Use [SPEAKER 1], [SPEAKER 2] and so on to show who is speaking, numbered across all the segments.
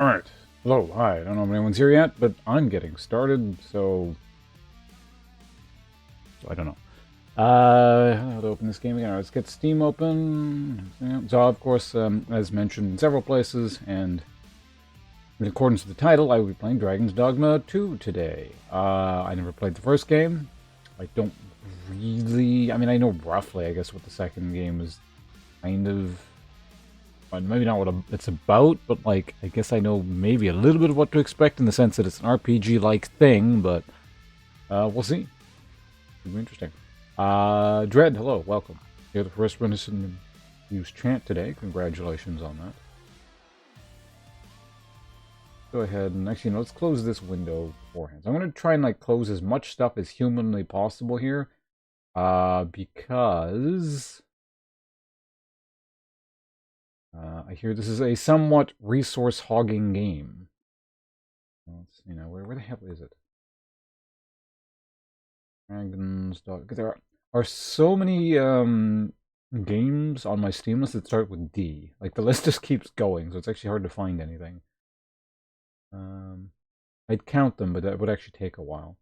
[SPEAKER 1] Alright. Hello, hi. I don't know if anyone's here yet, but I'm getting started, so I don't know. How to open this game again? Alright, let's get Steam open. So, of course, as mentioned in several places, and in accordance with the title, I will be playing Dragon's Dogma 2 today. I never played the first game. I don't really... I mean, I know roughly, I guess, what the second game is kind of... maybe not what it's about, but like I guess I know maybe a little bit of what to expect in the sense that it's an RPG-like thing, but we'll see. It'll be interesting. Dread, hello, welcome. You're the first one to use chant today. Congratulations on that. Go ahead and actually, let's close this window beforehand. So I'm going to try and like close as much stuff as humanly possible here, because I hear this is a somewhat resource-hogging game. Let's see now, where the hell is it? Dragons, because there are so many games on my Steam list that start with D. Like, the list just keeps going, so it's actually hard to find anything. I'd count them, but that would actually take a while.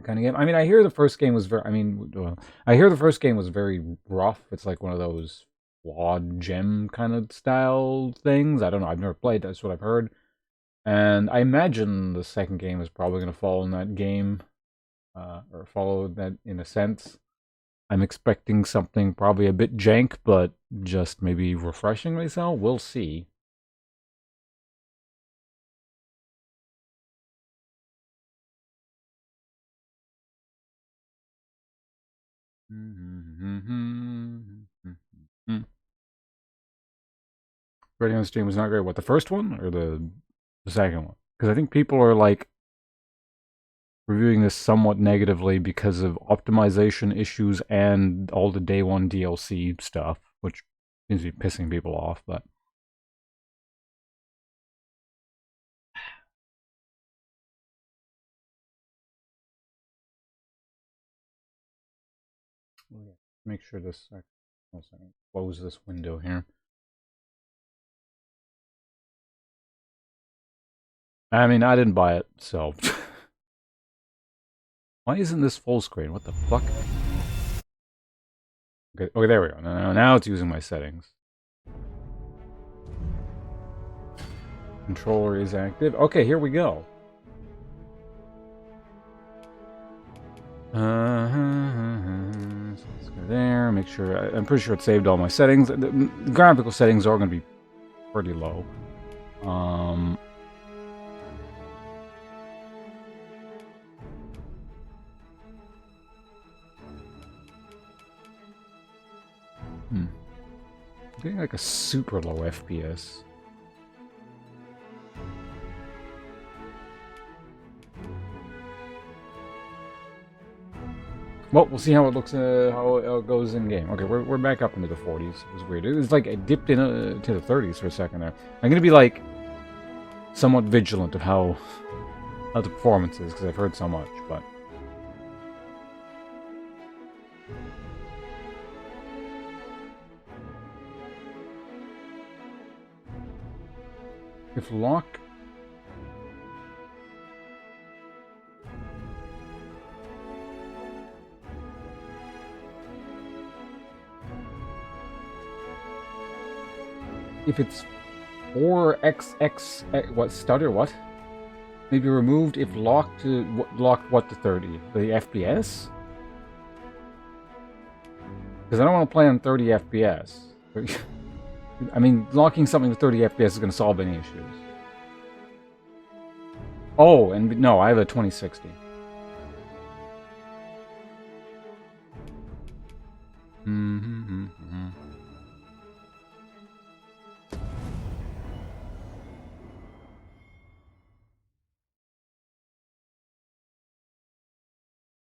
[SPEAKER 1] Kind of game. I mean, I hear the first game was very... I hear the first game was very rough. It's like one of those flawed gem kind of style things. I don't know. I've never played. That's what I've heard. And I imagine the second game is probably going to follow in that game. Or follow that in a sense. I'm expecting something probably a bit jank, but just maybe refreshingly so. We'll see. Rating on the stream was not great. What, the first one or the second one? Because I think people are like reviewing this somewhat negatively because of optimization issues and all the day one DLC stuff, which seems to be pissing people off, but make sure this close this window here. I mean, I didn't buy it, so why isn't this full screen? What the fuck? Okay, there we go. Now it's using my settings. Controller is active. Okay, here we go. So let's go there. Make sure. I'm pretty sure it saved all my settings. The graphical settings are going to be pretty low. Getting like a super low FPS. Well, we'll see how it looks, how it goes in game. Okay, we're back up into the 40s. It was weird. It was like it dipped in to the 30s for a second there. I'm gonna be like somewhat vigilant of how the performance is because I've heard so much, but. If lock... If it's 4xx... What, stutter, what? Maybe removed if locked to... Locked what to 30? The FPS? Because I don't want to play on 30 FPS. I mean, locking something to 30 FPS is going to solve any issues. Oh, and no, I have a 2060.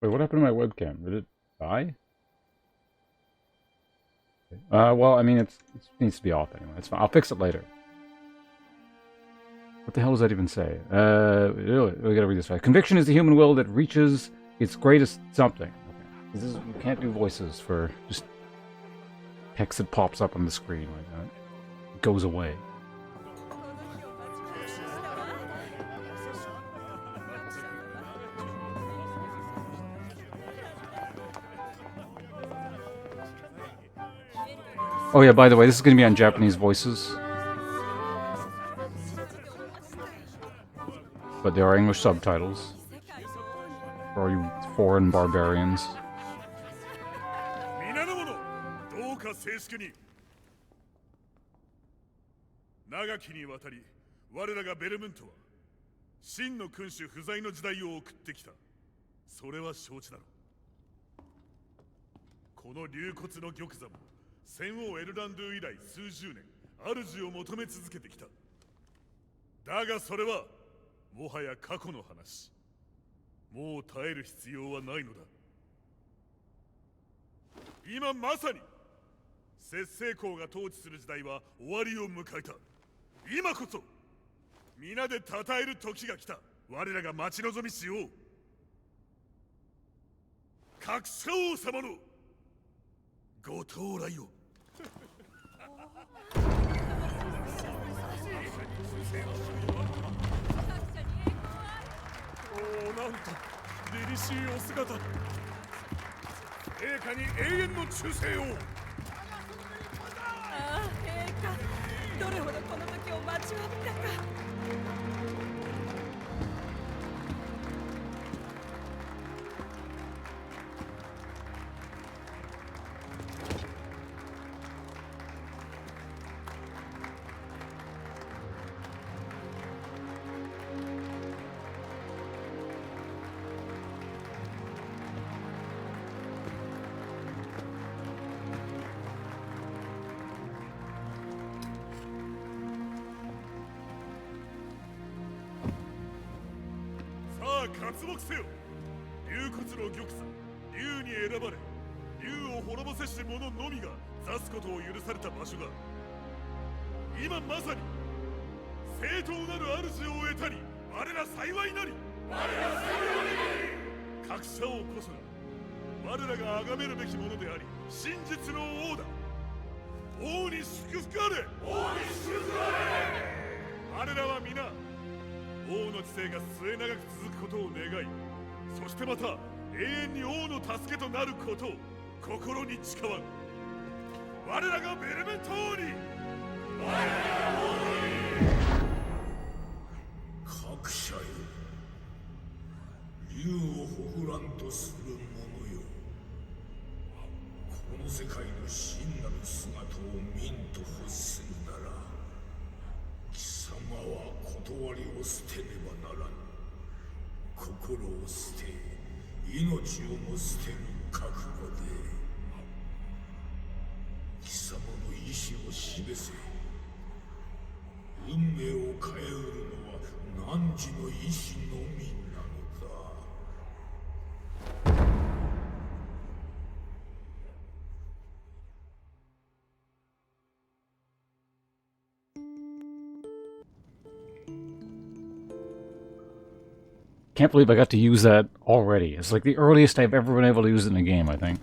[SPEAKER 1] Wait, what happened to my webcam? Did it die? Well, I mean, it needs to be off anyway. It's fine. I'll fix it later. What the hell does that even say? We gotta read this right. Conviction is the human will that reaches its greatest something. Okay. You can't do voices for just text that pops up on the screen like that. It goes away. Oh yeah, by the way, this is going to be on Japanese voices. But there are English subtitles. For all you foreign barbarians.
[SPEAKER 2] 皆の者、どうか静粛に。長きにわたり、我らがベルムントは真の君主不在の時代を送ってきた。それは承知だろう。この竜骨の玉座も戦王エルランドゥ以来数十年、主を求め続けてきた。だがそれはもはや過去の話。もう耐える必要はないのだ。今まさに摂政公が統治する時代は終わりを迎えた。今こそ皆で称える時が来た。我らが待ち望みしよう。覚者王様のご到来を。おお、なんと凛々しいお姿。陛下に永遠の忠誠を。
[SPEAKER 3] ああ、陛下、どれほどこの時を待ちわびたか。
[SPEAKER 2] 活目せよ。竜骨の玉座、竜に選ばれ、竜を滅ぼせし者のみが座すことを許された場所だ。今まさに正当なる主を得たり、我ら幸いなり。覚者王こそが我らが崇めるべきものであり、真実の王だ。王に祝福あれ。王に祝福あれ。我らは皆王の治世が末永く続くことを願い、そしてまた永遠に王の助けとなることを心に誓わん。我らがベルメント王に。我らが王に。
[SPEAKER 4] 各社よ、竜をほふらんとする者よ。この世界の真なる姿を見んと欲するなら、貴様は断りを捨てねばならぬ。心を捨て、命をも捨てる覚悟で。貴様の意志を示せ。運命を変えうるのは汝の意志のみなのだ。
[SPEAKER 1] Can't believe I got to use that already. It's like the earliest I've ever been able to use it in a game, I think.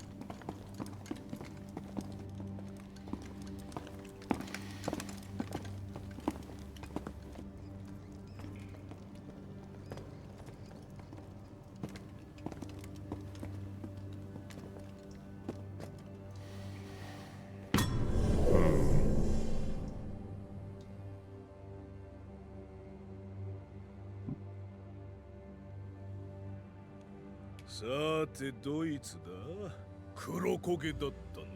[SPEAKER 2] さてドイツだ。黒焦げだったの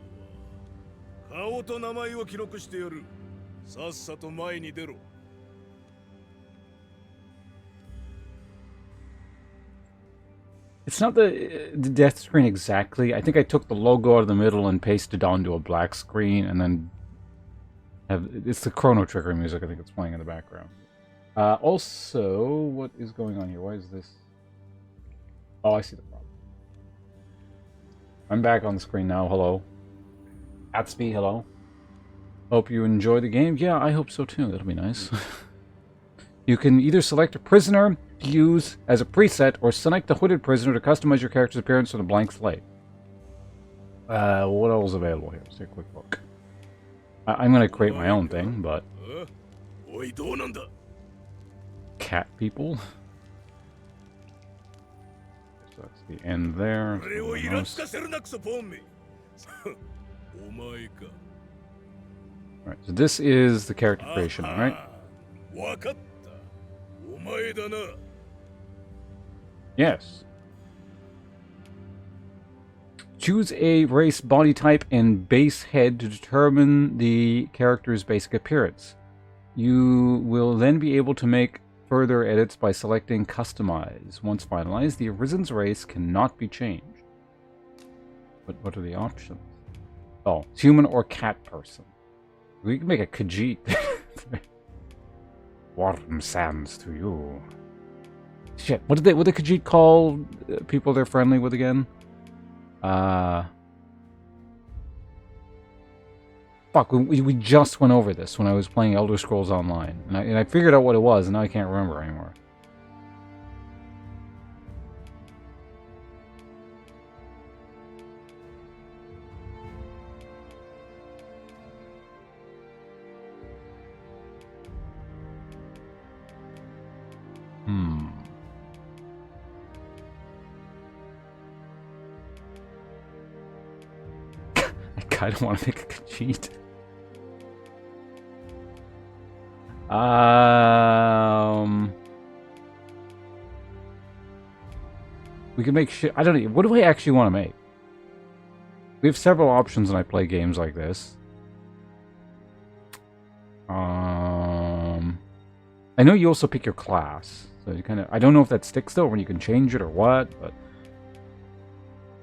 [SPEAKER 2] は。顔と名前を記録してやる。さっさと前に出ろ。
[SPEAKER 1] It's not the death screen exactly. I think I took the logo out of the middle and pasted onto a black screen, and then it's the Chrono Trigger music I think it's playing in the background. Also, what is going on here? Why is this? Oh, I see the problem. I'm back on the screen now. Hello. Atsby, hello. Hope you enjoy the game. Yeah, I hope so too. That'll be nice. You can either select a prisoner to use as a preset, or select the hooded prisoner to customize your character's appearance on a blank slate. What else is available here? Let's take a quick look. I'm going to create my own thing, but... Cat people? So that's the end there. Alright, so this is the character creation, alright?
[SPEAKER 2] わかった。お前だな。
[SPEAKER 1] Yes. Choose a race, body type, and base head to determine the character's basic appearance. You will then be able to make further edits by selecting Customize. Once finalized, the Arisen's race cannot be changed. But what are the options? Oh, it's human or cat person. We can make a Khajiit. Warm sands to you. Shit, what did the Khajiit call people they're friendly with again? Fuck, we just went over this when I was playing Elder Scrolls Online. And I figured out what it was, and now I can't remember anymore. I kind of want to make a Khajiit. We can make shit. I don't know. What do I actually want to make? We have several options when I play games like this. I know you also pick your class. So you kind of... I don't know if that sticks though, when you can change it or what, but...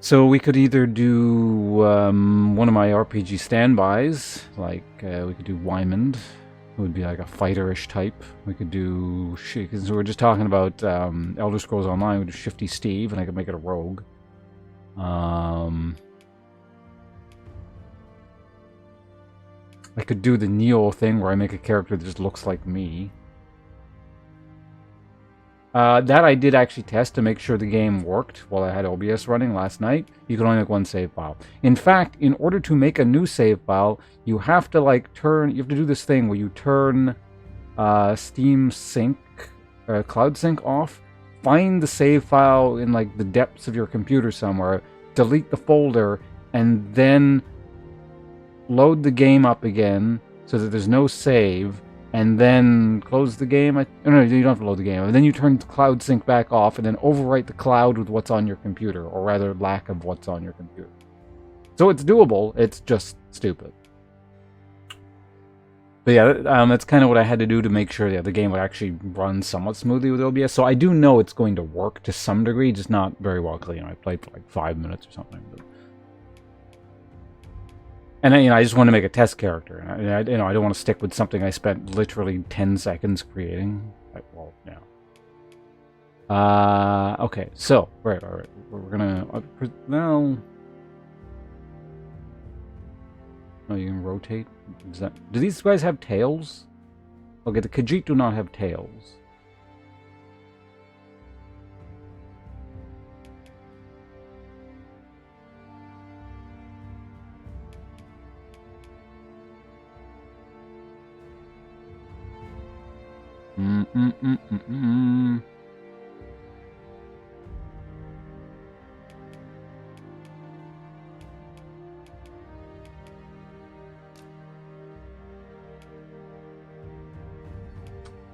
[SPEAKER 1] So we could either do one of my RPG standbys, like we could do Wymond, who would be like a fighter-ish type. We could do... Because we're just talking about Elder Scrolls Online, we do Shifty Steve, and I could make it a rogue. I could do the Neo thing where I make a character that just looks like me. That I did actually test to make sure the game worked while I had OBS running last night. You can only make one save file. In fact, in order to make a new save file, you have to like turn... You have to do this thing where you turn Steam Sync, Cloud Sync off, find the save file in like the depths of your computer somewhere, delete the folder, and then load the game up again so that there's no save, and then close the game. No, you don't have to load the game. And then you turn Cloud Sync back off, and then overwrite the cloud with what's on your computer, or rather, lack of what's on your computer. So it's doable. It's just stupid. But yeah, that's kind of what I had to do to make sure that the game would actually run somewhat smoothly with OBS. So I do know it's going to work to some degree, just not very well clean. I played for like 5 minutes or something. But... And I just want to make a test character. And I don't want to stick with something I spent literally 10 seconds creating. Well, yeah. Okay, so right. We're gonna well. Oh, you can rotate. Do these guys have tails? Okay, the Khajiit do not have tails.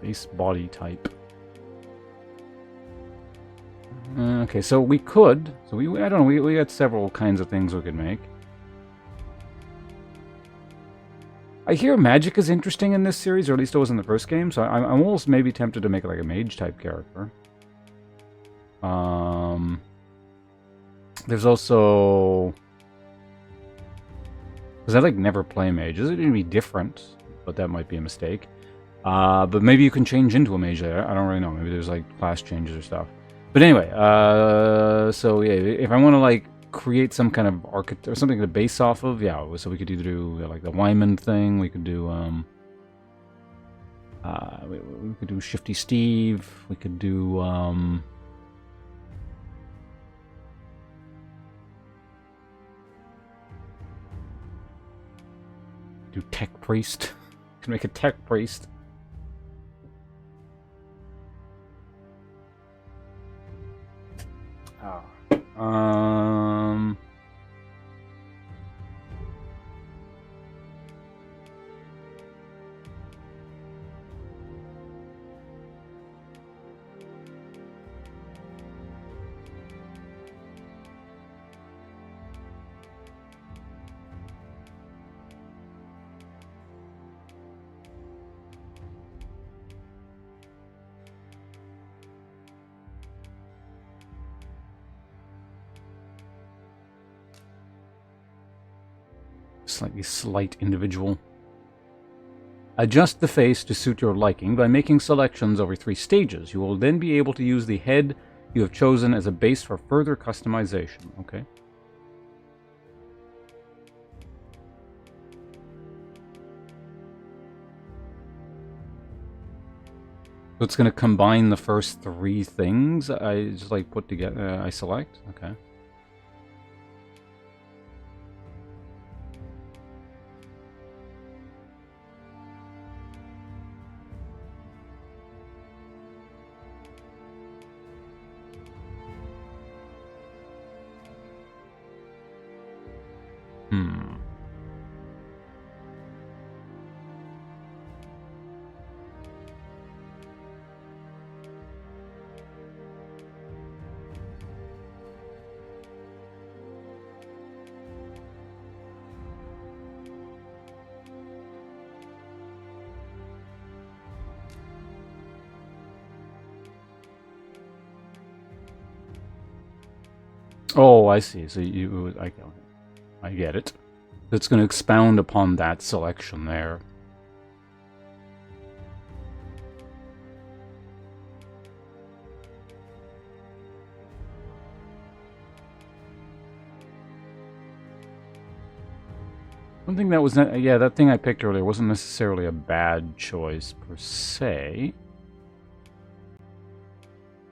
[SPEAKER 1] Base body type. Okay, so we could. So I don't know. We had several kinds of things we could make. I hear magic is interesting in this series, or at least it was in the first game, so I'm almost maybe tempted to make like a mage-type character. There's also... Because I like never play mages. It would be different, but that might be a mistake. But maybe you can change into a mage there. I don't really know. Maybe there's like class changes or stuff. But anyway, so yeah, if I want to like create some kind of architect or something to base off of, yeah, so we could either do like the Wymond thing, we could do we could do Shifty Steve, we could do Tech Priest. Can make a Tech Priest. slightly slight individual. Adjust the face to suit your liking by making selections over 3 stages. You will then be able to use the head you have chosen as a base for further customization. Okay. So it's going to combine the first 3 things I just like put together. I select. Okay. Oh, I see. So I get it. It's going to expound upon that selection there. One thing that was, yeah, that thing I picked earlier wasn't necessarily a bad choice per se.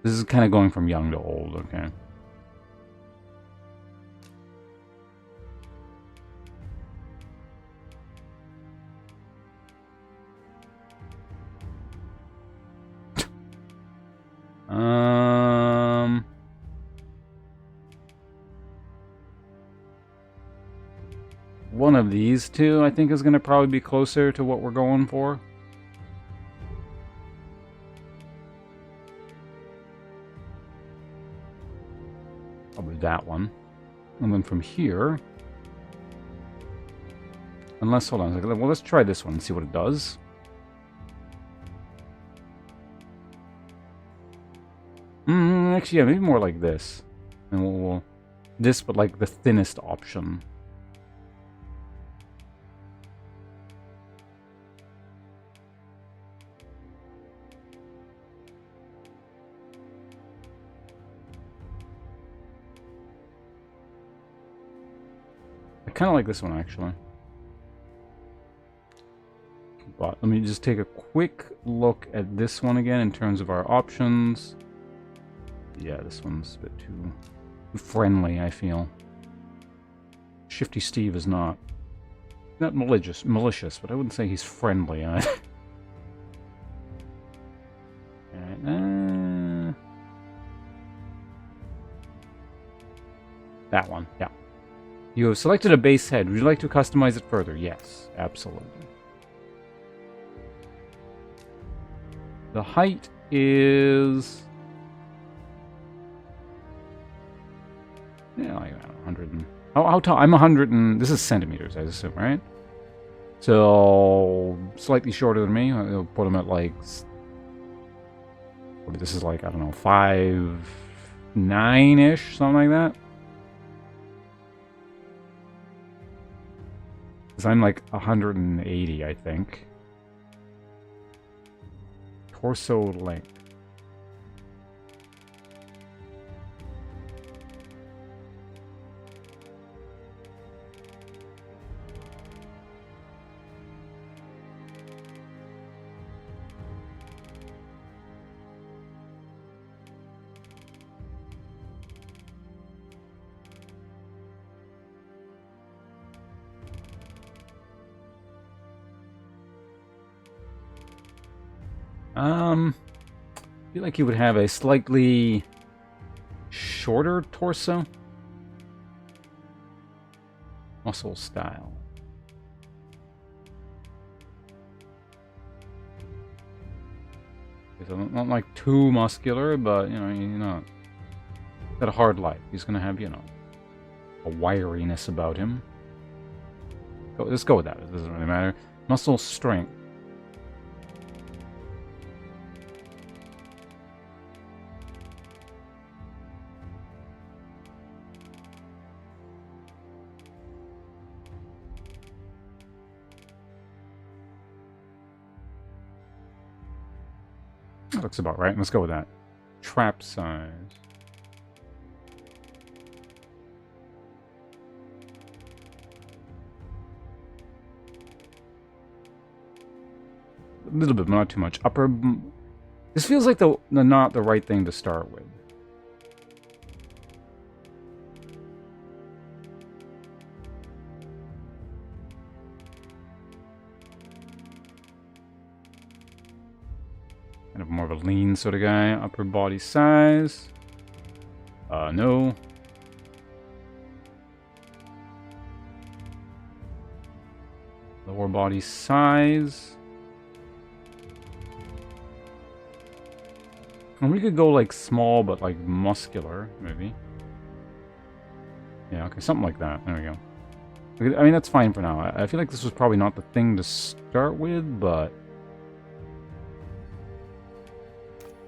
[SPEAKER 1] This is kind of going from young to old, okay. One of these two, I think, is going to probably be closer to what we're going for. Probably that one. And then from here... Unless, hold on a second. Well, let's try this one and see what it does. Actually, yeah, maybe more like this. And we'll this, but like the thinnest option. I kind of like this one, actually. But let me just take a quick look at this one again in terms of our options. Yeah, this one's a bit too friendly, I feel. Shifty Steve is not malicious, but I wouldn't say he's friendly. Alright, that one, yeah. You have selected a base head. Would you like to customize it further? Yes, absolutely. The height is... yeah, like 100 and... How tall? I'm 100 and... This is centimeters, I assume, right? So... slightly shorter than me. I'll put him at like... This is like, I don't know, 5'9"-ish, something like that. Because I'm like 180, I think. Torso length. I feel like he would have a slightly shorter torso. Muscle style. He's not like too muscular, but you know, got a hard life. He's gonna have, you know, a wiriness about him. Let's go with that. It doesn't really matter. Muscle strength. That looks about right. Let's go with that. Trap size. A little bit, but not too much. Upper... This feels like not the right thing to start with. Kind of more of a lean sort of guy. Upper body size. No. Lower body size. And we could go like small but like muscular, maybe. Yeah, okay, something like that. There we go. I mean, that's fine for now. I feel like this was probably not the thing to start with, but...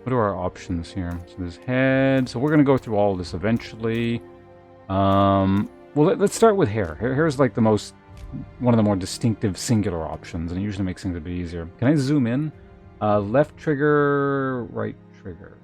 [SPEAKER 1] What are our options here? So there's head. So we're going to go through all of this eventually. Well, let's start with hair. Hair's like one of the more distinctive singular options, and it usually makes things a bit easier. Can I zoom in? Left trigger, right trigger.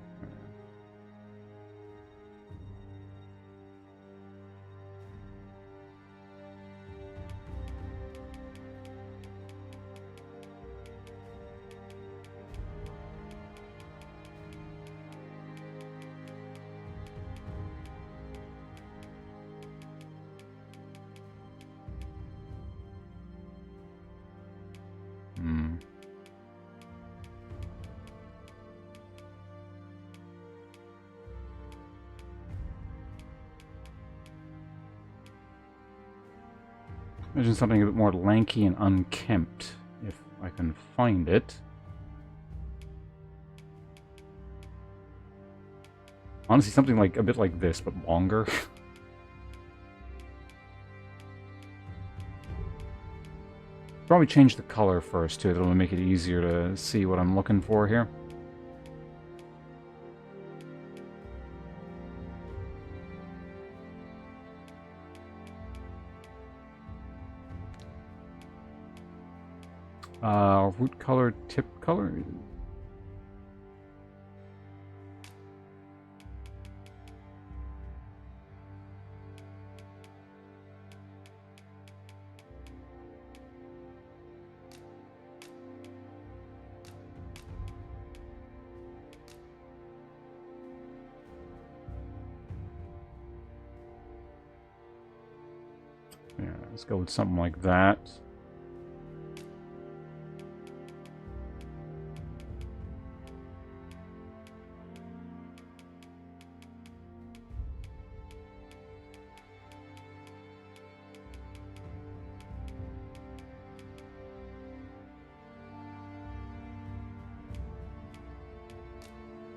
[SPEAKER 1] Imagine something a bit more lanky and unkempt, if I can find it. Honestly, something like a bit like this, but longer. Probably change the color first, too. That'll make it easier to see what I'm looking for here. Root color, tip color? Yeah, let's go with something like that.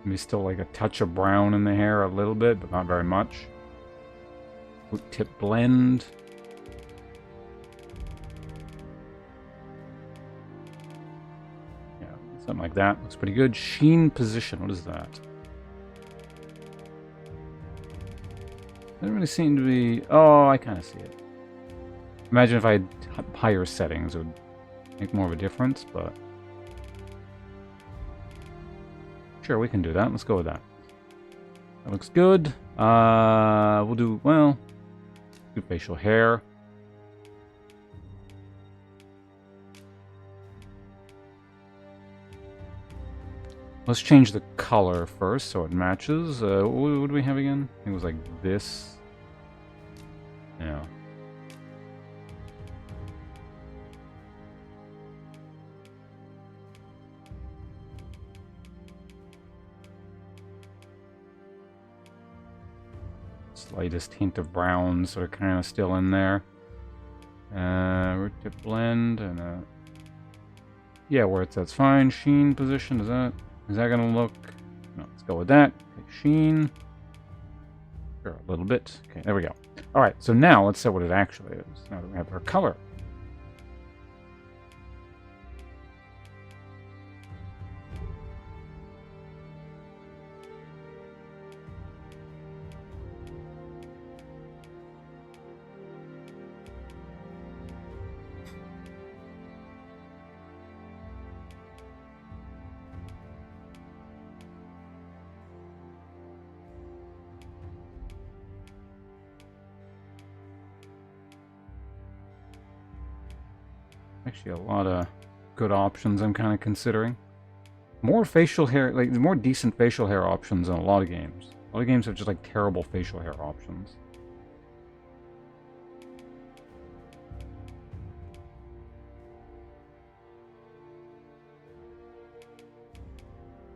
[SPEAKER 1] Maybe still like a touch of brown in the hair a little bit, but not very much. Root tip blend. Yeah, something like that. Looks pretty good. Sheen position. What is that? Doesn't really seem to be... Oh, I kind of see it. Imagine if I had higher settings, it would make more of a difference, but... Sure, we can do that. Let's go with that. That looks good. We'll do, well, do facial hair. Let's change the color first so it matches. What do we have again? I think it was like this. Yeah. Slightest hint of brown sort of kind of still in there. Root tip blend and yeah, where it's that's fine. Sheen position, is that gonna look? No, let's go with that. Okay, sheen. Sure, a little bit. Okay, there we go. All right, so now let's set what it actually is. Now that we have our color. Actually, a lot of good options I'm kind of considering. More facial hair, like more decent facial hair options in a lot of games. A lot of games have just like terrible facial hair options.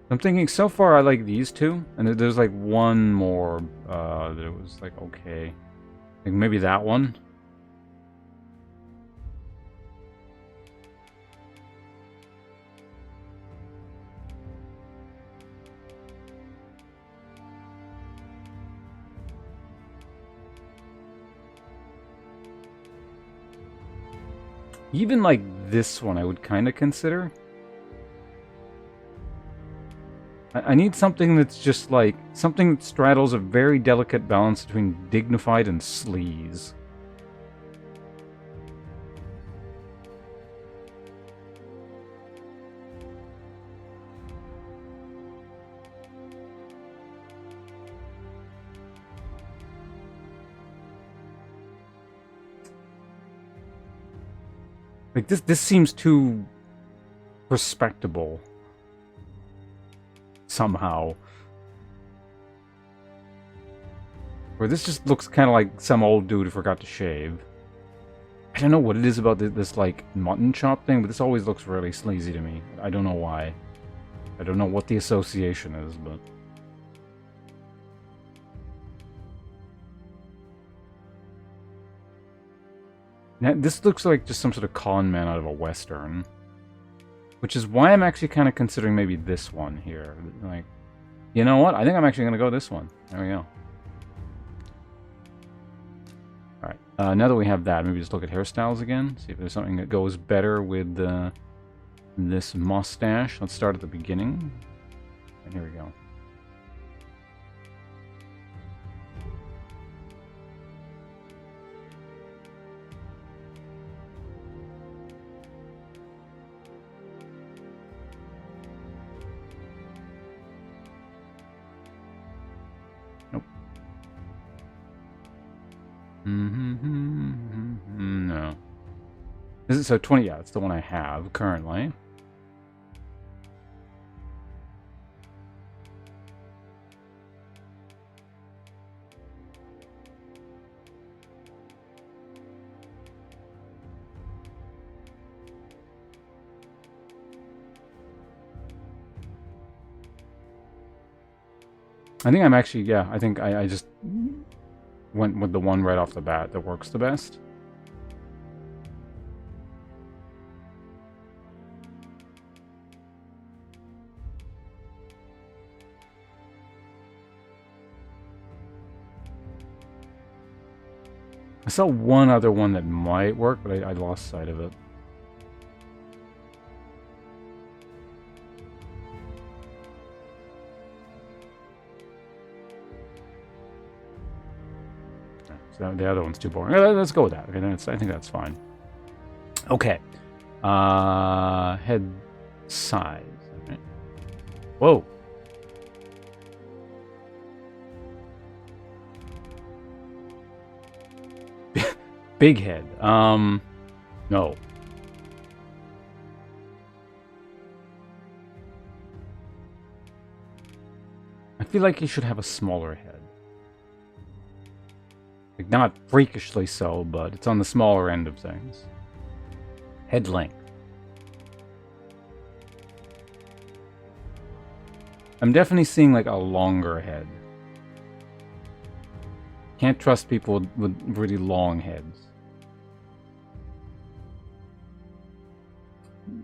[SPEAKER 1] I'm thinking so far I like these two, and there's like one more that was like okay. Like maybe that one. Even like this one I would kind of consider. I need something that's just like, something that straddles a very delicate balance between dignified and sleaze. Like this seems too respectable. Somehow. Where this just looks kind of like some old dude who forgot to shave. I don't know what it is about this like mutton chop thing, but this always looks really sleazy to me. I don't know why. I don't know what the association is, but... Now, this looks like just some sort of con man out of a western. Which is why I'm actually kind of considering maybe this one here. Like, you know what? I think I'm actually going to go this one. There we go. Alright, now that we have that, maybe just look at hairstyles again. See if there's something that goes better with this mustache. Let's start at the beginning. And here we go. No. Is it so 20? Yeah, it's the one I have currently. I think I'm actually, yeah, I think I just went with the one right off the bat that works the best. I saw one other one that might work, but I lost sight of it. So the other one's too boring. Let's go with that. Okay, I think that's fine. Okay. Head size. Okay. Whoa. Big head. No. I feel like he should have a smaller head. Like, not freakishly so, but it's on the smaller end of things. Head length. I'm definitely seeing, like, a longer head. Can't trust people with really long heads.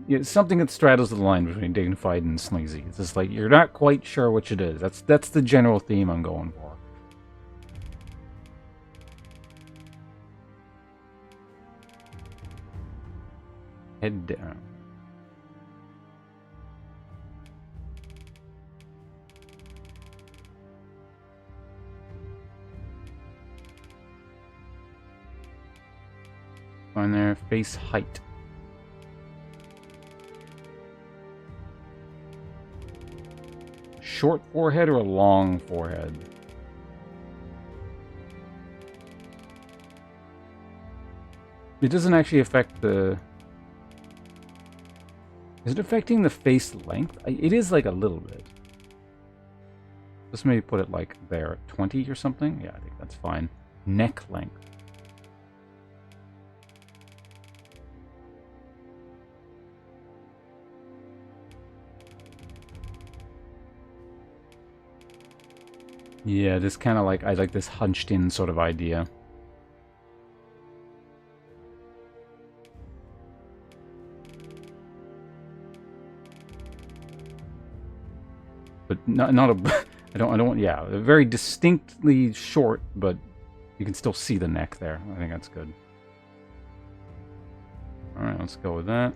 [SPEAKER 1] Yeah, something that straddles the line between dignified and sleazy. It's just like, you're not quite sure which it is. That's the general theme I'm going for. Head down. On there, face height. Short forehead or a long forehead? It doesn't actually affect the Is it affecting the face length? It is like a little bit. Let's maybe put it like there, 20 or something. Yeah, I think that's fine. Neck length. Yeah, this kind of like, I like this hunched in sort of idea. But not a, I don't want, yeah, very distinctly short, but you can still see the neck there. I think that's good. Alright, let's go with that.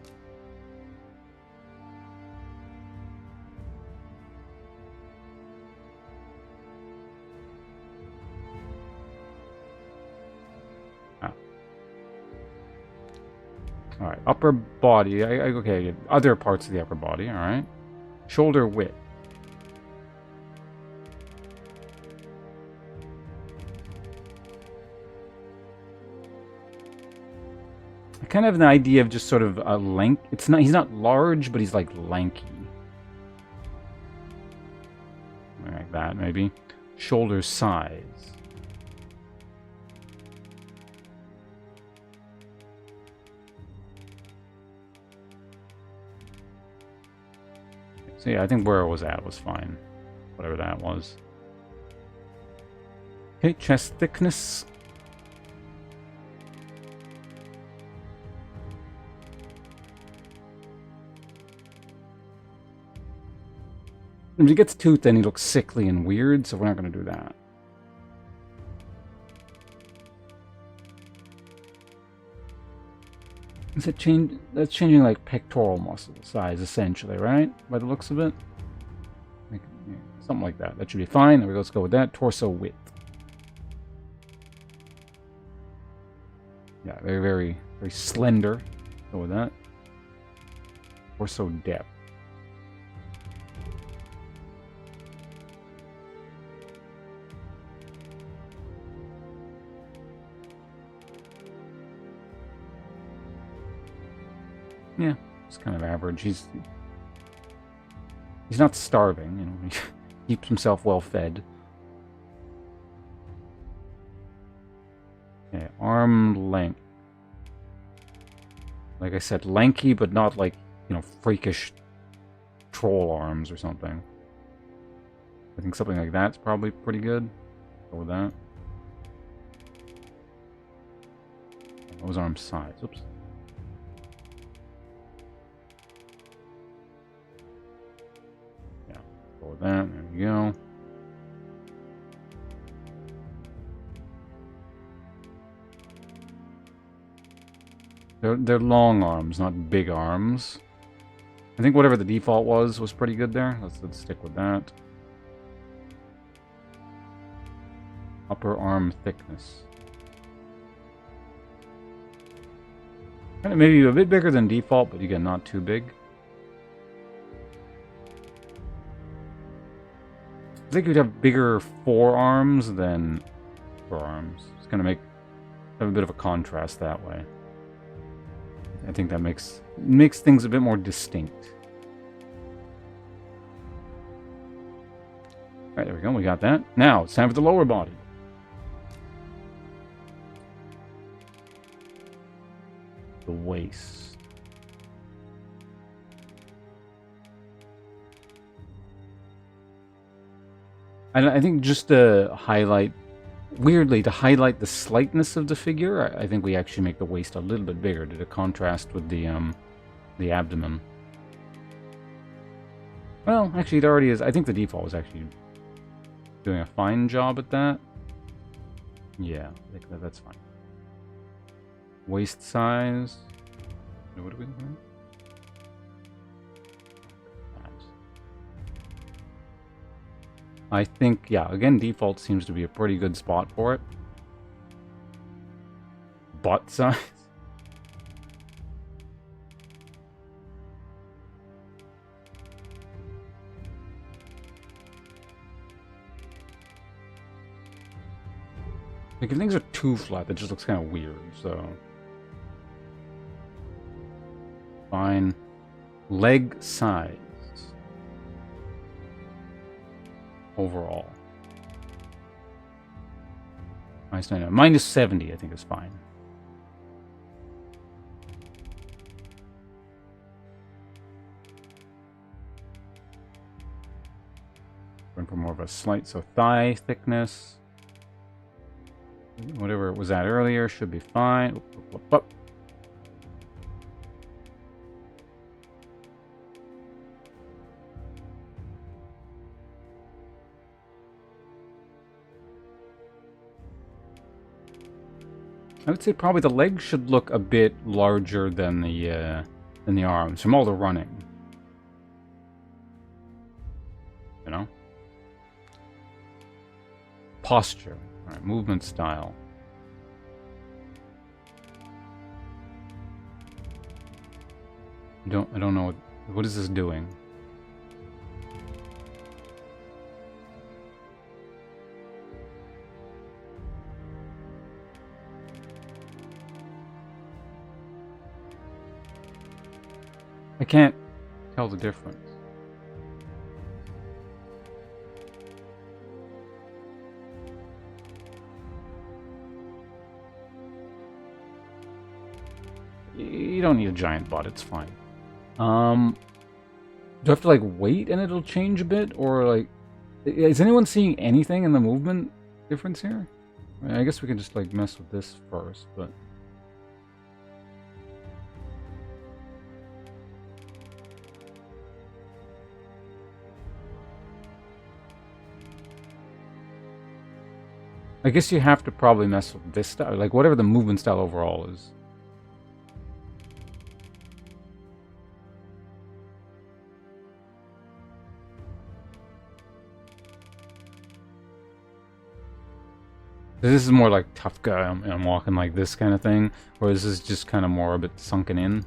[SPEAKER 1] Alright, upper body. Okay, other parts of the upper body, alright. Shoulder width. I kind of have an idea of just sort of a length. It's not, he's not large, but he's like lanky. Like that, maybe. Shoulder size. So yeah, I think where it was at was fine. Whatever that was. Okay, chest thickness. If he gets too thin, he looks sickly and weird, so we're not going to do that. Is it change? That's changing like pectoral muscle size, essentially, right? By the looks of it, like, yeah, something like that. That should be fine. There we go. Let's go with that. Torso width. Yeah, very, very, very slender. Go with that. Torso depth. Yeah, it's kind of average. He's not starving, you know. He keeps himself well fed. Okay, arm length. Like I said, lanky, but not like, you know, freakish troll arms or something. I think something like that's probably pretty good. Go with that. What was arm size? Oops. Go with that. There we go. They're long arms, not big arms. I think whatever the default was pretty good there. Let's stick with that. Upper arm thickness. Kind of maybe a bit bigger than default, but again, not too big. I think you'd have bigger forearms than forearms. It's going to have a bit of a contrast that way. I think that makes things a bit more distinct. Alright, there we go. We got that. Now, it's time for the lower body. The waist. I think just to highlight, weirdly, to highlight the slightness of the figure, I think we actually make the waist a little bit bigger to contrast with the abdomen. Well, actually, it already is. I think the default was actually doing a fine job at that. Yeah, I think that's fine. Waist size. What do we do? I think, yeah, again, default seems to be a pretty good spot for it. Butt size. Like, if things are too flat, that just looks kind of weird, so... Fine. leg size overall. Minus 70, I think is fine. Going for more of a slight, so thigh thickness. Whatever it was at earlier should be fine. Oop. I would say probably the legs should look a bit larger than the arms from all the running. You know? Posture. All right, movement style. I don't know what is this doing? I can't tell the difference. You don't need a giant butt, it's fine. Do I have to like wait and it'll change a bit? Or like, is anyone seeing anything in the movement difference here? I guess we can just like mess with this first, but... I guess you have to probably mess with this style, like whatever the movement style overall is. This is more like tough guy, I'm walking like this kind of thing, or this is just kind of more a bit sunken in.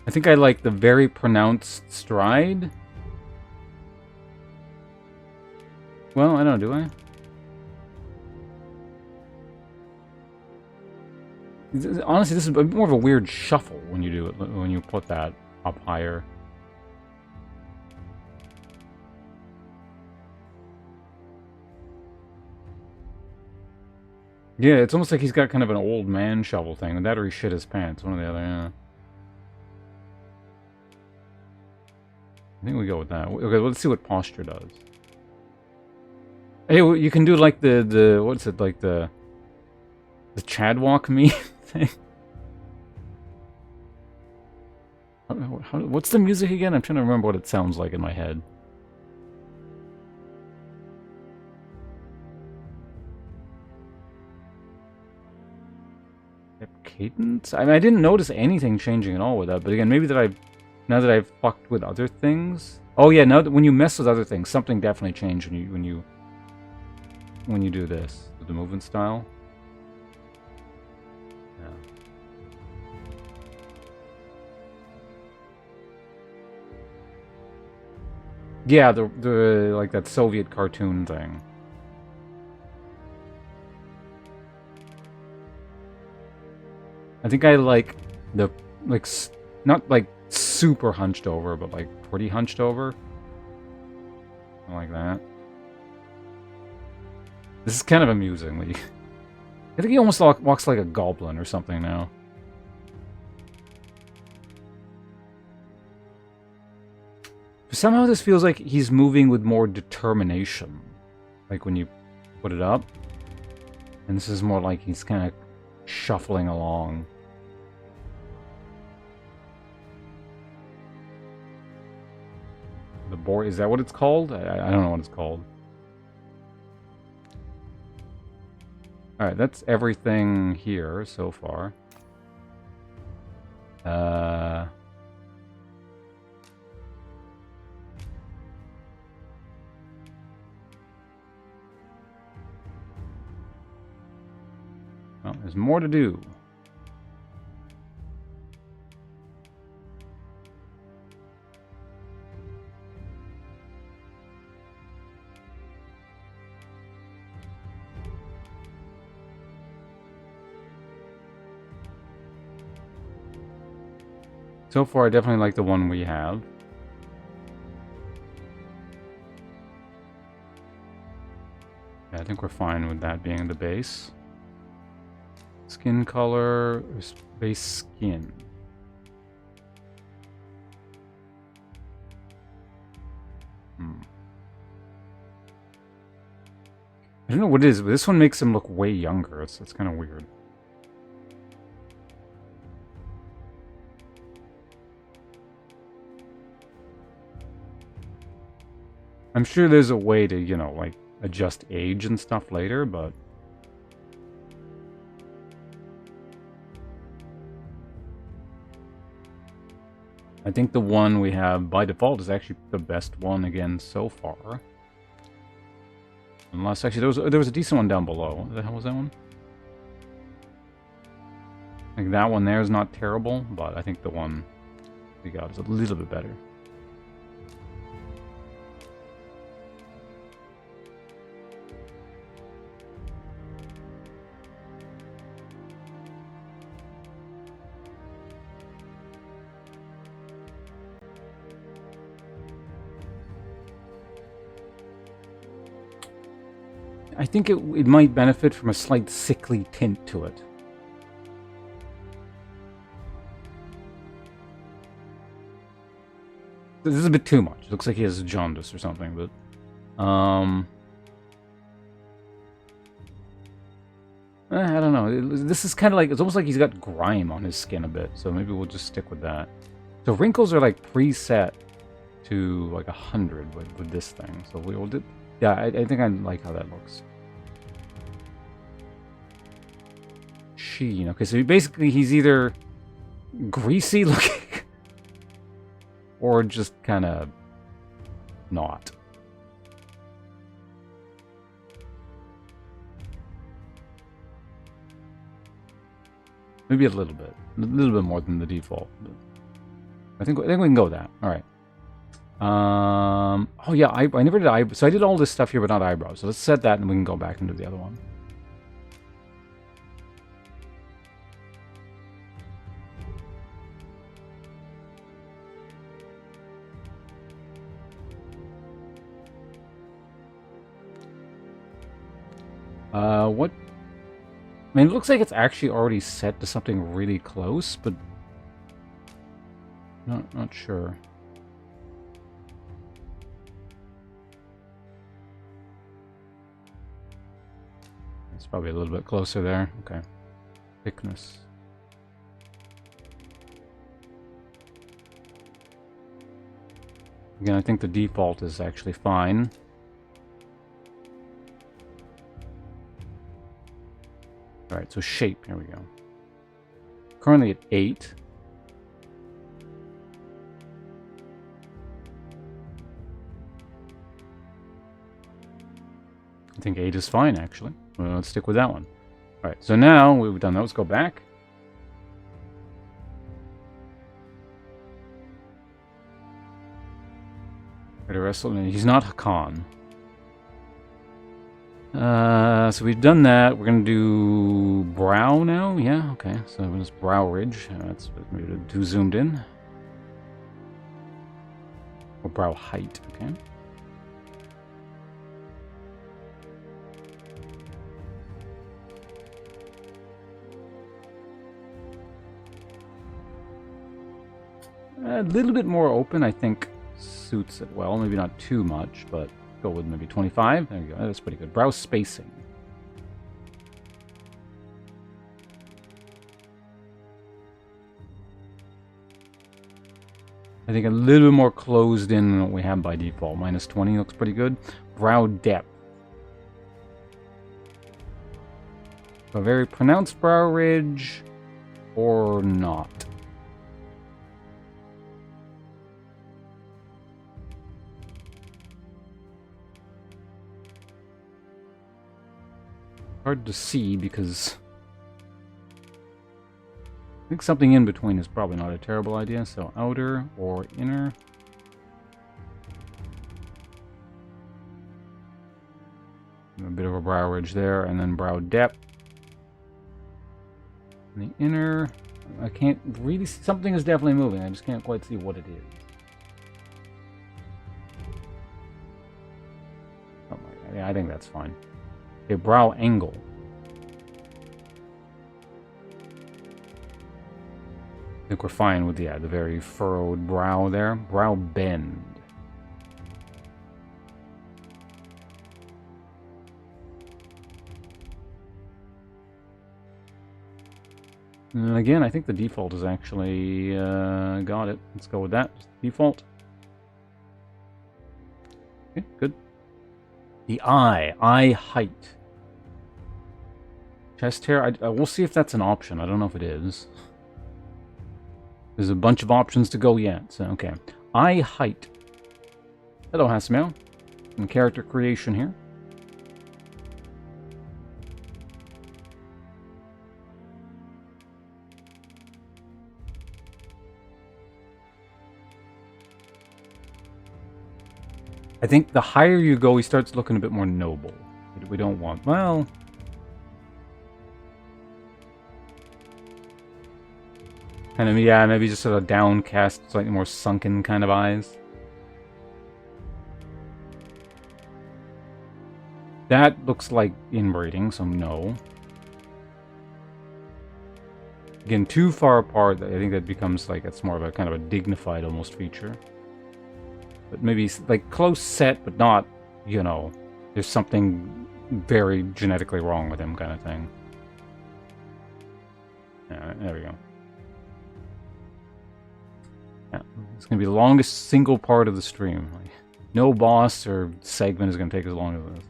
[SPEAKER 1] I think I like the very pronounced stride. Well, I don't know, do I? Honestly, this is more of a weird shuffle when you do it, when you put that up higher. Yeah, it's almost like he's got kind of an old man shovel thing. That or he shit his pants, one or the other, yeah. I think we go with that. Okay, let's see what posture does. Hey, you can do like the what's it, like the Chad walk me thing. What's the music again? I'm trying to remember what it sounds like in my head. Cadence? I mean, I didn't notice anything changing at all with that, but again, maybe that now that I've fucked with other things. Oh yeah, now that when you mess with other things, something definitely changed when you do this with the movement style. Yeah, the like that Soviet cartoon thing. I think I like the not like super hunched over, but like pretty hunched over. I like that. This is kind of amusing. Like, I think he almost walks like a goblin or something now. Somehow this feels like he's moving with more determination. Like when you put it up. And this is more like he's kind of shuffling along. The board, is that what it's called? I don't know what it's called. Alright, that's everything here so far. Well, there's more to do. So far, I definitely like the one we have. Yeah, I think we're fine with that being the base. Skin color, base skin. I don't know what it is, but this one makes him look way younger. It's kind of weird. I'm sure there's a way to, you know, like, adjust age and stuff later, but... I think the one we have by default is actually the best one again so far. Unless, actually, there was a decent one down below. What the hell was that one? I think that one there is not terrible, but I think the one we got is a little bit better. I think it might benefit from a slight sickly tint to it. This is a bit too much. It looks like he has jaundice or something, but... I don't know. This is kind of like... It's almost like he's got grime on his skin a bit, so maybe we'll just stick with that. The wrinkles are like preset to like 100 with this thing, so we'll do... Yeah, I think I like how that looks. Sheen. Okay, so basically he's either greasy looking or just kind of not. Maybe a little bit more than the default. But I think we can go with that. All right. Oh yeah, I never did eyebrows. So I did all this stuff here, but not eyebrows. So let's set that, and we can go back and do the other one. What? I mean, it looks like it's actually already set to something really close, but not sure. It's probably a little bit closer there. Okay. Thickness. Again, I think the default is actually fine. Alright, so shape, here we go. Currently at 8. I think 8 is fine, actually. Well, let's stick with that one. Alright, so now we've done that. Let's go back. He's not Hakan. So we've done that. We're gonna do brow now. Yeah, okay. So this brow ridge. That's maybe too zoomed in. Or brow height. Okay. A little bit more open, I think, suits it well. Maybe not too much, but go with maybe 25. There you go. That's pretty good. Brow spacing. I think a little bit more closed in than what we have by default. Minus 20 looks pretty good. Brow depth. A very pronounced brow ridge or not. Hard to see because I think something in between is probably not a terrible idea. So outer or inner. A bit of a brow ridge there, and then brow depth. And the inner, I can't really see. Something is definitely moving. I just can't quite see what it is. Oh my God. Yeah, I think that's fine. Okay, brow angle. I think we're fine with, yeah, the very furrowed brow there. Brow bend. And again, I think the default is actually got it. Let's go with that. Just default. Okay, good. The eye height. Chest hair. We'll see if that's an option. I don't know if it is. There's a bunch of options to go yet. So okay, eye height. Hello, Hasmeo. Some character creation here. I think the higher you go, he starts looking a bit more noble. We don't want, well... kind of, yeah, maybe just sort of downcast, slightly more sunken kind of eyes. That looks like inbreeding, so no. Again, too far apart, I think that becomes like, it's more of a kind of a dignified almost feature. But maybe, like, close set, but not, you know, there's something very genetically wrong with him kind of thing. Yeah, there we go. Yeah, it's going to be the longest single part of the stream. Like, no boss or segment is going to take as long as this.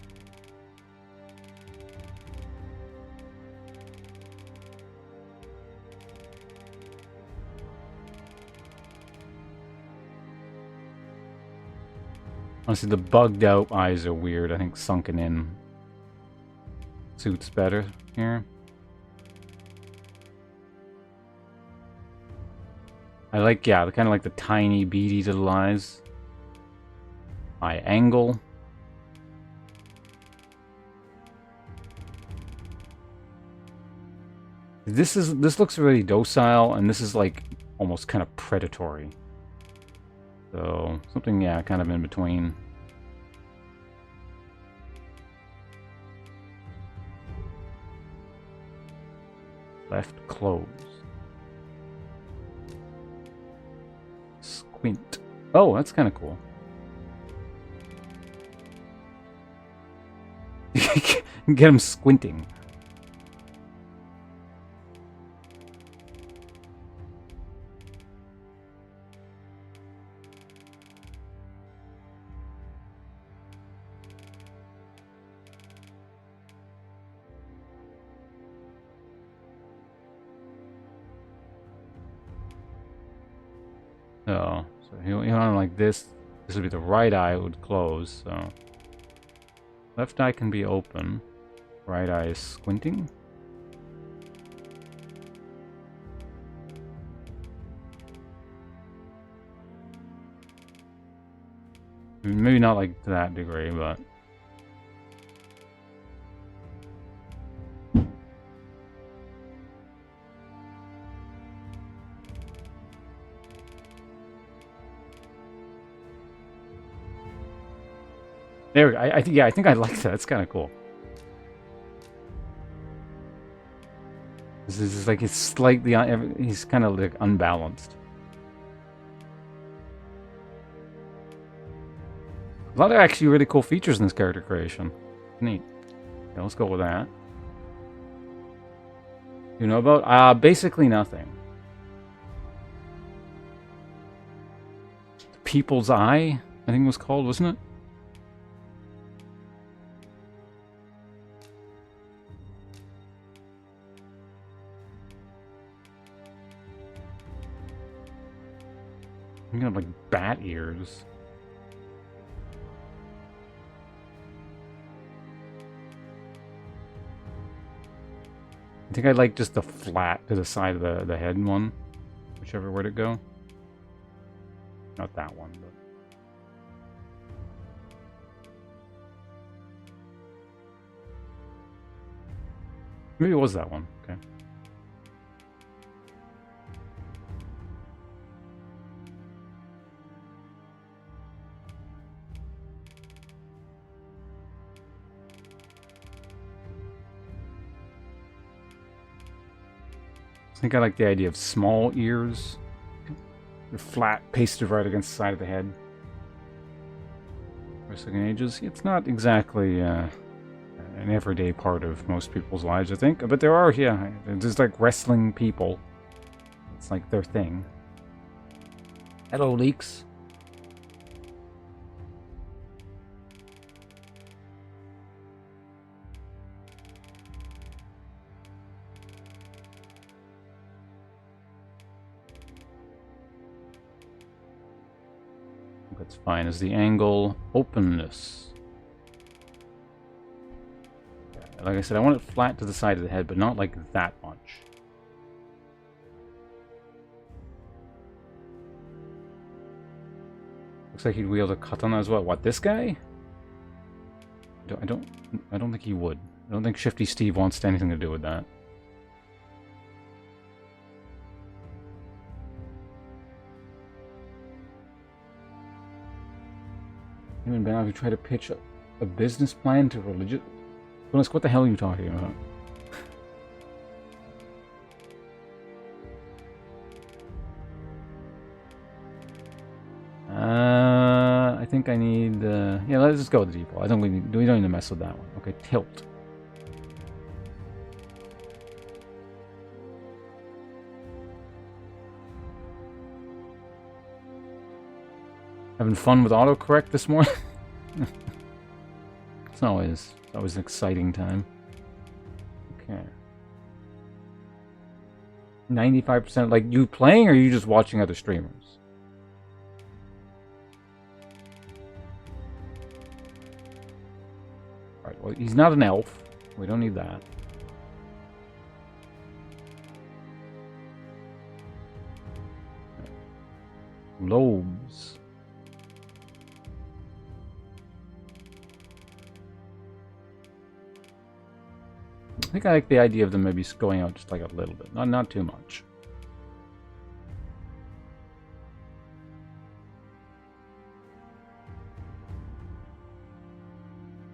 [SPEAKER 1] Honestly, the bugged out eyes are weird. I think sunken in suits better here. I like, yeah, kind of like the tiny, beady little eyes. Eye angle. This looks really docile, and this is like almost kind of predatory. So, something, yeah, kind of in between. Left close. Squint. Oh, that's kind of cool. Get him squinting. So you know, like this would be the right eye would close, so left eye can be open, right eye is squinting. Maybe not like to that degree, but there we go. I think, yeah, I think I like that. It's kind of cool. This is like, it's slightly, he's kind of like unbalanced. A lot of actually really cool features in this character creation. Neat. Okay, let's go with that. You know about? Basically nothing. People's Eye, I think it was called, wasn't it? You have like bat ears. I think I like just the flat to the side of the head one, whichever way to go. Not that one, but maybe it was that one. Okay. I think I like the idea of small ears. They're flat, pasted right against the side of the head. Wrestling ages. It's not exactly an everyday part of most people's lives, I think. But there are, yeah, there's like wrestling people. It's like their thing. Hello, Leaks. That's fine. Is the angle openness? Yeah, like I said, I want it flat to the side of the head, but not like that much. Looks like he'd wield a katana as well. What, this guy? I don't think he would. I don't think Shifty Steve wants anything to do with that. Him and Ben, have you tried to pitch a business plan to religious? What the hell are you talking about? I think I need. Yeah, let's just go with the default. I think we don't need to mess with that one. Okay, tilt. Having fun with autocorrect this morning? It's always an exciting time. Okay. 95%. Like, you playing or are you just watching other streamers? Alright, well, he's not an elf. We don't need that. Lobes. I think I like the idea of them maybe going out just like a little bit, not too much.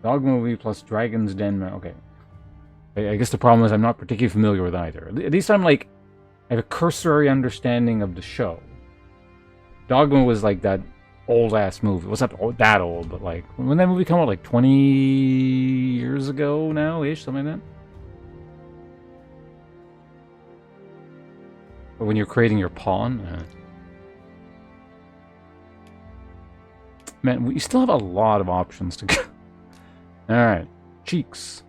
[SPEAKER 1] Dogma movie plus Dragon's Den. Okay. I guess the problem is I'm not particularly familiar with either. At least I'm like, I have a cursory understanding of the show. Dogma was like that old-ass movie. It wasn't that old, but like, when that movie come out, like 20 years ago now-ish, something like that? Or when you're creating your pawn? Man, we still have a lot of options to go. Alright, cheeks.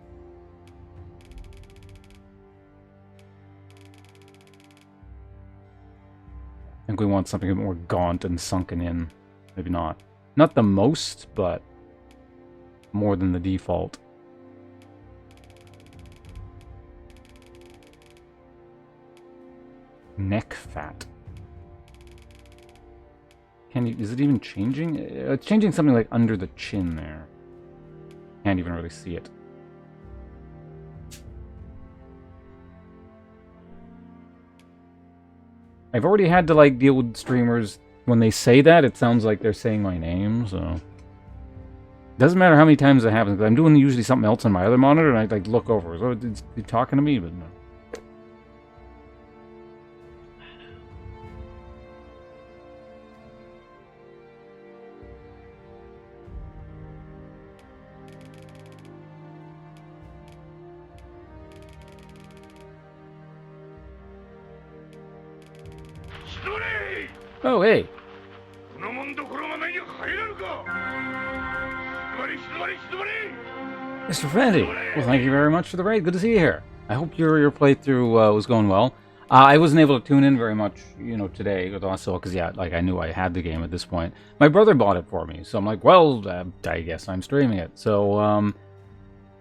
[SPEAKER 1] I think we want something a bit more gaunt and sunken in. Maybe not. Not the most, but more than the default. Neck fat. Is it even changing? It's changing something like under the chin there. Can't even really see it. I've already had to like deal with streamers when they say that. It sounds like they're saying my name, so doesn't matter how many times it happens. I'm doing usually something else on my other monitor, and I like look over. So it's talking to me, but no. Oh, hey. Mr. Fendi, well, thank you very much for the raid. Good to see you here. I hope your playthrough was going well. I wasn't able to tune in very much, today, but also because, yeah, like I knew I had the game at this point. My brother bought it for me, so I'm like, well, I guess I'm streaming it. So,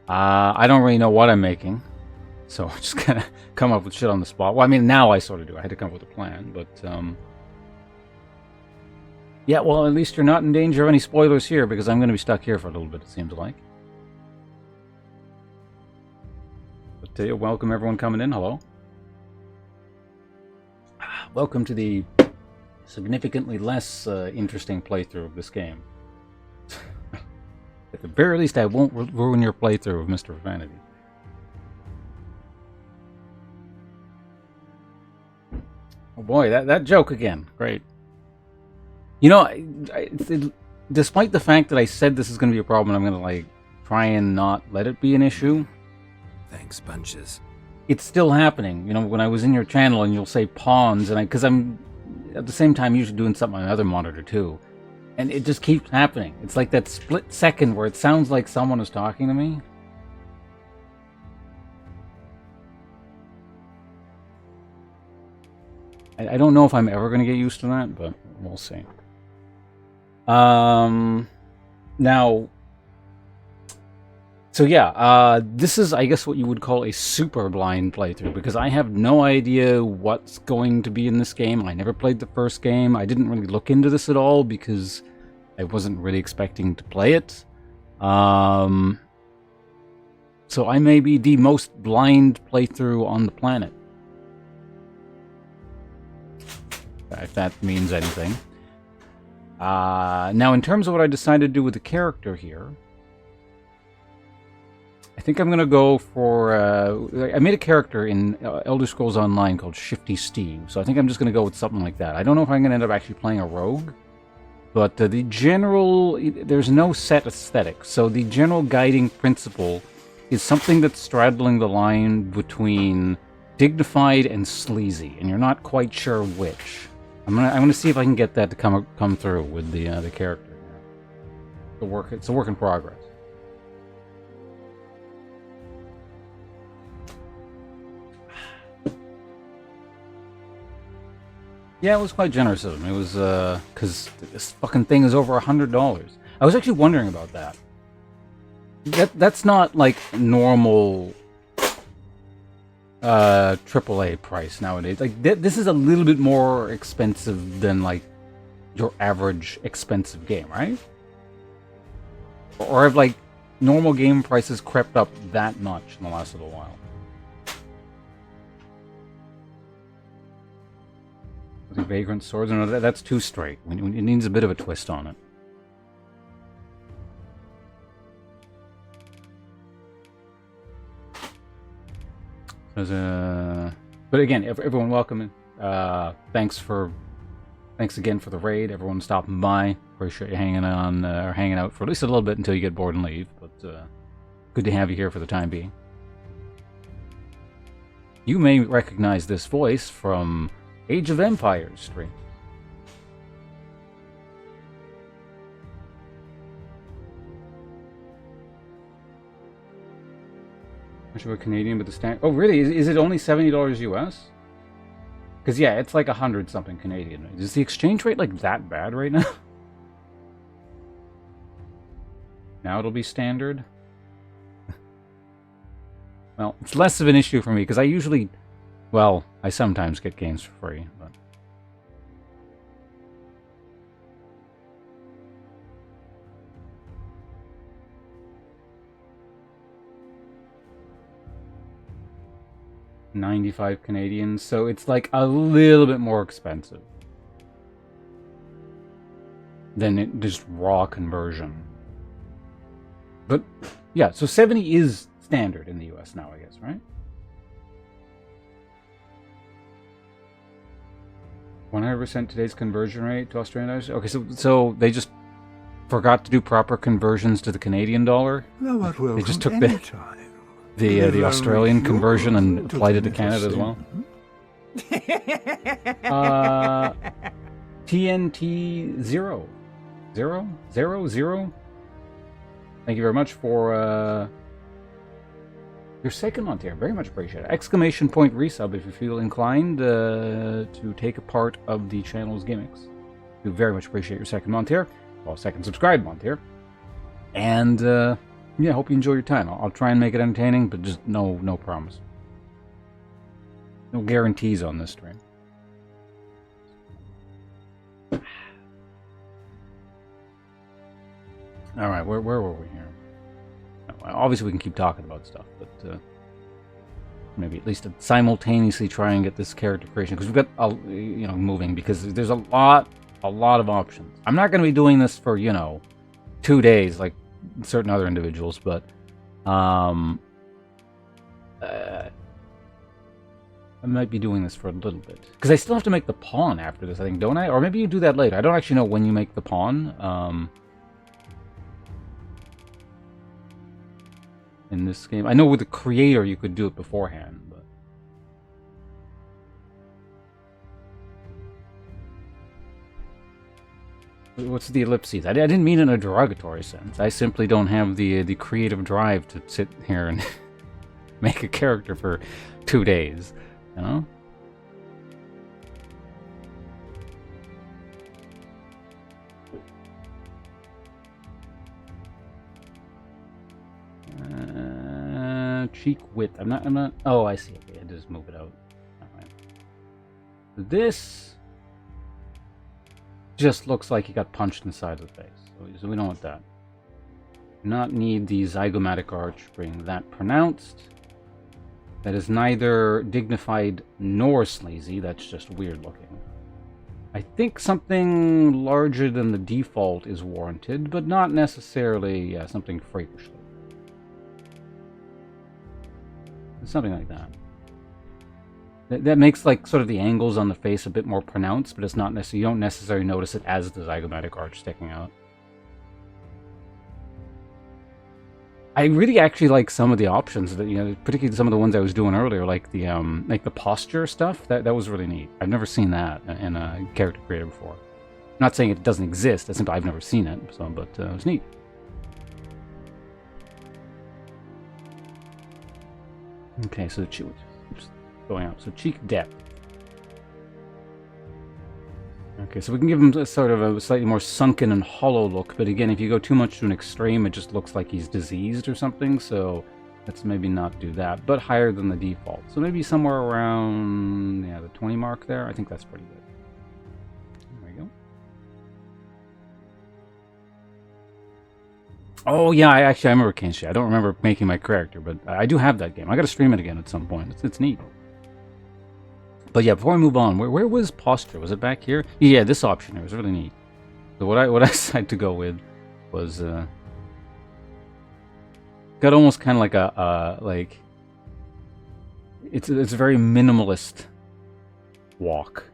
[SPEAKER 1] I don't really know what I'm making, so I'm just gonna come up with shit on the spot. Well, I mean, now I sort of do. I had to come up with a plan, but, yeah, well, at least you're not in danger of any spoilers here, because I'm going to be stuck here for a little bit, it seems like. But welcome everyone coming in, hello. Welcome to the significantly less interesting playthrough of this game. At the very least, I won't ruin your playthrough of Mr. Vanity. Oh boy, that joke again. Great. You know, despite the fact that I said this is going to be a problem, I'm going to like try and not let it be an issue.
[SPEAKER 5] Thanks, bunches.
[SPEAKER 1] It's still happening. You know, when I was in your channel and you'll say pawns, and because I'm at the same time usually doing something on another monitor too, and it just keeps happening. It's like that split second where it sounds like someone is talking to me. I don't know if I'm ever going to get used to that, but we'll see. Now, so yeah, this is, I guess, what you would call a super blind playthrough, because I have no idea what's going to be in this game. I never played the first game. I didn't really look into this at all because I wasn't really expecting to play it. So I may be the most blind playthrough on the planet. If that means anything. Now, in terms of what I decided to do with the character here, I think I'm going to go for... I made a character in Elder Scrolls Online called Shifty Steve, so I think I'm just going to go with something like that. I don't know if I'm going to end up actually playing a rogue, but the general... There's no set aesthetic, so the general guiding principle is something that's straddling the line between dignified and sleazy, and you're not quite sure which. I'm gonna see if I can get that to come through with the character. It's a work in progress. Yeah, it was quite generous of him. It was because this fucking thing is over $100. I was actually wondering about that. That's not like normal AAA price nowadays. Like this is a little bit more expensive than like your average expensive game, right? Or have like normal game prices crept up that much in the last little while? The Vagrant Swords, no, that's too straight. It needs a bit of a twist on it. But again, everyone welcome. Thanks again for the raid. Everyone stopping by. Appreciate you hanging on or hanging out for at least a little bit until you get bored and leave. But good to have you here for the time being. You may recognize this voice from Age of Empires stream. Much of a Canadian, but the stand. Oh, really? Is it only $70 US? Because yeah, it's like 100 something Canadian. Is the exchange rate like that bad right now? Now it'll be standard. Well, it's less of an issue for me because I usually, well, I sometimes get games for free, but. $95 Canadian, so it's like a little bit more expensive than just raw conversion. But yeah, so 70 is standard in the US now, I guess, right? 100% today's conversion rate to Australian dollars. Okay, so they just forgot to do proper conversions to the Canadian dollar. They just took the Australian conversion and applied it to Canada as well. TNT 0. Thank you very much for your second month here. Very much appreciated. Exclamation point resub if you feel inclined to take a part of the channel's gimmicks. We very much appreciate your second month here. Well, second subscribe month here. And yeah, hope you enjoy your time. I'll try and make it entertaining, but just no promise. No guarantees on this stream. All right, where were we here? Obviously, we can keep talking about stuff, but maybe at least simultaneously try and get this character creation because we've got moving because there's a lot of options. I'm not going to be doing this for 2 days like certain other individuals, but I might be doing this for a little bit. Because I still have to make the pawn after this, I think, don't I? Or maybe you do that later. I don't actually know when you make the pawn. In this game. I know with the creator you could do it beforehand, but... What's the ellipses? I didn't mean in a derogatory sense. I simply don't have the creative drive to sit here and make a character for 2 days, you know? Cheek width. I'm not. Oh, I see. Okay, I just move it out. Alright. This just looks like he got punched in the side of the face. So we don't want that. Do not need the zygomatic arch being that pronounced. That is neither dignified nor sleazy. That's just weird looking. I think something larger than the default is warranted, but not necessarily something freakishly. Something like that. That makes like sort of the angles on the face a bit more pronounced, but it's not necessarily, you don't necessarily notice it as the zygomatic arch sticking out. I really actually like some of the options that, you know, particularly some of the ones I was doing earlier, like the posture stuff. That was really neat. I've never seen that in a character creator before. I'm not saying it doesn't exist. It's simply I've never seen it. So, but it was neat. Okay, so oops, going up. So cheek depth. Okay, so we can give him a sort of a slightly more sunken and hollow look, but again, if you go too much to an extreme, it just looks like he's diseased or something, so let's maybe not do that, but higher than the default. So maybe somewhere around, yeah, the 20 mark there. I think that's pretty good. There we go. Oh, yeah, I remember Kenshi. I don't remember making my character, but I do have that game. I gotta stream it again at some point. It's neat. But yeah, before I move on, where was posture? Was it back here? Yeah, this option here was really neat. So what I decided to go with was got almost kind of like a like it's a very minimalist walk.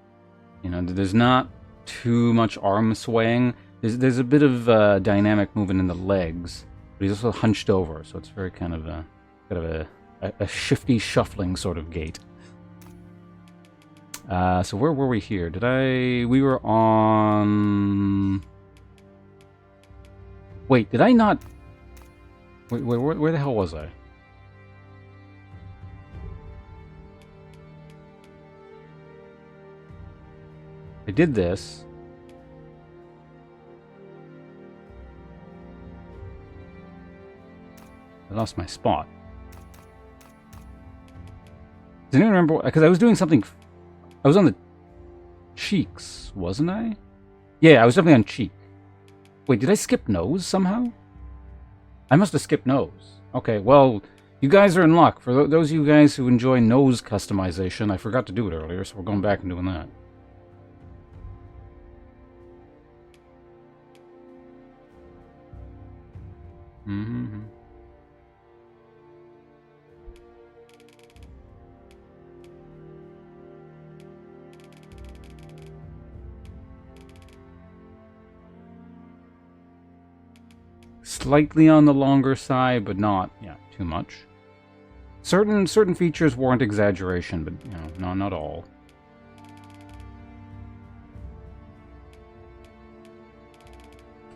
[SPEAKER 1] You know, there's not too much arm swaying. There's a bit of dynamic movement in the legs, but he's also hunched over, so it's very kind of a shifty shuffling sort of gait. So where were we here? We were on... Wait, did I not... Wait, where the hell was I? I did this. I lost my spot. Does anyone remember? Because I was doing something... I was on the cheeks, wasn't I? Yeah, I was definitely on cheek. Wait, did I skip nose somehow? I must have skipped nose. Okay, well, you guys are in luck. For those of you guys who enjoy nose customization, I forgot to do it earlier, so we're going back and doing that. Mm-hmm. Slightly on the longer side, but not, yeah, too much. Certain features warrant exaggeration, but you know, no, not all.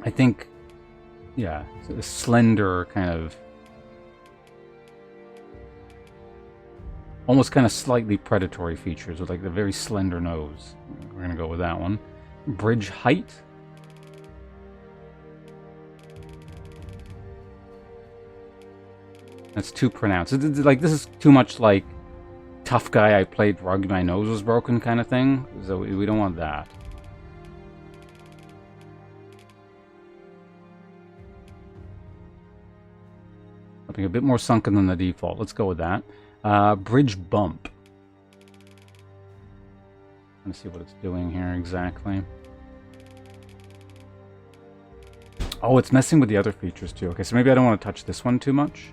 [SPEAKER 1] I think, yeah, a slender kind of, almost kind of slightly predatory features with like the very slender nose. We're gonna go with that one. Bridge height. That's too pronounced. Like, this is too much like tough guy I played rugby, my nose was broken kind of thing. So we don't want that. Something a bit more sunken than the default. Let's go with that. Bridge bump. Let's see what it's doing here exactly. Oh, it's messing with the other features too. Okay, so maybe I don't want to touch this one too much.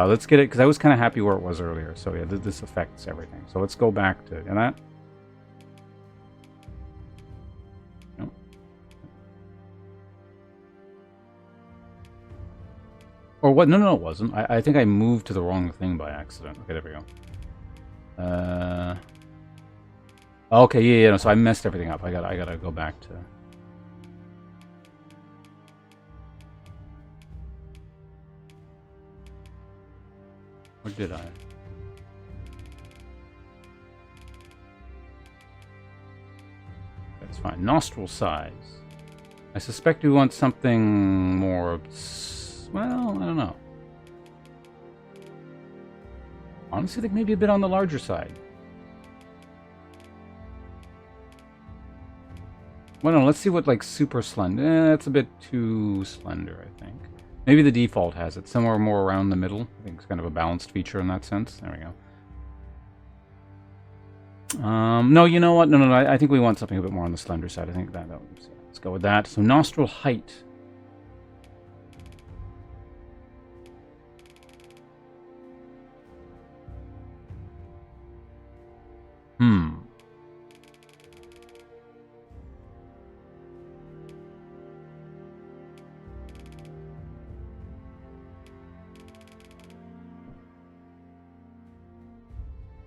[SPEAKER 1] Let's get it, because I was kind of happy where it was earlier. So yeah, this affects everything. So let's go back to that. Nope. Or what? No, it wasn't. I think I moved to the wrong thing by accident. Okay, there we go. Okay, yeah, no, so I messed everything up. I gotta go back to... Or did I? That's fine. Nostril size. I suspect we want something more... Well, I don't know. Honestly, I think maybe a bit on the larger side. Well, no, let's see what, like, super slender... that's a bit too slender, I think. Maybe the default has it. Somewhere more around the middle. I think it's kind of a balanced feature in that sense. There we go. No, you know what? No. I think we want something a bit more on the slender side. I think that... Let's go with that. So, nostril height.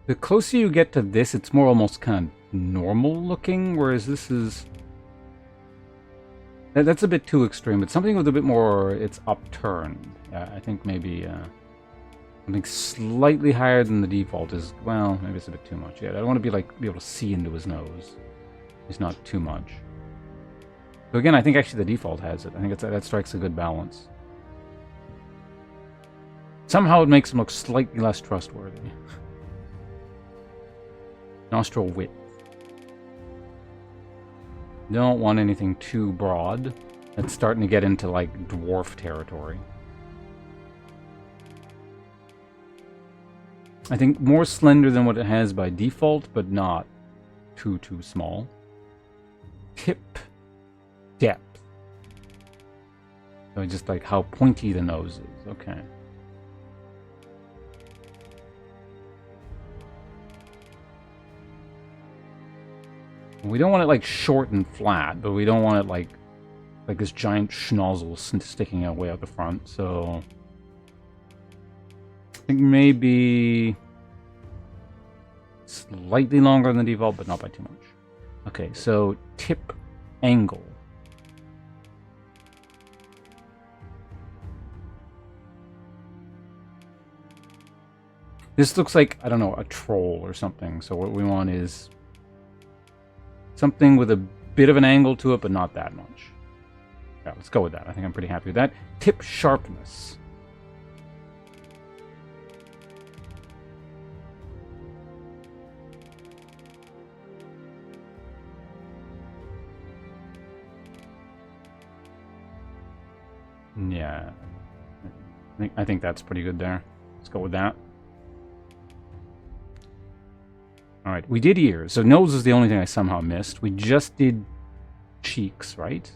[SPEAKER 1] The closer you get to this, it's more almost kind of normal looking, whereas this is... That's a bit too extreme, but something with a bit more... It's upturned. I think maybe... something slightly higher than the default is... Well, maybe it's a bit too much. Yeah, I don't want to be able to see into his nose. It's not too much. So again, I think actually the default has it. I think that strikes a good balance. Somehow it makes him look slightly less trustworthy. Nostril width. Don't want anything too broad. It's starting to get into, like, dwarf territory. I think more slender than what it has by default, but not too small. Tip depth. So just like how pointy the nose is. Okay. We don't want it like short and flat, but we don't want it like this giant schnozzle sticking out way out the front. So I think maybe slightly longer than the default, but not by too much. Okay, so tip angle. This looks like, I don't know, a troll or something. So what we want is something with a bit of an angle to it, but not that much. Yeah, let's go with that. I think I'm pretty happy with that. Tip sharpness. Yeah. I think that's pretty good there. Let's go with that. Alright, we did ears. So nose is the only thing I somehow missed. We just did cheeks, right?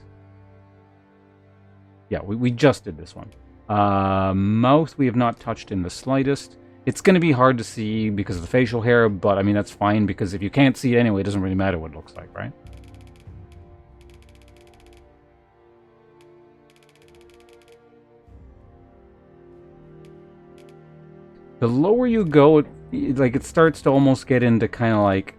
[SPEAKER 1] Yeah, we just did this one. Mouth we have not touched in the slightest. It's going to be hard to see because of the facial hair, but I mean that's fine because if you can't see it anyway, it doesn't really matter what it looks like, right? The lower you go, it starts to almost get into kind of like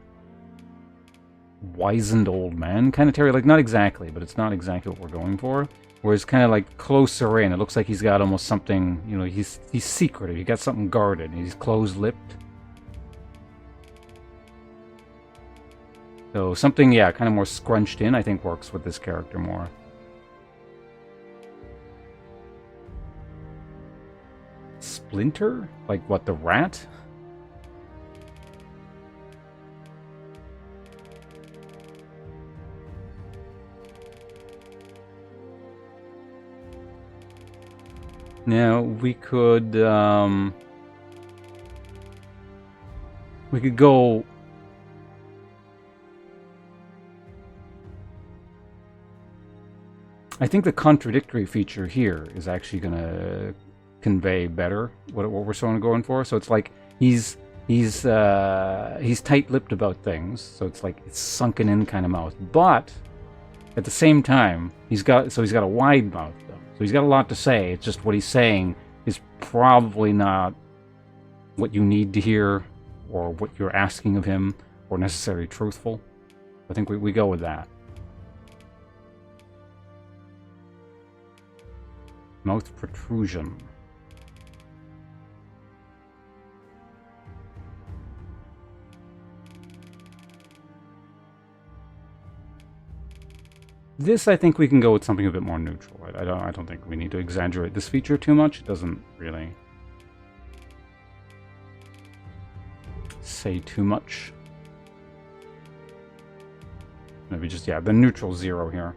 [SPEAKER 1] wizened old man kind of territory. Like, not exactly, but it's not exactly what we're going for. Whereas kind of like closer in, it looks like he's got almost something, you know, he's secretive. He got something guarded. He's closed-lipped. So something, yeah, kind of more scrunched in, I think works with this character more. Splinter? Like what, the rat? Now we could go. I think the contradictory feature here is actually gonna convey better what we're sort of going for. So it's like he's tight-lipped about things, so it's like it's sunken in kind of mouth. But at the same time, he's got a wide mouth though. So he's got a lot to say. It's just what he's saying is probably not what you need to hear or what you're asking of him or necessarily truthful. I think we go with that. Mouth protrusion. This, I think we can go with something a bit more neutral. I don't think we need to exaggerate this feature too much. It doesn't really say too much. Maybe just, yeah, the neutral 0 here.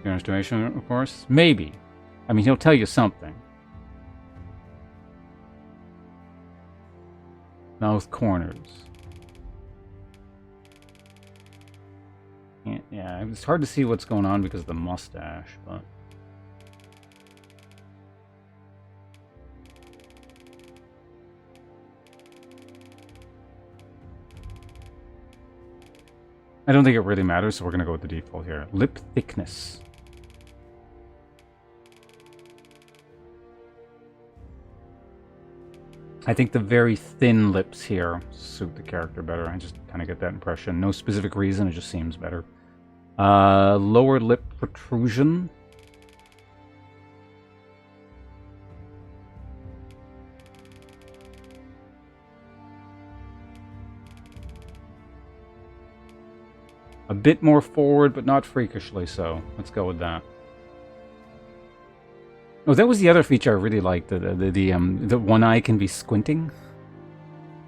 [SPEAKER 1] Your estimation, of course? Maybe. I mean, he'll tell you something. Mouth corners. Yeah, it's hard to see what's going on because of the mustache, but... I don't think it really matters, so we're going to go with the default here. Lip thickness. I think the very thin lips here suit the character better. I just kind of get that impression. No specific reason, it just seems better. Lower lip protrusion. A bit more forward, but not freakishly so. Let's go with that. Oh, that was the other feature I really liked. The one eye can be squinting.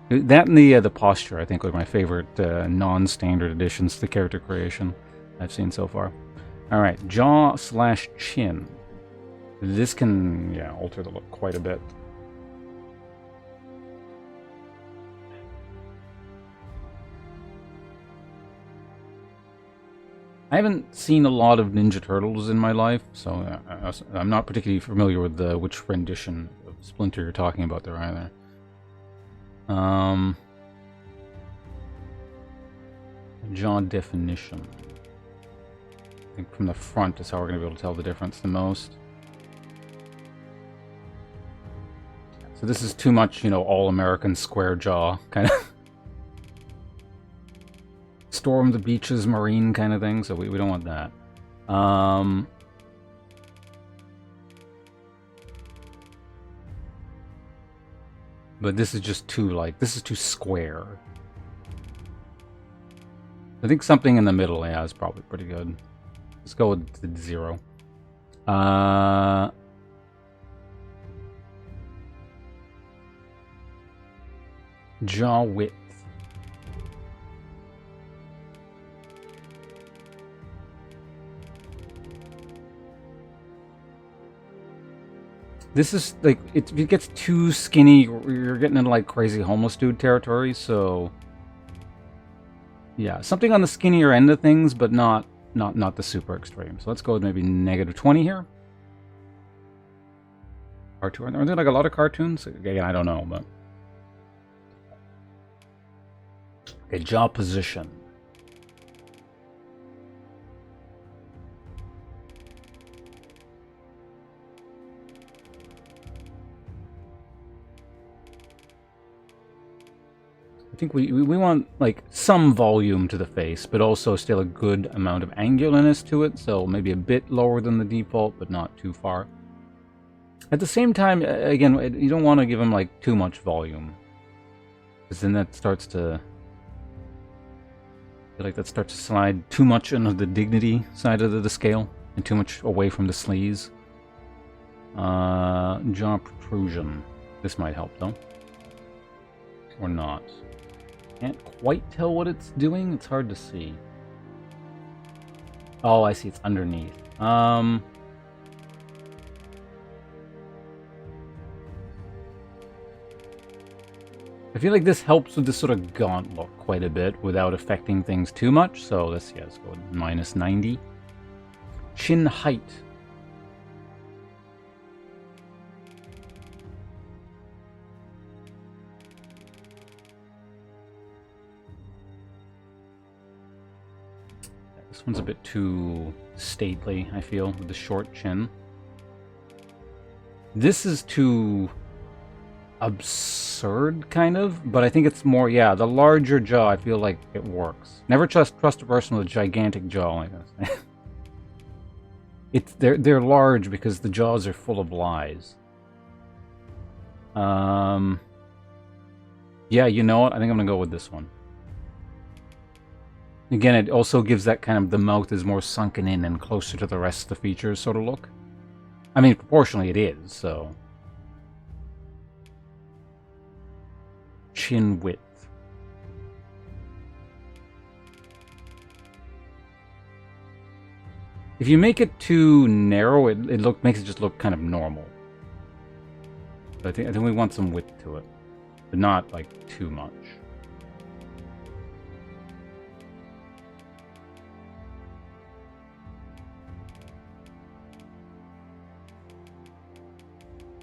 [SPEAKER 1] That and the posture, I think, were my favorite non-standard additions to character creation I've seen so far. All right, jaw/chin. This can, yeah, alter the look quite a bit. I haven't seen a lot of Ninja Turtles in my life, so I'm not particularly familiar with which rendition of Splinter you're talking about there either. Jaw definition. I think from the front is how we're going to be able to tell the difference the most. So this is too much, you know, all-American square jaw, kind of. Storm the beaches marine kind of thing, so we don't want that. But this is just too, like, this is too square. I think something in the middle, yeah, is probably pretty good. Let's go with the 0. Jaw width. This is, like, if it gets too skinny, you're getting into, like, crazy homeless dude territory, so... Yeah, something on the skinnier end of things, but not the super extreme. So let's go with maybe -20 here. Cartoon. Are there, like, a lot of cartoons? Again, I don't know, but... Okay, jaw position. I think we want, like, some volume to the face, but also still a good amount of angularness to it, so maybe a bit lower than the default, but not too far. At the same time, again, you don't want to give him, like, too much volume, because then that starts to... I feel like that starts to slide too much into the dignity side of the scale, and too much away from the sleaze. Jaw protrusion. This might help, though. Or not. Can't quite tell what it's doing. It's hard to see. Oh, I see. It's underneath. I feel like this helps with this sort of gaunt look quite a bit without affecting things too much. So let's go with -90. chin height. This one's a bit too stately, I feel, with the short chin. This is too absurd, kind of, but I think it's more, yeah, the larger jaw, I feel like it works. Never trust a person with a gigantic jaw like this. They're large because the jaws are full of lies. Yeah, you know what? I think I'm gonna go with this one. Again, it also gives that kind of, the mouth is more sunken in and closer to the rest of the features sort of look. I mean, proportionally it is, so. Chin width. If you make it too narrow, it makes it just look kind of normal. But I think we want some width to it, but not like too much.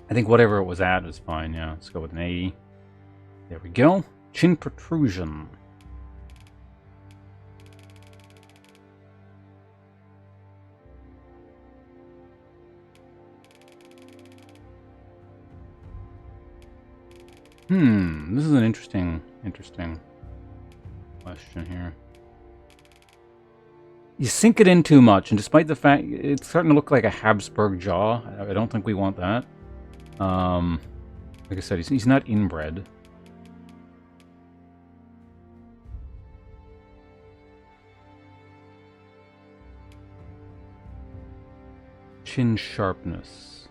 [SPEAKER 1] I think whatever it was at is fine, yeah. Let's go with an A. There we go. Chin protrusion. This is an interesting question here. You sink it in too much, and despite the fact it's starting to look like a Habsburg jaw, I don't think we want that. Like I said, he's not inbred. Chin sharpness.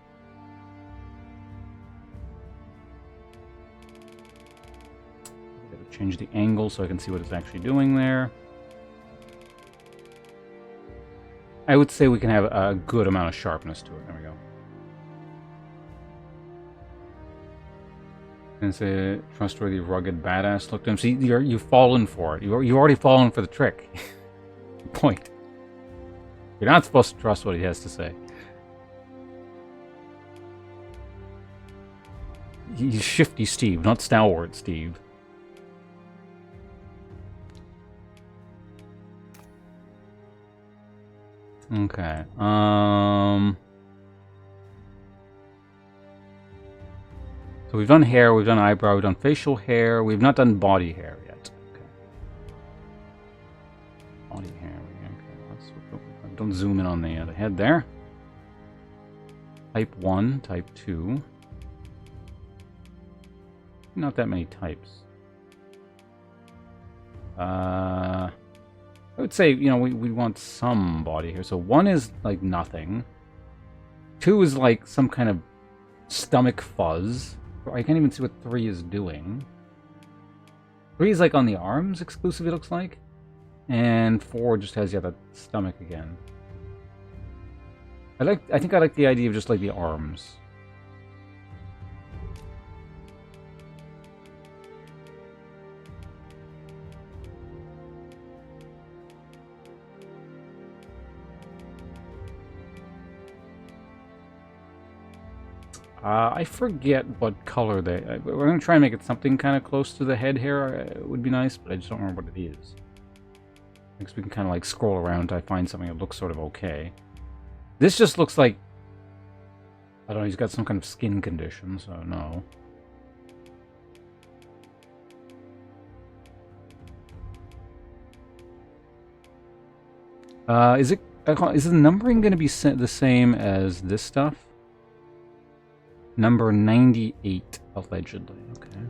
[SPEAKER 1] Gotta change the angle so I can see what it's actually doing there. I would say we can have a good amount of sharpness to it. There we go. And it's a trustworthy, rugged, badass look to him. See, you've fallen for it. You've already fallen for the trick. Point. You're not supposed to trust what he has to say. He's Shifty Steve, not Stalwart Steve. Okay. So we've done hair, we've done eyebrow, we've done facial hair, we've not done body hair yet. Okay. Body hair, okay. Don't zoom in on the head there. Type 1, type 2. Not that many types. I would say, you know, we want some body hair. So 1 is like nothing. 2 is like some kind of stomach fuzz. I can't even see what 3 is doing. 3 is like on the arms exclusively, looks like. And 4 just has, yeah, the stomach again. I think I like the idea of just like the arms. I forget what color they... we're going to try and make it something kind of close to the head hair. It would be nice, but I just don't remember what it is. I guess we can kind of like scroll around until I find something that looks sort of okay. This just looks like... I don't know, he's got some kind of skin condition, so no. Is the numbering going to be the same as this stuff? Number 98, allegedly. Okay.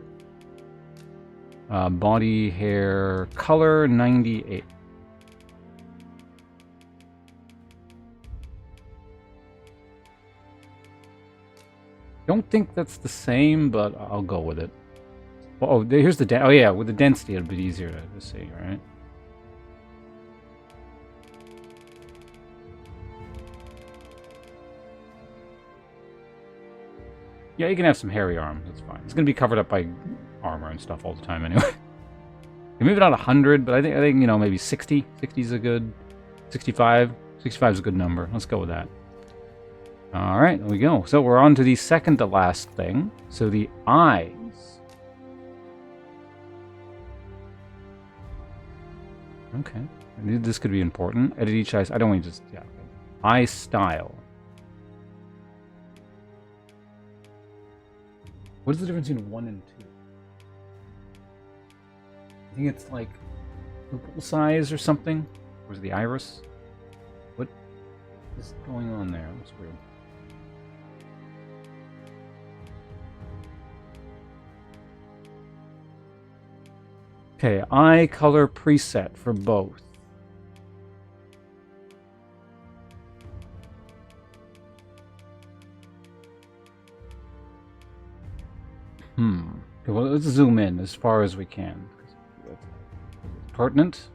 [SPEAKER 1] Body, hair, color, 98. Don't think that's the same, but I'll go with it. Oh, here's the... oh, yeah, with the density, it'll be easier to see, right? Yeah, you can have some hairy arms. That's fine. It's going to be covered up by armor and stuff all the time anyway. Maybe not 100, but I think you know, maybe 60. 60 is a good... 65. 65 is a good number. Let's go with that. Alright, there we go. So we're on to the second to last thing. So the eyes. Okay. This could be important. Edit each eye. I don't want to just... Yeah. Okay. Eye style. What is the difference between 1 and 2? I think it's like pupil size or something. Or is it the iris? What is going on there? That's weird. Okay, eye color preset for both. Okay, well, let's zoom in as far as we can. Pertinent.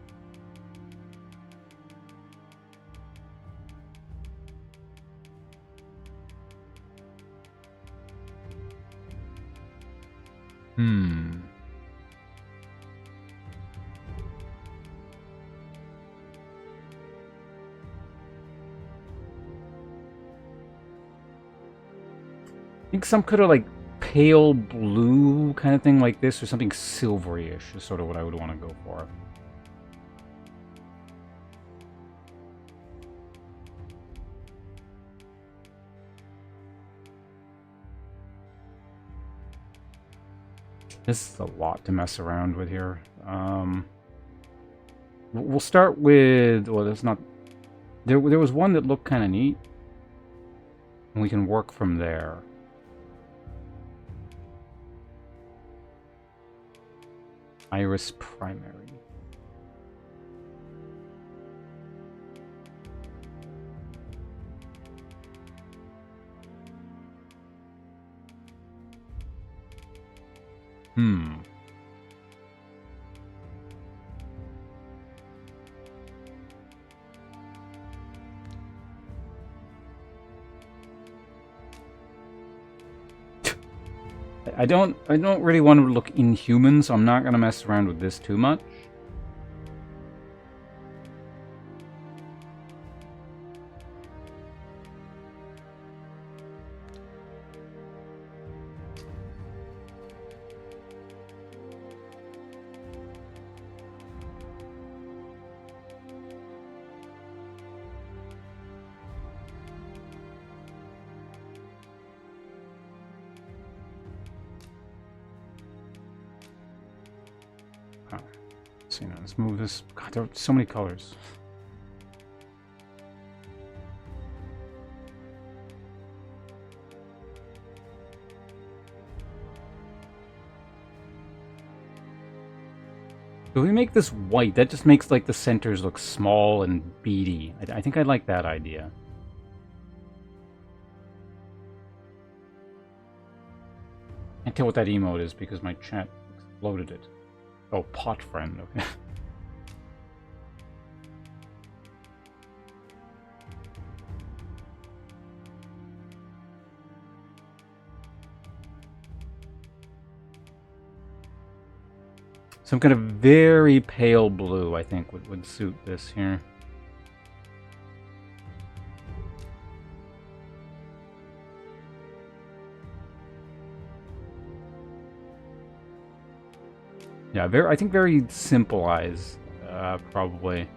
[SPEAKER 1] I think some kind of like pale blue kind of thing like this, or something silvery-ish is sort of what I would want to go for. This is a lot to mess around with here. We'll start with... Well, that's not... There was one that looked kind of neat. And we can work from there. Iris primary. I don't really want to look inhuman, so I'm not going to mess around with this too much. So, let's move this. God, there are so many colors. If we make this white, that just makes like the centers look small and beady. I think I like that idea. Can't tell what that emote is because my chat exploded it. Oh, pot friend, okay. Some kind of very pale blue, I think, would suit this here. Yeah, I think very simple eyes, probably.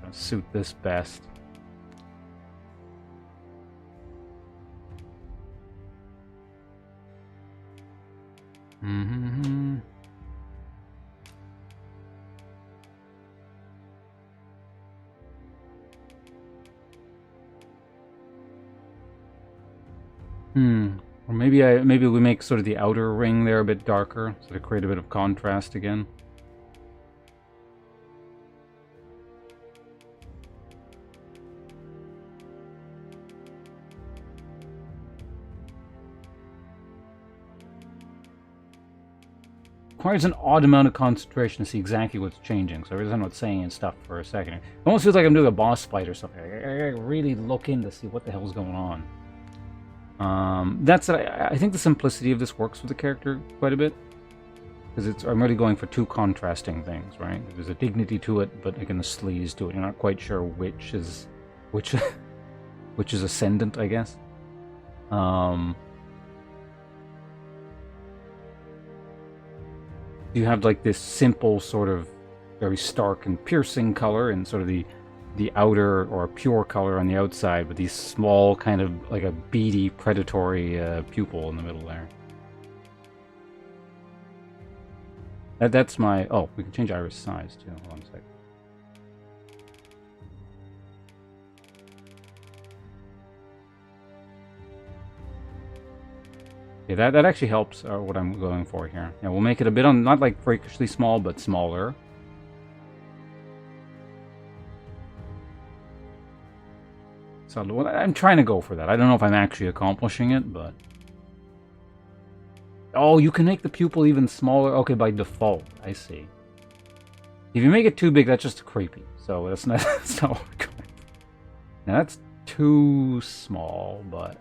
[SPEAKER 1] Gonna suit this best. Or maybe we make sort of the outer ring there a bit darker, so to create a bit of contrast again. Requires an odd amount of concentration to see exactly what's changing, so I really don't know what's saying and stuff for a second. It almost feels like I'm doing a boss fight or something. I gotta really look in to see what the hell's going on. I think the simplicity of this works with the character quite a bit. Because I'm really going for two contrasting things, right? There's a dignity to it, but again, a sleaze to it. You're not quite sure which is which is ascendant, I guess. You have like this simple sort of very stark and piercing color, and sort of the outer or pure color on the outside, with these small kind of like a beady predatory pupil in the middle there. That's my... Oh, we can change iris size too. Hold on a sec. Yeah, that actually helps what I'm going for here. Yeah, we'll make it a bit on, not like freakishly small, but smaller. So I'm trying to go for that. I don't know if I'm actually accomplishing it, but... Oh, you can make the pupil even smaller. Okay, by default. I see. If you make it too big, that's just creepy. So that's not, that's not what we're going for. Now that's too small, but...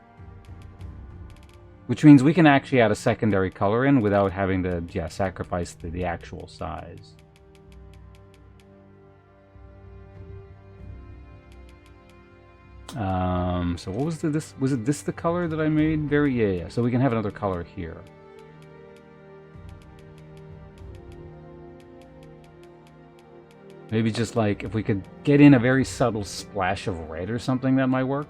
[SPEAKER 1] Which means we can actually add a secondary color in without having to, yeah, sacrifice the actual size. So what was this? Was it this the color that I made? Yeah. So we can have another color here. Maybe just like, if we could get in a very subtle splash of red or something, that might work.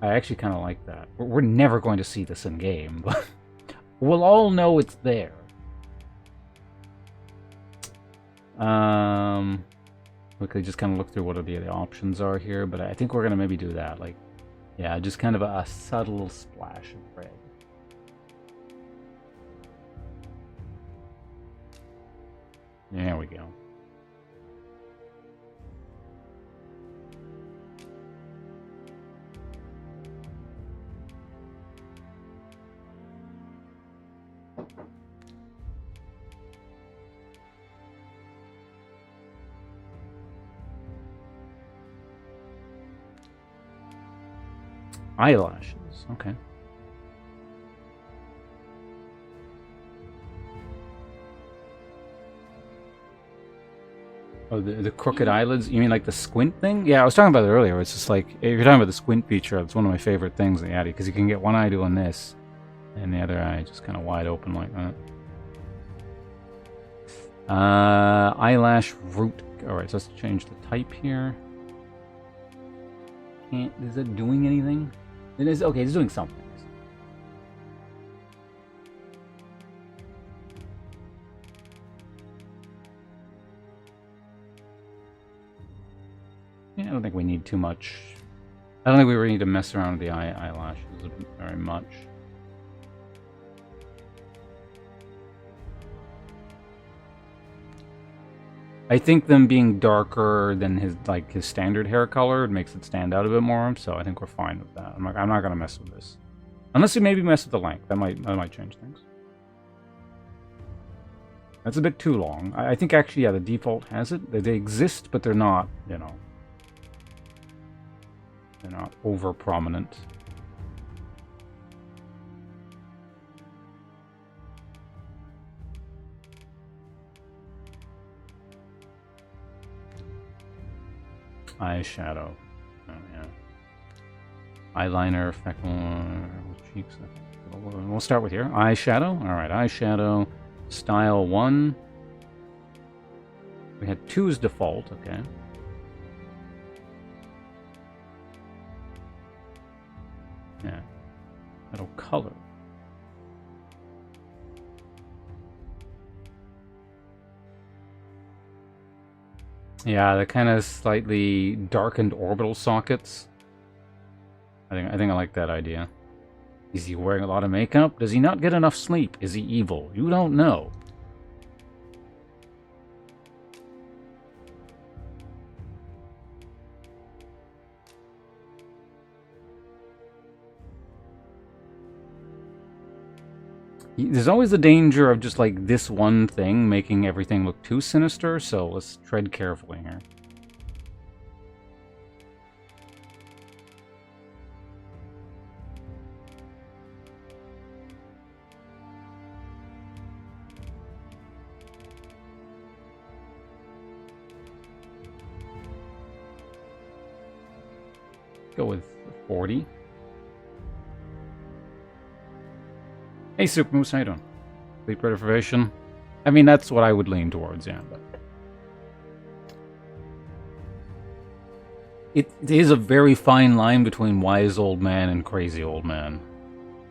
[SPEAKER 1] I actually kind of like that. We're never going to see this in game, but we'll all know it's there. We could just kind of look through what the options are here, but I think we're going to maybe do that. Like, yeah, just kind of a subtle splash of red. There we go. Eyelashes, okay. Oh, the crooked eyelids? You mean like the squint thing? Yeah, I was talking about it earlier. It's just like, if you're talking about the squint feature, it's one of my favorite things in the Addy, because you can get one eye doing this, and the other eye just kind of wide open like that. Eyelash root. Alright, so let's change the type here. Is it doing anything? It is. Okay, it's doing something. Yeah, I don't think we need too much. I don't think we really need to mess around with the eyelashes very much. I think them being darker than his standard hair color makes it stand out a bit more, so I think we're fine with that. I'm not gonna mess with this. Unless we maybe mess with the length. That might change things. That's a bit too long. I think actually, yeah, the default has it. They exist, but they're not, you know, they're not over prominent. Eyeshadow. Oh, yeah. Eyeliner, freckle, cheeks. We'll start with here. Eyeshadow. Alright, eyeshadow. Style 1. We had 2 as default, okay. Yeah. Shadow color. Yeah, the kind of slightly darkened orbital sockets. I think I like that idea. Is he wearing a lot of makeup? Does he not get enough sleep? Is he evil? You don't know. There's always the danger of just like this one thing making everything look too sinister, so let's tread carefully here. Go with 40. Hey, Super Moose, how you doing? Sleep deprivation. I mean, that's what I would lean towards, yeah. But it is a very fine line between wise old man and crazy old man.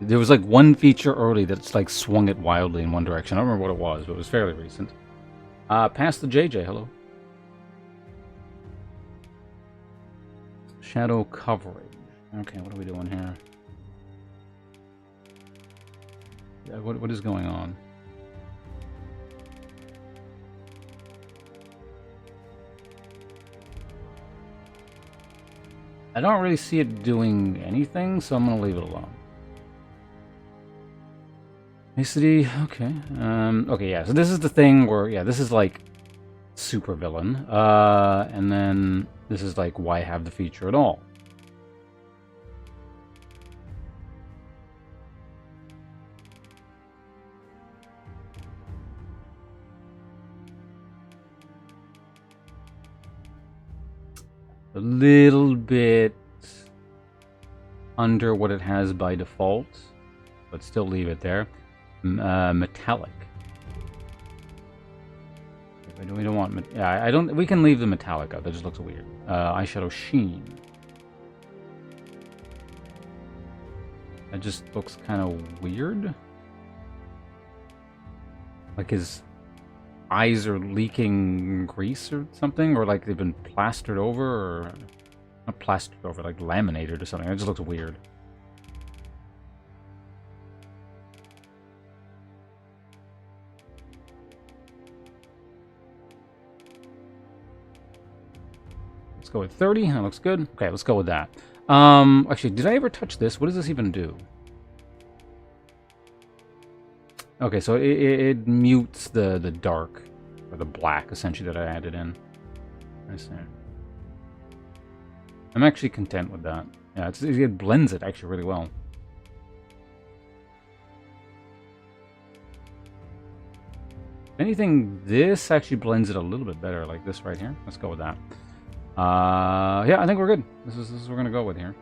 [SPEAKER 1] There was like one feature early that's like swung it wildly in one direction. I don't remember what it was, but it was fairly recent. Past the JJ, hello. Shadow coverage. Okay, what are we doing here? Yeah, what is going on? I don't really see it doing anything, so I'm going to leave it alone. Nicity, okay. Okay, yeah, so this is the thing where, yeah, this is like super villain. And then this is like, why have the feature at all? A little bit under what it has by default, but still leave it there. Metallic. We don't want. Yeah, I don't. We can leave the metallic out. That just looks weird. Eyeshadow sheen. That just looks kind of weird. Like his eyes are leaking grease or something, or like they've been plastered over, or not plastered over, like laminated or something. It just looks weird. Let's go with 30. That looks good. Okay, let's go with that. Actually, did I ever touch this? What does this even do? Okay, so it mutes the dark, or the black, essentially, that I added in. I see. I'm actually content with that. Yeah, it blends it actually really well. If anything, this actually blends it a little bit better, like this right here. Let's go with that. Yeah, I think we're good. This is what we're gonna go with here.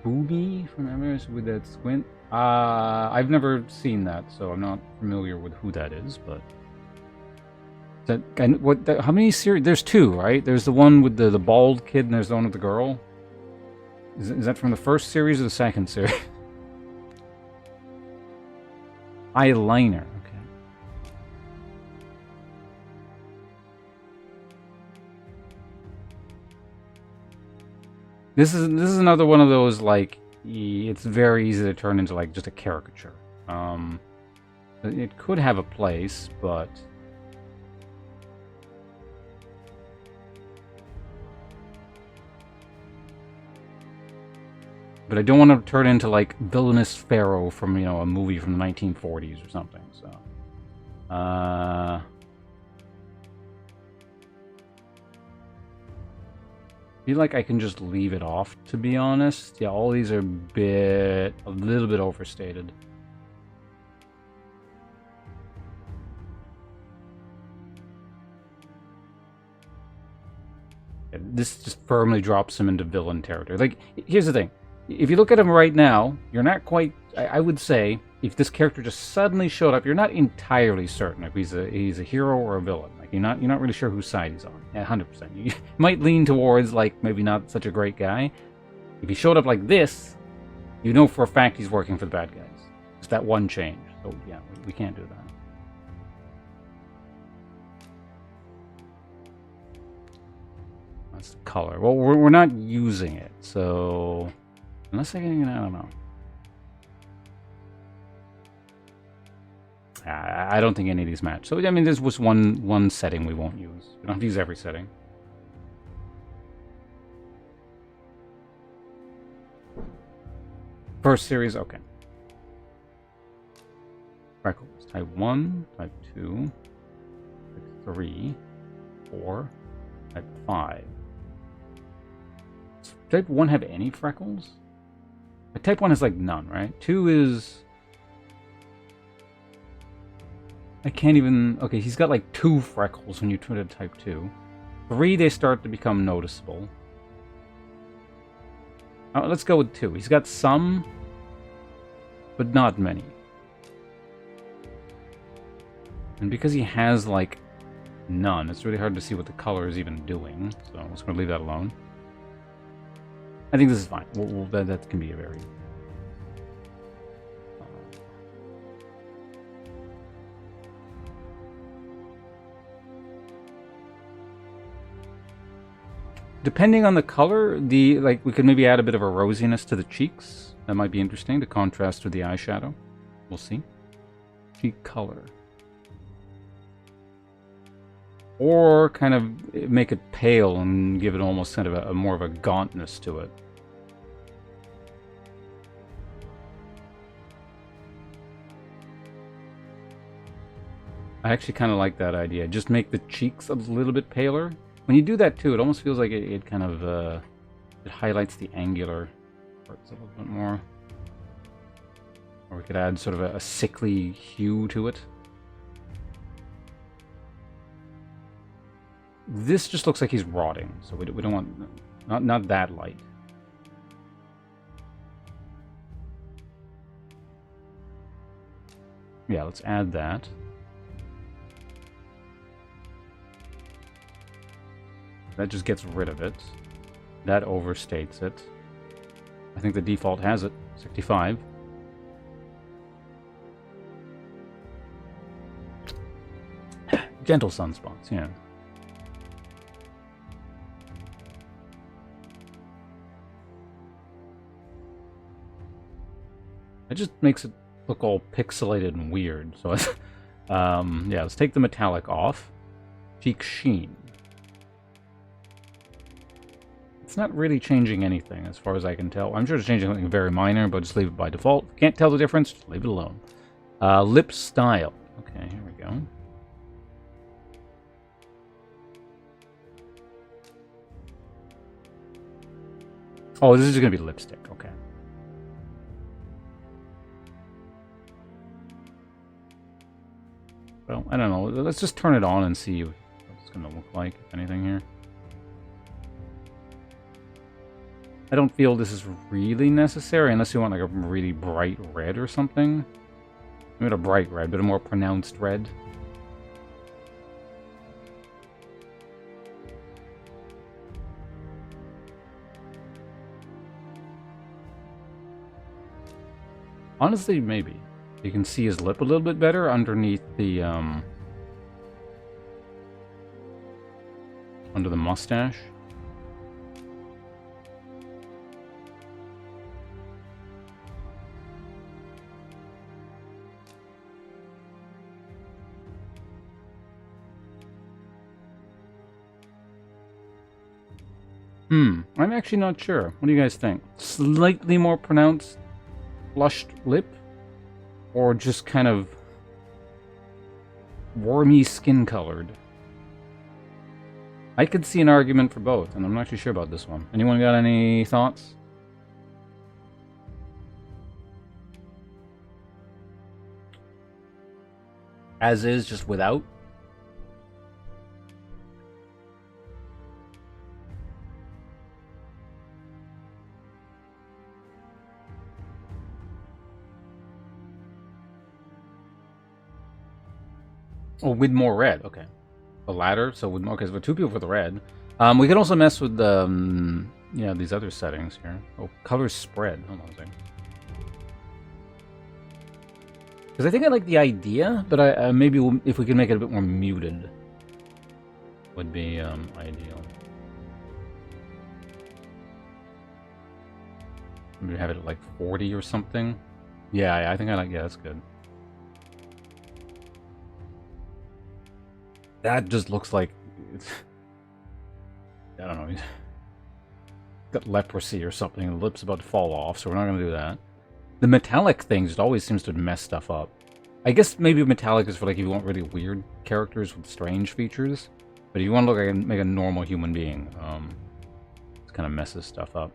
[SPEAKER 1] Booby from Everest with that squint. I've never seen that, so I'm not familiar with who that is. But that and what? How many series? There's two, right? There's the one with the bald kid, and there's the one with the girl. Is that from the first series or the second series? Eyeliner. This is another one of those, like, it's very easy to turn into like just a caricature. It could have a place, but I don't want to turn into like villainous Pharaoh from, you know, a movie from the 1940s or something. So, I feel like I can just leave it off, to be honest. Yeah, all these are a little bit overstated. Yeah, this just firmly drops him into villain territory. Like, here's the thing. If you look at him right now, you're not quite... I would say, if this character just suddenly showed up, you're not entirely certain if he's a hero or a villain. Like, you're not really sure whose side he's on. Yeah, 100%. You might lean towards, like, maybe not such a great guy. If he showed up like this, you know for a fact he's working for the bad guys. It's that one change. So, yeah, we can't do that. That's the color. Well, we're not using it, so... Unless I don't know. I don't think any of these match. So, I mean, there's was one setting we won't use. We don't have to use every setting. First series, okay. Freckles. Type 1, type 2, type 3, 4, type 5. Does type 1 have any freckles? Type 1 is like none, right? 2 is... I can't even... Okay, he's got like 2 freckles when you turn to type 2. 3, they start to become noticeable. Let's go with 2. He's got some, but not many. And because he has, like, none, it's really hard to see what the color is even doing. So I'm just going to leave that alone. I think this is fine. That can be a very... Depending on the color, we could maybe add a bit of a rosiness to the cheeks. That might be interesting to contrast with the eyeshadow. We'll see. Cheek color. Or kind of make it pale and give it almost kind of a more of a gauntness to it. I actually kind of like that idea. Just make the cheeks a little bit paler. When you do that too, it almost feels like it kind of it highlights the angular parts a little bit more. Or we could add sort of a sickly hue to it. This just looks like he's rotting, so we don't want... Not that light. Yeah, let's add that. That just gets rid of it. That overstates it. I think the default has it. 65. Gentle sunspots, yeah. It just makes it look all pixelated and weird. So, yeah, let's take the metallic off. Cheek sheen. It's not really changing anything as far as I can tell. I'm sure it's changing something very minor, but just leave it by default. If you can't tell the difference, just leave it alone. Lip style. Okay, here we go. Oh, this is going to be lipstick. Okay. Well, I don't know. Let's just turn it on and see what it's going to look like, if anything here. I don't feel this is really necessary unless you want like a really bright red or something. Maybe not a bright red, but a more pronounced red. Honestly, maybe. You can see his lip a little bit better underneath the, under the mustache. I'm actually not sure. What do you guys think? Slightly more pronounced flushed lip? Or just kind of wormy skin colored? I could see an argument for both, and I'm not actually sure about this one. Anyone got any thoughts? As is, just without? Oh, with more red. Okay. The latter. So with okay, so 2 people for the red. We can also mess with yeah, these other settings here. Oh, color spread. Hold on a second. Because I think I like the idea, but I maybe if we can make it a bit more muted, would be ideal. Maybe have it at like 40 or something. Yeah, I think I like. Yeah, that's good. That just looks like it's, I don't know. He's got leprosy or something. The lip's about to fall off, so we're not going to do that. The metallic thing just always seems to mess stuff up. I guess maybe metallic is for like if you want really weird characters with strange features. But if you want to look like make a normal human being, it kind of messes stuff up.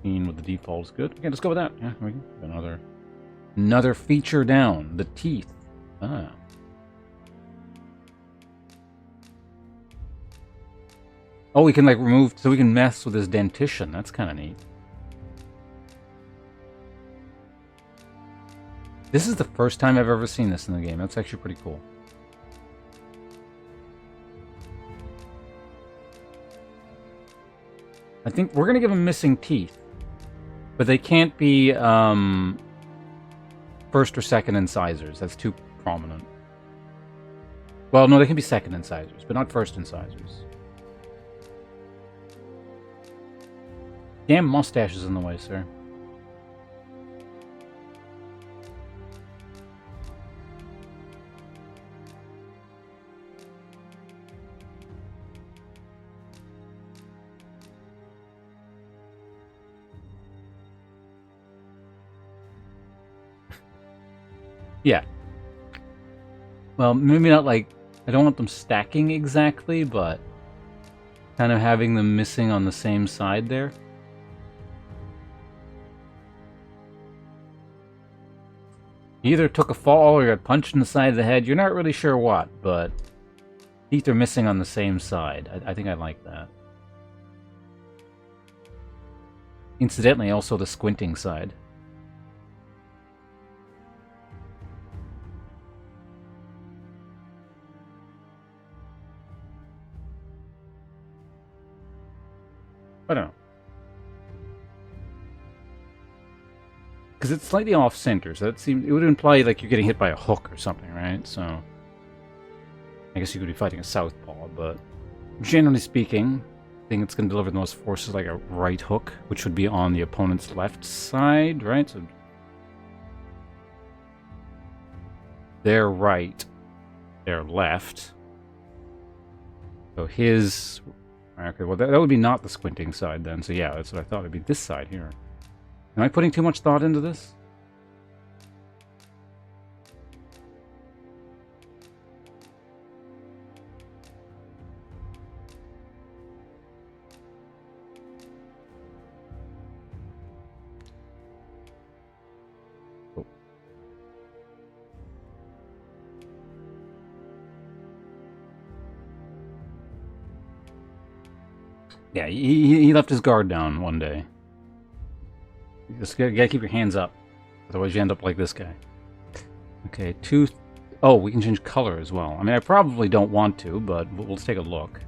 [SPEAKER 1] With the default is good. Okay, let's go with that. Yeah, we can another Another feature down. The teeth. Ah. Oh, we can like remove, so we can mess with his dentition. That's kind of neat. This is the first time I've ever seen this in the game. That's actually pretty cool. I think we're gonna give him missing teeth, but they can't be first or second incisors. That's too prominent. Well, no, they can be second incisors, but not first incisors. Damn mustache is in the way, sir. Yeah. Well, maybe not like, I don't want them stacking exactly, but kind of having them missing on the same side there. You either took a fall or got punched in the side of the head. You're not really sure what, but teeth are missing on the same side. I think I like that. Incidentally, also the squinting side. I don't know. Because it's slightly off-center, so it would imply like you're getting hit by a hook or something, right? So I guess you could be fighting a southpaw, but generally speaking, I think it's going to deliver the most forces like a right hook, which would be on the opponent's left side, right? So their right, their left. So his... Okay, well that would be not the squinting side then, so yeah, that's what I thought. It'd be this side here. Am I putting too much thought into this? Oh. Yeah, he left his guard down one day. You just gotta keep your hands up. Otherwise you end up like this guy. Okay, tooth... Oh, we can change color as well. I mean, I probably don't want to, but we'll take a look.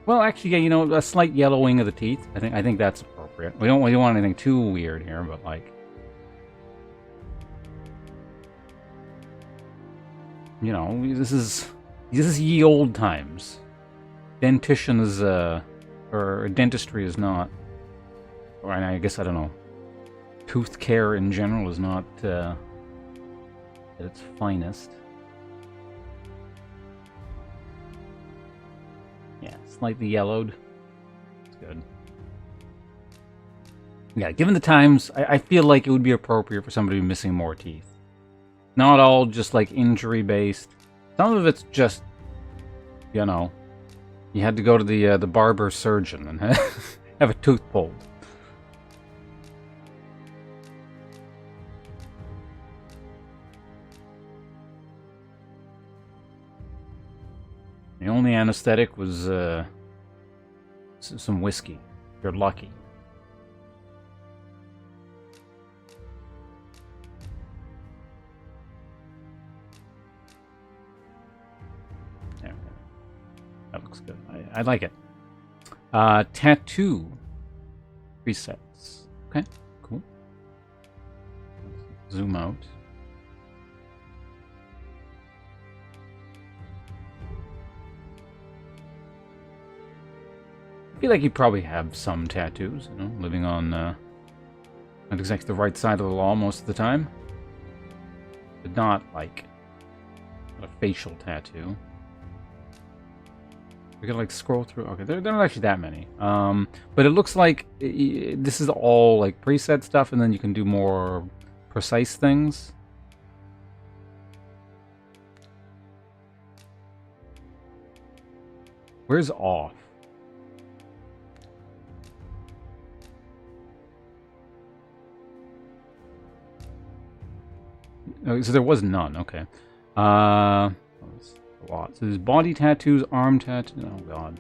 [SPEAKER 1] Well, actually, yeah, you know, a slight yellowing of the teeth. I think that's appropriate. We don't want anything too weird here, but like... You know, this is ye old times. Dentition is, or dentistry is not... Or I guess, I don't know, tooth care in general is not at its finest. Yeah, slightly yellowed. It's good. Yeah, given the times, I feel like it would be appropriate for somebody missing more teeth. Not all just like injury-based. Some of it's just, you know, you had to go to the barber surgeon and have a tooth pulled. The only anesthetic was some whiskey. You're lucky. There. That looks good. I like it. Tattoo presets. Okay, cool. Zoom out. I feel like you probably have some tattoos, you know, living on not exactly the right side of the law most of the time. But not like a facial tattoo. We can like scroll through. Okay, there aren't actually that many. But it looks like this is all like preset stuff, and then you can do more precise things. Where's off? Oh, so there was none. Okay. That's a lot. So there's body tattoos, arm tattoos. Oh god.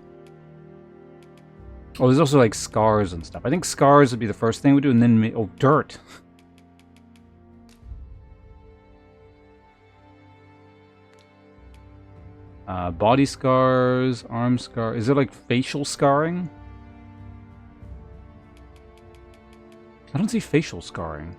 [SPEAKER 1] Oh, there's also like scars and stuff. I think scars would be the first thing we do, and then oh, dirt. Body scars, arm scar. Is it like facial scarring? I don't see facial scarring.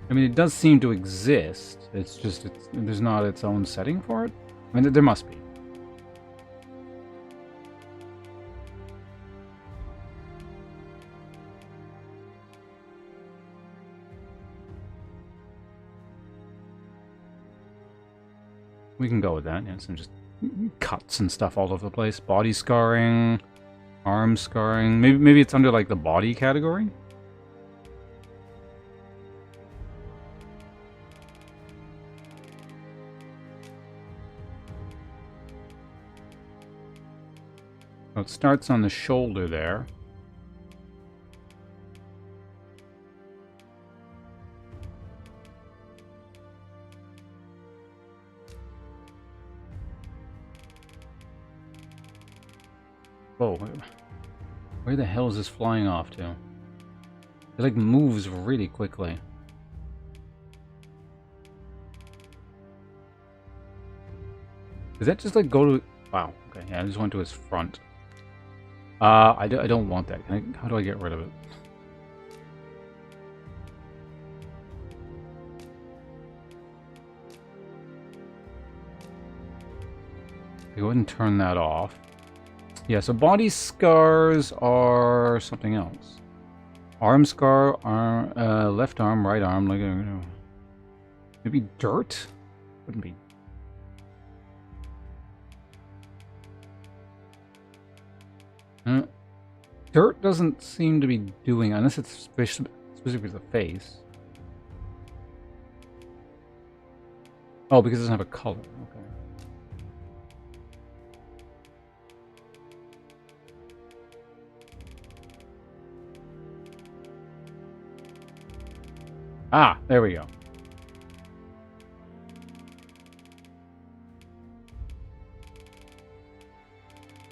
[SPEAKER 1] I mean, it does seem to exist. It's just there's not its own setting for it. I mean, there must be. We can go with that. Yeah, some just cuts and stuff all over the place. Body scarring, arm scarring. Maybe it's under like the body category. So it starts on the shoulder there. Whoa, where the hell is this flying off to? It like moves really quickly. Does that just like go to... Wow, okay, yeah, I just went to his front. I don't want that. How do I get rid of it? Go ahead and turn that off. Yeah, so body scars are something else. Arm scar, left arm, right arm, like maybe dirt? Wouldn't be. Dirt doesn't seem to be doing, unless it's specifically the face. Oh, because it doesn't have a color. Okay. Ah, there we go.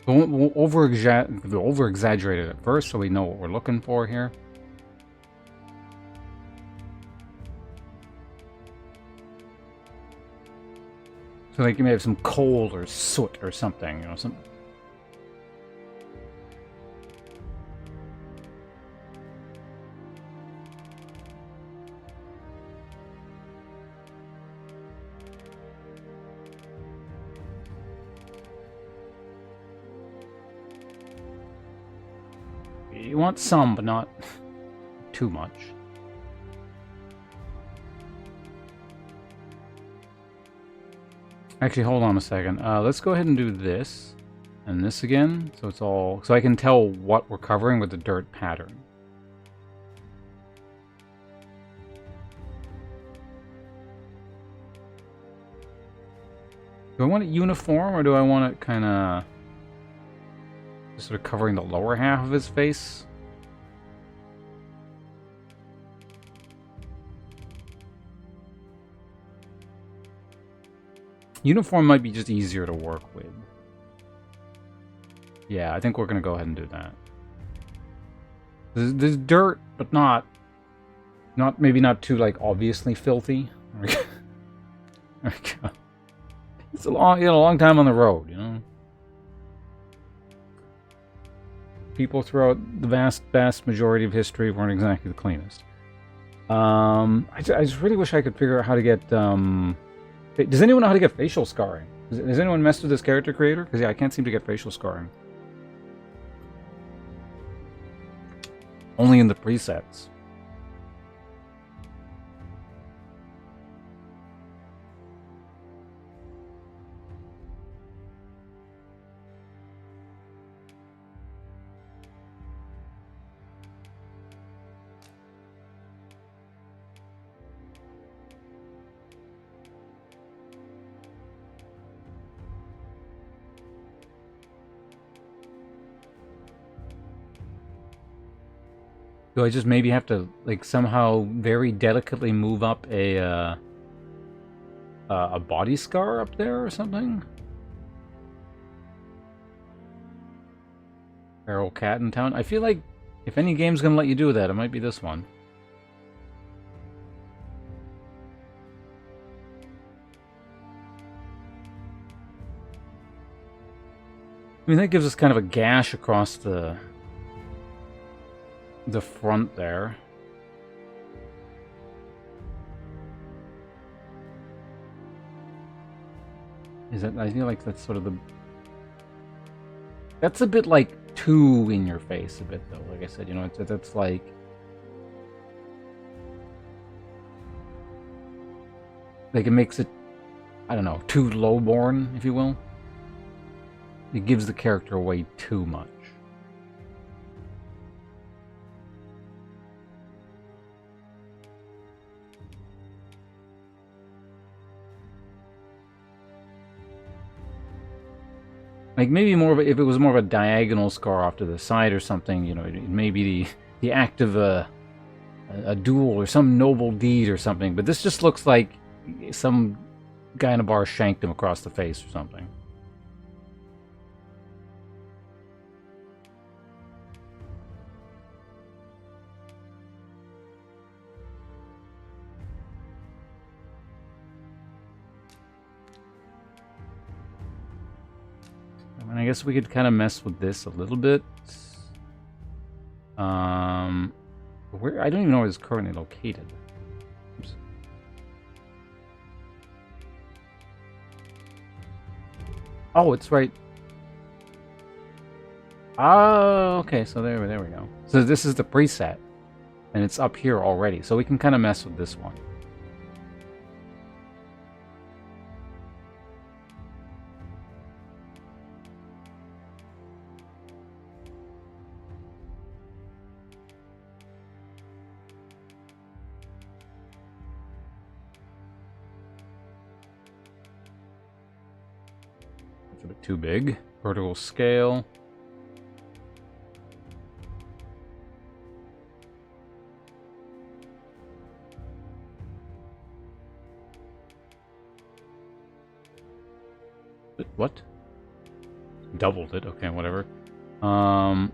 [SPEAKER 1] We'll over-exaggerate it at first so we know what we're looking for here. So like you may have some coal or soot or something, you know, some... You want some, but not too much. Actually, hold on a second. Let's go ahead and do this and this again, so it's all so I can tell what we're covering with the dirt pattern. Do I want it uniform, or do I want it kind of sort of covering the lower half of his face? Uniform might be just easier to work with. Yeah, I think we're going to go ahead and do that. There's dirt, but maybe not too, like, obviously filthy. There we go. It's a long time on the road, you know? People throughout the vast majority of history weren't exactly the cleanest. I just really wish I could figure out how to get, does anyone know how to get facial scarring? Has anyone messed with this character creator? Because, yeah, I can't seem to get facial scarring. Only in the presets. Do I just maybe have to, like, somehow very delicately move up a body scar up there or something? Feral cat in town? I feel like if any game's gonna let you do that, it might be this one. I mean, that gives us kind of a gash across the front there. Is that, I feel like that's sort of the... That's a bit like too in your face a bit though, like I said, you know, that's like... Like it makes it, I don't know, too lowborn, if you will. It gives the character away too much. Like maybe more of a, if it was more of a diagonal scar off to the side or something, you know, it may be the act of a duel or some noble deed or something. But this just looks like some guy in a bar shanked him across the face or something. I guess we could kind of mess with this a little bit. Where I don't even know where it's currently located. Oops. Oh, it's right. Oh, okay. So there we go. So this is the preset, and it's up here already. So we can kind of mess with this one. A bit too big. Vertical scale. What? Doubled it. Okay, whatever. I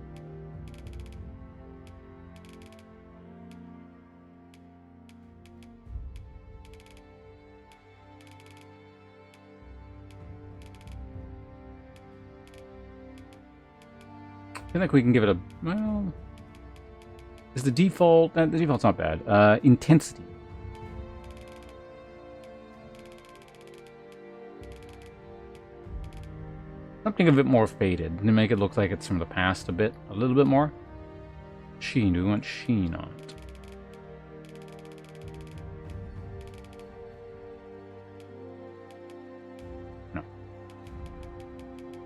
[SPEAKER 1] feel like we can give it a, well, is the default, the default's not bad. Intensity. Something a bit more faded to make it look like it's from the past a little bit more. Sheen, do we want sheen on it?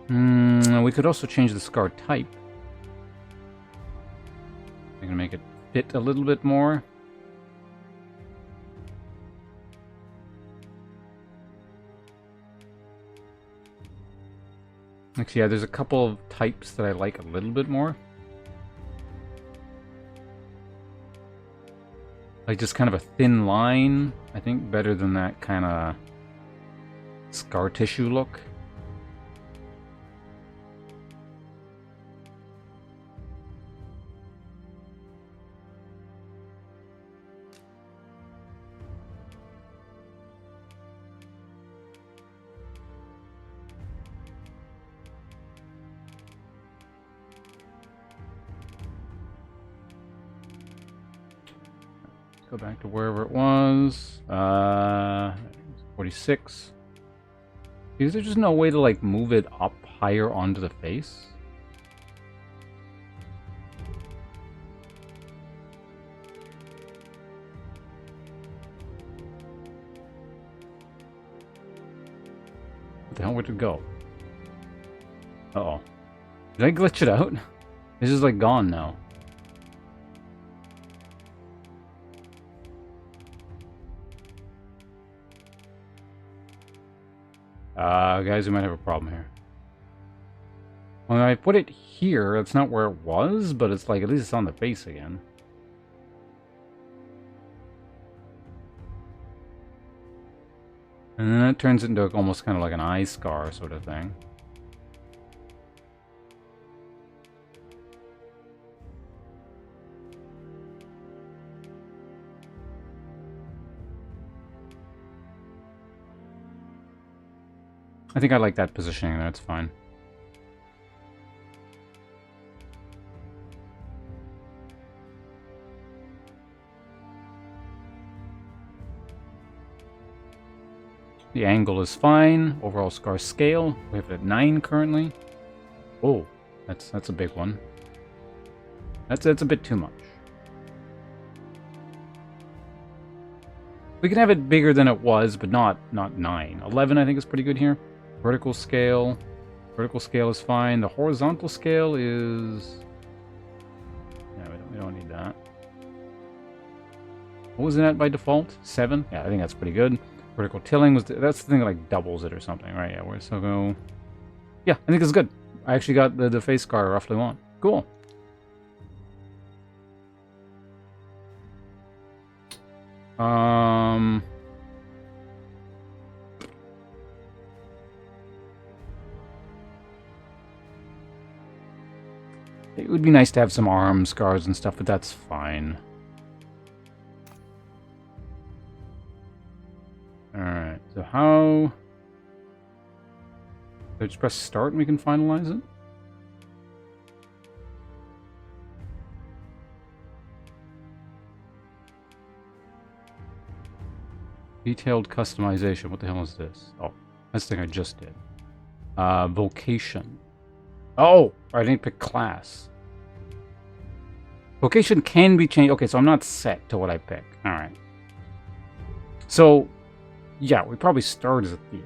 [SPEAKER 1] No. We could also change the scar type. I'm gonna make it fit a little bit more. Actually, yeah, there's a couple of types that I like a little bit more. Like just kind of a thin line, I think, better than that kind of scar tissue look. Go back to wherever it was. 46. Is there just no way to like move it up higher onto the face? What the hell? Where'd it go? Uh-oh. Did I glitch it out? It's just like gone now. Guys, we might have a problem here. When I put it here, that's not where it was, but it's like, at least it's on the face again. And then it turns into almost kind of like an eye scar sort of thing. I think I like that positioning there, it's fine. The angle is fine. Overall scar scale, we have it at 9 currently. Oh, that's a big one. That's a bit too much. We can have it bigger than it was, but not 9. 11 I think is pretty good here. Vertical scale is fine. The horizontal scale is... Yeah, we don't need that. What was it at by default? 7? Yeah, I think that's pretty good. Vertical tilling was... That's the thing that like doubles it or something, right? Yeah, we're still go... Yeah, I think it's good. I actually got the face scar roughly on. Cool. It would be nice to have some arm scars and stuff, but that's fine. Alright, so how... So just press start and we can finalize it? Detailed customization. What the hell is this? Oh, that's the thing I just did. Vocation. Oh, I didn't pick class. Vocation can be changed. Okay, so I'm not set to what I pick. Alright. So, yeah, we probably start as a thief.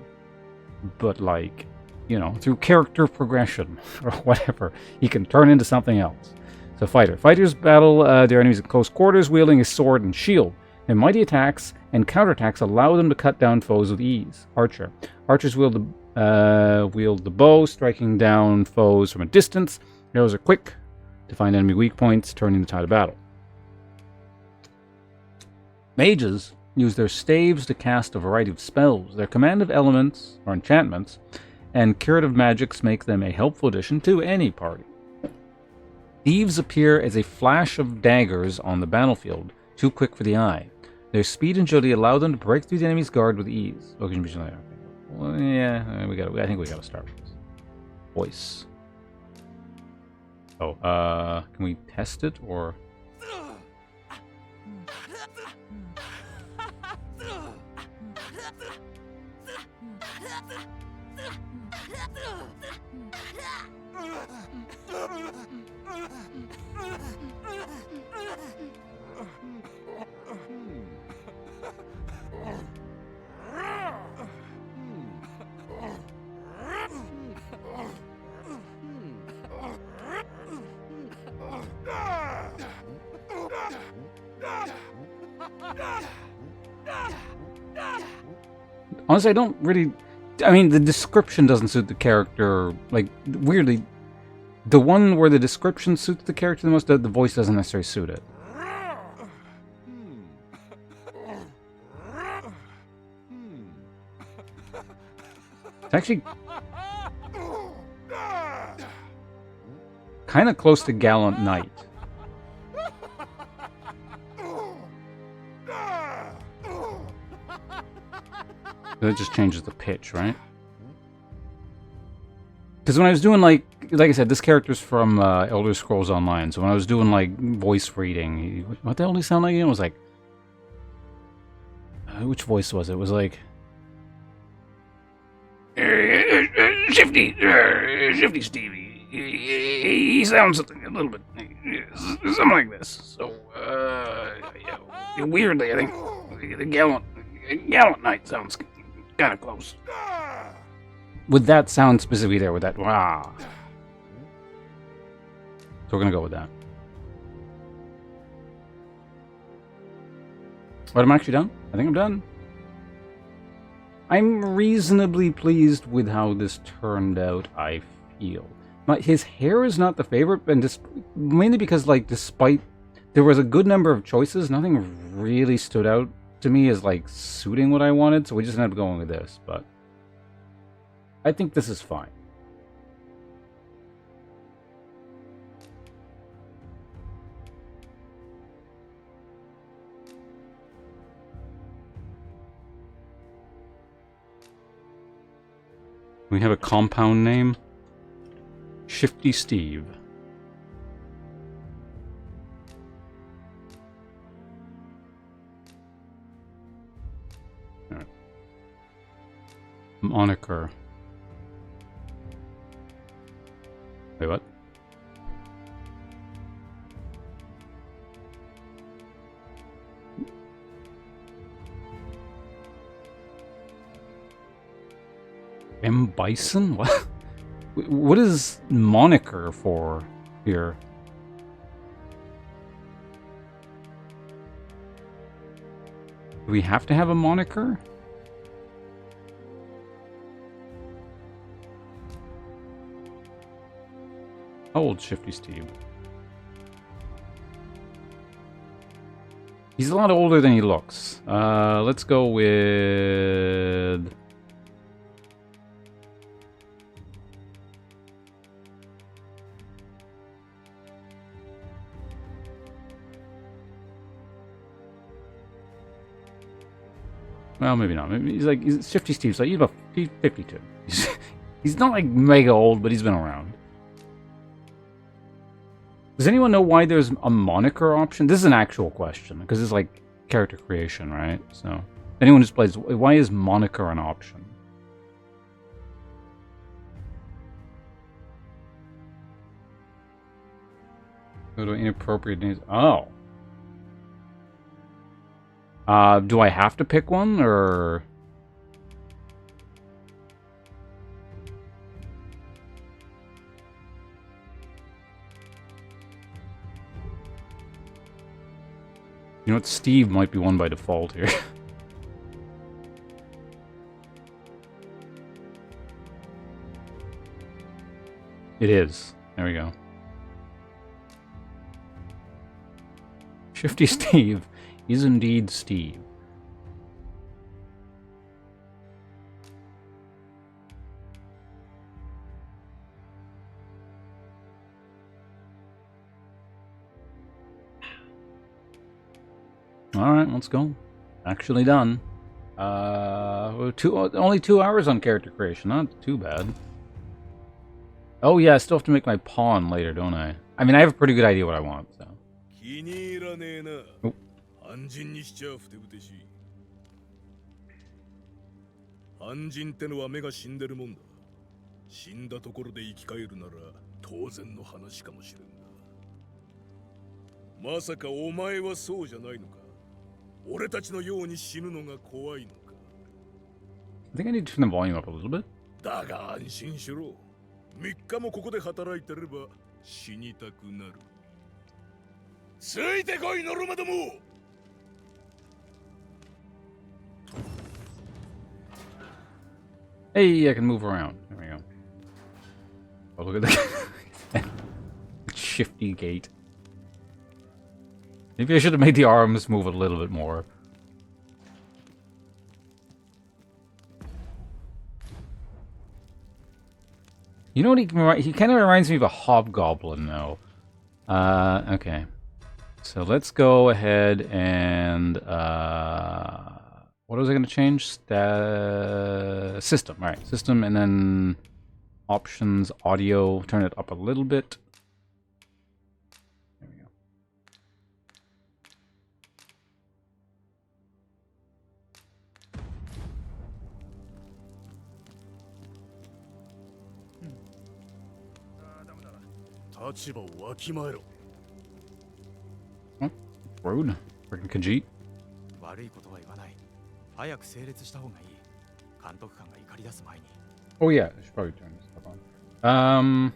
[SPEAKER 1] But, like, you know, through character progression or whatever, he can turn into something else. So, fighter. Fighters battle their enemies at close quarters, wielding a sword and shield. Their mighty attacks and counterattacks allow them to cut down foes with ease. Archer. Archers wield the bow, striking down foes from a distance. Arrows are quick to find enemy weak points, turning the tide of battle. Mages use their staves to cast a variety of spells. Their command of elements, or enchantments, and curative magics make them a helpful addition to any party. Thieves appear as a flash of daggers on the battlefield, too quick for the eye. Their speed and agility allow them to break through the enemy's guard with ease. Well, yeah, I think we gotta start with this. Voice. Oh, can we test it, or... Honestly, I don't really... I mean, the description doesn't suit the character. Like, weirdly, the one where the description suits the character the most, the voice doesn't necessarily suit it. It's actually kind of close to Gallant Knight. That just changes the pitch, right? Because when I was doing, like I said, this character's from Elder Scrolls Online, so when I was doing, like, voice reading, what the hell did he sound like again? It was like... which voice was it? It was like... Shifty! Shifty Stevie. He sounds a little bit... something like this. So, yeah, weirdly, I think the Gallant Knight sounds kind of close. With that sound specifically there, with that wah. So we're gonna go with that. But I'm actually done. I think I'm done. I'm reasonably pleased with how this turned out, I feel. His hair is not the favorite, and mainly because, like, despite there was a good number of choices, nothing really stood out to me is like suiting what I wanted, so we just ended up going with this, but I think this is fine. We have a compound name. Shifty Steve. All right. Moniker. Wait, what? M. Bison? What? What is moniker for here? Do we have to have a moniker? How old Shifty Steve? He's a lot older than he looks. Let's go with... Well, maybe not. Maybe he's Shifty Steve, so he's about 52. He's not like mega old, but he's been around. Does anyone know why there's a moniker option? This is an actual question, because it's like character creation, right? So, anyone who plays, why is moniker an option? Go to inappropriate names. Oh. Do I have to pick one, or... You know what? Steve might be one by default here. It is. There we go. Shifty Steve is indeed Steve. Alright, let's go. Actually done. Only 2 hours on character creation, not too bad. Oh yeah, I still have to make my pawn later, don't I? I mean, I have a pretty good idea what I want, so. Oh.
[SPEAKER 2] 暗人にしちゃふてぶてしい。暗人ってのは目が死んでるもんだ。死んだところで生き返るなら当然の話かもしれんな。まさかお前はそうじゃないのか。俺たちのように死ぬのが怖いのか。
[SPEAKER 1] I think I need to turn the volume up a little bit.
[SPEAKER 2] だが安心しろ。3日もここで働いてれば死にたくなる。ついてこいノルマども。
[SPEAKER 1] Hey, I can move around. There we go. Oh, look at the shifty gait. Maybe I should have made the arms move a little bit more. You know what? He kind of reminds me of a hobgoblin, though. Okay. So let's go ahead and... what was I going to change? System. All right, system, and then options, audio. Turn it up a little bit. There we go. Oh, rude. Freaking Khajiit.
[SPEAKER 6] 悪いことは言わない。早く整列した方がいい。監督官が怒り出す前に。
[SPEAKER 1] Oh yeah, I should probably turn this stuff on.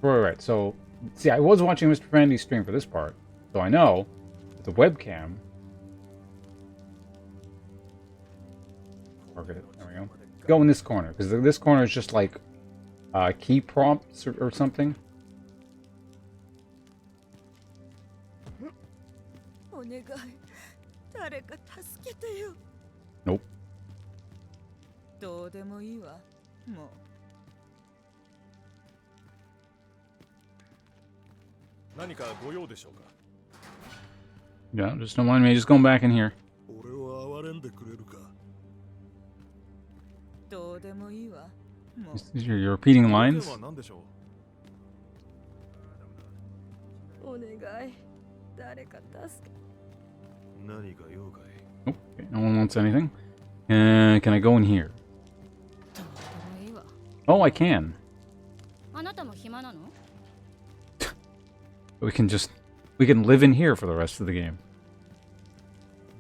[SPEAKER 1] Right. So, see, I was watching Mr. Brandy's stream for this part, so I know the webcam. Target it. There we go. Go in this corner, because this corner is just like key prompts or something.
[SPEAKER 3] お願い、誰か助けてよ。
[SPEAKER 1] Nope.
[SPEAKER 3] どうでもいいわ。もう。
[SPEAKER 2] 何かご用でしょうか。
[SPEAKER 1] Yeah, just don't mind me. Just going back in here.
[SPEAKER 2] 俺を憐れんでくれるか。
[SPEAKER 3] どうでもいいわ。もう。
[SPEAKER 1] You're repeating
[SPEAKER 2] は
[SPEAKER 1] lines?
[SPEAKER 2] 何でしょ
[SPEAKER 3] お願い。誰か助け。
[SPEAKER 2] う。何か用かい。
[SPEAKER 1] Nope. Okay, no one wants anything. Can I go in here?
[SPEAKER 3] どうでもいいわ。
[SPEAKER 1] Oh, I can.
[SPEAKER 3] あなたも暇なの？
[SPEAKER 1] We can live in here for the rest of the game.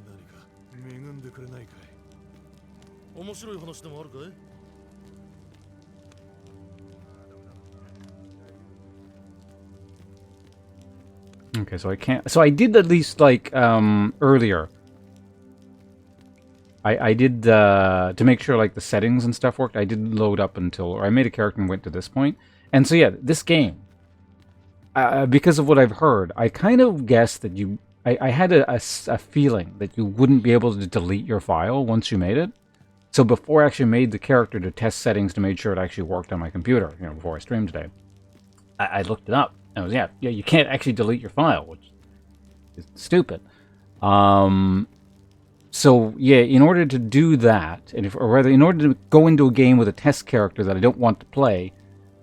[SPEAKER 2] 何か恵んでくれないかい。面白い話でもあるかい。
[SPEAKER 1] Okay, so I can't. So I did at least like earlier. I did to make sure like the settings and stuff worked. I did load up until, or I made a character and went to this point. And so yeah, this game, because of what I've heard, I kind of guessed that you. I had a feeling that you wouldn't be able to delete your file once you made it. So before I actually made the character to test settings to make sure it actually worked on my computer, before I streamed today, I looked it up. And it was, yeah, you can't actually delete your file, which is stupid. So yeah, in order to do that, or rather, in order to go into a game with a test character that I don't want to play,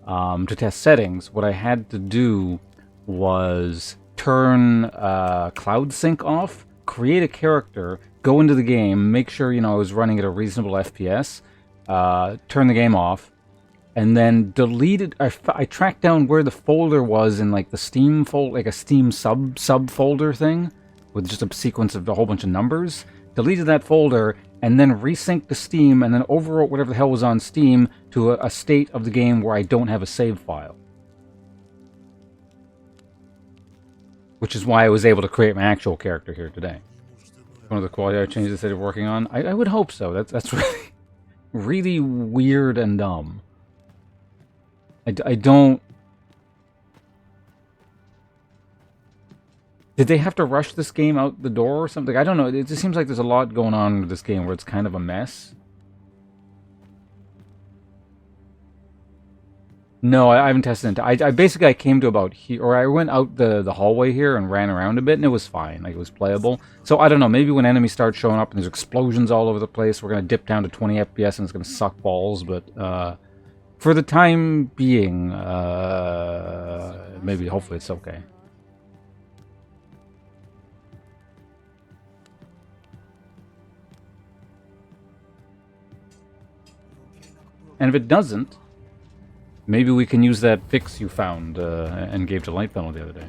[SPEAKER 1] to test settings, what I had to do was turn Cloud Sync off, create a character, go into the game, make sure I was running at a reasonable FPS, turn the game off, and then delete it. I tracked down where the folder was in like the Steam folder, like a Steam subfolder thing, with just a sequence of a whole bunch of numbers. Deleted that folder, and then resynced to Steam, and then overwrote whatever the hell was on Steam to a state of the game where I don't have a save file. Which is why I was able to create my actual character here today. One of the quality changes that they're working on. I would hope so. That's really, really weird and dumb. I don't... Did they have to rush this game out the door or something? I don't know. It just seems like there's a lot going on with this game where it's kind of a mess. No, I haven't tested it. I basically came to about here, or I went out the hallway here and ran around a bit, and it was fine. Like, it was playable. So, I don't know. Maybe when enemies start showing up and there's explosions all over the place, we're going to dip down to 20 FPS and it's going to suck balls, but... for the time being, maybe, hopefully it's okay. And if it doesn't, maybe we can use that fix you found and gave to Light Funnel the other day.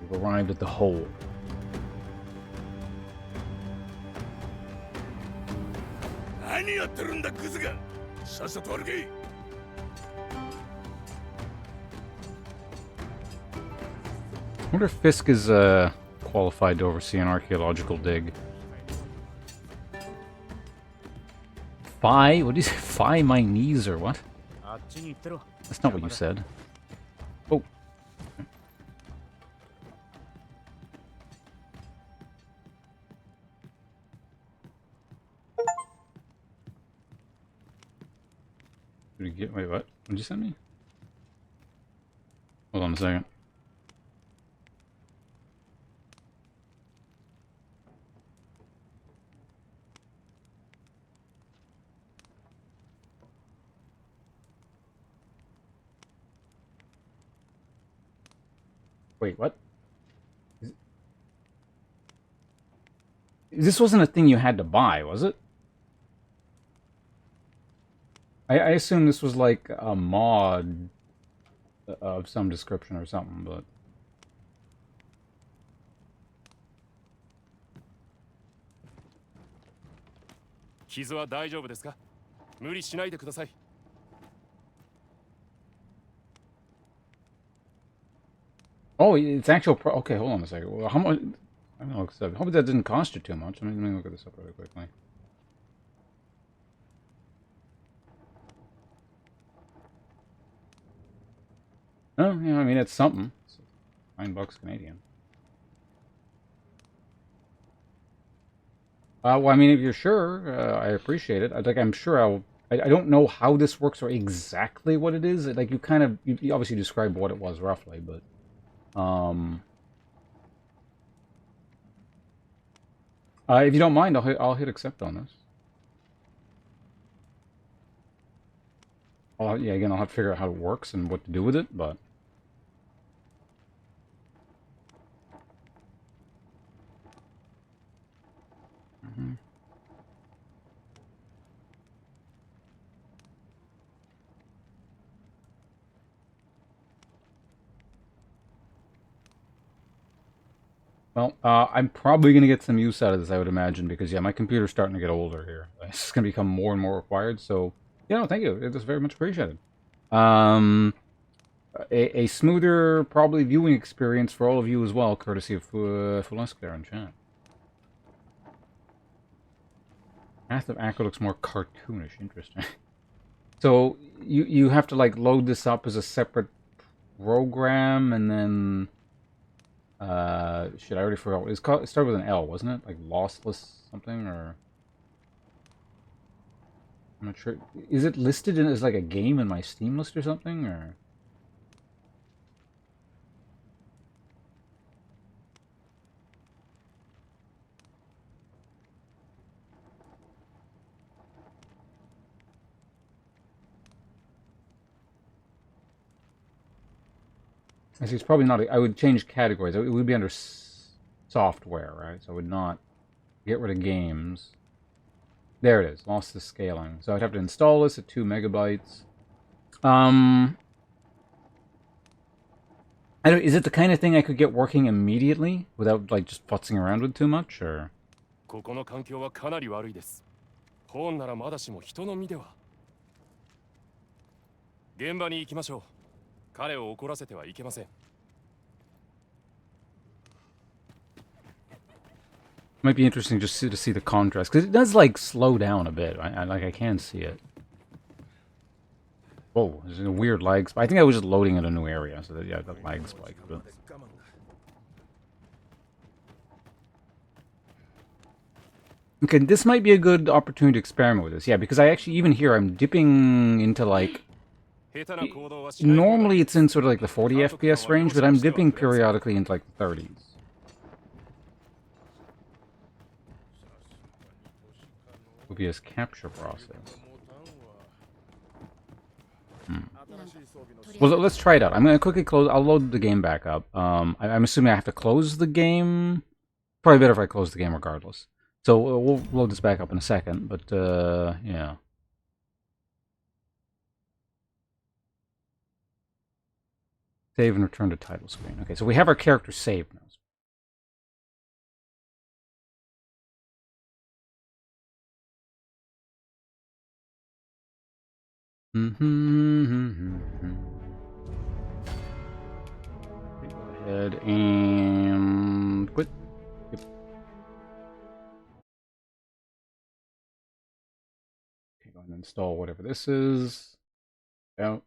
[SPEAKER 1] We've arrived at the hole. I wonder if Fisk is qualified to oversee an archaeological dig. Phi? What did you say? Phi my knees or what? That's not what you said. Oh. Did we get... Wait, what? What did you send me? Hold on a second. Wait, what? This wasn't a thing you had to buy, was it? I assume this was like a mod of some description or something, but... Oh, it's actual okay, hold on a second. Well, how much... I don't know, I hope that didn't cost you too much. Let me look at this up really quickly. Oh, yeah, I mean, it's something. It's $9 Canadian. Well, I mean, if you're sure, I appreciate it. I'm sure I'll. I don't know how this works or exactly what it is. Like, you obviously described what it was roughly, but if you don't mind, I'll hit accept on this. Yeah, again, I'll have to figure out how it works and what to do with it, but. Mhm. Well, I'm probably going to get some use out of this, I would imagine, because, yeah, my computer's starting to get older here. It's going to become more and more required, so, yeah, no, thank you. It is very much appreciated. Um, a smoother, probably, viewing experience for all of you as well, courtesy of Fulesk there in chat. Path of Aqua looks more cartoonish. Interesting. So, you have to, like, load this up as a separate program, and then... shit, I already forgot. It started with an L, wasn't it? Like lossless something, or I'm not sure. Is it listed as like a game in my Steam list or something, or? I see. It's probably not. I would change categories. It would be under software, right? So I would not get rid of games. There it is. Lost the scaling. So I'd have to install this at 2 MB. Um, I don't. Is it the kind of thing I could get working immediately without like just futzing around with too much, or?
[SPEAKER 7] ここの環境はかなり悪いです。ホーンならまだしも人の身では。現場に行きましょう。彼を怒らせてはいけません。
[SPEAKER 1] Might be interesting just to see the contrast, because it does like slow down a bit. I can see it. Whoa, there's a weird lag spike. I think I was just loading in a new area, so that, yeah, the lag spike. But... Okay, this might be a good opportunity to experiment with this. Yeah, because I actually, even here, I'm dipping into like... Normally it's in sort of like the 40 FPS range, but I'm dipping periodically into like the 30s. OBS capture process. Well, let's try it out. I'm going to quickly close... I'll load the game back up. I'm assuming I have to close the game. Probably better if I close the game regardless. So we'll load this back up in a second, but yeah. Save and return to title screen. Okay, so we have our character saved now. Go ahead and quit. Yep. Okay, go ahead and install whatever this is. Out.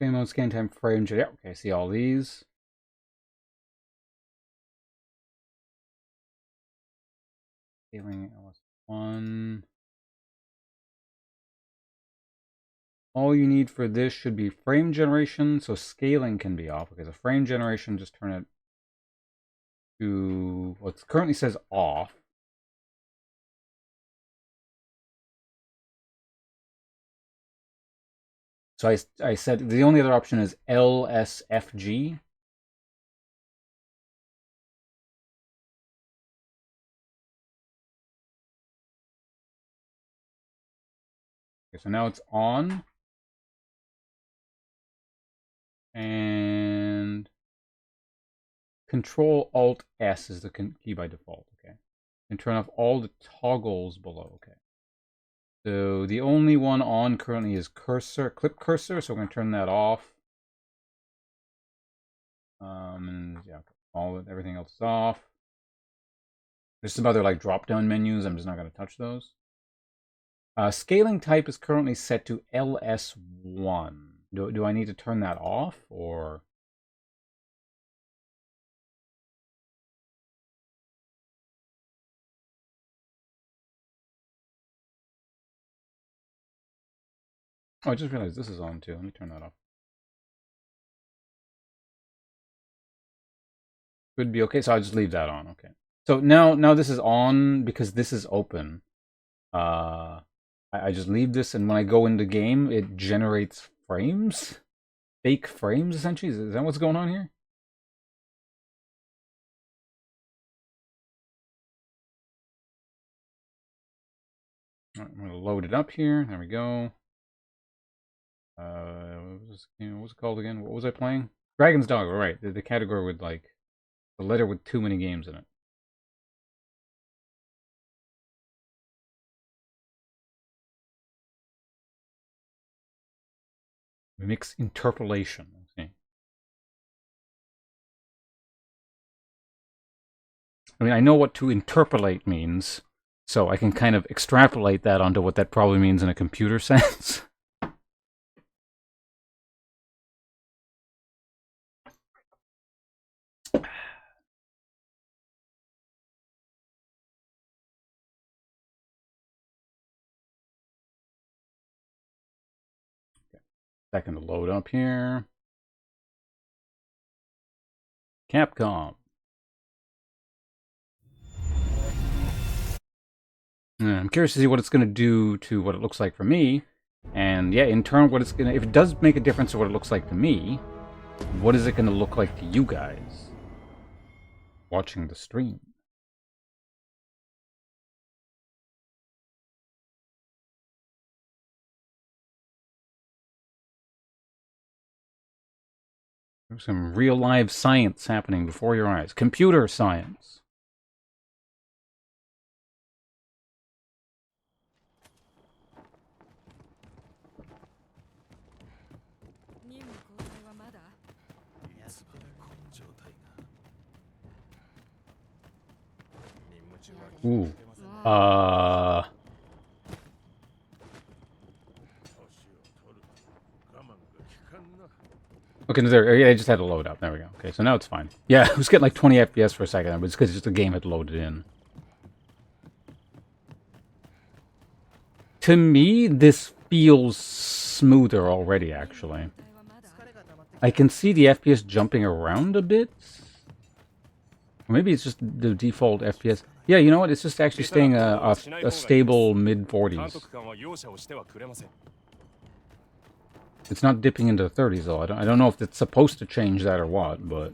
[SPEAKER 1] Game mode, scan time, frame. Yeah, okay, I see all these. Scaling LS1. All you need for this should be frame generation, so scaling can be off. Okay, so frame generation, just turn it to what currently says off. So I said the only other option is LSFG. Okay, so now it's on. And Control Alt S is the key by default. Okay. And turn off all the toggles below. Okay. So the only one on currently is cursor, clip cursor, so we're going to turn that off. And yeah, everything else is off. There's some other like drop-down menus. I'm just not going to touch those. Scaling type is currently set to LS1. Do I need to turn that off or? Oh, I just realized this is on too. Let me turn that off. Would be okay, so I'll just leave that on. Okay. So now this is on because this is open. I just leave this, and when I go into game, it generates frames, fake frames. Essentially, is that what's going on here? I'm gonna load it up here. There we go. What was it called again? What was I playing? Dragon's Dogma, right? The category with like the letter with too many games in it. Mix interpolation. Okay. I mean, I know what to interpolate means, so I can kind of extrapolate that onto what that probably means in a computer sense. Second to load up here. Capcom. I'm curious to see what it's going to do to what it looks like for me. And yeah, in turn, what it's going to... If it does make a difference to what it looks like to me, what is it going to look like to you guys watching the stream? There's some real live science happening before your eyes. Computer science. Ooh. Okay, no, there. Yeah, I just had to load up. There we go. Okay, so now it's fine. Yeah, I was getting like 20 FPS for a second, but it's because just the game had loaded in. To me, this feels smoother already, actually. I can see the FPS jumping around a bit. Or maybe it's just the default FPS. Yeah, you know what? It's just actually staying a stable mid-40s. It's not dipping into the 30s, though. I don't know if it's supposed to change that or what, but...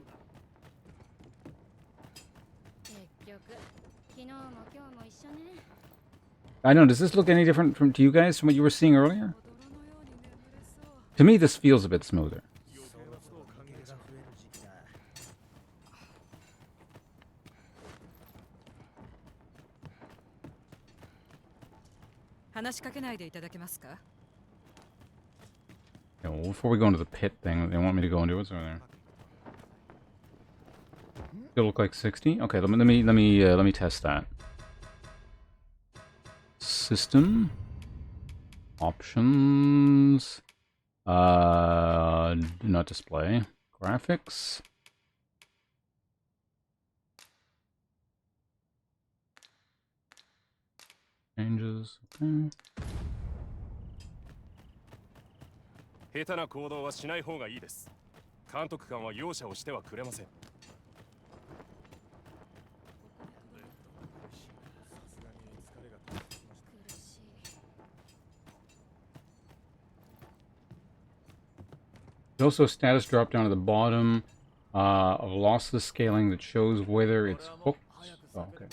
[SPEAKER 1] I don't know, does this look any different to you guys from what you were seeing earlier? To me, this feels a bit smoother. Yeah, well, before we go into the pit thing, they want me to go into what's over there. Still look like 60? Okay, let me test that. System options. Do not display graphics. Changes. Okay.
[SPEAKER 7] 下手な行動はしない方がいいです。監督官は容赦をしてはくれません。
[SPEAKER 1] There's also a status drop down at the bottom of lossless scaling that shows whether it's hooked. Oh, okay.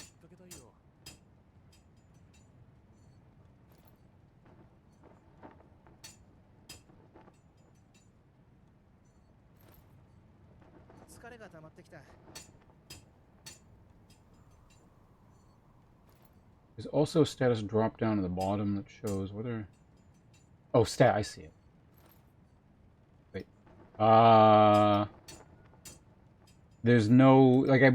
[SPEAKER 1] There's also a status drop down at the bottom that shows whether... Oh, I see it. Wait. There's no... Like, I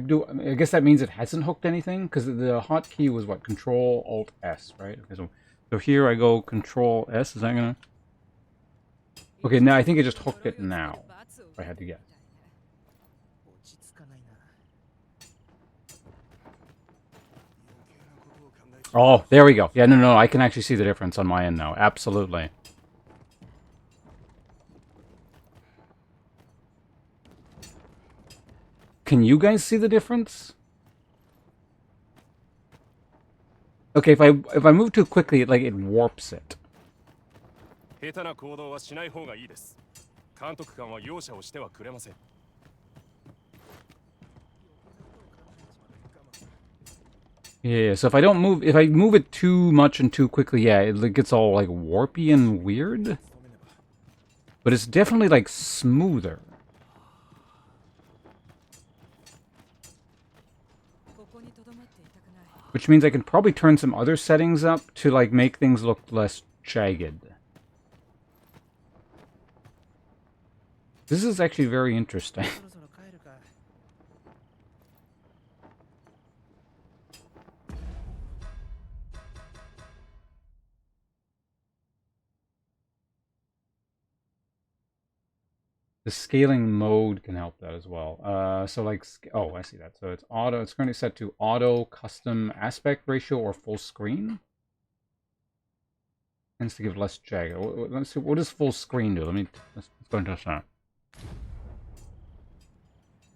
[SPEAKER 1] guess that means it hasn't hooked anything, because the hotkey was what? Control-Alt-S, right? Okay, so here I go Control-S. Is that gonna... Okay, now I think it just hooked it now, if I had to guess. Oh, there we go. Yeah, no, I can actually see the difference on my end now. Absolutely. Can you guys see the difference? Okay, if I move too quickly, it warps it.
[SPEAKER 7] 下手な行動はしない方がいいです。監督官は容赦をしてはくれません。
[SPEAKER 1] Yeah, so if I move it too much and too quickly, yeah, it gets all like warpy and weird. But it's definitely like smoother. Which means I can probably turn some other settings up to like make things look less jagged. This is actually very interesting. The scaling mode can help that as well. So like, oh, I see that. So it's auto. It's currently set to auto, custom aspect ratio, or full screen. Tends to give less jagged. Let's see. What does full screen do? Let's go into that.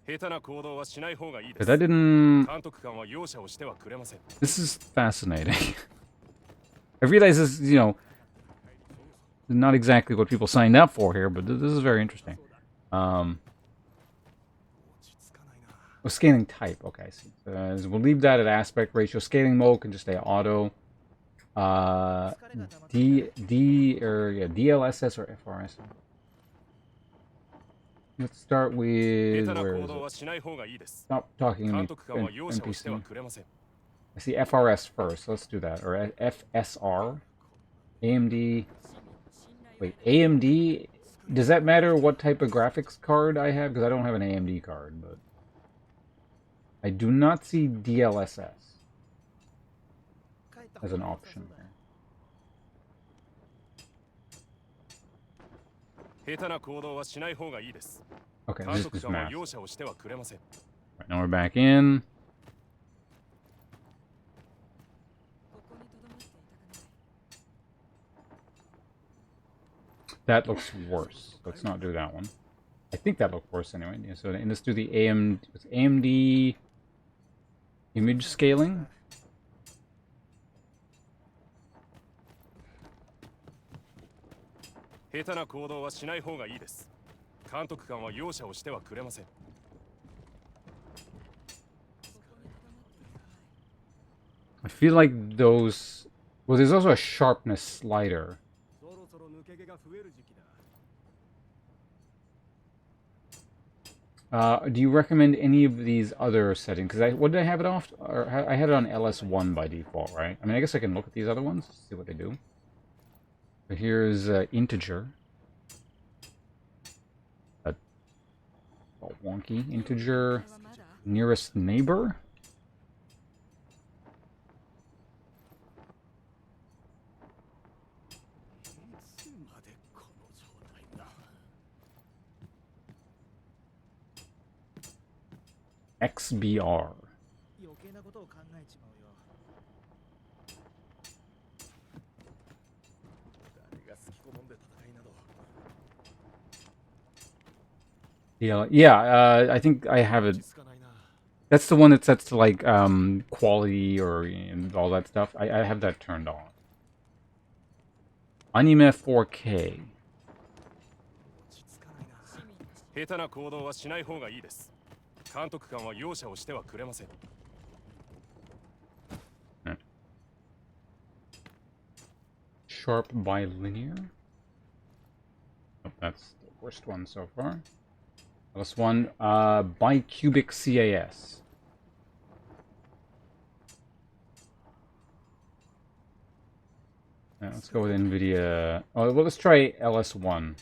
[SPEAKER 1] But that didn't... This is fascinating. I realize this, you know, not exactly what people signed up for here, but this is very interesting. Oh, scaling type. Okay, I see. So we'll leave that at aspect ratio. Scaling mode can just stay auto. DLSS or FRS. Let's start with... Where is it? Stop talking to me, NPC. I see FRS first. Let's do that. Or FSR. AMD... Wait, AMD... Does that matter what type of graphics card I have? Because I don't have an AMD card, but... I do not see DLSS as an option there. Okay, this is math. Right, now we're back in. That looks worse. Let's not do that one. I think that looked worse anyway. Yeah, so let's do the AMD image scaling. I feel like those... Well, there's also a sharpness slider. Do you recommend any of these other settings? Because what did I have it off? Or I had it on LS1 by default, right? I mean, I guess I can look at these other ones, see what they do. But here's integer. A wonky integer. Nearest neighbor. XBR. Yeah, I think I have it. That's the one that sets to like quality or and all that stuff. I have that turned on. Anime 4K. Sharp bilinear. Oh, that's the worst one so far. This one, bicubic CAS. Yeah, let's go with NVIDIA. Oh, well, let's try LS1.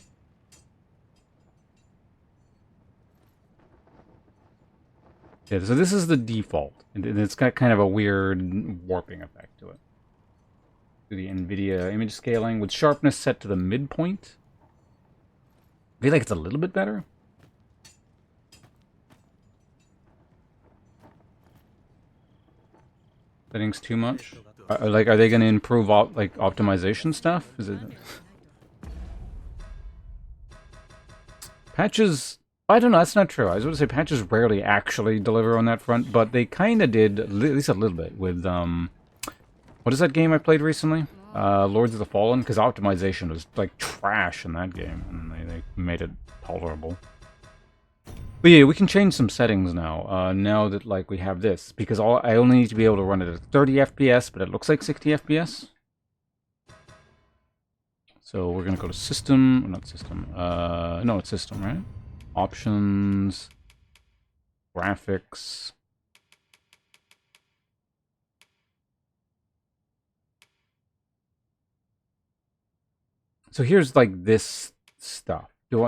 [SPEAKER 1] Yeah, so this is the default, and it's got kind of a weird warping effect to it. Do the NVIDIA image scaling with sharpness set to the midpoint. I feel like it's a little bit better. Settings too much? Are they going to improve optimization stuff? Is it patches? I don't know. That's not true. I was going to say patches rarely actually deliver on that front, but they kind of did at least a little bit with what is that game I played recently? Lords of the Fallen, because optimization was like trash in that game, and they made it tolerable. But yeah, we can change some settings now. Now that like we have this, because I only need to be able to run it at 30 FPS, but it looks like 60 FPS. So we're gonna go to System, not System. No, it's System, right? Options, Graphics. So here's like this stuff. Do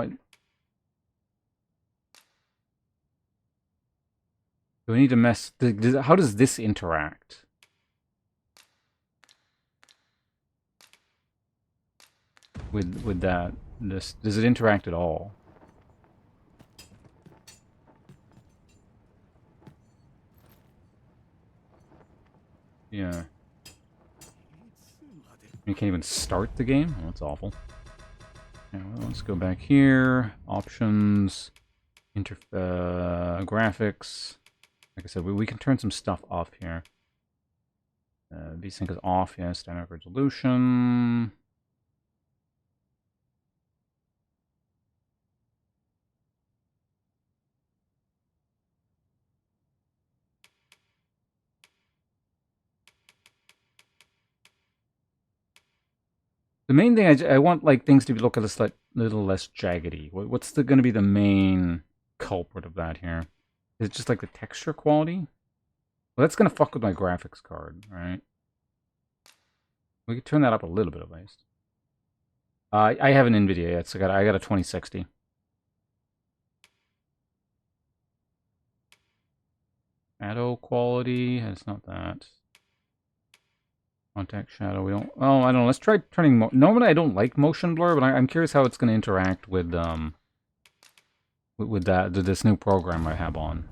[SPEAKER 1] we need to mess? How does this interact? With that, does it interact at all? Yeah. You can't even start the game? Oh, that's awful. Yeah, well, let's go back here. Options. Graphics. Like I said, we can turn some stuff off here. VSync is off, yeah. Standard resolution. The main thing, I want like things to look a little less jaggedy. What's going to be the main culprit of that here? Is it just like the texture quality? Well, that's going to fuck with my graphics card, right? We could turn that up a little bit at least. I have an NVIDIA yet, so I got a 2060. Shadow quality, it's not that. Contact shadow, we don't... Oh, I don't know, let's try turning... Normally I don't like motion blur, but I'm curious how it's going to interact with this new program I have on.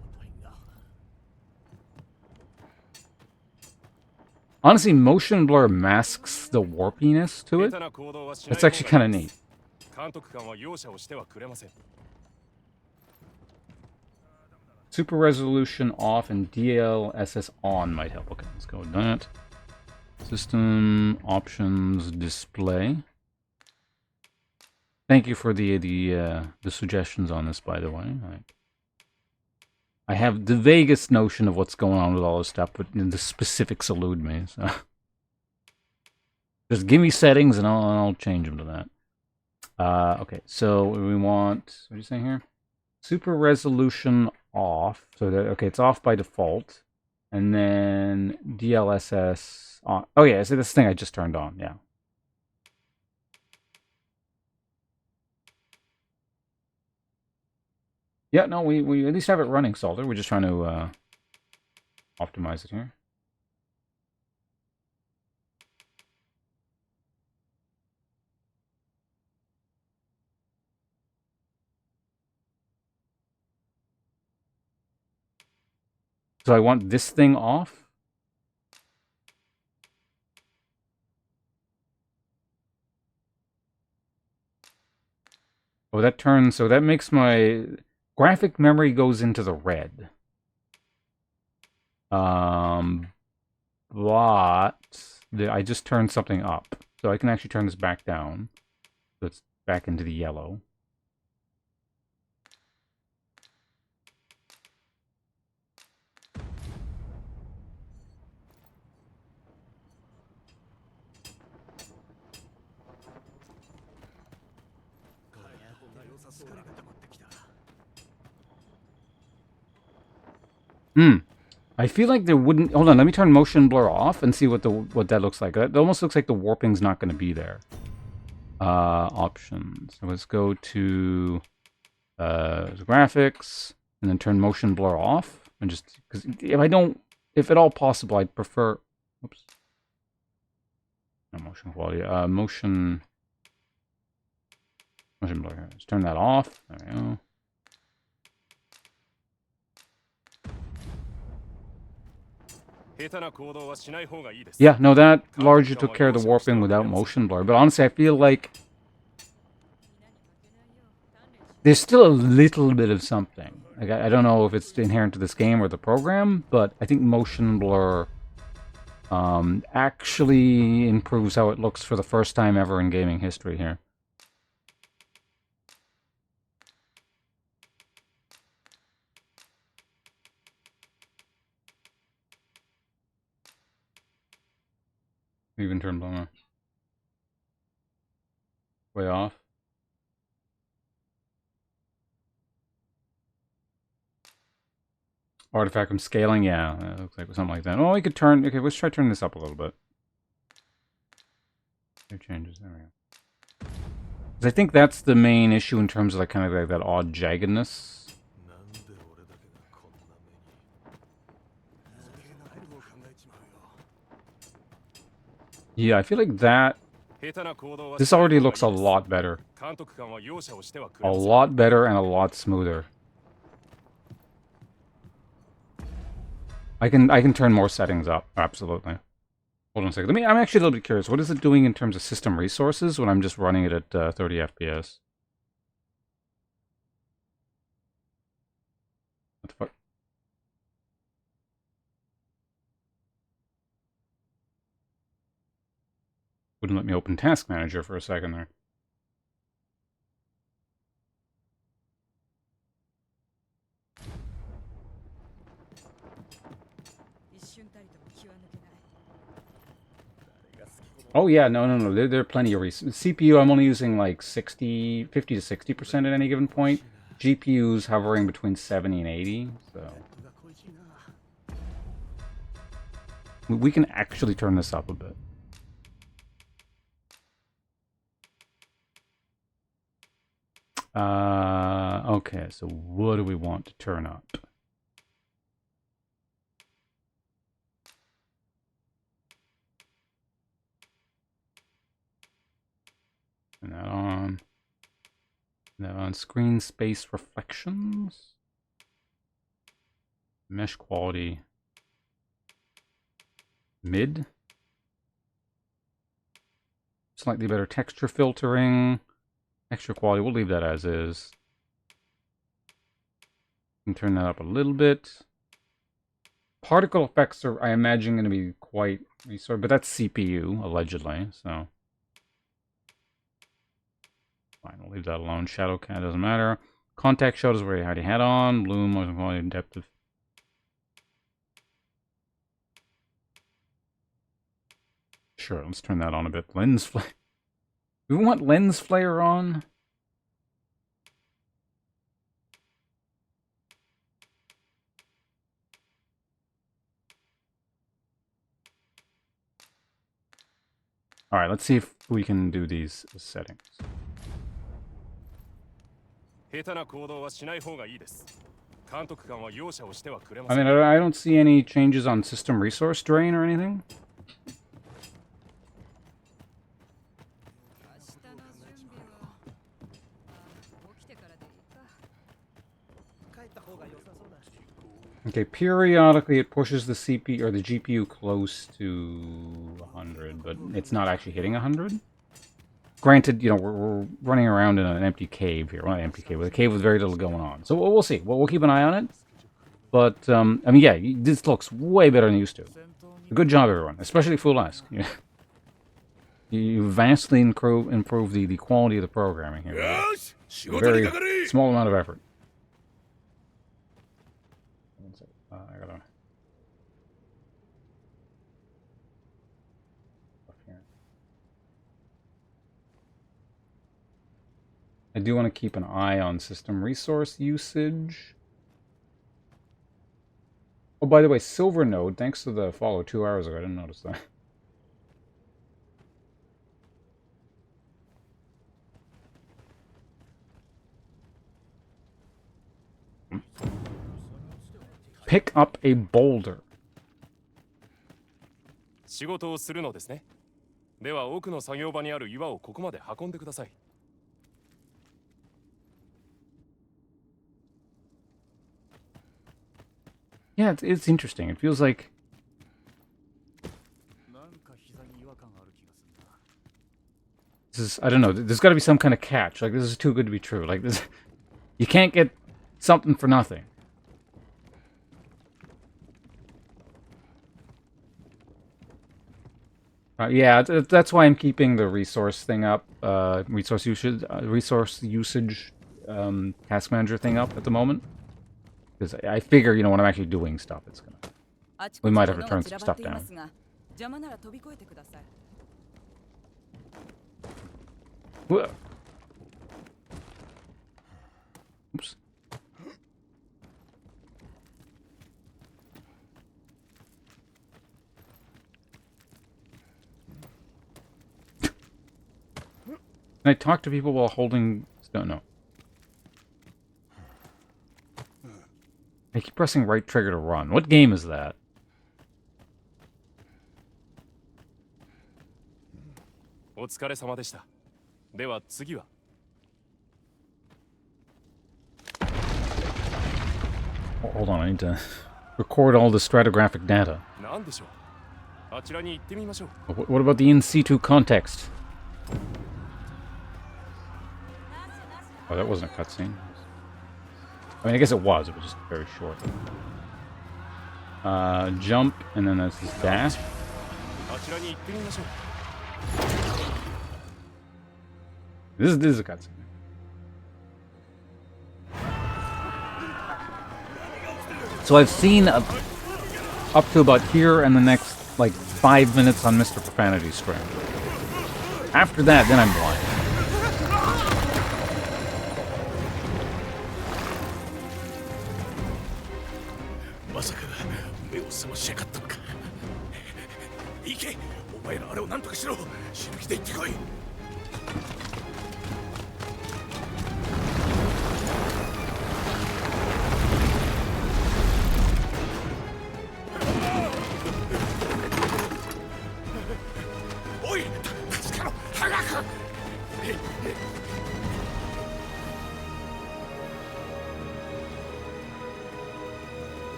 [SPEAKER 1] Honestly, motion blur masks the warpiness to it. That's actually kind of neat. Super resolution off and DLSS on might help. Okay, let's go with that. System options display. Thank you for the suggestions on this, by the way. I have the vaguest notion of what's going on with all this stuff, but the specifics elude me. So just give me settings and I'll change them to that. Okay, so we want, what are you saying here? Super resolution off. So that, okay, it's off by default. And then DLSS on. Oh yeah, so this thing I just turned on, yeah. Yeah, no, we at least have it running, Salter. We're just trying to optimize it here. So I want this thing off. Oh, that turns, so that makes my graphic memory goes into the red. But I just turned something up. So I can actually turn this back down. So it's back into the yellow. I feel like there wouldn't... Hold on, let me turn motion blur off and see what that looks like. That almost looks like the warping's not going to be there. Options. So let's go to graphics and then turn motion blur off. And just... Because if at all possible, I'd prefer... Oops. No, motion quality. Motion blur. Let's turn that off. There we go. Yeah, no, that largely took care of the warping without motion blur. But honestly, I feel like there's still a little bit of something. Like, I don't know if it's inherent to this game or the program, but I think motion blur actually improves how it looks for the first time ever in gaming history here. Even turn Dogma way off. Artifact from scaling, yeah, it looks like something like that. Oh, we could turn. Okay, let's try turning this up a little bit. There changes. There we go. 'Cause I think that's the main issue in terms of like kind of like that odd jaggedness. Yeah, I feel like that... This already looks a lot better. A lot better and a lot smoother. I can turn more settings up, absolutely. Hold on a second. I'm actually a little bit curious. What is it doing in terms of system resources when I'm just running it at 30 FPS? What the fuck? Wouldn't let me open Task Manager for a second there. Oh yeah, no. There are plenty of reasons. CPU, I'm only using like 50 to 60% at any given point. GPU's hovering between 70 and 80, so... We can actually turn this up a bit. Okay, so what do we want to turn up? Turn that on. Now on screen space reflections. Mesh quality. Mid. Slightly better texture filtering. Extra quality, we'll leave that as is. And turn that up a little bit. Particle effects are, I imagine, going to be quite restored, but that's CPU, allegedly, so. Fine, we'll leave that alone. Shadow cat doesn't matter. Contact shadows where you already had on. Bloom, motion quality, depth of. Sure, let's turn that on a bit. Lens flare. We want lens flare on. All right, let's see if we can do these settings. I mean, I don't see any changes on system resource drain or anything. Okay, periodically it pushes the CPU or the GPU close to 100, but it's not actually hitting 100. Granted, you know, we're running around in an empty cave here. Well, not an empty cave, but a cave with very little going on. So we'll see. We'll keep an eye on it. But, I mean, yeah, this looks way better than it used to. Good job, everyone, especially Fulask. Yeah. You vastly improve the quality of the programming here. A very small amount of effort. I gotta... I do want to keep an eye on system resource usage. Oh, by the way, Silver Node, thanks to the follow 2 hours ago. I didn't notice that. Pick up a boulder.
[SPEAKER 7] 仕事をするのですね。では奥の作業場にある岩をここまで運んでください。
[SPEAKER 1] Yeah, it's interesting. It feels like... This is, I don't know, there's got to be some kind of catch. Like, this is too good to be true. Like, this... You can't get something for nothing. Yeah, that's why I'm keeping the resource thing up. Resource usage task manager thing up at the moment. Because I figure, you know, when I'm actually doing stuff, it's gonna... We might have to turn some stuff down. Whoa. Oops. Can I talk to people while holding... No. I keep pressing right trigger to run. What game is that?
[SPEAKER 7] Oh,
[SPEAKER 1] hold on, I need to record all the stratigraphic data. What about the in situ context? Oh, that wasn't a cutscene. I mean, I guess it was just very short. Jump, and then that's this dash. This is a cutscene. So I've seen up to about here and the next, like, 5 minutes on Mr. Profanity's stream. After that, then I'm blind.
[SPEAKER 4] まさか目を覚ましやがったのか。行け、お前らあれを何とかしろ。死ぬ気で行ってこい。おい、助けろ、早く。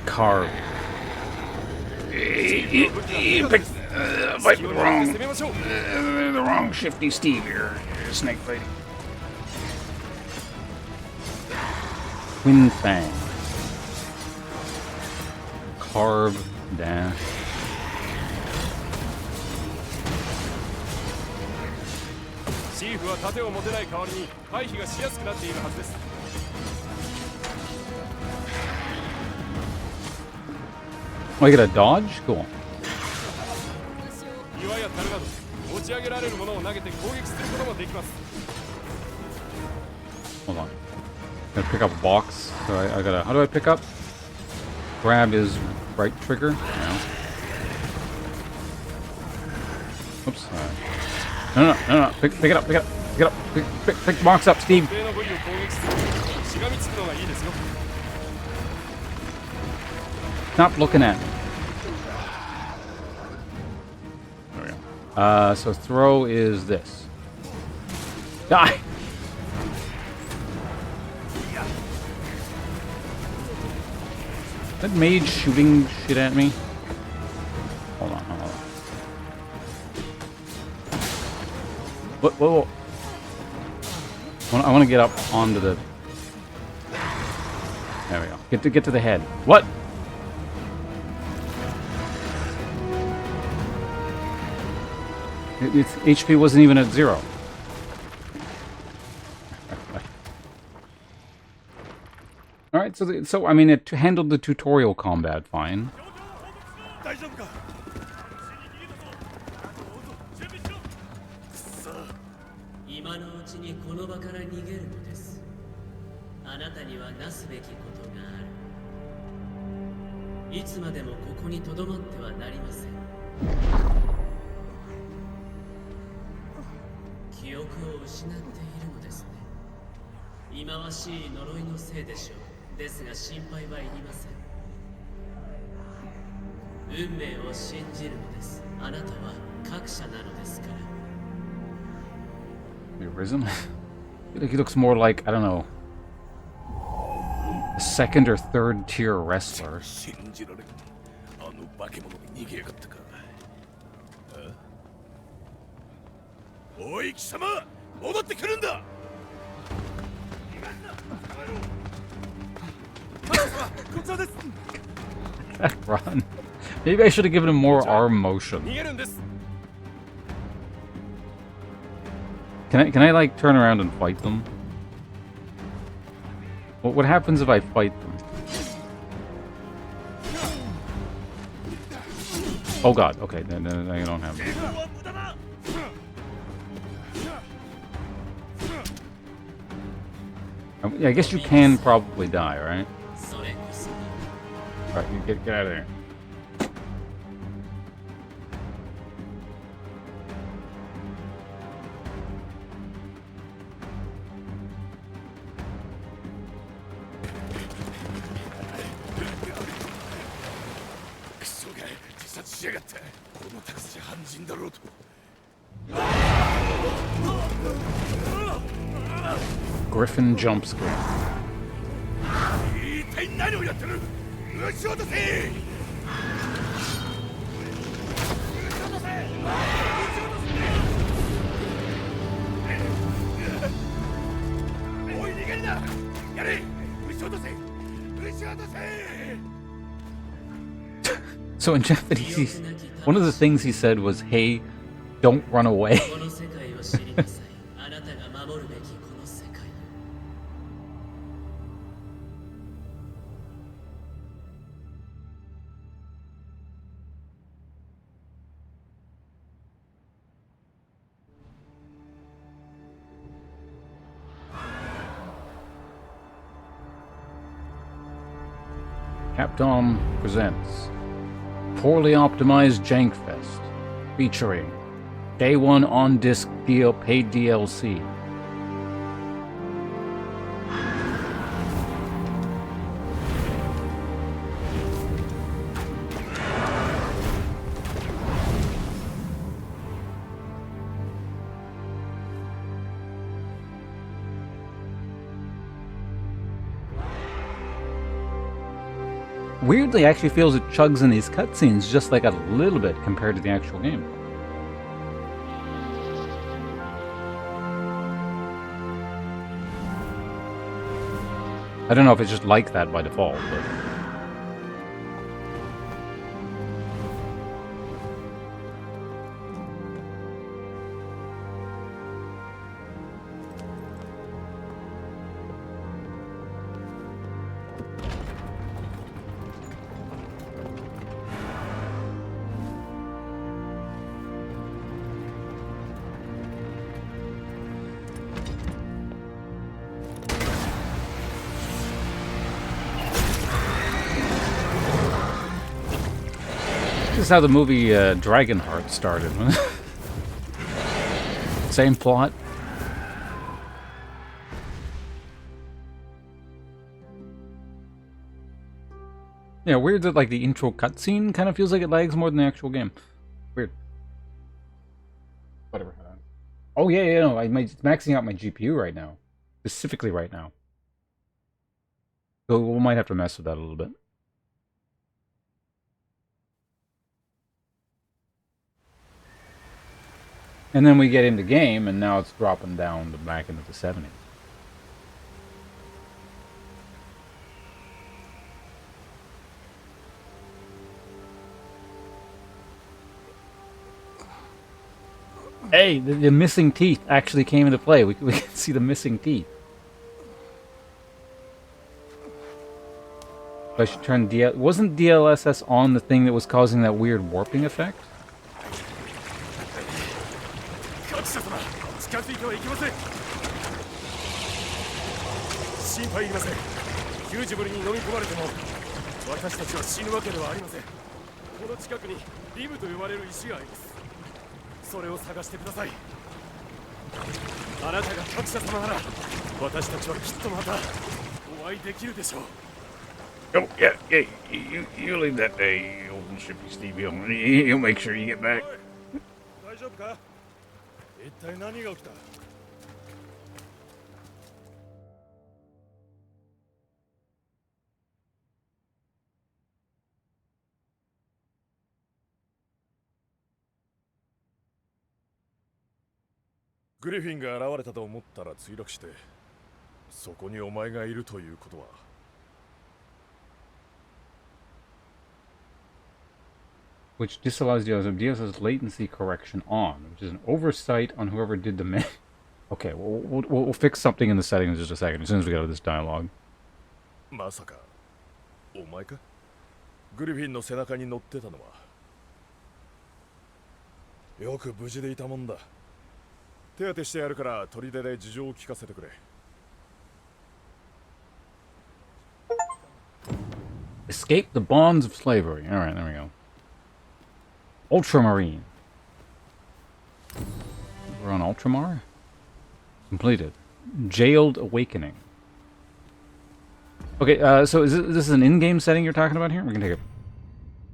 [SPEAKER 1] Carve. You picked fight with the wrong Shifty Steve here. Snake fighting. Twin Fang. Carve dash. Oh, I get a dodge? Cool. Hold on. Gotta pick up a box. So I gotta... How do I pick up? Grab is right trigger. No. Oops. No. Pick it up. Pick it up. Pick the box up, Steve. Stop looking at me. There we go. So throw is this. Die! Is that mage shooting shit at me? Hold on. Whoa. I want to get up onto the... There we go. Get to the head. What? Its HP wasn't even at 0. Alright, so I mean, it handled the tutorial combat fine.
[SPEAKER 8] 今のうちにこの場から逃げるのです。あなたにはなすべきことがある。いつまでもここに留まってはなりません。記憶を失っているのですね。忌まわしい呪いのせいでしょう。ですが心配はいりません。運命を信じるのです。あなたは格者なのですから。
[SPEAKER 1] He risen? I feel like he looks more like, I don't know, a second or third tier wrestler.
[SPEAKER 2] 信じられん。あの化け物に逃げやがったか。おい貴様、戻ってくるんだ。
[SPEAKER 6] こちらです。
[SPEAKER 1] Run. Maybe I should have given him more arm motion.
[SPEAKER 7] 逃げるんです。
[SPEAKER 1] Can I like turn around and fight them? What happens if I fight them? Oh god, okay, then I don't have it. I guess you can probably die, right? Alright, you get out of there. Griffin jump scare.
[SPEAKER 2] 一体何をやってる。撃ち落とせ。撃ち落とせ。おい逃げるな。やれ。撃ち落とせ。撃ち落とせ。
[SPEAKER 1] So in Japanese, one of the things he said was, "Hey, don't run away." Capcom presents Poorly Optimized Jankfest, featuring Day 1 on-disc paid DLC. Weirdly, actually feels it chugs in these cutscenes just like a little bit compared to the actual game. I don't know if it's just like that by default, but... This is how the movie Dragonheart started. Same plot. Yeah, weird that like the intro cutscene kind of feels like it lags more than the actual game. Weird. Whatever. Oh yeah, no, it's maxing out my GPU right now, specifically right now. So we might have to mess with that a little bit. And then we get into game, and now it's dropping down to back into the 70s. Hey, the missing teeth actually came into play. We can see the missing teeth. I should turn wasn't DLSS on the thing that was causing that weird warping effect?
[SPEAKER 7] 近づいてはいけません。心配いりません。ヒュージブルに飲み込まれても私たちは死ぬわけではありません。この近くにリムと呼ばれる石があります。それを探してください。あなたが各社様なら私たちはきっとまたお会いできるでしょう。
[SPEAKER 1] Oh, yeah, yeah, you leave that day, old Shifty Steve. He'll make sure you get back.
[SPEAKER 2] 大丈夫か？一体何が起きた？グリフィンが現れたと思ったら墜落して、そこにお前がいるということは。
[SPEAKER 1] Which disallows Diaz's latency correction on, which is an oversight on whoever did the Okay, we'll fix something in the settings in just a second, as soon as we get out of this dialogue.
[SPEAKER 2] まさかお前か？グリフィンの背中に乗ってたのは。よく無事でいたもんだ。手当てしてやるから砦で事情を聞かせてくれ。
[SPEAKER 1] Escape the bonds of slavery. Alright, there we go. Ultramarine. We're on Ultramar? Completed. Jailed Awakening. Okay, so is this is an in-game setting you're talking about here? We can take a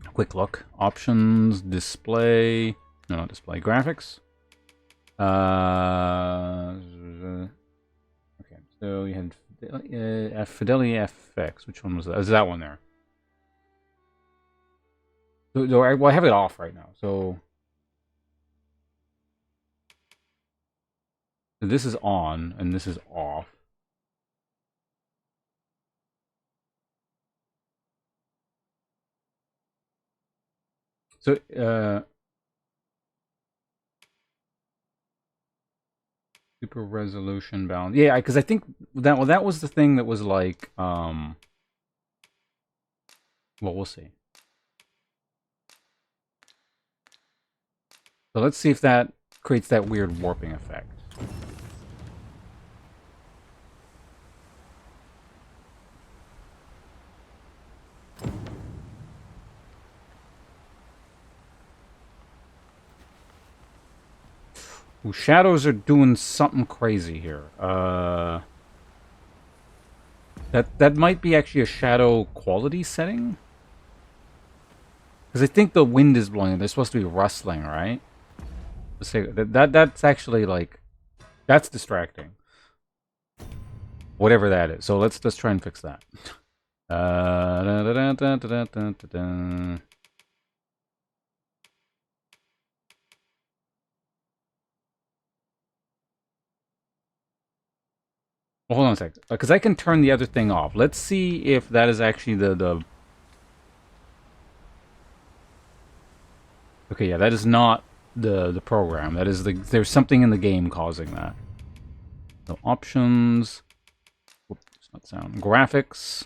[SPEAKER 1] quick look. Options, display... No, not display. Graphics. Okay, so you had Fidelity FX. Which one was that? Is that one there? So, well, I have it off right now, so this is on, and this is off. So, super resolution balance. Yeah, because I think that was the thing that was like, well, we'll see. So let's see if that creates that weird warping effect. Ooh, shadows are doing something crazy here. That might be actually a shadow quality setting. Because I think the wind is blowing. They're supposed to be rustling, right? Let's say that's actually like that's distracting. Whatever that is. So let's try and fix that. Well, hold on a sec, because I can turn the other thing off. Let's see if that is actually the... Okay, yeah, that is not the program. That is there's something in the game causing that. So options, whoops, not sound. Graphics.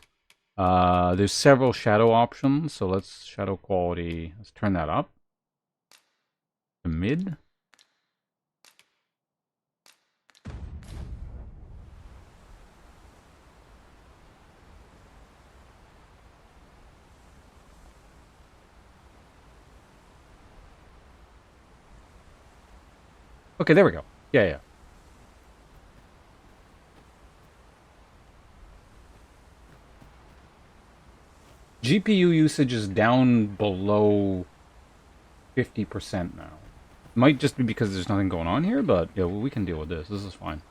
[SPEAKER 1] There's several shadow options. So let's shadow quality. Let's turn that up to mid. Okay, there we go. Yeah, yeah. GPU usage is down below 50% now. Might just be because there's nothing going on here, but yeah, well, we can deal with this. This is fine.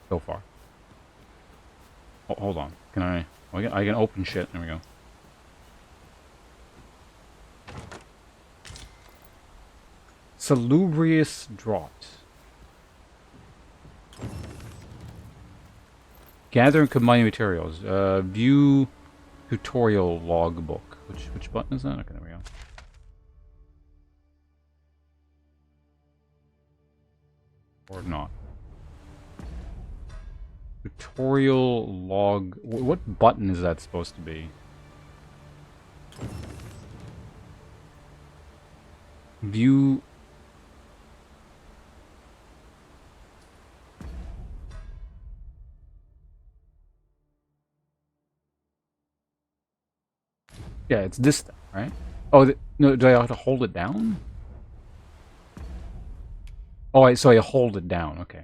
[SPEAKER 1] So far. Oh, hold on. Can I... Oh, I can open shit. There we go. Salubrious Draught. Gather and combine materials. View tutorial logbook. Which button is that? Okay, there we go. Or not. Tutorial log... What button is that supposed to be? View... Yeah, it's this thing, right? Oh, no, do I have to hold it down? Oh, so I hold it down, okay.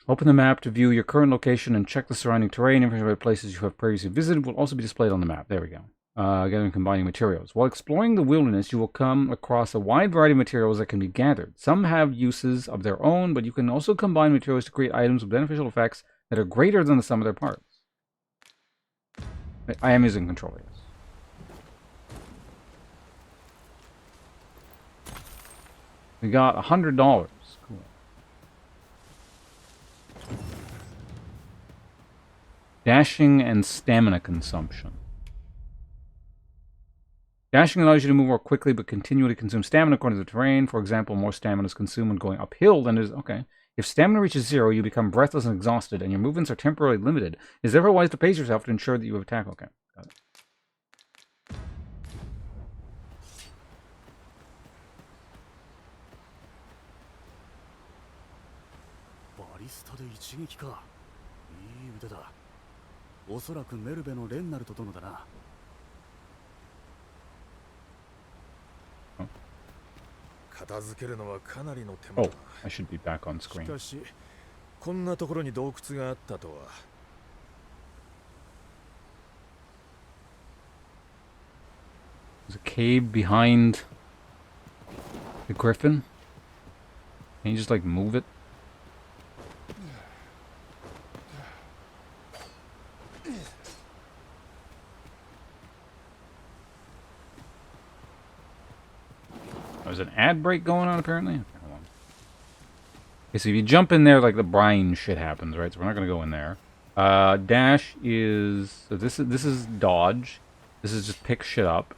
[SPEAKER 1] Open the map to view your current location and check the surrounding terrain. Information about places you have previously visited will also be displayed on the map. There we go. Gathering combining materials. While exploring the wilderness, you will come across a wide variety of materials that can be gathered. Some have uses of their own, but you can also combine materials to create items with beneficial effects that are greater than the sum of their parts. I am using controller, yes. We got $100. Cool. Dashing and stamina consumption. Dashing allows you to move more quickly but continually consume stamina according to the terrain. For example, more stamina is consumed when going uphill than is... Okay. If stamina reaches 0, you become breathless and exhausted, and your movements are temporarily limited. It is therefore wise to pace yourself to ensure that you have attack. Okay. Got it. Oh, I should be back on screen.
[SPEAKER 2] しかしこんなところに洞窟があったとは。
[SPEAKER 1] There's a cave behind the griffin. Can you just like move it? There's an ad break going on apparently. Okay, hold on. Okay, so if you jump in there, like the brine shit happens, right? So we're not gonna go in there. Dash is so this is dodge. This is just pick shit up.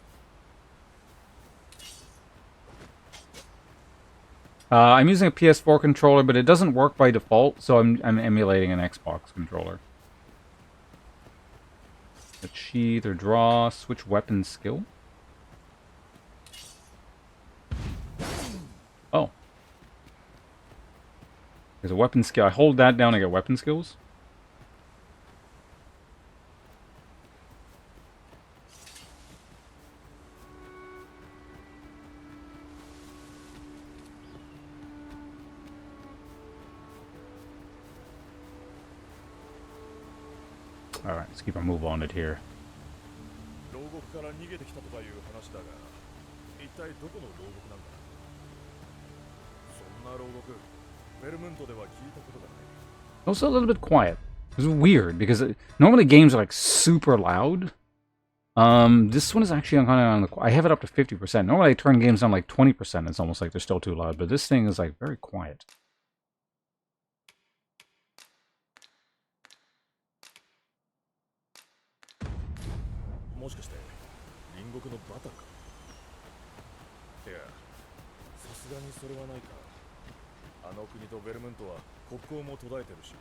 [SPEAKER 1] I'm using a PS4 controller, but it doesn't work by default, so I'm emulating an Xbox controller. Achieve or draw, switch weapon skill. Oh. There's a weapon skill. I hold that down, I get weapon skills. Alright, let's keep our move on it here.
[SPEAKER 2] 牢獄から逃げてきたとかいう話だが、一体どこの牢獄なんだ。そんな牢獄、ベルムントでは聞いたことがない。
[SPEAKER 1] Also a little bit quiet. It's weird because normally games are like super loud. This one is actually kind of on the. I have it up to 50%. Normally I turn games down like 20%. It's almost like they're still too loud, but this thing is like very quiet.
[SPEAKER 2] もしかして隣国のバタか。いや、さすがにそれはないか。あの国とベルムントは国交も途絶えてるし。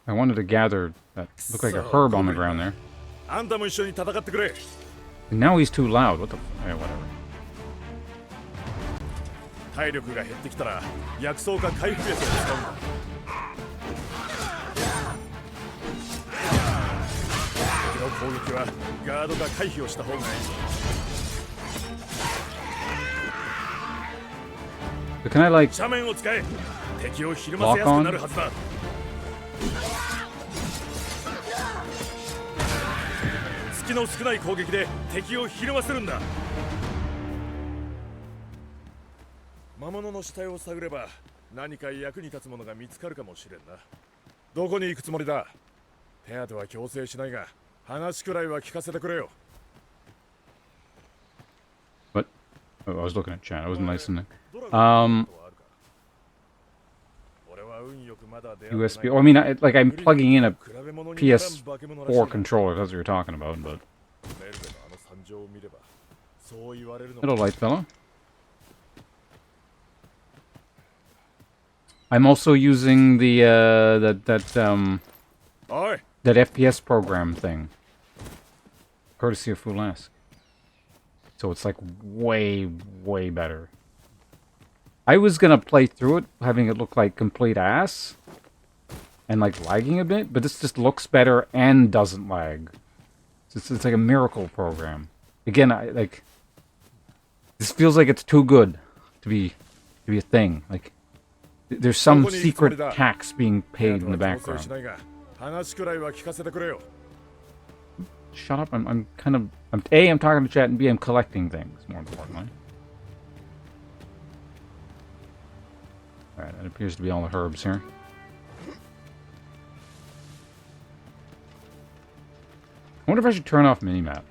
[SPEAKER 1] I wanted to gather that looked like a herb on the ground there.
[SPEAKER 2] あんたも一緒に戦ってくれ。
[SPEAKER 1] And now he's too loud. What the? Yeah, whatever.
[SPEAKER 2] 体力が減ってきたら薬草か回復薬を使うんだ。敵の攻撃はガードが回避をした方がいい。
[SPEAKER 1] But can I like
[SPEAKER 2] 斜面を使え。敵をひるませやすくなるはずだ。隙の少ない攻撃で敵をひるませるんだ。魔物の死体を探れば何か役に立つものが見つかるかもしれんな。どこに行くつもりだ。手当ては強制しないが話くらいは聞かせてくれよ。
[SPEAKER 1] what? Oh, I was looking at chat. I wasn't listening. USB. Oh, I mean, like I'm plugging in a PS4 controller. If that's what you're talking about, but hello, light fella. I'm also using the that FPS program thing, courtesy of Fulask. So it's like way better. I was gonna play through it, having it look like complete ass, and like lagging a bit, but this just looks better and doesn't lag. It's like a miracle program. Again, this feels like it's too good to be a thing. Like there's some secret tax being paid in the background. Shut up! I'm A, I'm talking to chat, and B, I'm collecting things. More importantly. All right, it appears to be all the herbs here. I wonder if I should turn off minimap.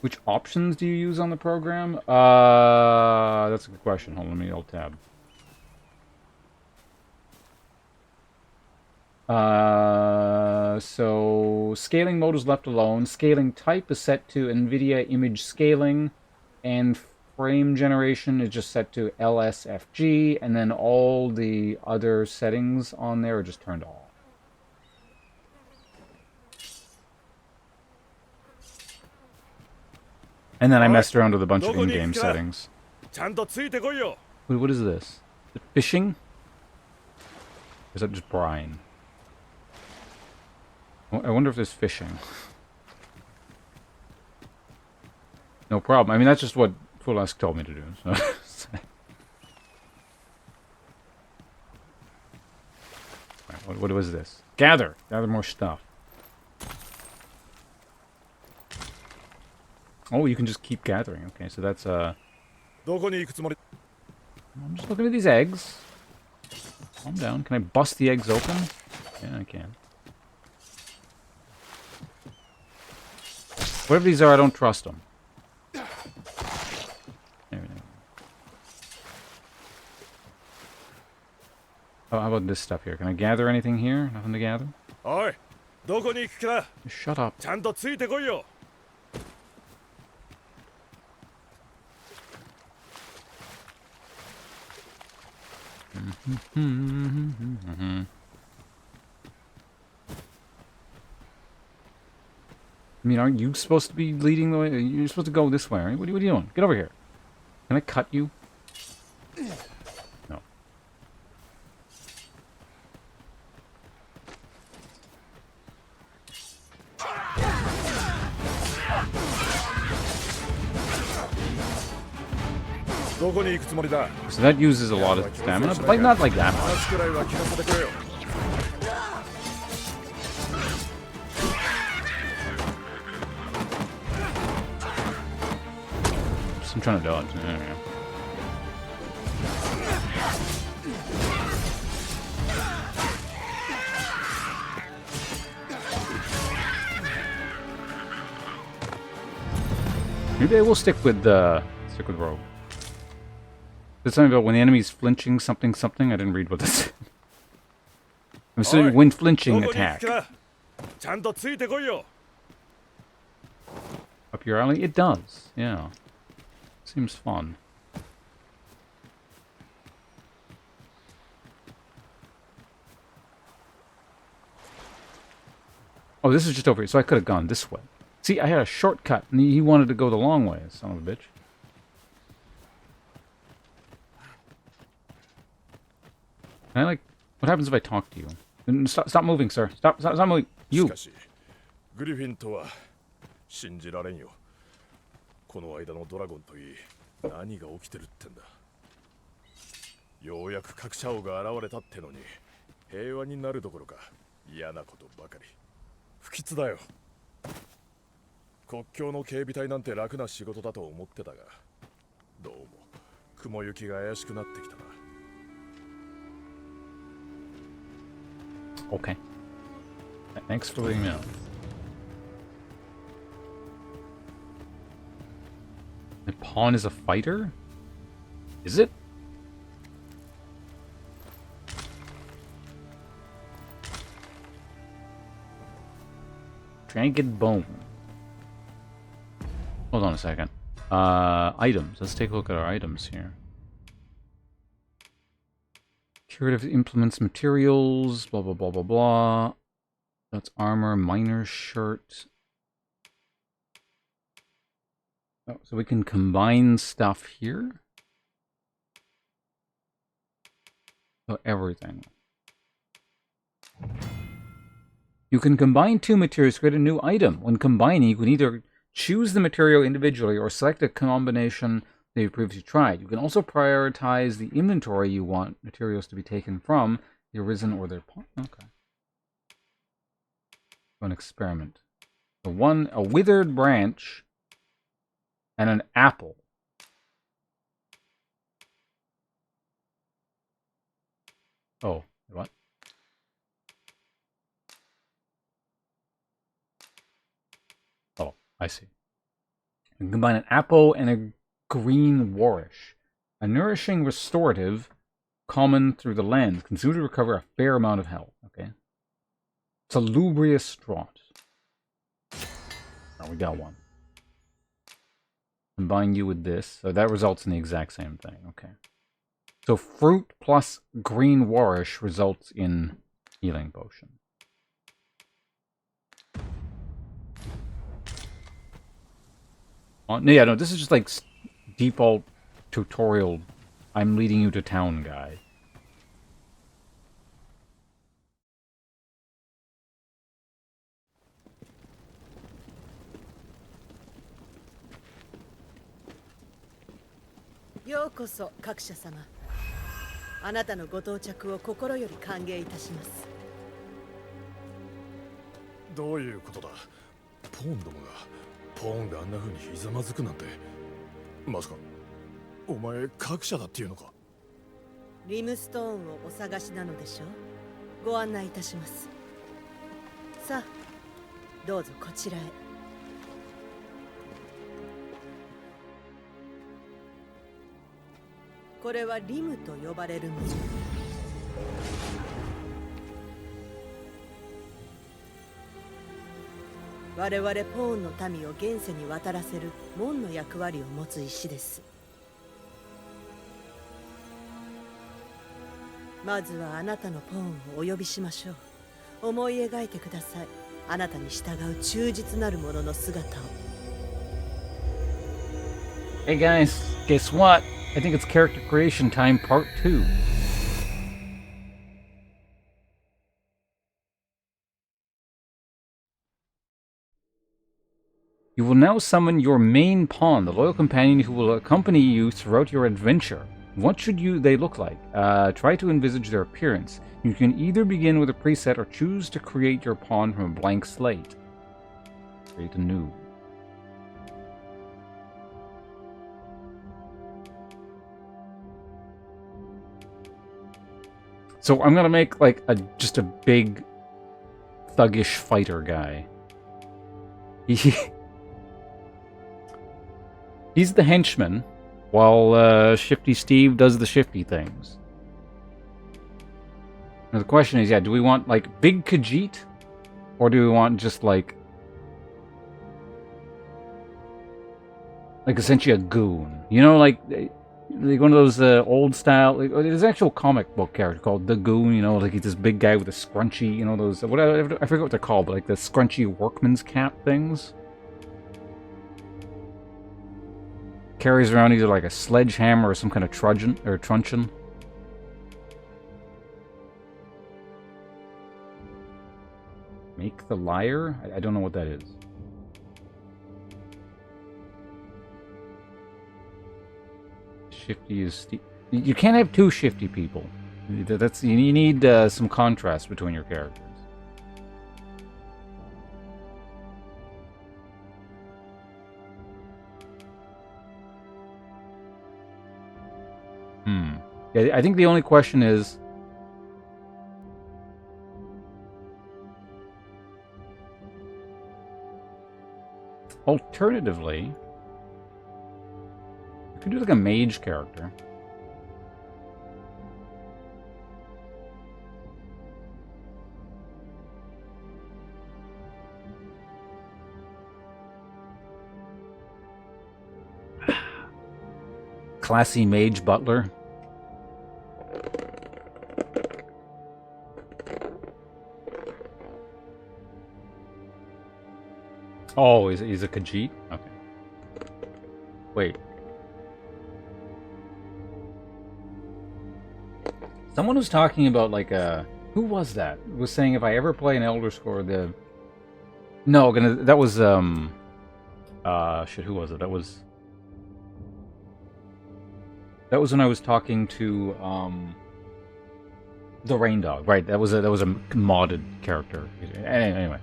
[SPEAKER 1] Which options do you use on the program? That's a good question. Hold on, let me alt tab. So scaling mode is left alone. Scaling type is set to NVIDIA image scaling, and frame generation is just set to LSFG, and then all the other settings on there are just turned off. And then I messed around with a bunch of in-game settings. Wait, what is this? Is it fishing? Or is that just brine? I wonder if there's fishing. No problem. I mean, that's just what Fullask told me to do. So. Right, what was this? Gather! Gather more stuff. Oh, you can just keep gathering. Okay, so that's I'm just looking at these eggs. Calm down. Can I bust the eggs open? Yeah, I can. Whatever these are, I don't trust them. There we go. Oh, how about this stuff here? Can I gather anything here? Nothing to gather? Shut up. I mean, aren't you supposed to be leading the way? You're supposed to go this way, right? What are you doing? Get over here. Can I cut you? No. So that uses a lot of stamina, but like not like that much. I'm trying to dodge. There we go. Maybe I will stick with rogue. There's something about when the enemy's flinching, something. I didn't read what this is. I'm assuming when flinching, attack. Up your alley? It does, yeah. Seems fun. Oh, this is just over here, so I could have gone this way. See, I had a shortcut, and he wanted to go the long way, son of a bitch. Can I, like... What happens if I talk to you? Stop moving, sir. Stop moving. You!
[SPEAKER 2] グリフィンとは信じられんよ。この間のドラゴンといい、何が起きてるってんだ。ようやく各社王が現れたってのに、平和になるどころか嫌なことばかり。不吉だよ。国境の警備隊なんて楽な仕事だと思ってたが、どうも雲行きが怪しくなってきたな。
[SPEAKER 1] Okay. Thanks for letting me know. The pawn is a fighter? Is it? Dragon bone. Hold on a second. Items. Let's take a look at our items here. Curative implements, materials, blah, blah, blah, blah, blah. That's armor, miner's shirt. Oh, so we can combine stuff here. Oh, everything. You can combine two materials to create a new item. When combining, you can either choose the material individually or select a combination that you've previously tried. You can also prioritize the inventory you want materials to be taken from, the arisen or their pawn. Okay. An experiment. So a withered branch and an apple. Oh, what? Oh, I see. You can combine an apple and a green warish. A nourishing restorative common through the lens. Consumed to recover a fair amount of health. Okay. Salubrious draught. Oh, we got one. Combine you with this. So that results in the exact same thing. Okay. So fruit plus green warish results in healing potion. Oh, yeah, no, this is just like default tutorial. I'm leading you to town guy.
[SPEAKER 3] ようこそ各社様。あなたのご到着を心より歓迎いたします。
[SPEAKER 2] どういうことだ。ポーンどもがポーンがあんな風にひざまずくなんて、まさかお前各社だっていうのか。
[SPEAKER 3] リムストーンをお探しなのでしょう。ご案内いたします。さあ、どうぞこちらへ。これはリムと呼ばれるもの。我々ポーンの民を現世に渡らせる門の役割を持つ石です。まずはあなたのポーンをお呼びしましょう。思い描いてください。あなたに従う忠実なる者の姿を。
[SPEAKER 1] Hey guys, guess what? I think it's character creation time part 2. You will now summon your main pawn, the loyal companion who will accompany you throughout your adventure. What should they look like? Try to envisage their appearance. You can either begin with a preset or choose to create your pawn from a blank slate. Create a new. So I'm gonna make like just a big thuggish fighter guy. He's the henchman, while Shifty Steve does the shifty things. Now the question is, yeah, do we want like big Khajiit, or do we want just like essentially a goon? You know, like one of those old style. Like, there's an actual comic book character called the Goon. You know, like he's this big guy with a scrunchy. You know, those whatever, I forget what they're called, but like the scrunchy workman's cap things. Carries around either like a sledgehammer or some kind of truncheon. Make the liar? I don't know what that is. Shifty is... You can't have two shifty people. You need some contrast between your characters. Yeah, I think the only question is... Alternatively... You could do like a mage character. Classy mage butler. Oh, he's a Khajiit? Okay. Wait. Someone was talking about like a Who was that? Was saying if I ever play an Elder Scrolls, the... No, that was, shit, who was it? That was when I was talking to, the Rain Dog, right? That was a modded character. Anyway.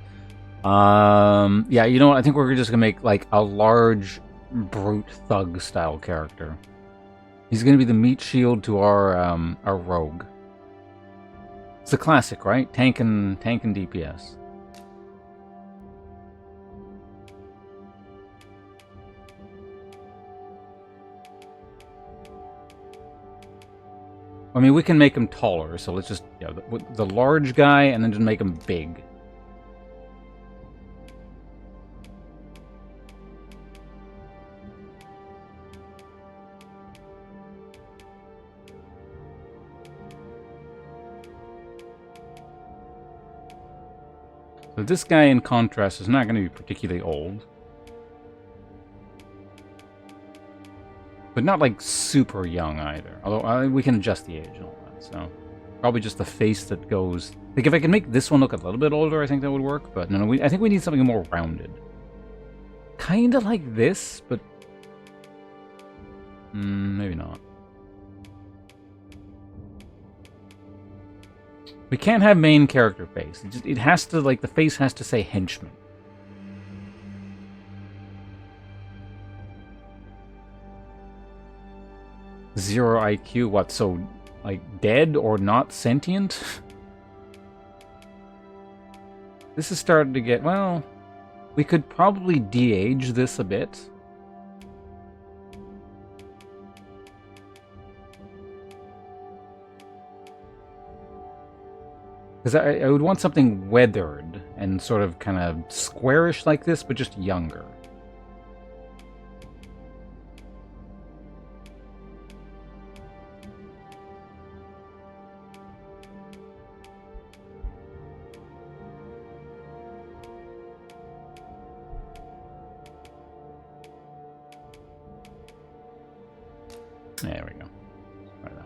[SPEAKER 1] Yeah, you know what? I think we're just gonna make, like, a large, brute thug-style character. He's gonna be the meat shield to our rogue. It's a classic, right? Tank and DPS. I mean, we can make him taller, so let's just, yeah, the large guy, and then just make him big. So this guy, in contrast, is not going to be particularly old. But not, like, super young either. Although, we can adjust the age and all that, so... Probably just the face that goes... Like, if I can make this one look a little bit older, I think that would work. But no, I think we need something more rounded. Kinda like this, but... maybe not. We can't have main character face. It has to, like, the face has to say henchman. Zero IQ, what, so, like, dead or not sentient? This is starting to get, well, we could probably de-age this a bit. Because I would want something weathered and sort of kind of squarish like this, but just younger. There we go. Try that.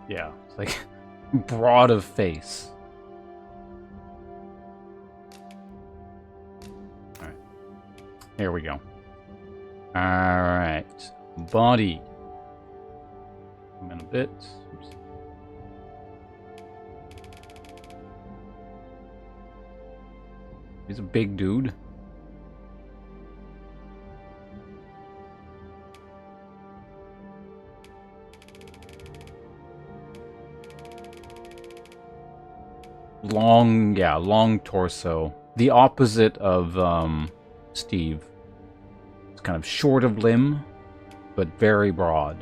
[SPEAKER 1] Yeah, it's like broad of face. Alright. Here we go. Alright. Body. Come in a bit. Oops. He's a big dude. Long torso. The opposite of Steve. It's kind of short of limb, but very broad.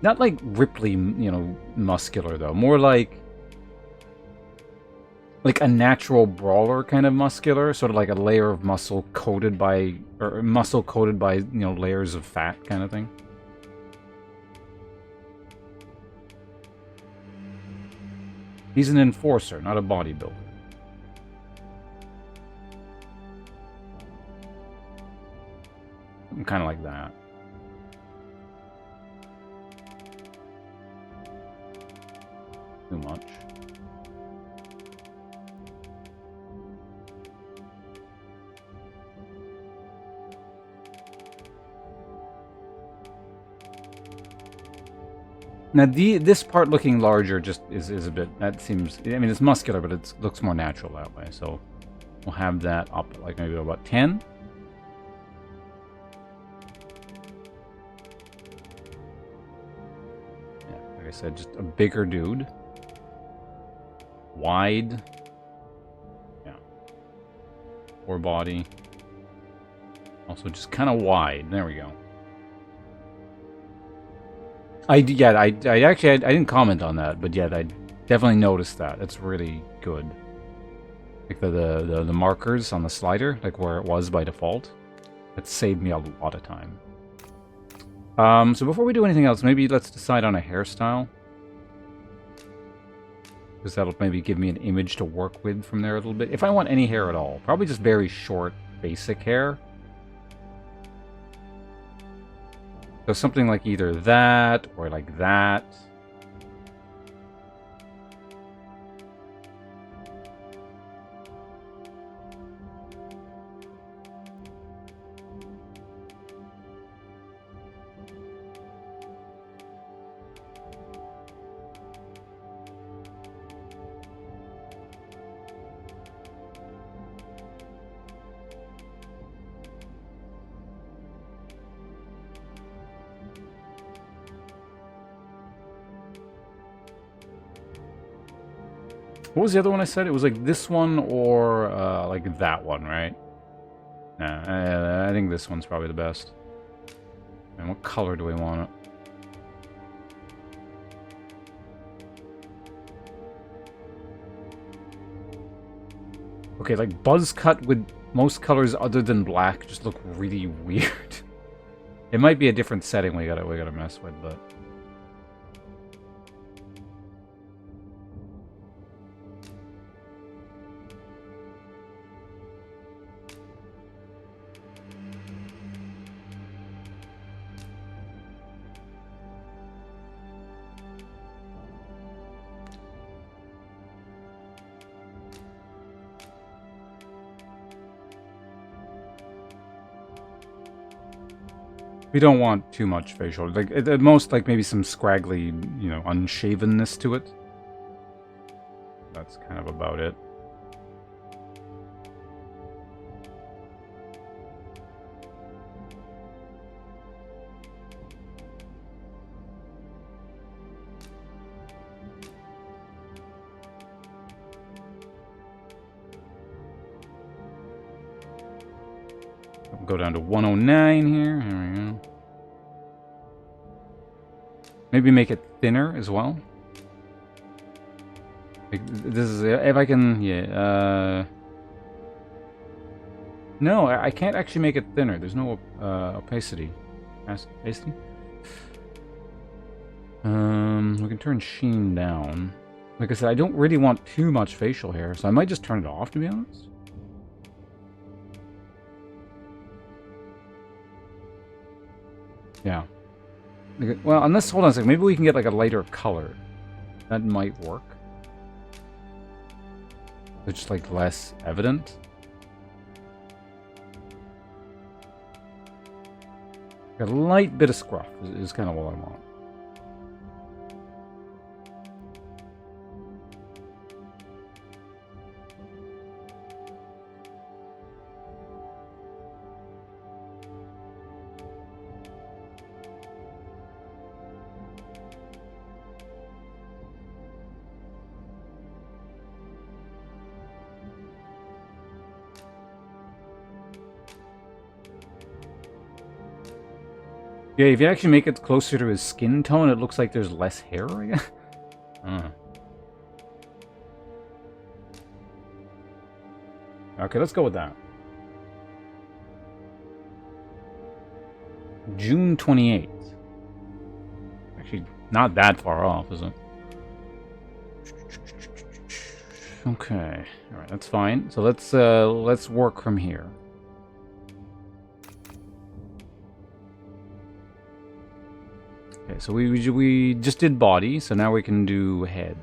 [SPEAKER 1] Not like Ripley, you know, muscular though. More like a natural brawler kind of muscular, sort of like a layer of muscle coated by, you know, layers of fat kind of thing. He's an enforcer, not a bodybuilder. I'm kind of like that. Too much. Now, this part looking larger just is a bit... That seems... I mean, it's muscular, but it looks more natural that way. So, we'll have that up, like, maybe about 10. Yeah, like I said, just a bigger dude. Wide. Poor body. Also just kind of wide. There we go. I didn't comment on that, but yeah, I definitely noticed that. It's really good. Like the markers on the slider, like where it was by default. That saved me a lot of time. So before we do anything else, maybe let's decide on a hairstyle. Because that'll maybe give me an image to work with from there a little bit. If I want any hair at all. Probably just very short, basic hair. So something like either that, or like that. What was the other one I said? It was like this one or like that one, right? Nah, I think this one's probably the best. And what color do we want it? Okay, like buzz cut with most colors other than black just look really weird. It might be a different setting we gotta mess with, but. We don't want too much facial. Like at most, like maybe some scraggly, you know, unshavenness to it. That's kind of about it. Go down to 109 here. There we go. Maybe make it thinner as well. Like, this is if I can, yeah. No, I can't actually make it thinner. There's no opacity. Opacity. We can turn sheen down. Like I said, I don't really want too much facial hair, so I might just turn it off, to be honest. Yeah. Well, unless, hold on a second, maybe we can get like a lighter color. That might work. It's just like less evident. A light bit of scruff is kind of what I want. Yeah, if you actually make it closer to his skin tone, it looks like there's less hair, I guess. Okay, let's go with that. June 28th. Actually, not that far off, is it? Okay, all right, that's fine. So let's work from here. Okay, so we just did body, so now we can do head.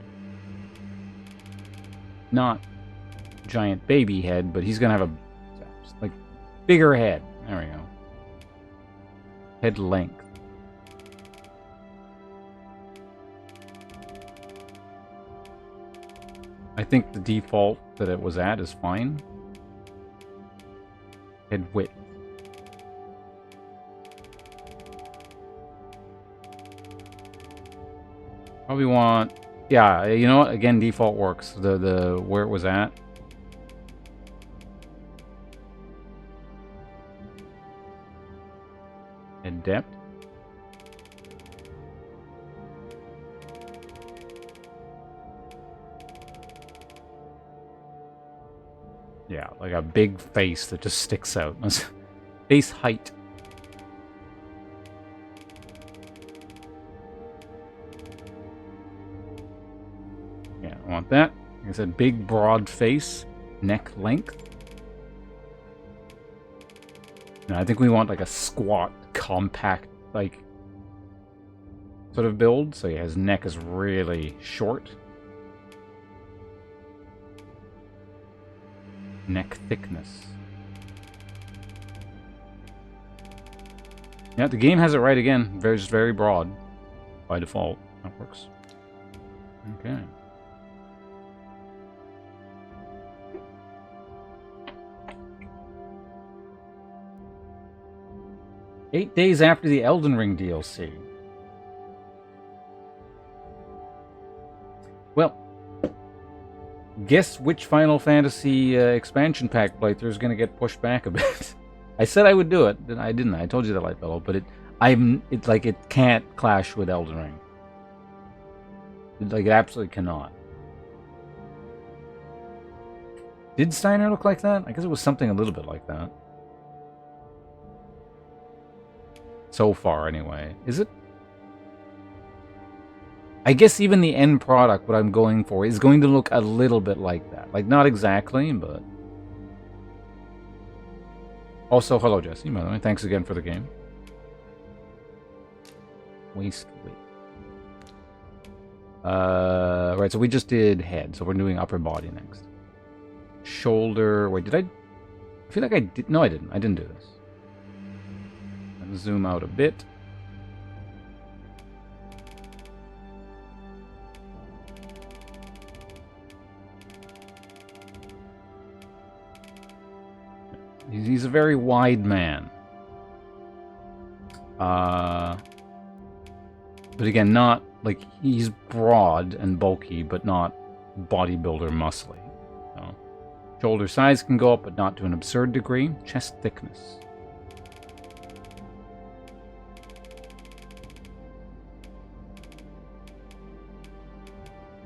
[SPEAKER 1] Not giant baby head, but he's gonna have a like bigger head. There we go. Head length. I think the default that it was at is fine. Head width. Probably want, yeah, you know what? Again, default works. The where it was at. Adept. Yeah, like a big face that just sticks out. Face height. Yeah, I want that. Like I said, big, broad face, neck length. No, I think we want like a squat, compact, like sort of build. So yeah, his neck is really short. Neck thickness. Yeah, the game has it right again. Just very broad by default. That works. Okay. Eight days after the Elden Ring DLC. Well, guess which Final Fantasy expansion pack playthrough is going to get pushed back a bit. I said I would do it, and I didn't. I told you that, Light Fellow, but it can't clash with Elden Ring. It absolutely cannot. Did Steiner look like that? I guess it was something a little bit like that. So far, anyway. Is it? I guess even the end product, what I'm going for, is going to look a little bit like that. Like, not exactly, but... Also, hello, Jesse, by the way. Thanks again for the game. Waist weight. Right, so we just did head, so we're doing upper body next. Shoulder... Wait, did I... I feel like I did... No, I didn't. I didn't do this. Let's zoom out a bit. He's a very wide man. But again, not like he's broad and bulky, but not bodybuilder muscly. So, shoulder size can go up, but not to an absurd degree. Chest thickness.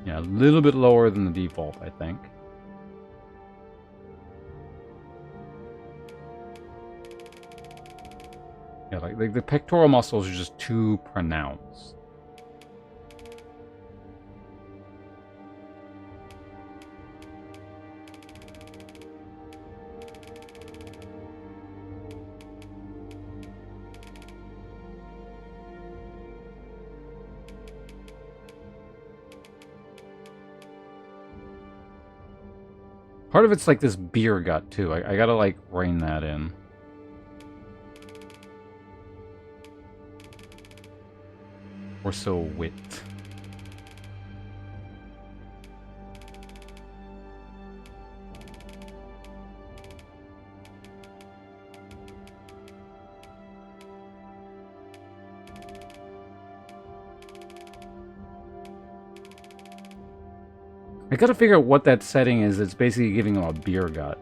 [SPEAKER 1] Yeah, a little bit lower than the default, I think. Yeah, like the pectoral muscles are just too pronounced. Part of it's like this beer gut, too. I gotta, like, rein that in. Torso width. I gotta figure out what that setting is. It's basically giving him a beer gut.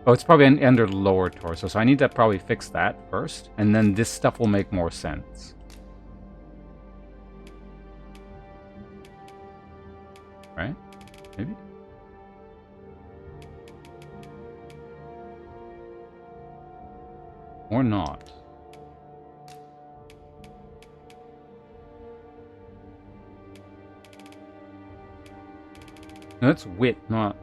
[SPEAKER 1] Oh, it's probably under lower torso, so I need to probably fix that first, and then this stuff will make more sense. Right? Maybe? Or not. No, that's width, not...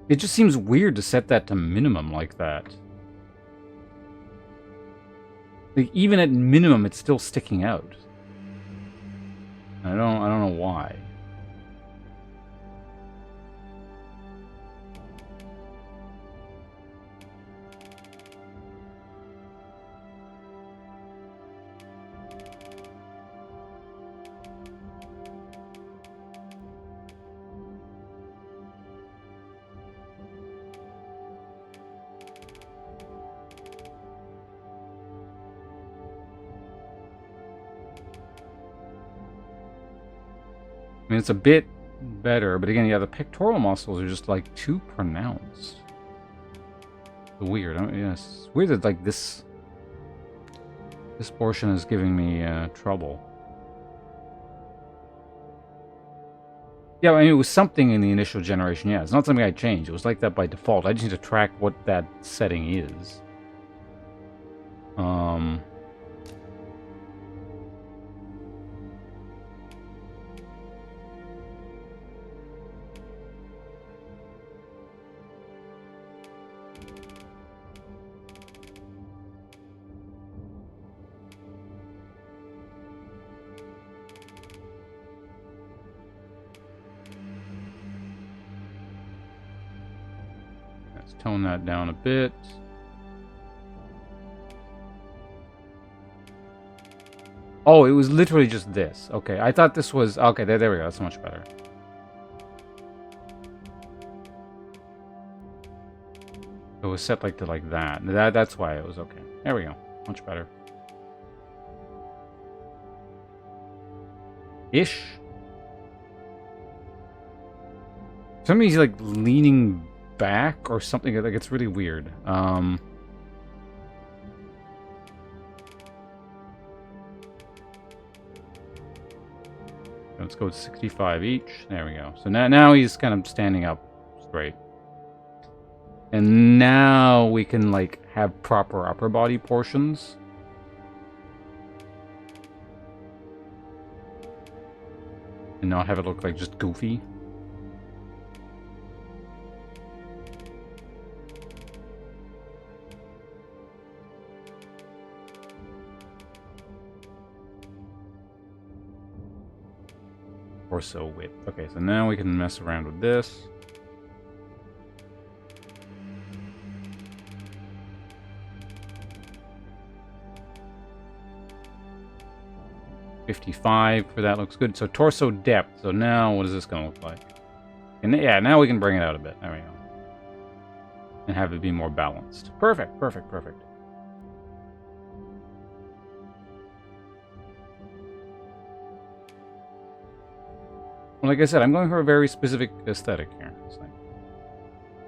[SPEAKER 1] It just seems weird to set that to minimum like that. Like, even at minimum, it's still sticking out. I don't know why. mean, it's a bit better, but again, yeah, the pectoral muscles are just like too pronounced. Weird. Yes, it's weird that like this portion is giving me trouble. Yeah, I mean, it was something in the initial generation. Yeah, it's not something I changed. It was like that by default. I just need to track what that setting is. Let's tone that down a bit. Oh, it was literally just this. Okay, I thought this was... Okay, there we go. That's much better. It was set like to like that. That's why it was okay. There we go. Much better. Ish. Somebody's like leaning back or something. Like it's really weird. Let's go with 65 each. There we go. So now he's kind of standing up straight. And now we can like have proper upper body portions. And not have it look like just goofy. Torso width. Okay, so now we can mess around with this. $55 for that looks good. So torso depth. So now what is this going to look like? And yeah, now we can bring it out a bit. There we go. And have it be more balanced. Perfect, perfect, perfect. Well, like I said, I'm going for a very specific aesthetic here. It's like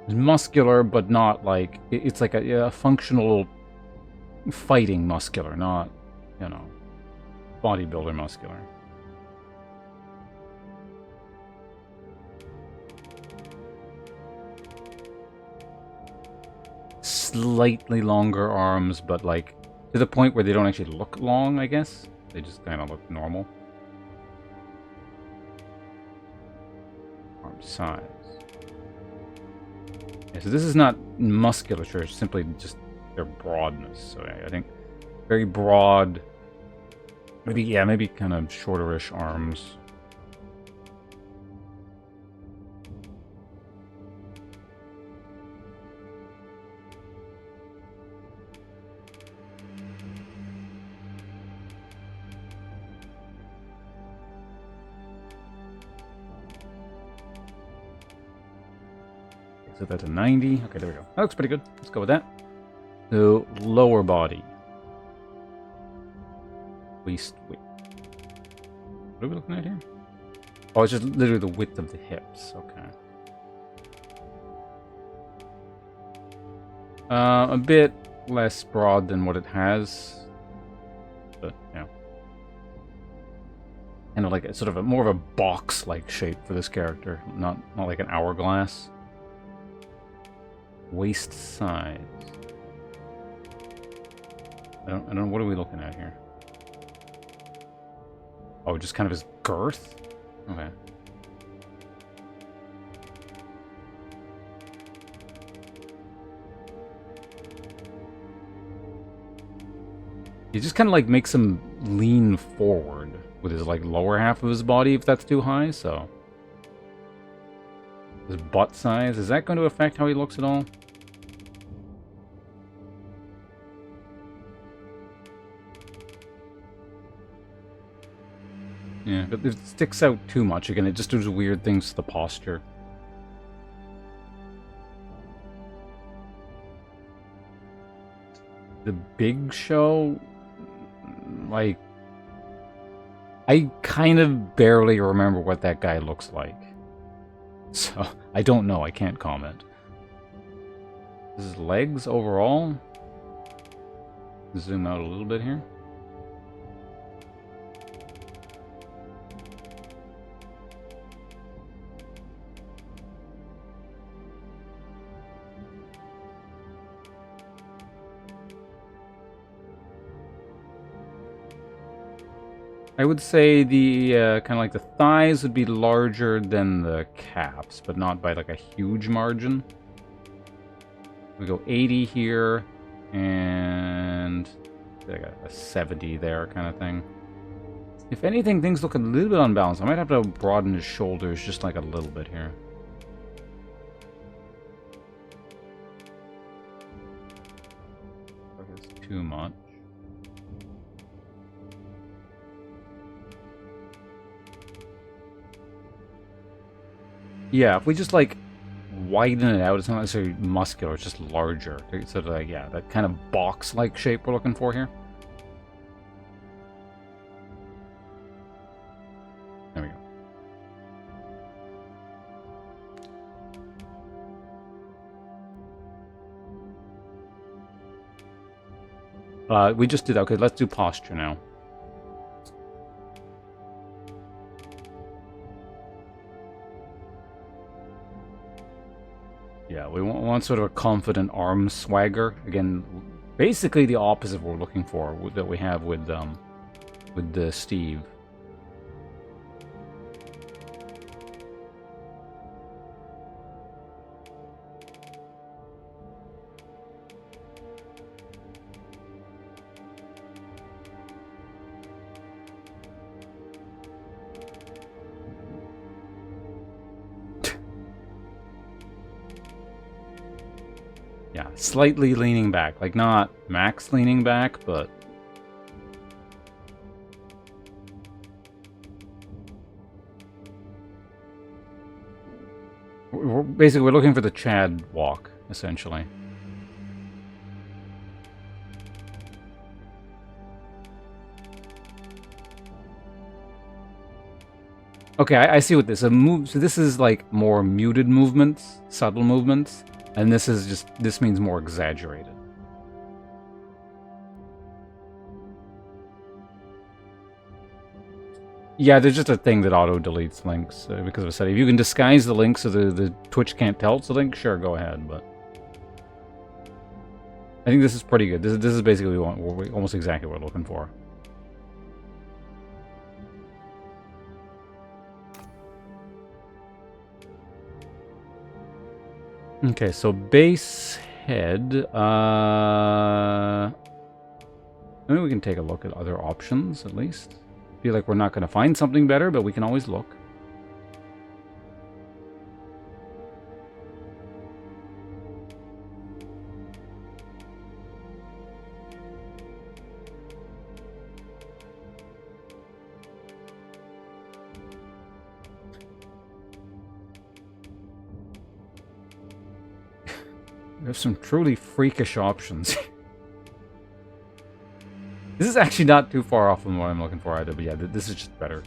[SPEAKER 1] it's muscular, but not like it's like a functional fighting muscular, not, you know, bodybuilder muscular. Slightly longer arms, but like to the point where they don't actually look long, I guess. They just kind of look normal. Arm size. Yeah, so this is not musculature, it's simply just their broadness. So yeah, I think very broad, maybe kind of shorterish arms. Set that to 90. Okay, there we go. That looks pretty good. Let's go with that. So, lower body. Waist width. What are we looking at here? Oh, it's just literally the width of the hips. Okay. A bit less broad than what it has. But, yeah. Kind of like a, sort of more of a box-like shape for this character. Not like an hourglass. Waist size. I don't know, what are we looking at here? Oh, just kind of his girth? Okay. He just kind of like makes him lean forward with his like lower half of his body if that's too high, so. His butt size, is that going to affect how he looks at all? Yeah, but if it sticks out too much, again, it just does weird things to the posture. The Big Show, like, I kind of barely remember what that guy looks like. So, I don't know. I can't comment. His legs overall. Zoom out a little bit here. I would say the kind of like the thighs would be larger than the calves, but not by like a huge margin. We go 80 here, and like a 70 there kind of thing. If anything, things look a little bit unbalanced. I might have to broaden his shoulders just like a little bit here. That's too much. Yeah, if we just like widen it out, it's not necessarily muscular, it's just larger. So like, yeah, that kind of box-like shape we're looking for here. There we go. We just did that. Okay, let's do posture now. Yeah, we want sort of a confident arm swagger. Again, basically the opposite of what we're looking for that we have with the Steve. Yeah, slightly leaning back. Like, not max leaning back, but... Basically, we're looking for the Chad walk, essentially. Okay, I see what this is. So this is like more muted movements, subtle movements. And this is just, this means more exaggerated. Yeah, there's just a thing that auto-deletes links because of a setting. If you can disguise the link so the Twitch can't tell it's a link, sure, go ahead, but... I think this is pretty good. This is basically almost exactly what we're looking for. Okay, so base head, maybe we can take a look at other options, at least. I feel like we're not going to find something better, but we can always look. There's some truly freakish options. This is actually not too far off from what I'm looking for either, but yeah, this is just better.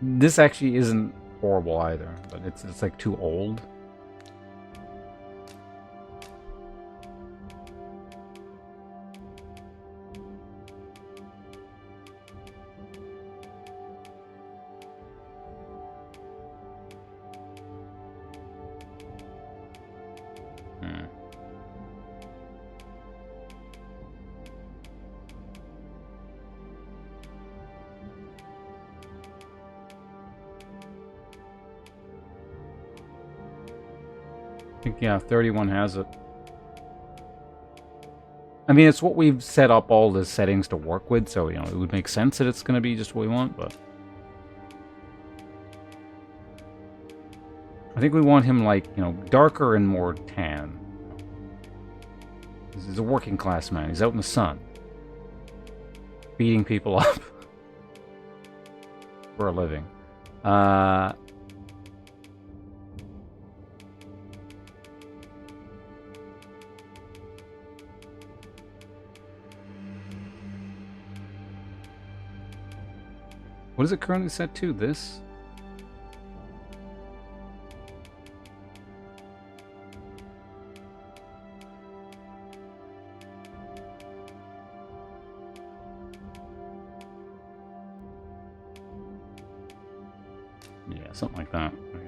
[SPEAKER 1] This actually isn't horrible either, but it's like too old. I think, yeah, 31 has it. I mean, it's what we've set up all the settings to work with, so, you know, it would make sense that it's going to be just what we want, but... I think we want him, like, you know, darker and more tan. He's a working class man. He's out in the sun. Beating people up. For a living. What is it currently set to? This? Yeah, something like that. There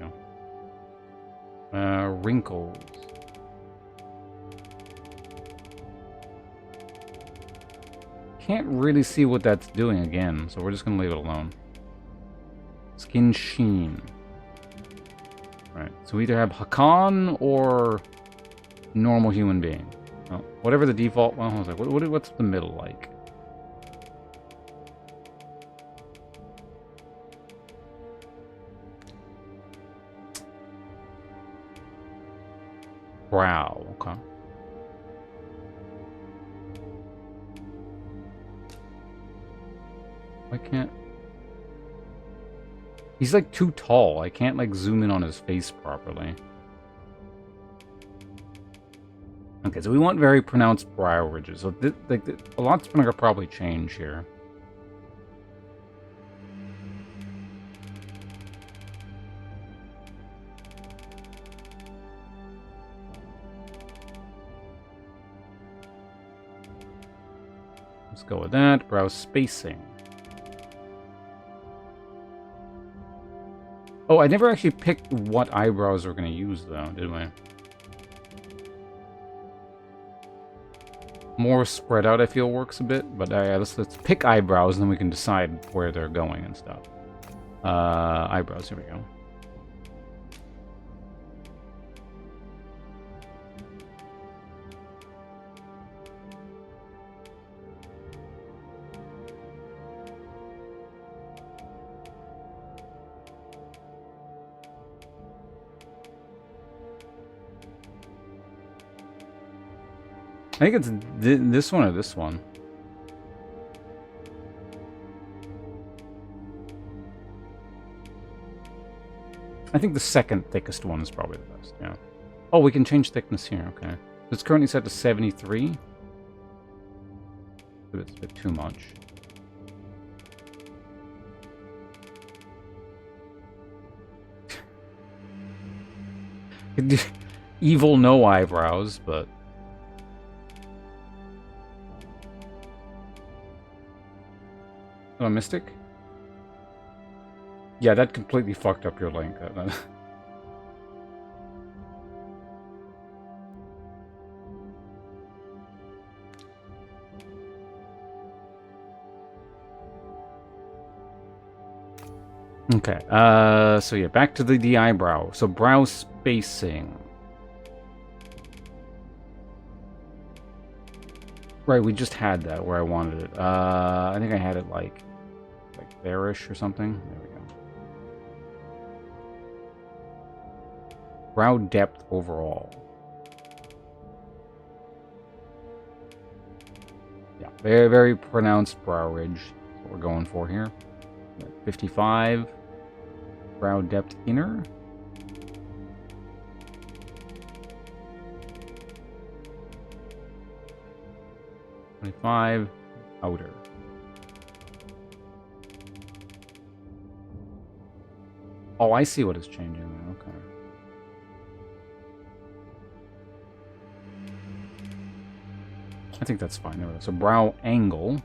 [SPEAKER 1] we go. Wrinkles. Can't really see what that's doing again, so we're just gonna leave it alone. Skin sheen. Right, so we either have Hakan or normal human being. Oh, whatever the default. Well, I was like, what's the middle like? Brow. Okay. I can't. He's like too tall. I can't like zoom in on his face properly. Okay, so we want very pronounced brow ridges. So a lot's gonna probably change here. Let's go with that. Brow spacing. Oh, I never actually picked what eyebrows we're going to use, though, did we? More spread out, I feel, works a bit. But let's pick eyebrows, and then we can decide where they're going and stuff. Eyebrows, here we go. I think it's this one or this one. I think the second thickest one is probably the best, yeah. Oh, we can change thickness here, okay. It's currently set to 73. It's a bit too much. Evil no eyebrows, but... Oh, Mystic? Yeah, that completely fucked up your link. Okay, so yeah, back to the eyebrow. So brow spacing. Right, we just had that where I wanted it. I think I had it like there-ish or something. There we go. Brow depth overall. Yeah, very, very pronounced brow ridge. That's what we're going for here. 55. Brow depth inner. Outer. Oh, I see what is changing there. Okay. I think that's fine. There we go. So brow angle.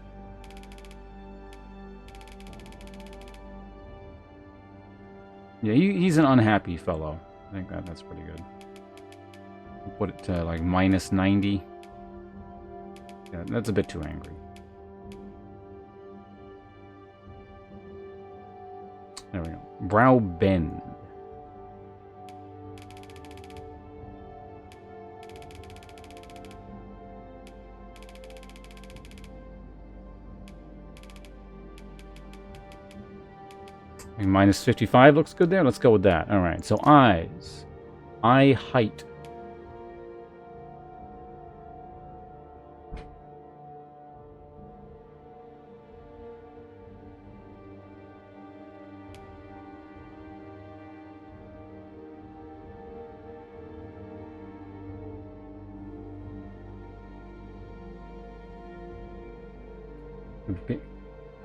[SPEAKER 1] Yeah, he's an unhappy fellow. I think that's pretty good. We'll put it to like minus 90. Yeah, that's a bit too angry. There we go. Brow bend. And minus 55 looks good there. Let's go with that. All right. So eyes. Eye height.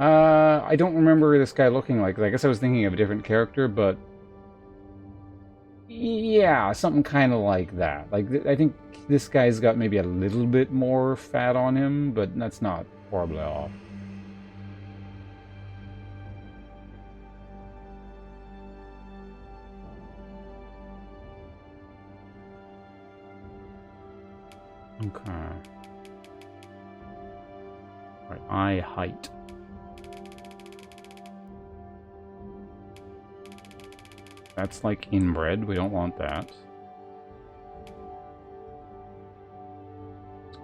[SPEAKER 1] I don't remember this guy looking like. I guess I was thinking of a different character, but yeah, something kind of like that. Like, I think this guy's got maybe a little bit more fat on him, but that's not horribly off. Okay. Right, eye height. That's like inbred. We don't want that.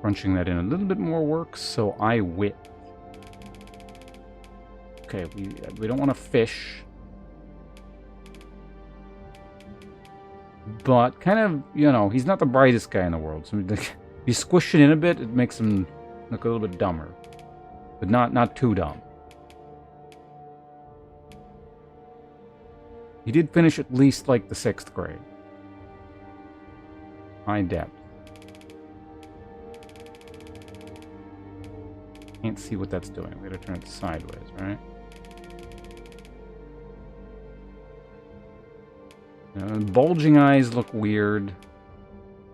[SPEAKER 1] Crunching that in a little bit more works. So eye width. Okay, we don't want to fish. But kind of, you know, he's not the brightest guy in the world. So if you squish it in a bit, it makes him look a little bit dumber. But not too dumb. He did finish at least like the 6th grade. High depth. Can't see what that's doing. We gotta turn it sideways, right? Bulging eyes look weird.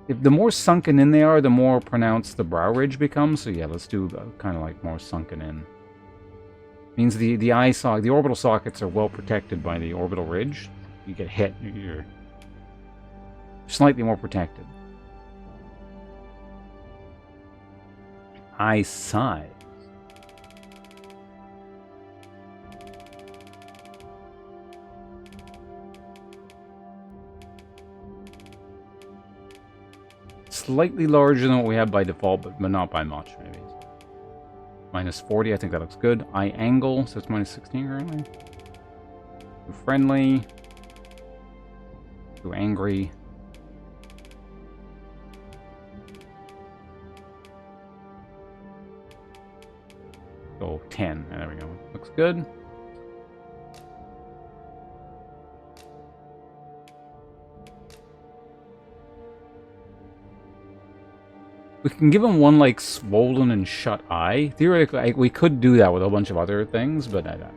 [SPEAKER 1] If the more sunken in they are, the more pronounced the brow ridge becomes. So yeah, let's do kind of like more sunken in. Means the eye socket, the orbital sockets are well protected by the orbital ridge. You get hit, you're slightly more protected. Eye size. Slightly larger than what we have by default, but not by much, maybe. Minus 40, I think that looks good. Eye angle, so it's minus 16 currently. Too friendly. Too angry. Go 10. There we go. Looks good. We can give him one, like, swollen and shut eye. Theoretically, we could do that with a bunch of other things, but I don't.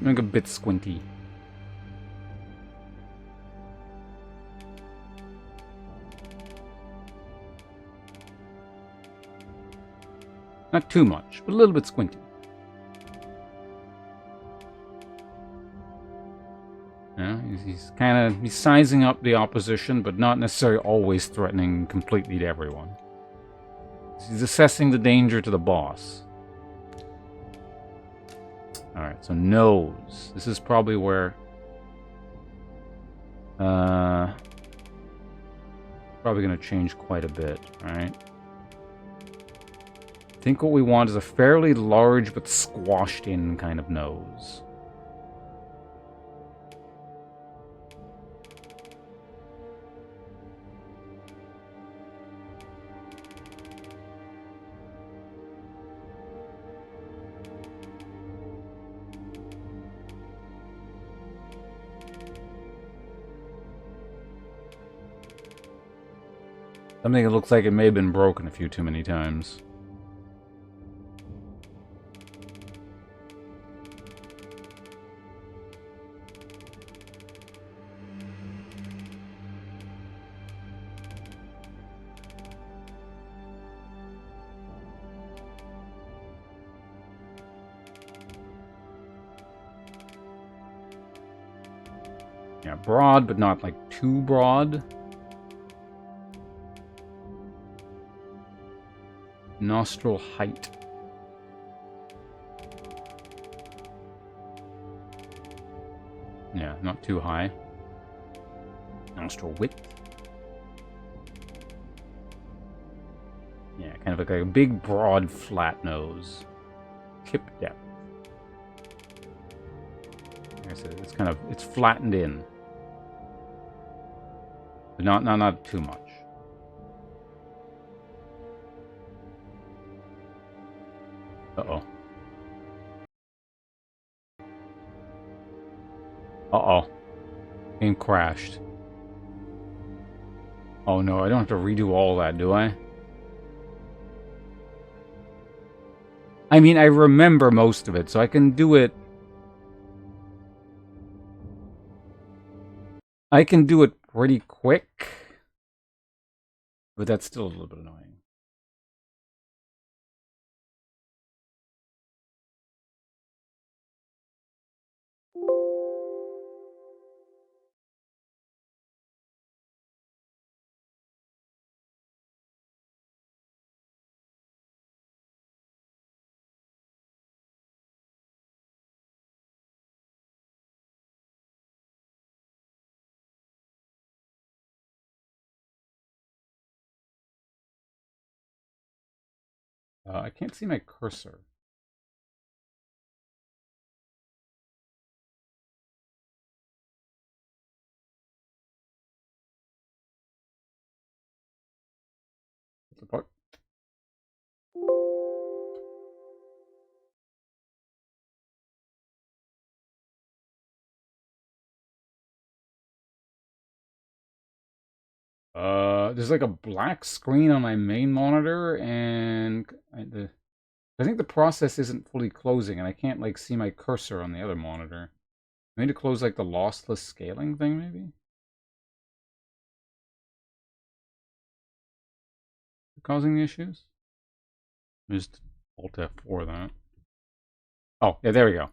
[SPEAKER 1] Make a bit squinty. Not too much, but a little bit squinty. Yeah, he's sizing up the opposition, but not necessarily always threatening completely to everyone. He's assessing the danger to the boss. Alright, so nose. This is probably where... probably going to change quite a bit, right? I think what we want is a fairly large but squashed in kind of nose. Something that looks like it may have been broken a few too many times. Yeah, broad, but not like too broad. Nostril height. Yeah, not too high. Nostril width. Yeah, kind of like a big, broad, flat nose. Tip depth. Like I said, it's flattened in. But not too much. Uh-oh. Uh-oh. Game crashed. Oh no, I don't have to redo all that, do I? I mean, I remember most of it, so I can do it. I can do it pretty quick. But that's still a little bit annoying. I can't see my cursor. What's the fuck? There's like a black screen on my main monitor, and I think the process isn't fully closing, and I can't like see my cursor on the other monitor. I need to close like the lossless scaling thing, maybe? Causing the issues? Just Alt F4 that. Oh, yeah, there we go.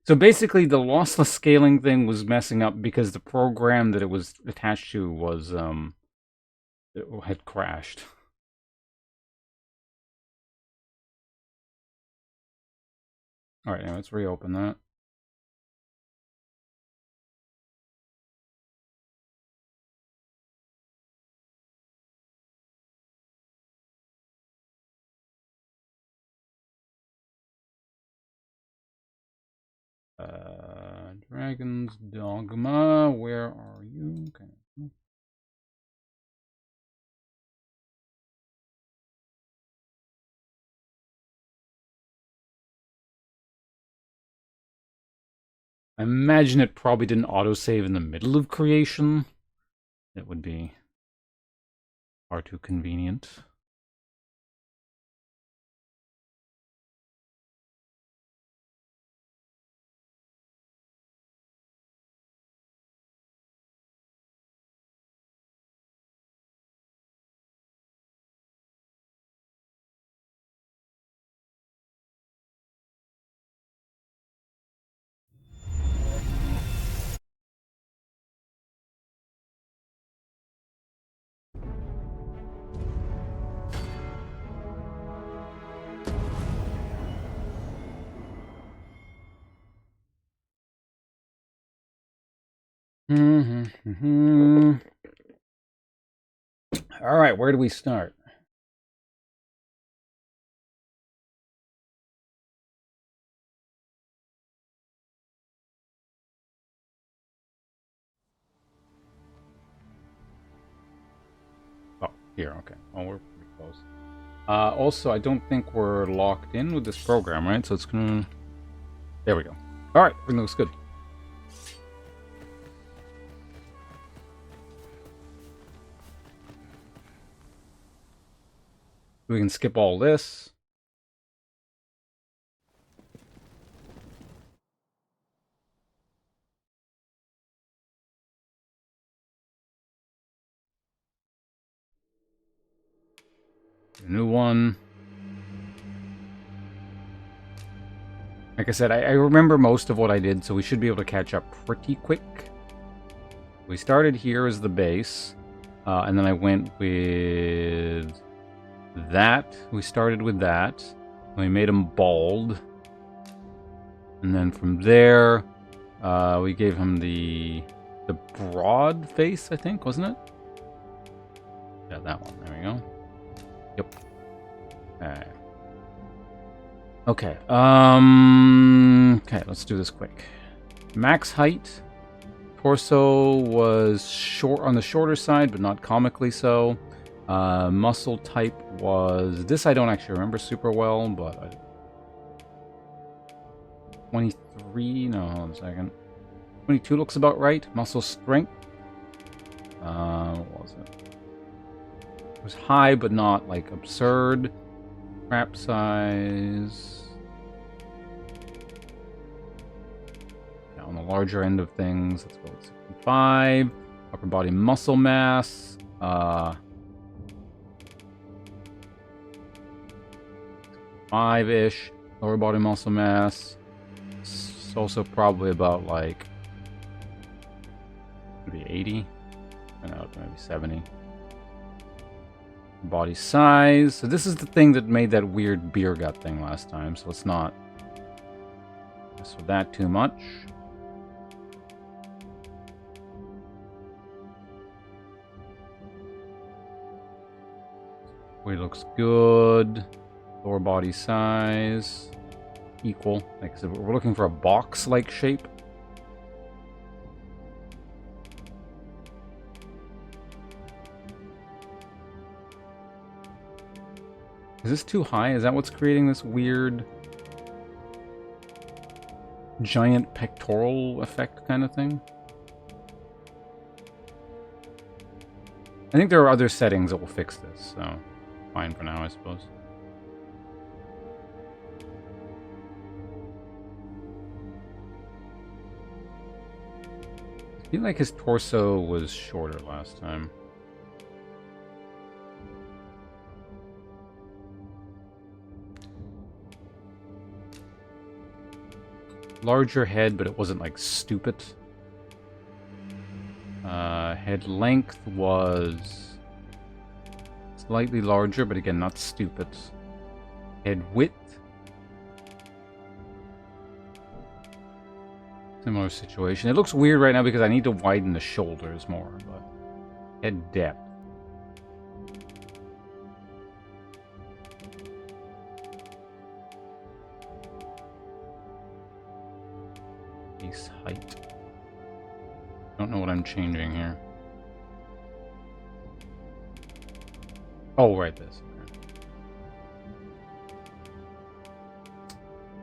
[SPEAKER 1] So basically, the lossless scaling thing was messing up because the program that it was attached to was, it had crashed. Alright, now let's reopen that. Dragon's Dogma, where are you? Okay. I imagine it probably didn't autosave in the middle of creation. It would be far too convenient. All right, where do we start? Oh, here, okay. Oh, we're pretty close. Also, I don't think we're locked in with this program, right? So it's gonna... There we go. All right, everything looks good. We can skip all this. A new one. Like I said, I remember most of what I did, so we should be able to catch up pretty quick. We started here as the base, and then I went with that. We started with that. We made him bald. And then from there, we gave him the broad face, I think, wasn't it? Yeah, that one. There we go. Yep. Alright. Okay. Okay, let's do this quick. Max height. Torso was short on the shorter side, but not comically so. Muscle type was... This I don't actually remember super well, but 23, no, hold on a second. 22 looks about right. Muscle strength. What was it? It was high, but not like absurd. Crap size. Yeah, on the larger end of things, let's go with 65. Upper body muscle mass. 5-ish. Lower body muscle mass. It's also probably about like maybe 80. I know, maybe 70. Body size. So this is the thing that made that weird beer gut thing last time. So let's not mess with that too much. Weight looks good. Lower body size. Equal. Like I said, we're looking for a box-like shape. Is this too high? Is that what's creating this weird giant pectoral effect kind of thing? I think there are other settings that will fix this, so fine for now, I suppose. I feel like his torso was shorter last time. Larger head, but it wasn't like stupid. Head length was slightly larger, but again, not stupid. Head width. Similar situation. It looks weird right now because I need to widen the shoulders more, but head depth. Face height. Don't know what I'm changing here. Oh, right, this.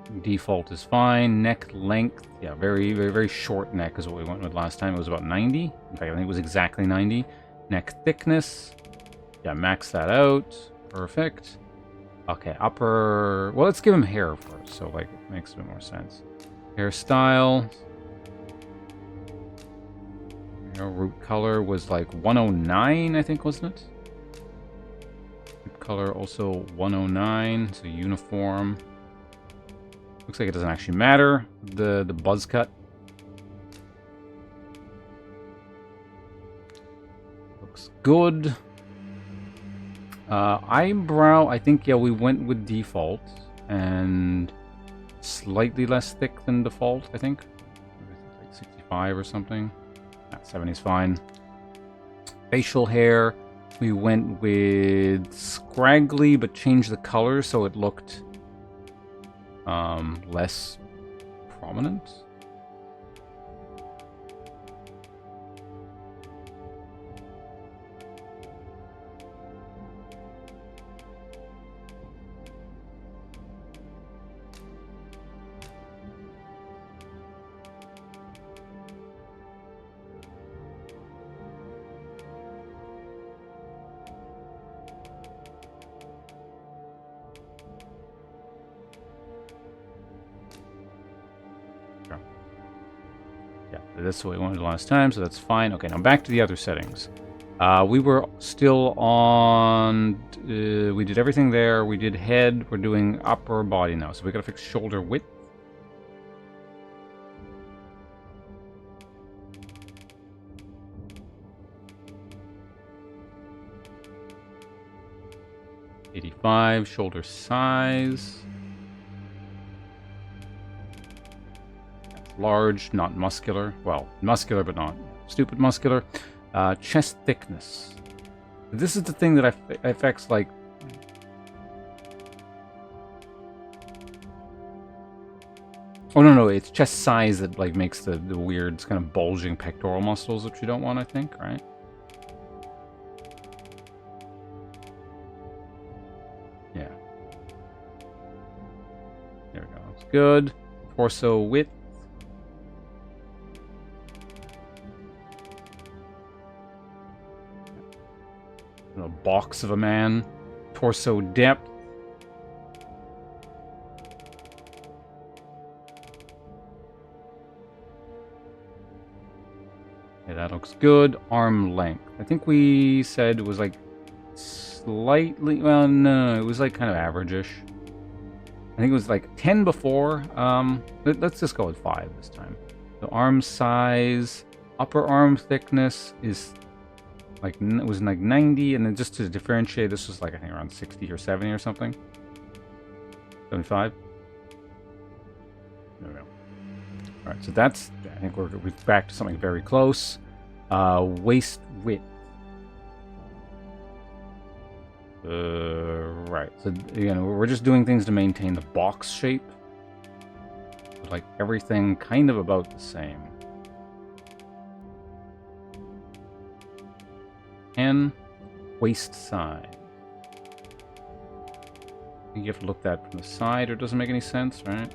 [SPEAKER 1] Okay. Default is fine. Neck length. Yeah, very short neck is what we went with last time. It was about 90. In fact, I think it was exactly 90. Neck thickness. Yeah, max that out. Perfect. Okay, upper... Well, let's give him hair first, so like it makes a bit more sense. Hairstyle. Root color was like 109, I think, wasn't it? Root color also 109, so uniform. Looks like it doesn't actually matter. The buzz cut. Looks good. Eyebrow, I think, yeah, we went with default. And slightly less thick than default, I think. Like 65 or something. 70 is fine. Facial hair, we went with scraggly, but changed the color so it looked less prominent. That's what we wanted last time, so that's fine. Okay, now back to the other settings. We were still on... we did everything there. We did head. We're doing upper body now. So we got to fix shoulder width. $85. Shoulder size. Large, not muscular. Well, muscular, but not stupid muscular. Chest thickness. This is the thing that affects, like... Oh, no, it's chest size that, like, makes the weird kind of bulging pectoral muscles that you don't want, I think, right? Yeah. There we go. Looks good. torso width. A box of a man. Torso depth. Yeah, that looks good. Arm length. I think we said it was like slightly, well, no, it was like kind of average-ish. I think it was like 10 before. Let's just go with 5 this time. The arm size, upper arm thickness is like, it was like 90, and then just to differentiate, this was like, I think around 60 or 70 or something. 75. There we go. All right, so that's, I think we're back to something very close. Waist width. Right, so again, we're just doing things to maintain the box shape. Like everything kind of about the same. And waist size. I think you have to look that from the side or it doesn't make any sense, right?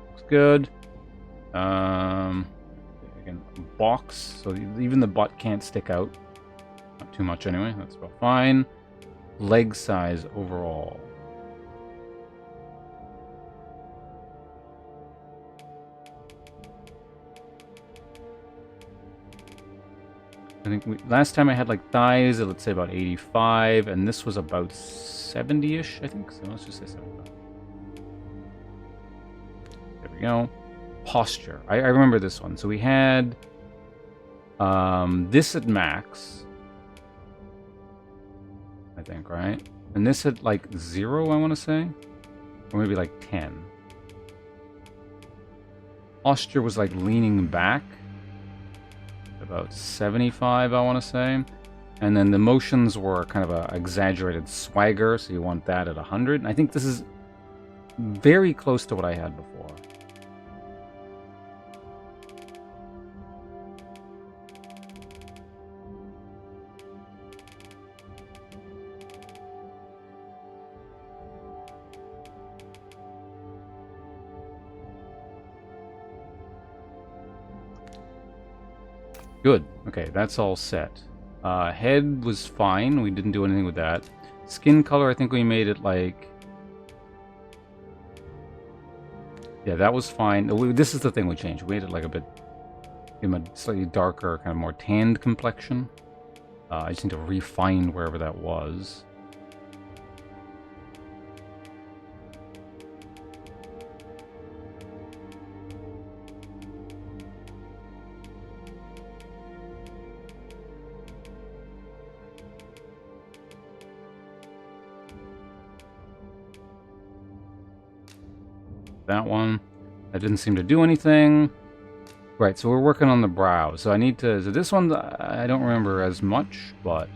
[SPEAKER 1] Looks good. Again, box, so even the butt can't stick out. Not too much anyway, that's about fine. Leg size overall. I think last time I had like thighs, let's say about 85, and this was about 70-ish, I think. So let's just say 75. There we go. Posture. I remember this one. So we had this at max, I think, right? And this at like 0, I want to say, or maybe like 10. Posture was like leaning back. About 75, I want to say. And then the motions were kind of a exaggerated swagger, so you want that at 100. And I think this is very close to what I had before. Good. Okay, that's all set. Head was fine. We didn't do anything with that. Skin color, I think we made it like... Yeah, that was fine. This is the thing we changed. We made it like a bit... Give him a slightly darker, kind of more tanned complexion. I just need to refine wherever that was. That one. That didn't seem to do anything. Right, so we're working on the brow. So I need to... So this one, I don't remember as much, but...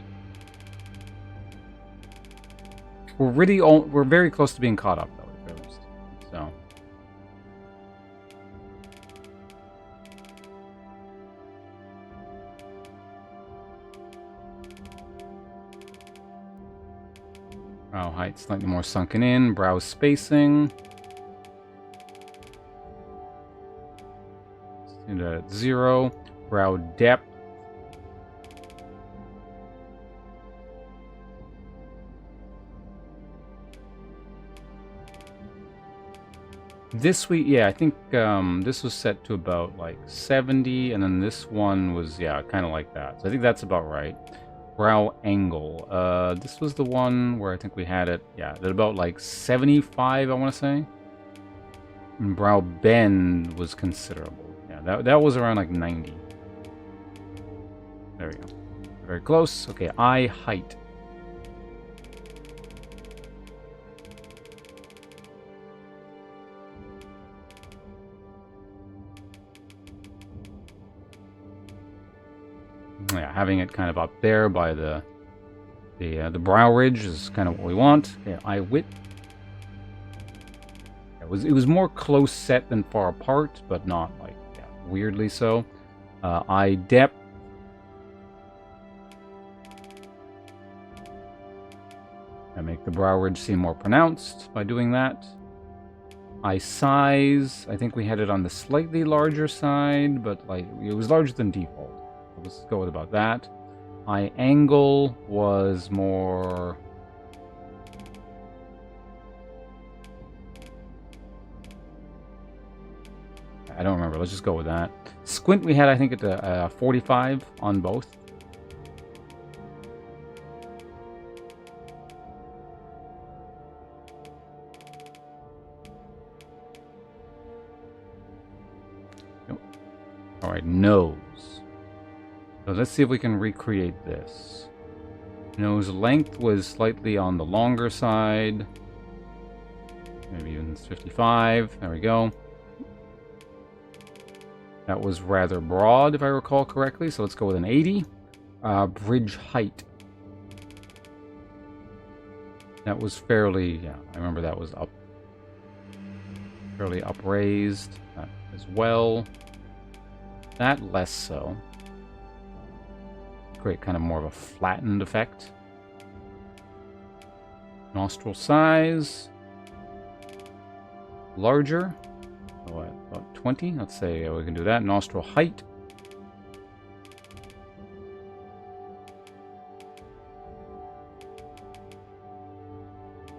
[SPEAKER 1] We're very close to being caught up, though, at least. So... Brow height slightly more sunken in. Brow spacing. At 0. Brow depth. This week, yeah, I think this was set to about like 70, and then this one was, yeah, kind of like that. So I think that's about right. Brow angle. This was the one where I think we had it, yeah, at about like 75, I want to say. And brow bend was considerable. That was around like 90. There we go. Very close. Okay, eye height. Yeah, having it kind of up there by the brow ridge is kind of what we want. Okay, eye width. It was more close set than far apart, but not like weirdly so. Eye depth. I make the brow ridge seem more pronounced by doing that. Eye size, I think we had it on the slightly larger side, but like it was larger than default. Let's go with about that. Eye angle was more... I don't remember. Let's just go with that. Squint we had, I think, at 45 on both. Alright, nose. So let's see if we can recreate this. Nose length was slightly on the longer side. Maybe even 55. There we go. That was rather broad, if I recall correctly, so let's go with an 80. Bridge height. That was fairly, yeah, I remember that was up. Fairly upraised as well. That less so. Create kind of more of a flattened effect. Nostril size. Larger. So about 20. Let's say we can do that. Nostril height.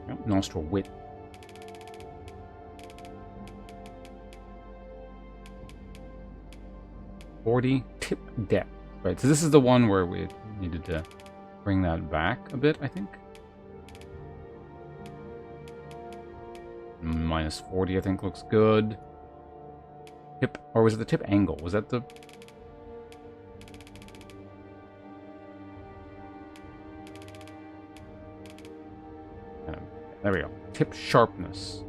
[SPEAKER 1] Yep, nostril width. Tip depth. Right, so this is the one where we needed to bring that back a bit, I think. Minus 40, I think, looks good. Tip, or was it the tip angle? Was that the... There we go. Tip sharpness.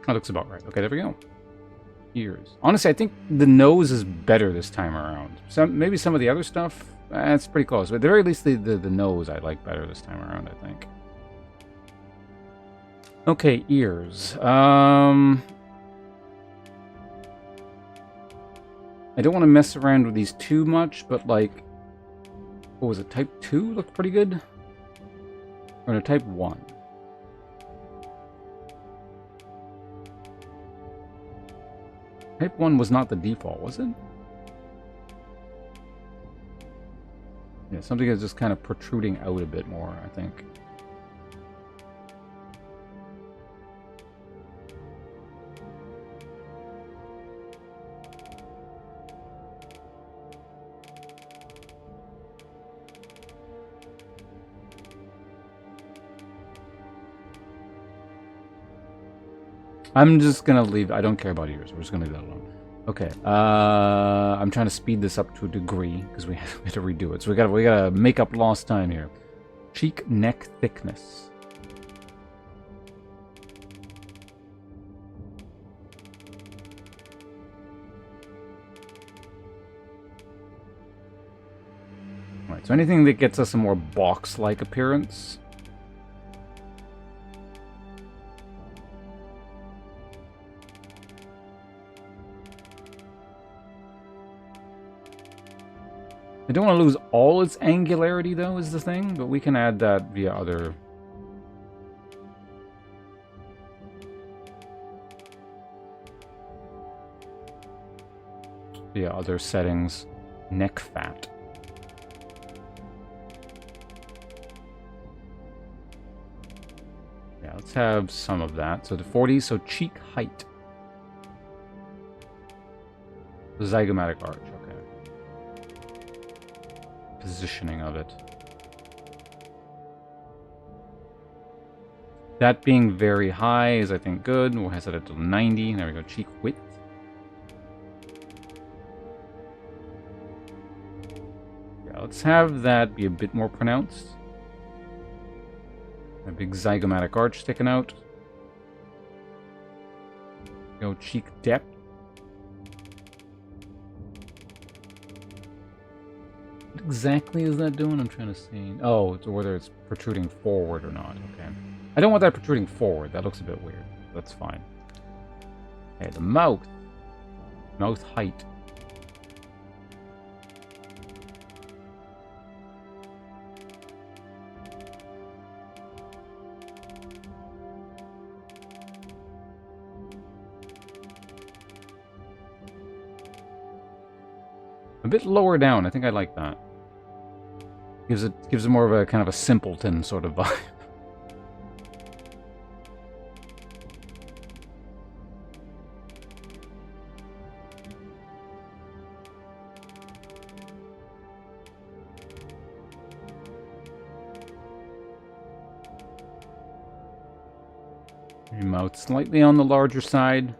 [SPEAKER 1] That looks about right. Okay, there we go. Ears. Honestly, I think the nose is better this time around. Maybe some of the other stuff, it's pretty close. But at the very least, the nose I like better this time around, I think. Okay, ears. I don't want to mess around with these too much, but like... What was it? Type 2 looked pretty good? Or no, Type 1. Type 1 was not the default, was it? Yeah, something is just kind of protruding out a bit more, I think. I'm just gonna leave. I don't care about ears. We're just gonna leave that alone. Okay. I'm trying to speed this up to a degree because we have to redo it. So we gotta make up lost time here. Cheek neck thickness. All right. So anything that gets us a more box-like appearance. I don't want to lose all its angularity, though, is the thing, but we can add that via other... via other settings. Neck fat. Yeah, let's have some of that. So the 40, so cheek height. The zygomatic arch, okay. Positioning of it. That being very high is, I think, good. We'll set it to 90. There we go. Cheek width. Yeah, let's have that be a bit more pronounced. A big zygomatic arch sticking out. Go cheek depth. exactly is that doing? I'm trying to see. Oh, it's whether it's protruding forward or not. Okay. I don't want that protruding forward. That looks a bit weird. That's fine. Okay, the mouth. Mouth height. A bit lower down. I think I like that. Gives it more of a kind of a simpleton sort of vibe. Your mouth slightly on the larger side.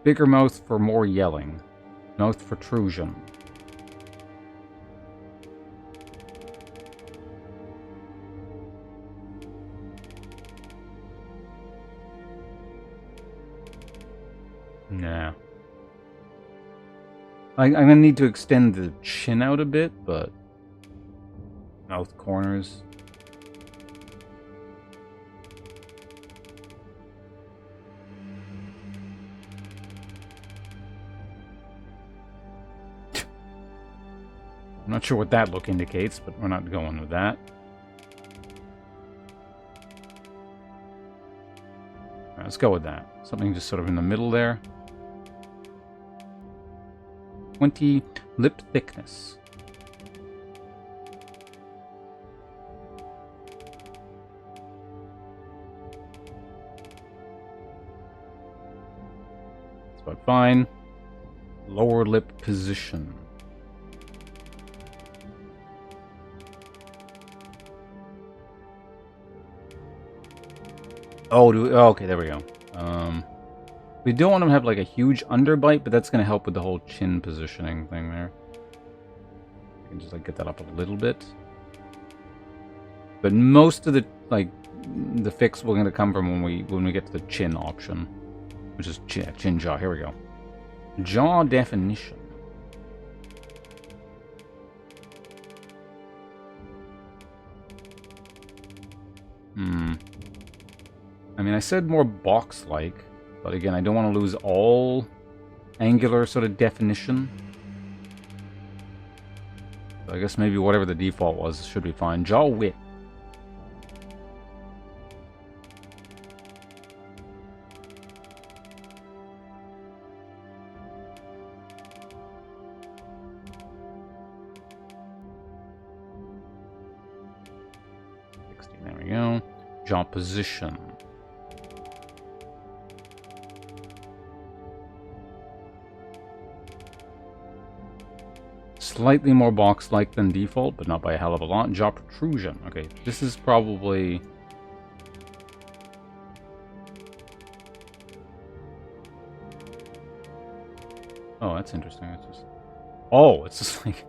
[SPEAKER 1] Bigger mouth for more yelling. Mouth protrusion. Nah. I'm gonna need to extend the chin out a bit, but mouth corners. I'm not sure what that look indicates, but we're not going with that. All right, let's go with that. Something just sort of in the middle there. 20 lip thickness. That's about fine. Lower lip position. Oh, okay, there we go. We don't want him to have like a huge underbite, but that's going to help with the whole chin positioning thing there. I can just like get that up a little bit. But most of the the fix we're going to come from when we get to the chin option, which is chin jaw. Here we go. Jaw definition. I mean, I said more box-like, but again, I don't want to lose all angular sort of definition. So I guess maybe whatever the default was should be fine. Jaw width. There we go. Jaw position. Slightly more box-like than default, but not by a hell of a lot. Jaw protrusion. Okay, this is probably... Oh, that's interesting. It's just... Oh, it's just like...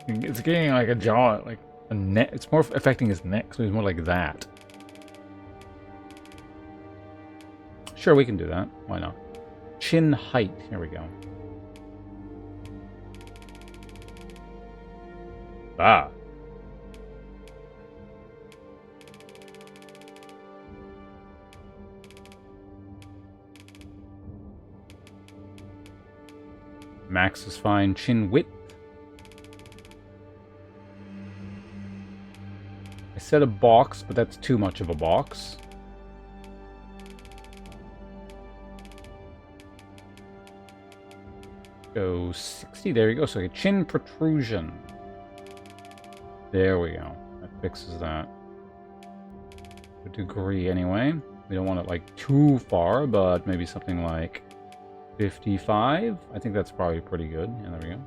[SPEAKER 1] It's getting like a jaw, like a neck. It's more affecting his neck, so he's more like that. Sure, we can do that. Why not? Chin height. Here we go. Ah. Max is fine. Chin width. I said a box, but that's too much of a box. Go 60. There you go. So a chin protrusion. There we go. That fixes that. A degree anyway. We don't want it like too far, but maybe something like 55. I think that's probably pretty good. Yeah, there we go.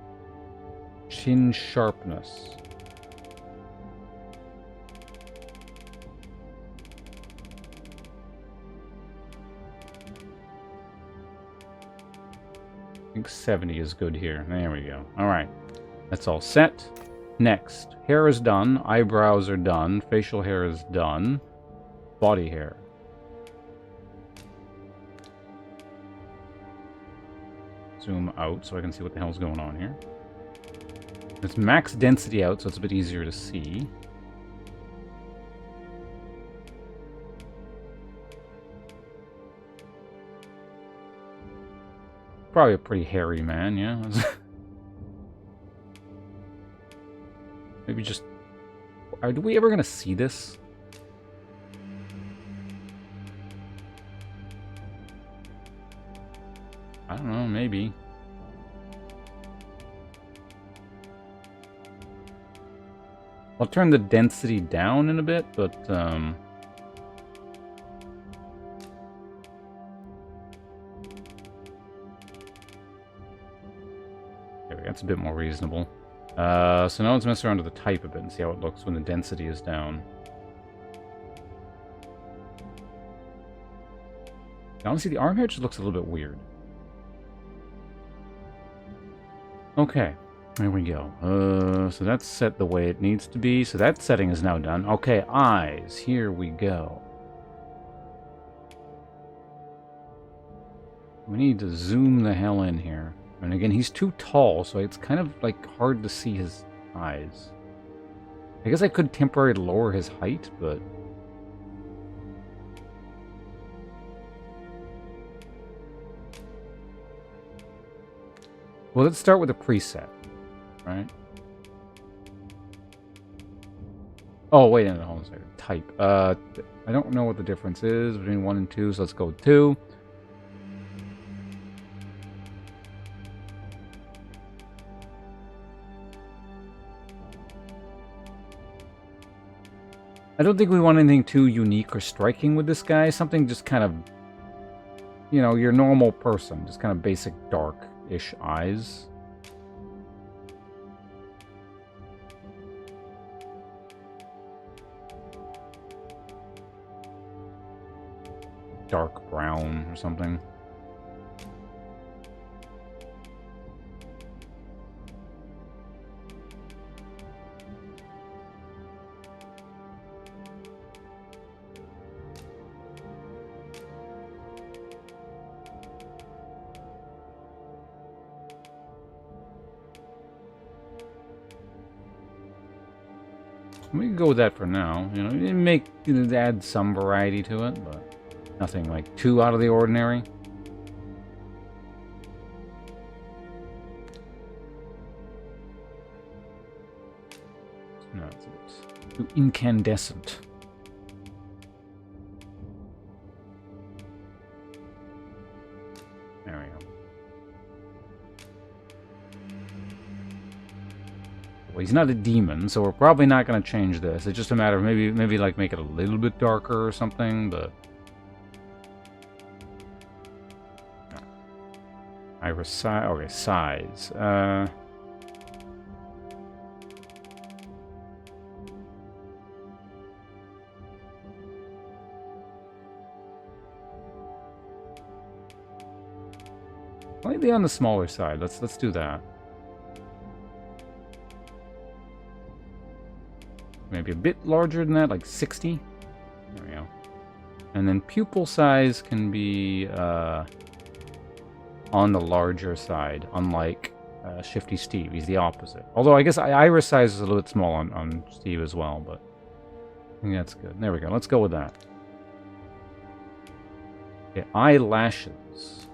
[SPEAKER 1] Chin sharpness. I think 70 is good here. There we go. All right. That's all set. Next, hair is done, eyebrows are done, facial hair is done, body hair. Zoom out so I can see what the hell's going on here. It's max density out, so it's a bit easier to see. Probably a pretty hairy man, yeah. Maybe just... Are we ever gonna see this? I don't know, maybe. I'll turn the density down in a bit, but that's a bit more reasonable. So now let's mess around with the type a bit and see how it looks when the density is down. Honestly, the arm hair just looks a little bit weird. Okay, there we go. So that's set the way it needs to be. So that setting is now done. Okay, eyes. Here we go. We need to zoom the hell in here. And again, he's too tall, so it's kind of like hard to see his eyes. I guess I could temporarily lower his height, but... Well, let's start with a preset, right? Oh, wait, no, hold on a second. Type. I don't know what the difference is between 1 and 2, so let's go with 2. I don't think we want anything too unique or striking with this guy. Something just kind of, you know, your normal person. Just kind of basic dark-ish eyes. Dark brown or something. We can go with that for now. You know, add some variety to it, but nothing like too out of the ordinary. No, it's too incandescent. There we go. Well, he's not a demon, so we're probably not going to change this. It's just a matter of maybe like make it a little bit darker or something, but... Iris size. Okay, size. Slightly on the smaller side. Let's do that. Maybe a bit larger than that, like 60. There we go. And then pupil size can be on the larger side, unlike Shifty Steve. He's the opposite. Although I guess iris size is a little bit small on Steve as well, but I think that's good. There we go. Let's go with that. Okay, eyelashes.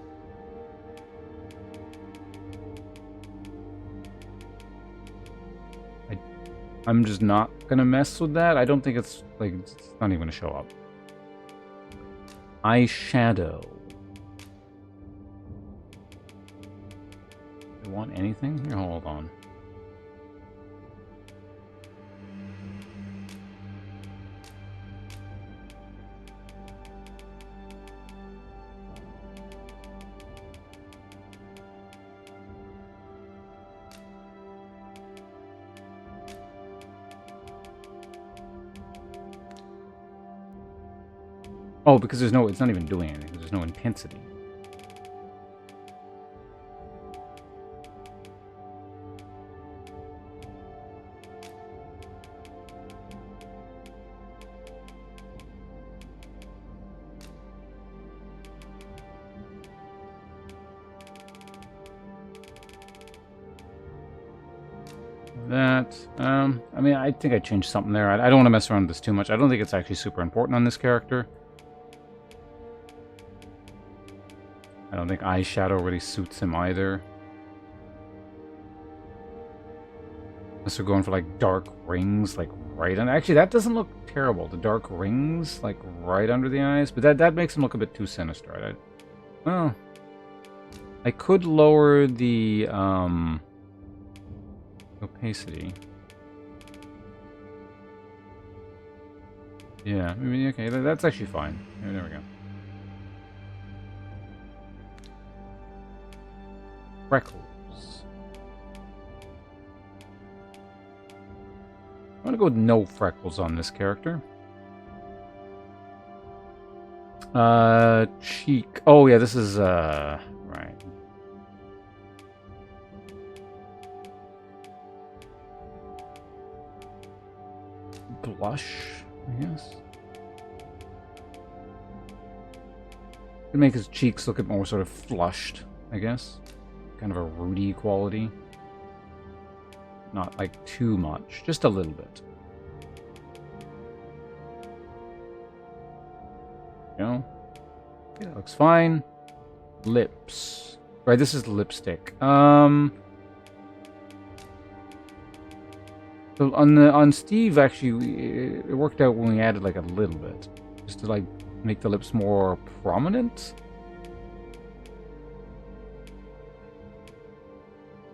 [SPEAKER 1] I'm just not gonna mess with that. I don't think it's like it's not even gonna show up. Eyeshadow. Do you want anything? Here, hold on. Oh, because it's not even doing anything. There's no intensity. that. I mean, I think I changed something there. I don't want to mess around with this too much. I don't think it's actually super important on this character. I don't think eyeshadow really suits him either. Unless we're going for, like, dark rings, like, right under... Actually, that doesn't look terrible. The dark rings, like, right under the eyes. But that makes him look a bit too sinister. Well, I could lower the, opacity. Yeah, I mean, okay, that's actually fine. There we go. Freckles. I'm gonna go with no freckles on this character. Cheek. Oh yeah, this is right. Blush, I guess. Could make his cheeks look a bit more sort of flushed, I guess. Kind of a ruddy quality. Not like too much, just a little bit. You know? Okay, that looks fine. Lips. Right, this is lipstick. So on Steve, actually, it worked out when we added like a little bit, just to like make the lips more prominent.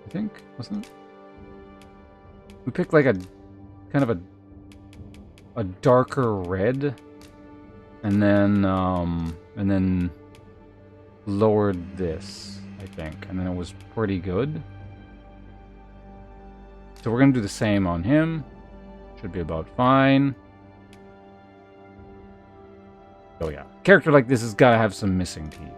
[SPEAKER 1] I think, wasn't it? We picked like a kind of a darker red, and then lowered this, I think, and then it was pretty good. So we're going to do the same on him. Should be about fine. Oh yeah. Character like this has got to have some missing teeth.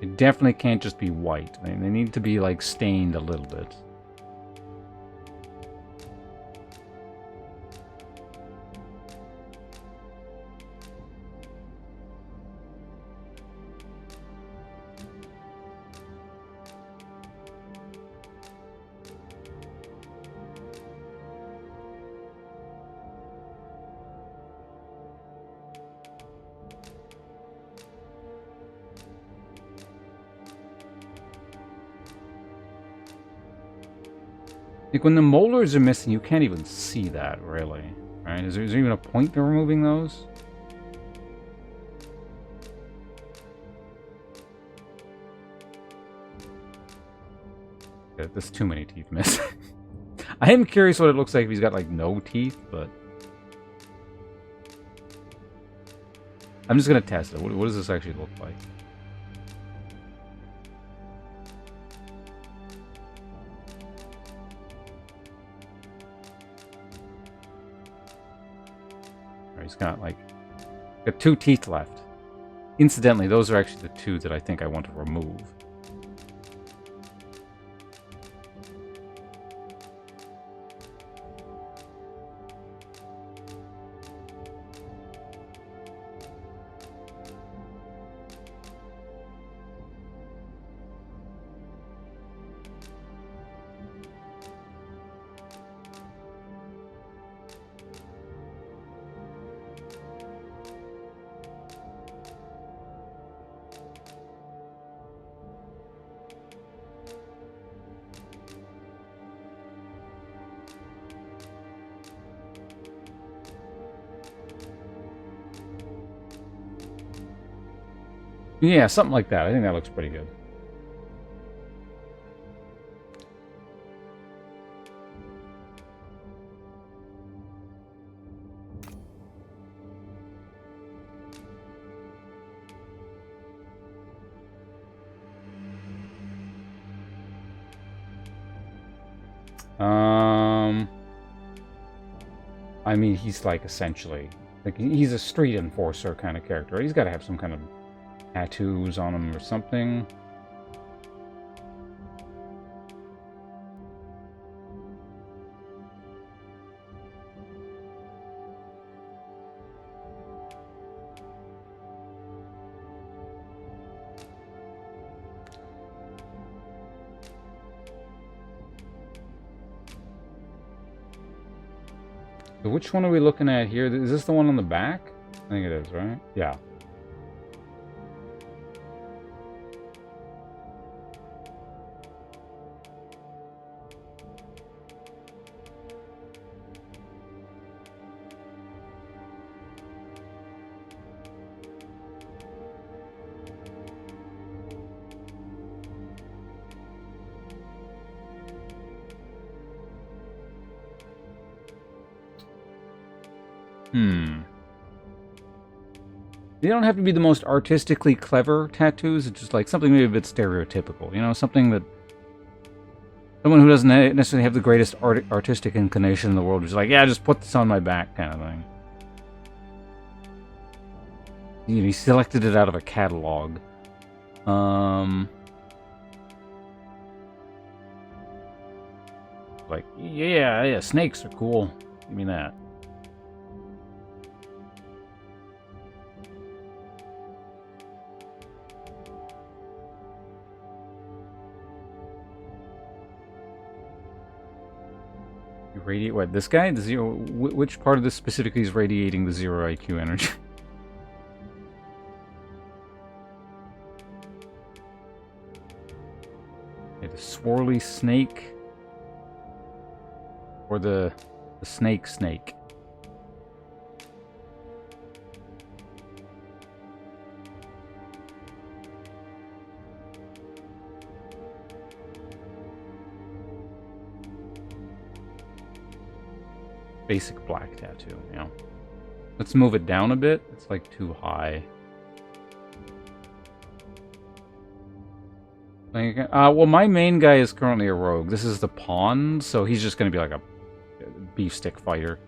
[SPEAKER 1] It definitely can't just be white. They need to be like stained a little bit. Like, when the molars are missing, you can't even see that, really. Right? Is there even a point to removing those? Yeah, there's too many teeth missing. I am curious what it looks like if he's got, like, no teeth, but... I'm just gonna test it. What does this actually look like? He's got like got 2 teeth left. Incidentally, those are actually the 2 that I think I want to remove. Yeah, something like that. I think that looks pretty good. I mean, he's like essentially, like, he's a street enforcer kind of character. Right? He's got to have some kind of tattoos on him or something. So which one are we looking at here? Is this the one on the back? I think it is, right? Yeah. They don't have to be the most artistically clever tattoos. It's just like something maybe a bit stereotypical. You know, something that someone who doesn't necessarily have the greatest artistic inclination in the world is like, yeah, just put this on my back, kind of thing. You know, he selected it out of a catalog. Like, yeah, snakes are cool. Give me that. You radiate what? This guy? The zero? Which part of this specifically is radiating the 0 IQ energy? Okay, the swirly snake. Or the snake. Basic black tattoo, yeah. Let's move it down a bit. It's like too high. Well, my main guy is currently a rogue. This is the pawn, so he's just going to be like a beef stick fighter.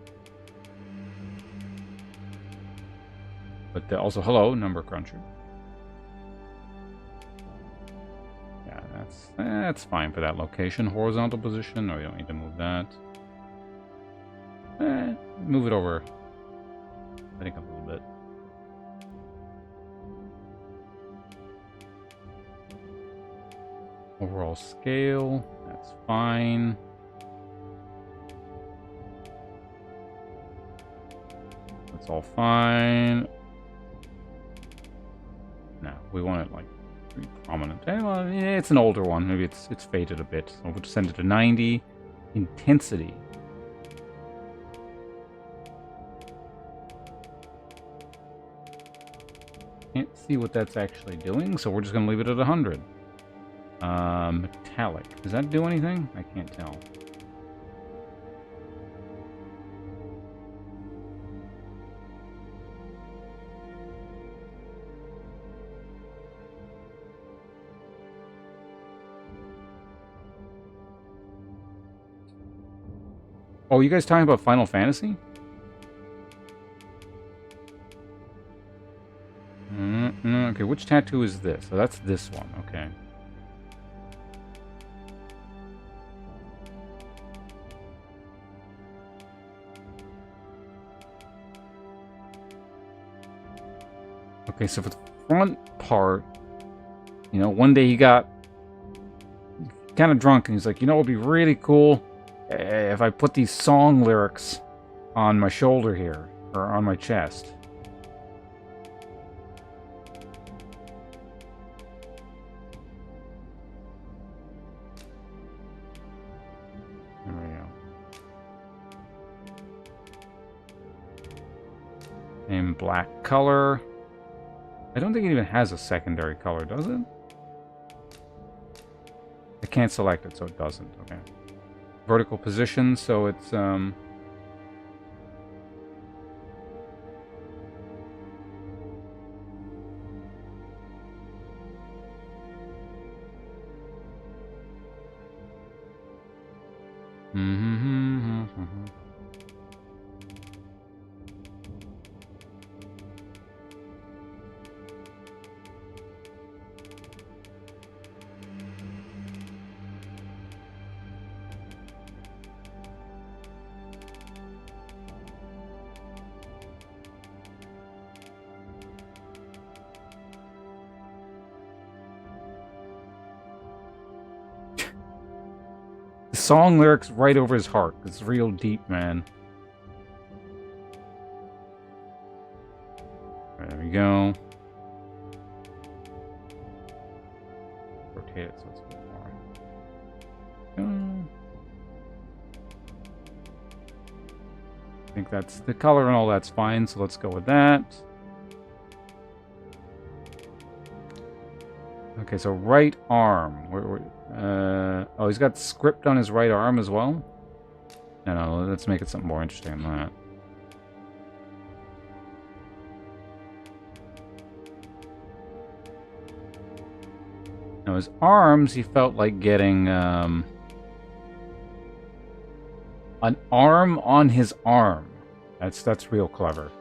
[SPEAKER 1] But also, hello, number cruncher. Yeah, that's fine for that location. Horizontal position. No, we don't need to move that. Move it over, I think, a little bit. Overall scale, that's fine. That's all fine. No, we want it like pretty prominent. Well, yeah, it's an older one. Maybe it's faded a bit. So we'll just send it to 90. Intensity. Can't see what that's actually doing, so we're just going to leave it at 100. Metallic. Does that do anything? I can't tell. Oh, you guys talking about Final Fantasy? Okay, which tattoo is this? So that's this one, okay. Okay, so for the front part, you know, one day he got kind of drunk and he's like, you know, it would be really cool if I put these song lyrics on my shoulder here, or on my chest. There we go. Same black color. I don't think it even has a secondary color, does it? I can't select it, so it doesn't. Okay. Vertical position, so it's song lyrics right over his heart. It's real deep, man. we go. Rotate it so it's a bit more. I think that's the color and all that's fine, so let's go with that. Okay, so right arm. Oh, he's got script on his right arm as well? No, let's make it something more interesting than that. Now his arms, he felt like getting an arm on his arm. That's real clever.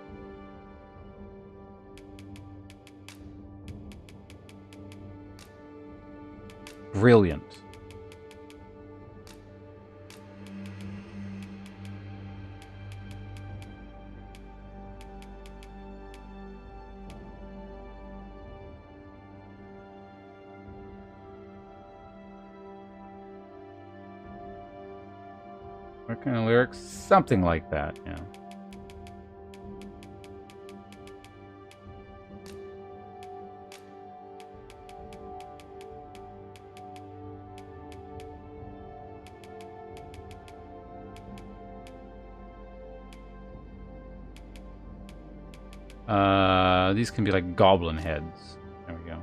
[SPEAKER 1] Brilliant. What kind of lyrics? Something like that, yeah. These can be like goblin heads. There we go.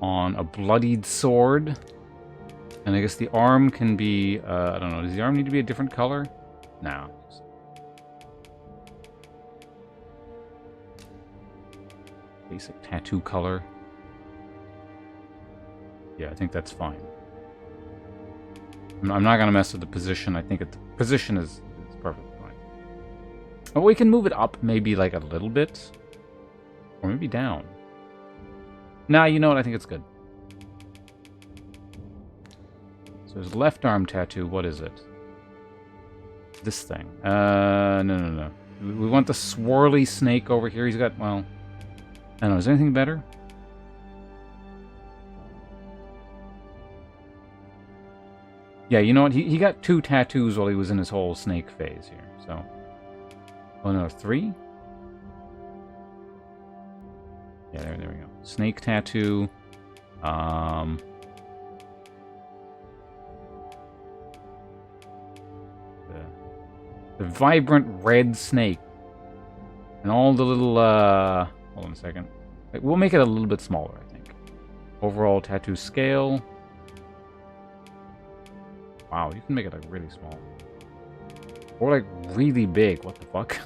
[SPEAKER 1] On a bloodied sword. And I guess the arm can be, I don't know, does the arm need to be a different color? No. Basic tattoo color. Yeah, I think that's fine. I'm not going to mess with the position. I think the position is perfectly fine. Oh, we can move it up maybe like a little bit. Or maybe down. Nah, you know what? I think it's good. So his left arm tattoo, what is it? This thing. No. We want the swirly snake over here. He's got, well... I don't know, is there anything better? Yeah, you know what? He got 2 tattoos while he was in his whole snake phase here, so... Oh no, 3? Yeah, there we go. Snake tattoo. The vibrant red snake. And all the little, hold on a second. We'll make it a little bit smaller, I think. Overall tattoo scale. Wow, you can make it like really small. Or like really big, what the fuck?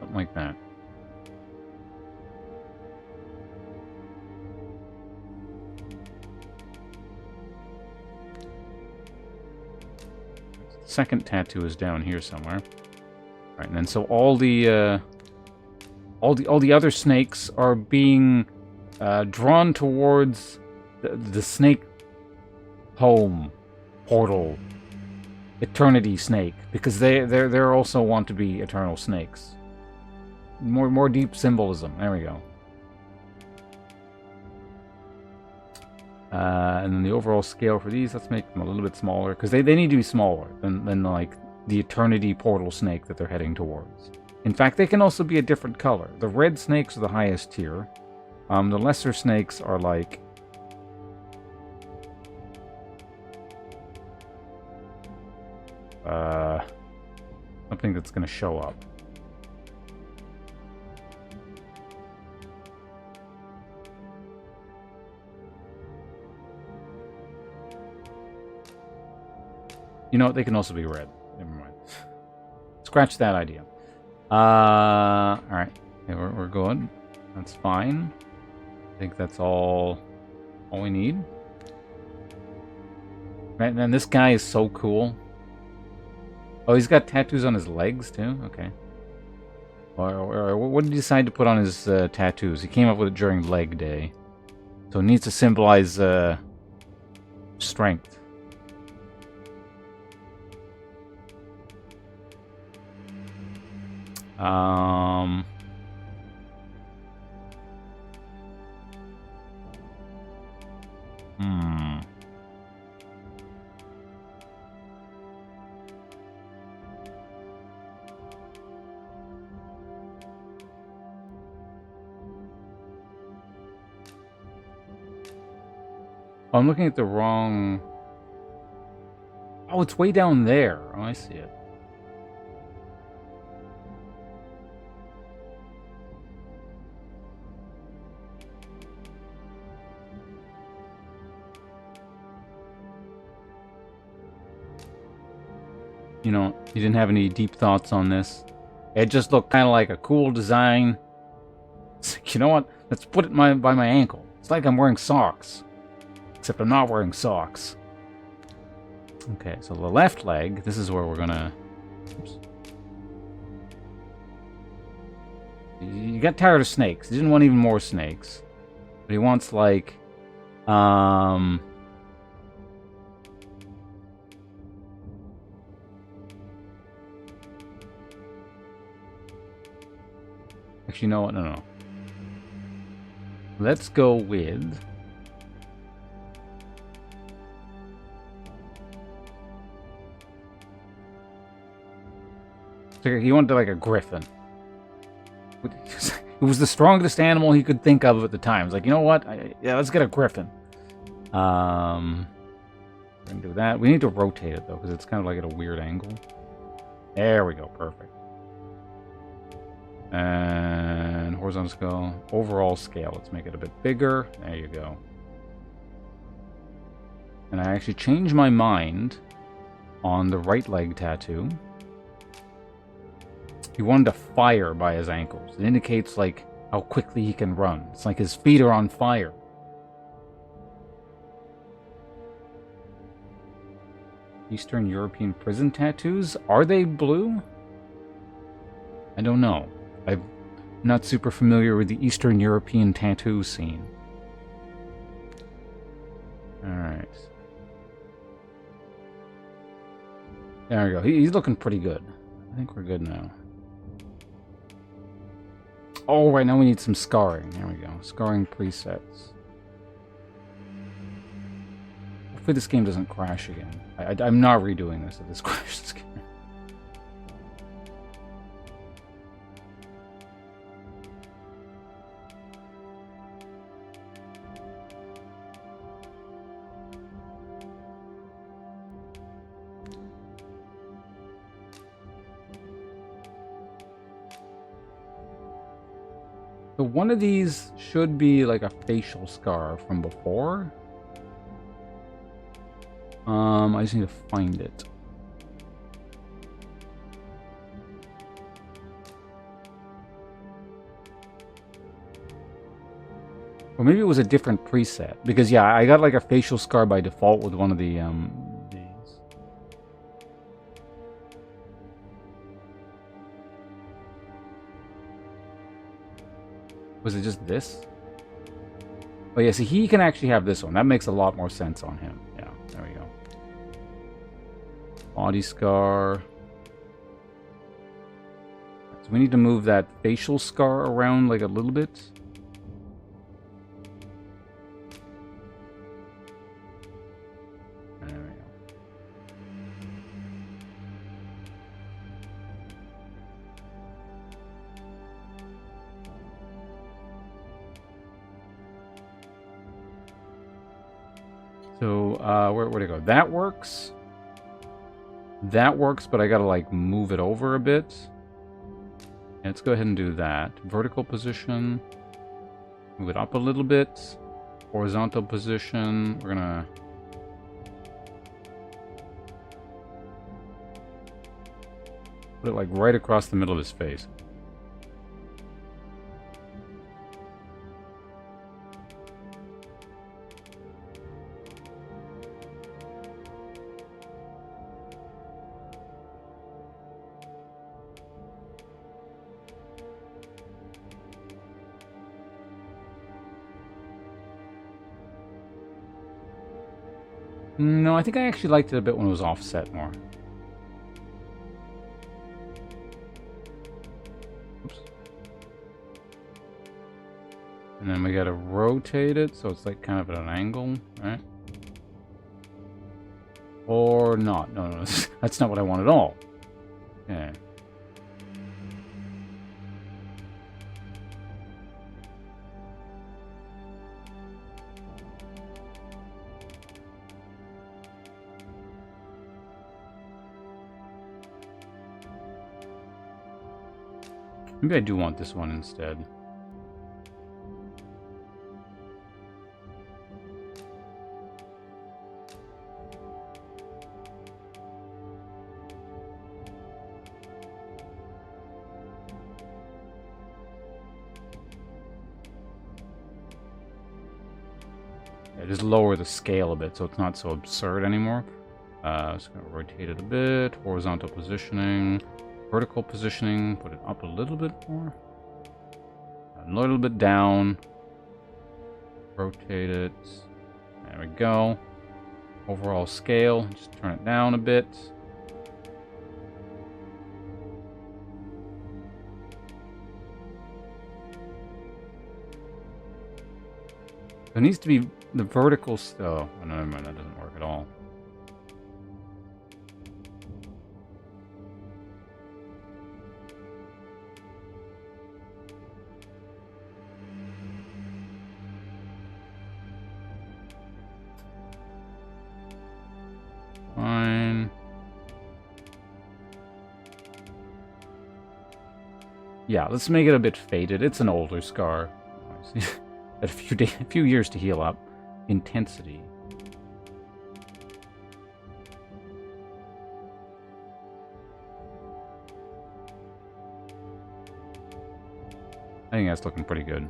[SPEAKER 1] Something like that. Second tattoo is down here somewhere. Right, and then so all the other snakes are being drawn towards the snake home portal, eternity snake, because they're also want to be eternal snakes. More deep symbolism. There we go. And then the overall scale for these, let's make them a little bit smaller, because they need to be smaller than like the eternity portal snake that they're heading towards. In fact, they can also be a different color. The red snakes are the highest tier. The lesser snakes are like... something that's going to show up. You know what? They can also be red. Never mind. Scratch that idea. Alright. Okay, we're good. That's fine. I think that's all we need. Right, and then this guy is so cool. Oh, he's got tattoos on his legs, too? Okay. Or what did he decide to put on his tattoos? He came up with it during leg day. So it needs to symbolize strength. Oh, I'm looking at the wrong... Oh, it's way down there. Oh, I see it. You know, you didn't have any deep thoughts on this. It just looked kind of like a cool design. It's like, you know what? Let's put it by my ankle. It's like I'm wearing socks. Except I'm not wearing socks. Okay, so the left leg, this is where we're gonna... Oops. He got tired of snakes. He didn't want even more snakes. But he wants, like... Actually, no, no. Let's go with... He wanted like a griffin. It was the strongest animal he could think of at the time. It's like, you know what? Yeah, let's get a griffin. We're gonna do that. We need to rotate it though, because it's kind of like at a weird angle. There we go. Perfect. And horizontal scale, overall scale. Let's make it a bit bigger. There you go. And I actually changed my mind on the right leg tattoo. He wanted to fire by his ankles. It indicates, like, how quickly he can run. It's like his feet are on fire. Eastern European prison tattoos? Are they blue? I don't know. I'm not super familiar with the Eastern European tattoo scene. Alright. There we go. He's looking pretty good. I think we're good now. Oh, right now we need some scarring. There we go. Scarring presets. Hopefully this game doesn't crash again. I'm not redoing this if this crashes again. So one of these should be like a facial scar from before. I just need to find it. Or maybe it was a different preset. Because yeah, I got like a facial scar by default with one of the these. Was it just this? Oh yeah, see, he can actually have this one. That makes a lot more sense on him. Yeah, there we go. Body scar. So we need to move that facial scar around like a little bit. There we go. So, where'd it go? That works. That works, but I gotta, like, move it over a bit. Yeah, let's go ahead and do that. Vertical position. Move it up a little bit. Horizontal position. We're gonna... put it, like, right across the middle of his face. No, I think I actually liked it a bit when it was offset more. Oops. And then we gotta rotate it so it's like kind of at an angle, right? Or not. No, that's not what I want at all. Okay. Maybe I do want this one instead. Yeah, just lower the scale a bit so it's not so absurd anymore. Just gonna rotate it a bit. Horizontal positioning, vertical positioning. Put it up a little bit more. A little bit down. Rotate it. There we go. Overall scale, just turn it down a bit. There needs to be the vertical. Oh, no, never mind. That doesn't work at all. Fine. Yeah, let's make it a bit faded. It's an older scar. A few years to heal up. Intensity. I think that's looking pretty good.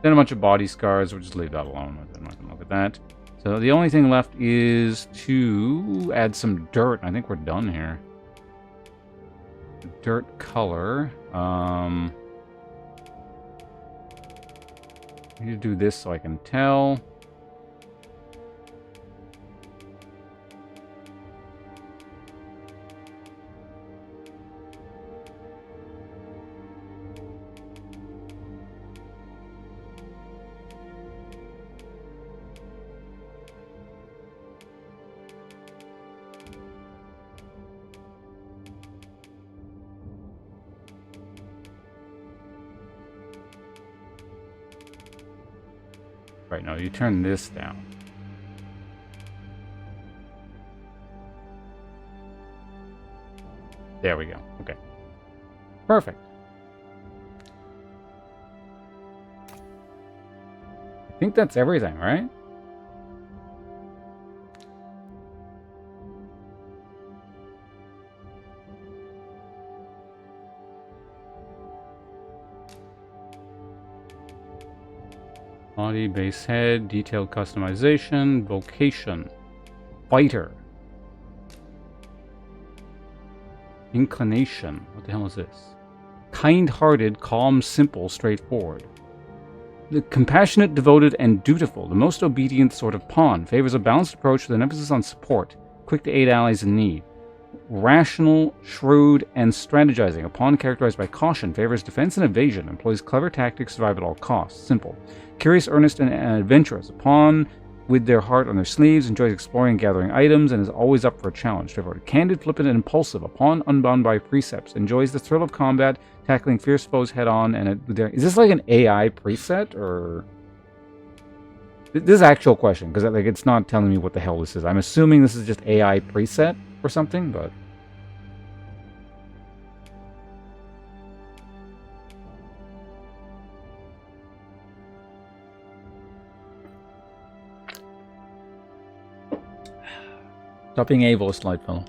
[SPEAKER 1] Then a bunch of body scars. We'll just leave that alone. I'm not going to look at that. So the only thing left is to add some dirt. I think we're done here. Dirt color. I need to do this so I can tell. Right, now you turn this down. There we go. Okay. Perfect. I think that's everything, right? Body, base head, detailed customization, vocation, fighter, inclination. What the hell is this? Kind-hearted, calm, simple, straightforward. The compassionate, devoted, and dutiful. The most obedient sort of pawn. Favors a balanced approach with an emphasis on support. Quick to aid allies in need. Rational, shrewd, and strategizing. A pawn characterized by caution. Favors defense and evasion. Employs clever tactics. Survive at all costs. Simple. Curious, earnest, and adventurous. A pawn with their heart on their sleeves. Enjoys exploring and gathering items. And is always up for a challenge. Devoted. Candid, flippant, and impulsive. A pawn unbound by precepts. Enjoys the thrill of combat. Tackling fierce foes head on. And is this like an AI preset? Or... This is an actual question. Because like, it's not telling me what the hell this is. I'm assuming this is just AI preset or something. But... Stop being evil, slide fellow.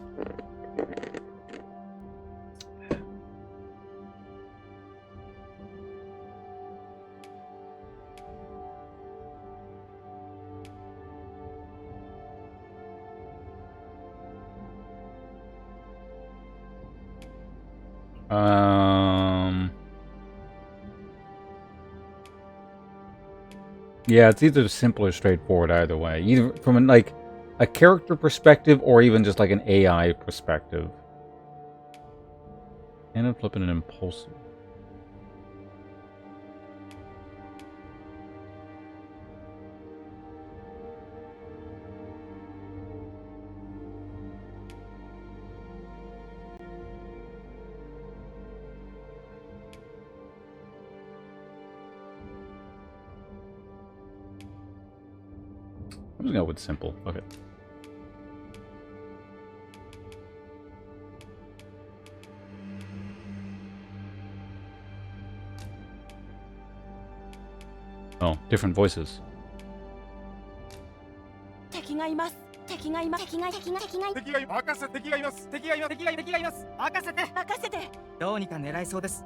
[SPEAKER 1] Yeah, it's either simple or straightforward either way. Either from like a character perspective or even just like an AI perspective. And I'm flipping an impulsive. I'm just gonna go with simple. Okay. Oh, different voices.
[SPEAKER 9] 敵がいます。敵がいます。敵が任せて任せて。
[SPEAKER 6] どうにか狙いそうです。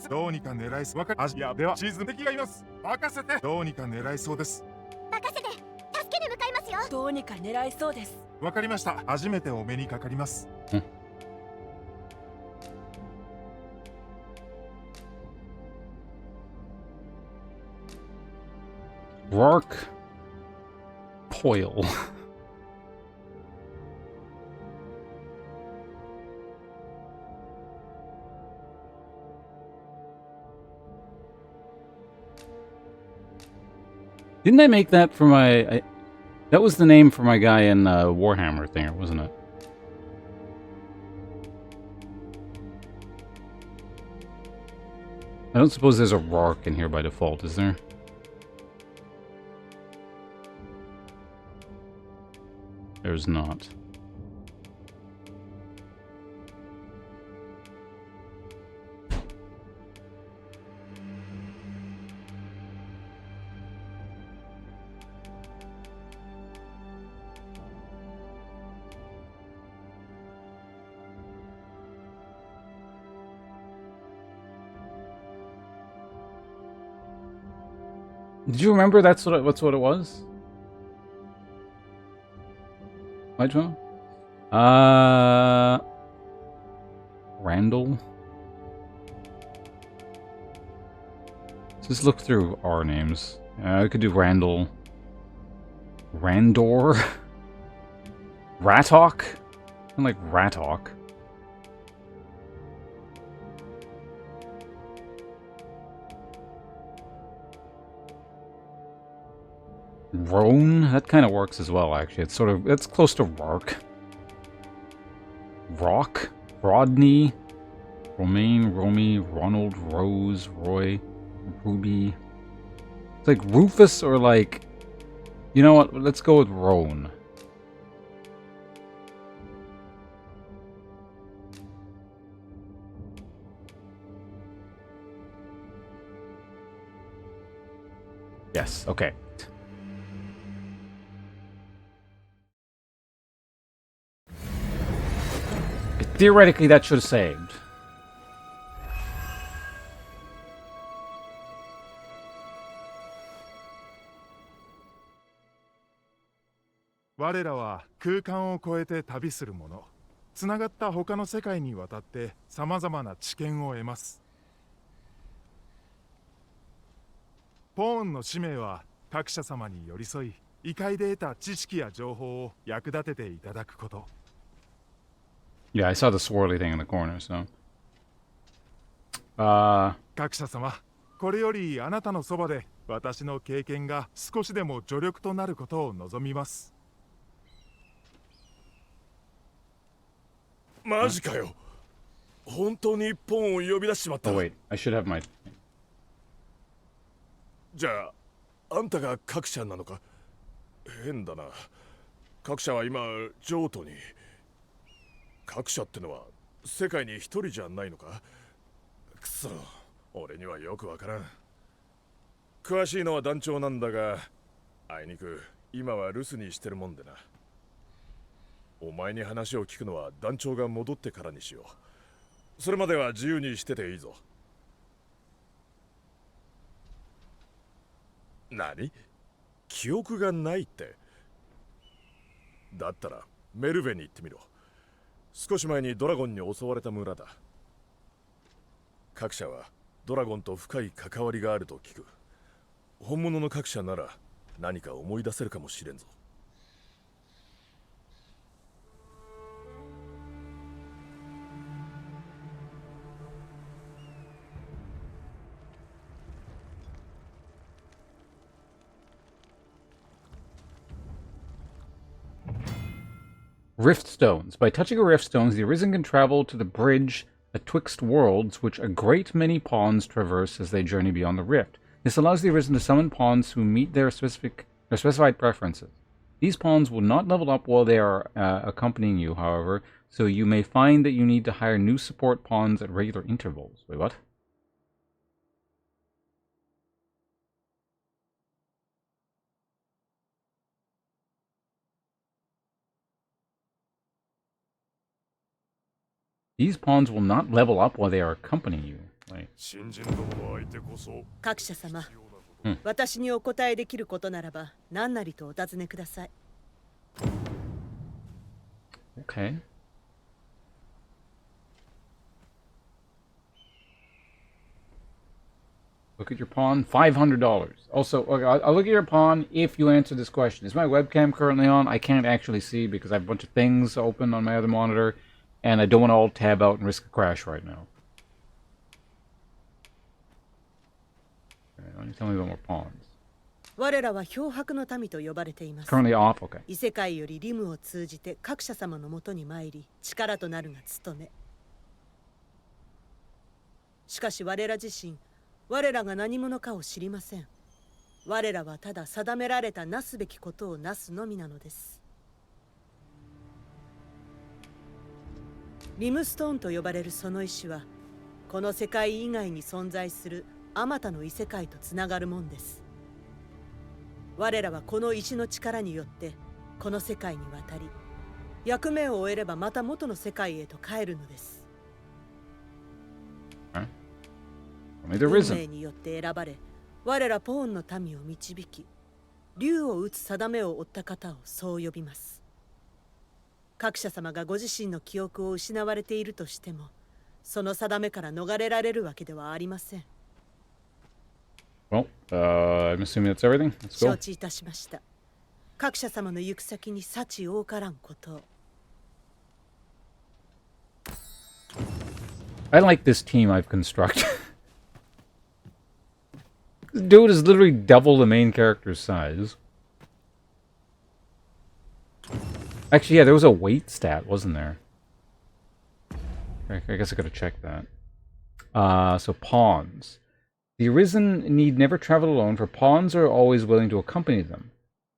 [SPEAKER 2] どうにか狙いそう。いや、ではシーズン敵がいます。任せて。どうにか狙いそうです。
[SPEAKER 9] 任せて。助けに向かいますよ。どうにか狙いそうです。
[SPEAKER 2] わかりました。初めてお目にかかります。
[SPEAKER 1] Rourke Poyle. Didn't I make that for my... that was the name for my guy in Warhammer thing, wasn't it? I don't suppose there's a Rourke in here by default, is there? There's not. Did you remember that's what it was? Which one? Randall? Let's just look through our names. I could do Randall. Randor? Rathawk? I like Rathawk. Roan? That kind of works as well, actually. It's sort of... it's close to Rourke. Rock? Rodney? Romaine? Romy? Ronald? Rose? Roy? Ruby? It's like Rufus or like... you know what? Let's go with Roan. Yes, okay. Theoretically, that should have saved.
[SPEAKER 2] 我らは空間を超えて旅する者。つながった他の世界にわたって様々な知見を得ます。ポーンの使命は各社様に寄り添い、異界で得た知識や情報を役立てていただくこと。
[SPEAKER 1] Yeah, I saw the swirly thing in the corner, so...
[SPEAKER 2] 各社様、これよりあなたのそばで私の経験が少しでも助力となることを望みます。
[SPEAKER 7] マジかよ。本当にポンを呼び出しちまった。
[SPEAKER 1] Oh wait, I should have my...
[SPEAKER 7] じゃあ、あんたが各社なのか？変だな。各社は今、譲渡に。各社ってのは世界に一人じゃないのか？くそ、俺にはよくわからん。詳しいのは団長なんだが、あいにく今は留守にしてるもんでな。お前に話を聞くのは団長が戻ってからにしよう。それまでは自由にしてていいぞ。何？記憶がないって。だったらメルベに行ってみろ。少し前にドラゴンに襲われた村だ。各社はドラゴンと深い関わりがあると聞く。本物の各社なら何か思い出せるかもしれんぞ。
[SPEAKER 1] Rift Stones. By touching a Rift Stones, the Arisen can travel to the bridge atwixt worlds, which a great many pawns traverse as they journey beyond the rift. This allows the Arisen to summon pawns who meet their specified preferences. These pawns will not level up while they are accompanying you, however, so you may find that you need to hire new support pawns at regular intervals. Wait, what? These pawns will not level up while they are accompanying you. Like,
[SPEAKER 2] 新人どもの相手こそ
[SPEAKER 3] 各社様、
[SPEAKER 2] 必要なこと
[SPEAKER 3] 私にお答えできることならば何なりとお尋ねください。
[SPEAKER 1] okay. Look at your pawn, $500. Also, okay, I'll look at your pawn if you answer this question. Is my webcam currently on? I can't actually see because I have a bunch of things open on my other monitor, and I don't want to alt tab out and risk a crash right now. Okay, why don't you tell me about more pawns?
[SPEAKER 3] 我らは漂白の民と呼ばれています。
[SPEAKER 1] Currently off? Okay.
[SPEAKER 3] 異世界よりリムを通じて各社様のもとに参り力となるが務め。しかし我ら自身、我らが何者かを知りません。我らはただ定められたなすべきことをなすのみなのです。リムストーンと呼ばれるその石は、この世界以外に存在するあまたの異世界とつながるもんです。我らはこの石の力によってこの世界に渡り、役目を終えればまた元の世界へと帰るのです。運命によって選ばれ、我らポーンの民を導き、竜を打つ定めを負った方をそう呼びます。各社様がご自身の記憶を失われているとしても、その定めから逃れられるわけではありません。
[SPEAKER 1] Well, I'm assuming that's everything. Let's go.
[SPEAKER 3] 承知いたしました。各社様の行く先に幸多からんことを。
[SPEAKER 1] I like this team I've constructed. This dude is literally double the main character's size. Actually, yeah, there was a weight stat, wasn't there? I guess I gotta check that. So pawns. The Arisen need never travel alone, for pawns are always willing to accompany them.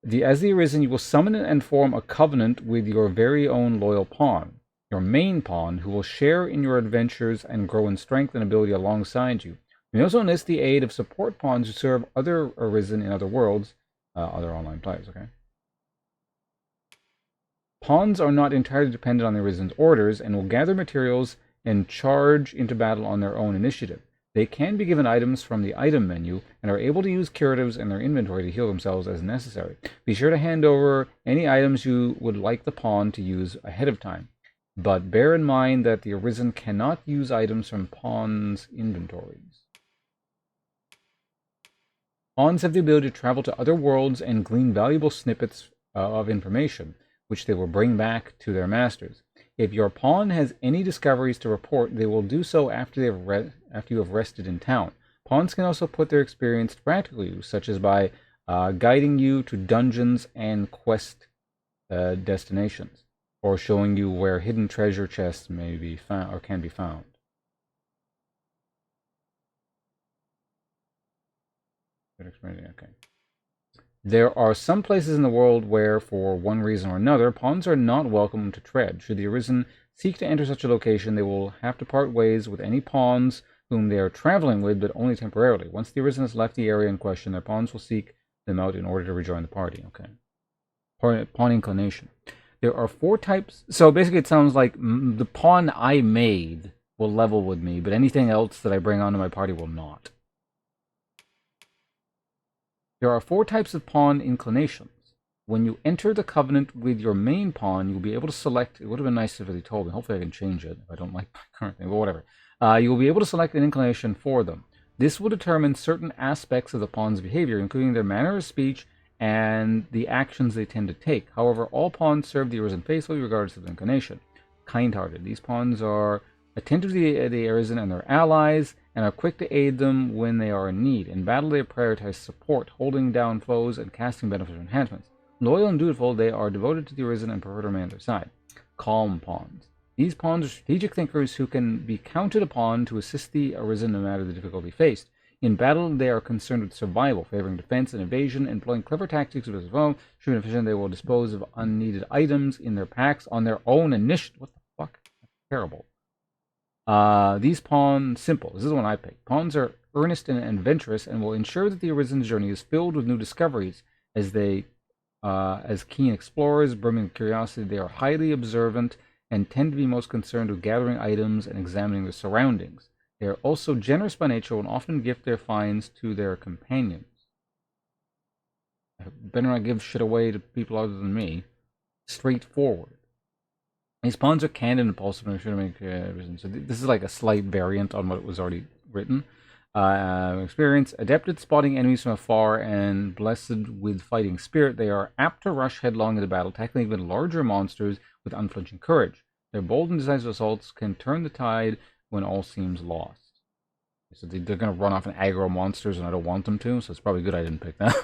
[SPEAKER 1] As the Arisen, you will summon and form a covenant with your very own loyal pawn, your main pawn, who will share in your adventures and grow in strength and ability alongside you. You may also enlist the aid of support pawns who serve other Arisen in other worlds, other online players, okay? Pawns are not entirely dependent on the Arisen's orders and will gather materials and charge into battle on their own initiative. They can be given items from the item menu and are able to use curatives in their inventory to heal themselves as necessary. Be sure to hand over any items you would like the pawn to use ahead of time. But bear in mind that the Arisen cannot use items from pawns' inventories. Pawns have the ability to travel to other worlds and glean valuable snippets of information, which they will bring back to their masters. If your pawn has any discoveries to report, they will do so after you have rested in town. Pawns can also put their experience to practical use, such as by guiding you to dungeons and quest destinations, or showing you where hidden treasure chests may be found or can be found. Okay. There are some places in the world where, for one reason or another, pawns are not welcome to tread. Should the Arisen seek to enter such a location, they will have to part ways with any pawns whom they are traveling with, but only temporarily. Once the Arisen has left the area in question, their pawns will seek them out in order to rejoin the party. Okay. Pawn inclination. There are 4 types. So basically it sounds like the pawn I made will level with me, but anything else that I bring onto my party will not. There are 4 types of pawn inclinations. When you enter the covenant with your main pawn, you'll be able to select. It would have been nice if they told me. Hopefully I can change it if I don't like my current thing, but whatever. You will be able to select an inclination for them. This will determine certain aspects of the pawn's behavior, including their manner of speech and the actions they tend to take. However, all pawns serve the Arisen faithfully regardless of inclination. Kind-hearted. These pawns are attentive to the Arisen and their allies, and are quick to aid them when they are in need. In battle, they prioritize support, holding down foes, and casting beneficial enhancements. Loyal and dutiful, they are devoted to the Arisen and prefer to remain at their side. Calm pawns. These pawns are strategic thinkers who can be counted upon to assist the Arisen no matter the difficulty faced. In battle, they are concerned with survival, favoring defense and evasion, employing clever tactics with as well. Should be efficient, they will dispose of unneeded items in their packs on their own initiative. What the fuck? That's terrible. These pawns, simple. This is the one I picked. Pawns are earnest and adventurous and will ensure that the Arisen's journey is filled with new discoveries. As keen explorers, brimming with curiosity, they are highly observant and tend to be most concerned with gathering items and examining their surroundings. They are also generous by nature and often gift their finds to their companions. I better not give shit away to people other than me. Straightforward. These pawns are candid and impulsive and sure to make reason. So this is like a slight variant on what was already written. Experience, adept at spotting enemies from afar and blessed with fighting spirit, they are apt to rush headlong into battle, tackling even larger monsters with unflinching courage. Their bold and decisive assaults can turn the tide when all seems lost. So they're going to run off and aggro monsters, and I don't want them to, so it's probably good I didn't pick that.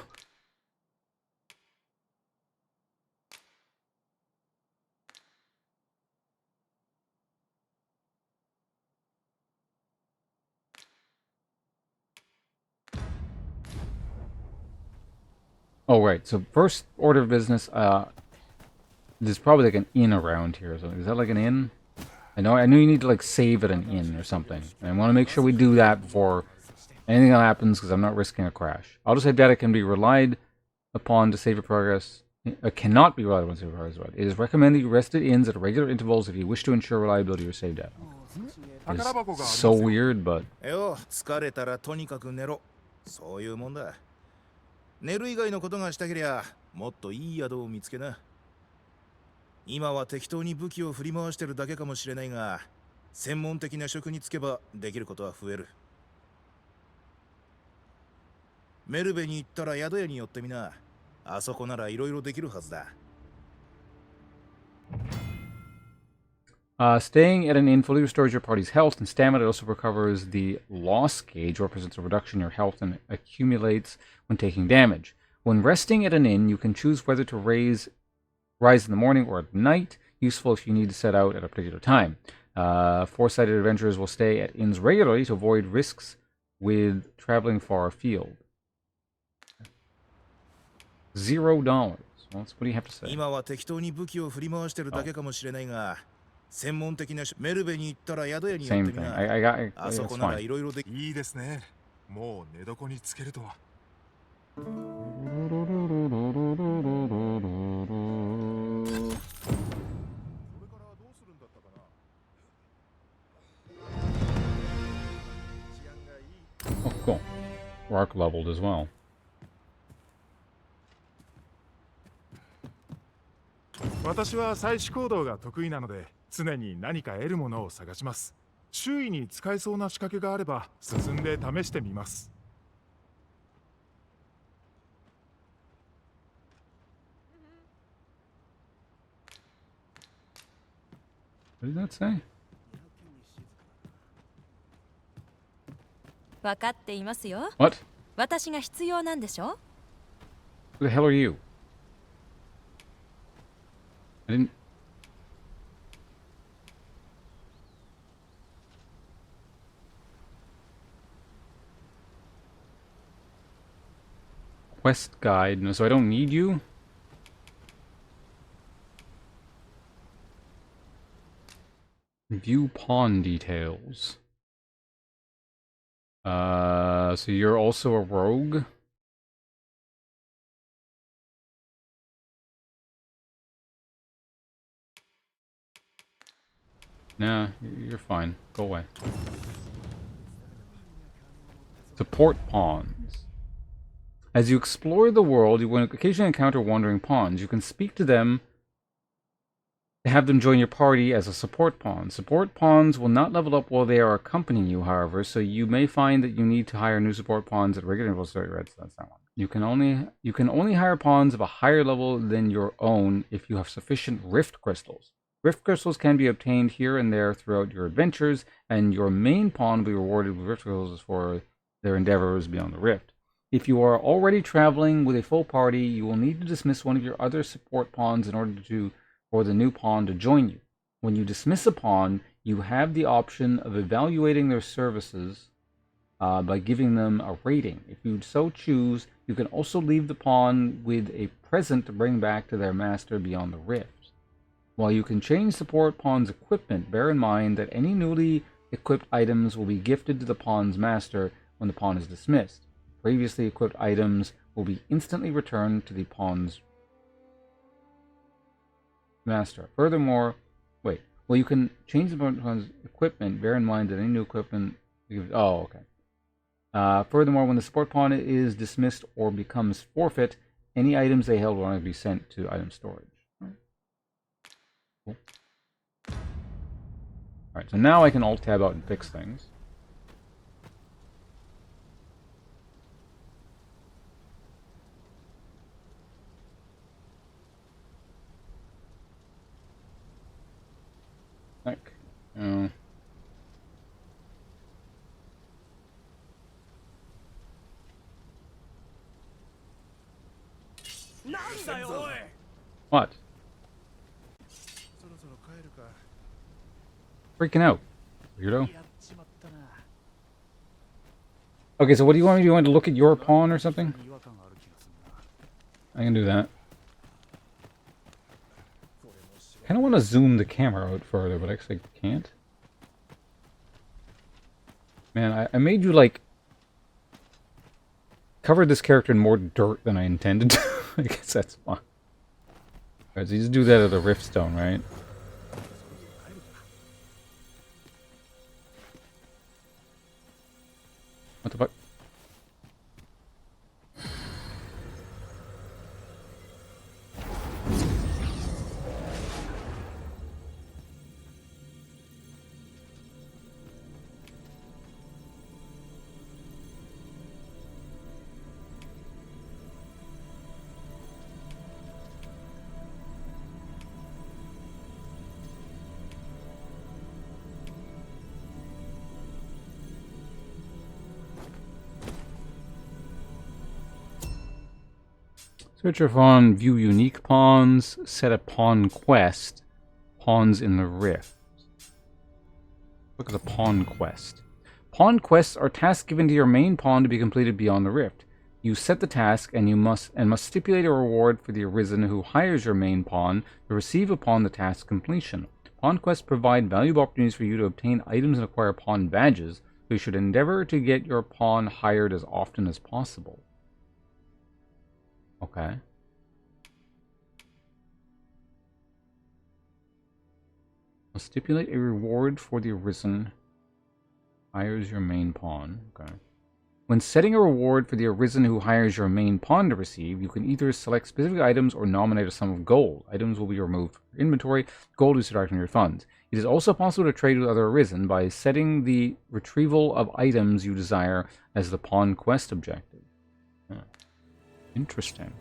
[SPEAKER 1] Oh, right. So first order of business, there's probably like an inn around here. So is that like an inn? I know you need to like save at an inn or something. And I want to make sure we do that before anything happens because I'm not risking a crash. Auto save data can be relied upon to save your progress. Cannot be relied upon to save your progress. It is recommended you rest at inns at regular intervals if you wish to ensure reliability of your save data. It's so weird, but...
[SPEAKER 10] 寝る以外のことがしたけりゃもっといい宿を見つけな。今は適当に武器を振り回してるだけかもしれないが、専門的な職に就けばできることは増える。メルベに行ったら宿屋に寄ってみな。あそこならいろいろできるはずだ。
[SPEAKER 1] Staying at an inn fully restores your party's health and stamina. It also recovers the loss gauge, represents a reduction in your health and accumulates when taking damage. When resting at an inn, you can choose whether to rise in the morning or at night, useful if you need to set out at a particular time. Foresighted adventurers will stay at inns regularly to avoid risks with traveling far afield. $0. Well, what do you have to say?
[SPEAKER 10] 今は適当に武器を振り回してるだけかもしれないが、専門的なメルベに行ったら宿屋に寄ってみな。あそこならいろいろできる。
[SPEAKER 2] いいですね。もう寝床につけるとは。
[SPEAKER 1] Oh, cool. Rock leveled as well.
[SPEAKER 2] 私は採取行動が得意なので常に何か得るものを探します。周囲に使えそうな仕掛けがあれば進んで試してみます。
[SPEAKER 1] What did that say?
[SPEAKER 9] 分かっていますよ。
[SPEAKER 1] What?
[SPEAKER 9] 私が必要なんでしょ?
[SPEAKER 1] Who the hell are you? I didn't... Quest guide. No, so I don't need you? View pawn details. So you're also a rogue? Nah, you're fine. Go away. Support pawns. As you explore the world, you will occasionally encounter wandering pawns. You can speak to them to have them join your party as a support pawn. Support pawns will not level up while they are accompanying you, however, so you may find that you need to hire new support pawns at regular intervals. Sorry, right, so that's that one. You can only hire pawns of a higher level than your own if you have sufficient rift crystals. Rift crystals can be obtained here and there throughout your adventures, and your main pawn will be rewarded with rift crystals for their endeavors beyond the rift. If you are already traveling with a full party, you will need to dismiss one of your other support pawns in order for the new pawn to join you. When you dismiss a pawn, you have the option of evaluating their services by giving them a rating. If you so choose, you can also leave the pawn with a present to bring back to their master beyond the rift. While you can change support pawn's equipment, bear in mind that any newly equipped items will be gifted to the pawn's master when the pawn is dismissed. Previously equipped items will be instantly returned to the pawn's master. Furthermore, Well, you can change the pawn's equipment. Bear in mind that any new equipment... Oh, okay. Furthermore, when the support pawn is dismissed or becomes forfeit, any items they held will only be sent to item storage. Cool. Alright, so now I can Alt-Tab out and fix things. Heck. What? Freaking out, weirdo. Okay, so what do you want me to do? You want to look at your pawn or something? I can do that. I kind of want to zoom the camera out further, but I actually can't. Man, I made you, like, cover this character in more dirt than I intended to. I guess that's fine. Alright, so you just do that at the Riftstone, right? What the fuck? Search your pawn, view unique pawns, set a pawn quest, pawns in the rift. Look at the pawn quest. Pawn quests are tasks given to your main pawn to be completed beyond the rift. You set the task and you must stipulate a reward for the arisen who hires your main pawn to receive upon the task completion. Pawn quests provide valuable opportunities for you to obtain items and acquire pawn badges, so you should endeavor to get your pawn hired as often as possible. Okay. I'll stipulate a reward for the arisen. Hires your main pawn. Okay. When setting a reward for the arisen who hires your main pawn to receive, you can either select specific items or nominate a sum of gold. Items will be removed from your inventory. Gold is subtracted from your funds. It is also possible to trade with other arisen by setting the retrieval of items you desire as the pawn quest objective. Huh. Interesting.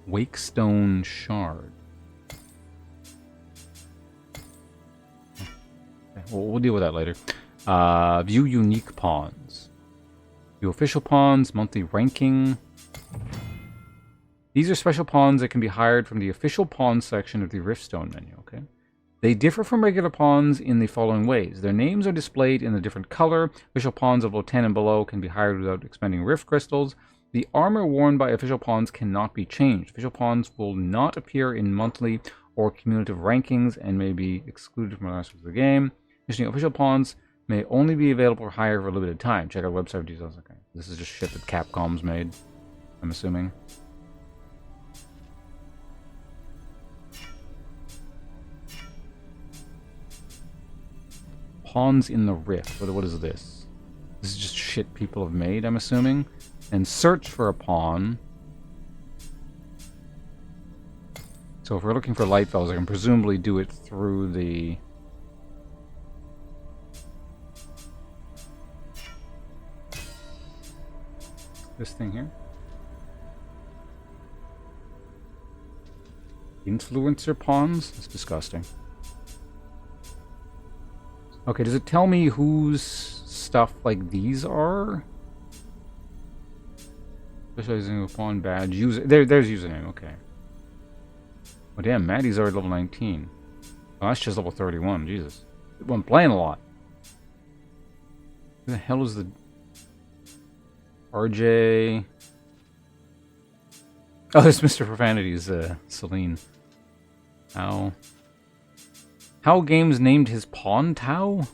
[SPEAKER 1] Wakestone Shard. Okay, we'll deal with that later. View unique pawns. View official pawns, monthly ranking. These are special pawns that can be hired from the official pawn section of the Riftstone menu. Okay. They differ from regular pawns in the following ways. Their names are displayed in a different color. Official pawns of level 10 and below can be hired without expending rift crystals. The armor worn by official pawns cannot be changed. Official pawns will not appear in monthly or cumulative rankings and may be excluded from the rest of the game. Additionally, official pawns may only be available for hire for a limited time. Check out website details. Okay, this is just shit that Capcom's made, I'm assuming. Pawns in the Rift. What is this? This is just shit people have made, I'm assuming. And search for a pawn. So if we're looking for light fellows, I can presumably do it through the... this thing here. Influencer pawns? That's disgusting. Okay, does it tell me whose stuff like these are? Specializing with pawn badge. There's username, okay. Oh damn, Maddie's already level 19. Oh, that's just level 31, Jesus. I'm playing a lot. Who the hell is the... RJ... Oh, there's Mr. Profanity's, Celine. How Games named his pawn Tao?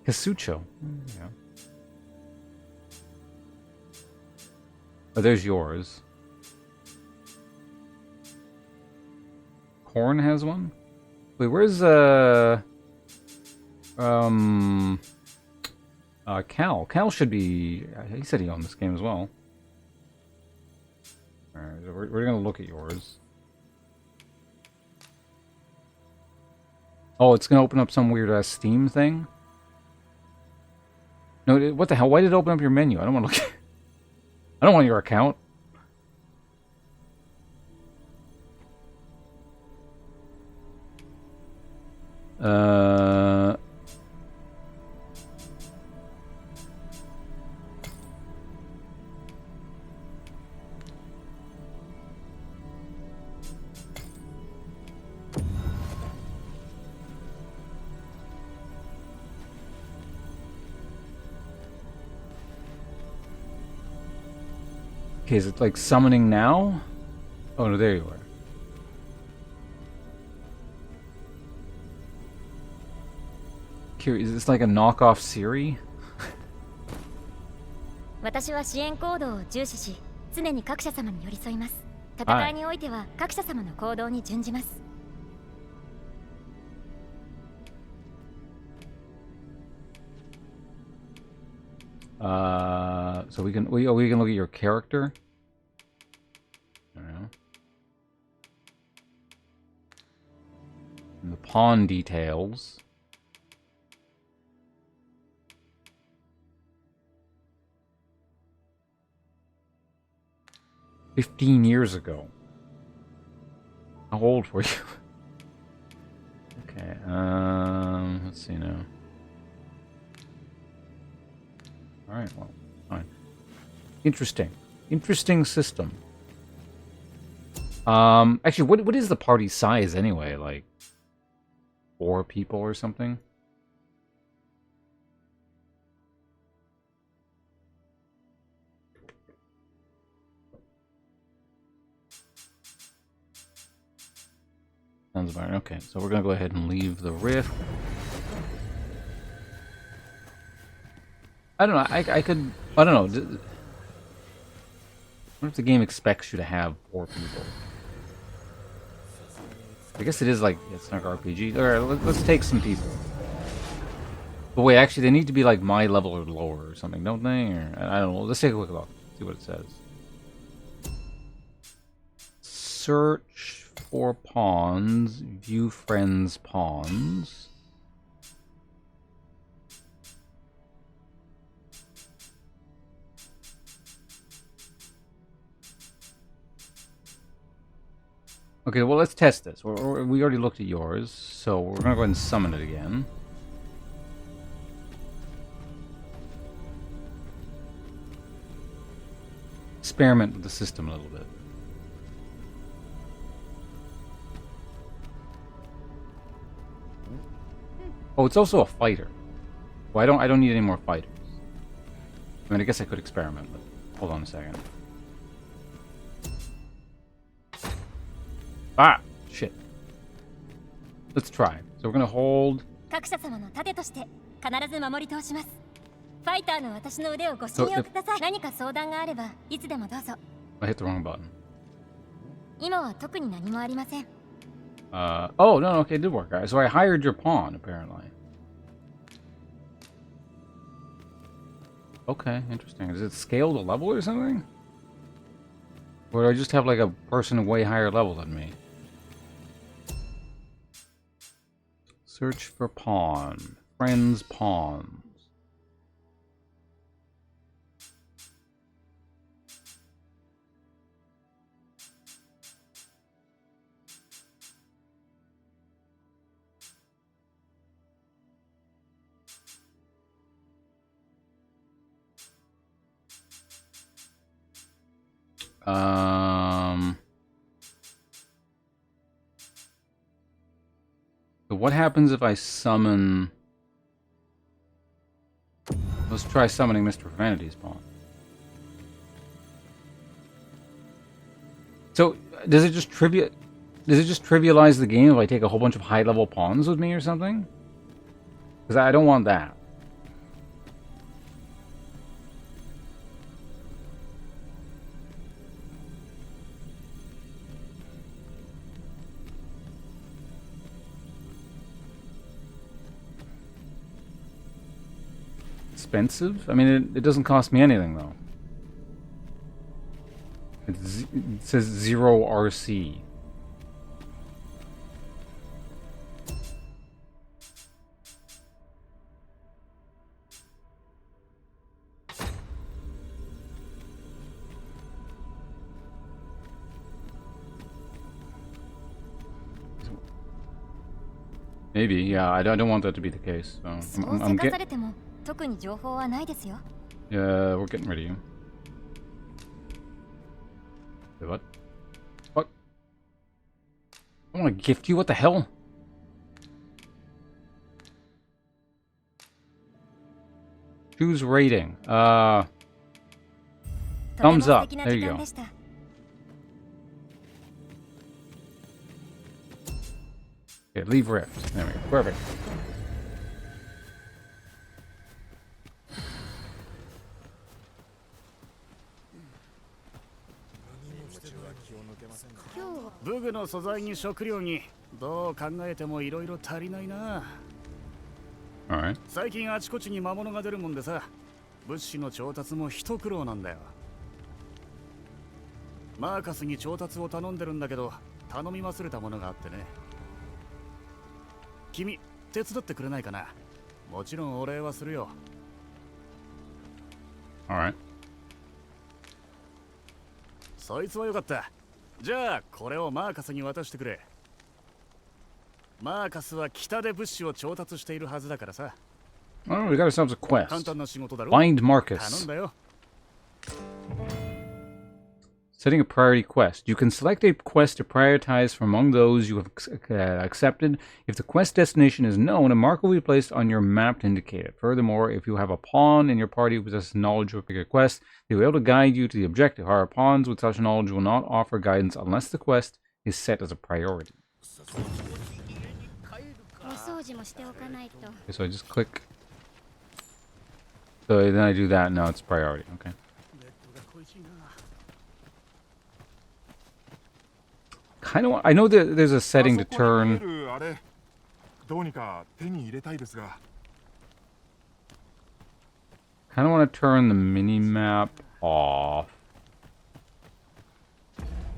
[SPEAKER 1] Kasucho. Yeah. Oh, there's yours. Corn has one? Wait, where's Cal? Cal should be... He said he owned this game as well. Alright, so we're gonna look at yours. Oh, it's gonna open up some weird Steam thing? No, what the hell? Why did it open up your menu? I don't want to look... I don't want your account. Okay, is it like summoning now? Oh no, there you are. Is this like a knockoff Siri?
[SPEAKER 9] 私は支援行動を重視し、常に各社様に寄り添います。戦いにおいては各社様の行動に準じます。
[SPEAKER 1] So we can look at your character. I don't know. And the pawn details. "15 years ago." How old were you? Okay, let's see now. Alright, well, fine. Interesting. Interesting system. Actually, what is the party size anyway? Like, 4 people or something? Sounds about right. Okay, so we're gonna go ahead and leave the rift. I don't know. I could. I don't know. What if the game expects you to have 4 people? I guess it is like it's not RPG. All right, let's take some people. But wait, actually, they need to be like my level or lower or something, don't they? Or I don't know. Let's take a quick look. See what it says. Search for pawns. View friends' pawns. Okay, well, let's test this. We already looked at yours, so we're gonna go ahead and summon it again. Experiment with the system a little bit. Oh, it's also a fighter. Well, I don't need any more fighters. I mean, I guess I could experiment, but hold on a second. Ah, shit. Let's try. So we're gonna hold.
[SPEAKER 9] 各社様の盾として必ず守り通します。ファイターの私の腕をご信用ください。何か相談があればいつでもどうぞ。
[SPEAKER 1] I hit the wrong button.
[SPEAKER 9] 今は特に何もありません。
[SPEAKER 1] Oh, no, okay, it did work. So I hired your pawn, apparently. Okay, interesting. Does it scale the level or something? Or do I just have like a person way higher level than me? Search for pawn. Friends' pawns. So what happens if I summon... Let's try summoning Mr. Vanity's pawn. So, does it just trivialize the game if I take a whole bunch of high-level pawns with me or something? Because I don't want that. expensive? I mean, it doesn't cost me anything, though. It says 0 RC. Maybe, yeah. I don't want that to be the case. So I'm getting. Yeah, we're getting rid of you. Wait, what? What? I want to gift you? What the hell? Choose rating. Thumbs up. There you go. Okay, leave rift. There we go. Perfect. Alright.
[SPEAKER 11] 最近あちこちに魔物が出るもんでさ、物資の調達も一苦労なんだよ。マーカスに調達を頼んでるんだけど、頼み忘れたものがあってね。君、手伝ってくれないかな？もちろんお礼はするよ。
[SPEAKER 1] Alright.
[SPEAKER 11] そいつはよかった。じゃあ、これをマーカスに渡してくれ。マーカスは北で物資を調達しているはずだからさ。
[SPEAKER 1] Oh, we got ourselves a quest.
[SPEAKER 11] 簡単な仕事だろ。
[SPEAKER 1] Find Marcus.
[SPEAKER 11] 頼んだよ。
[SPEAKER 1] Setting a priority quest. You can select a quest to prioritize from among those you have accepted. If the quest destination is known, a marker will be placed on your map to indicate it. Furthermore, if you have a pawn in your party who possesses knowledge of a particular quest, they will be able to guide you to the objective. However, pawns with such knowledge will not offer guidance unless the quest is set as a priority. Okay, so I just click. So then I do that, now it's priority. Okay. Kind of. I know that there's a setting to turn. Kind of want to turn the mini map off.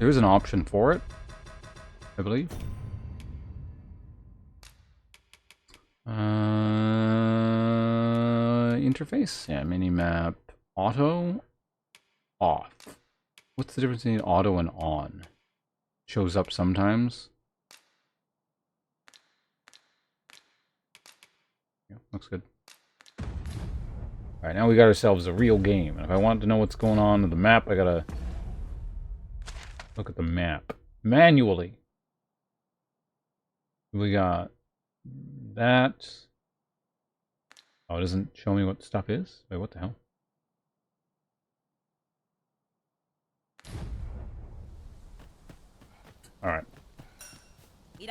[SPEAKER 1] There is an option for it, I believe. Interface, yeah, mini map, auto, off. What's the difference between auto and on? Shows up sometimes. Yeah, looks good. Alright, now we got ourselves a real game. And if I want to know what's going on with the map, I gotta look at the map manually. We got that. Oh, it doesn't show me what stuff is? Wait, what the hell? Alright.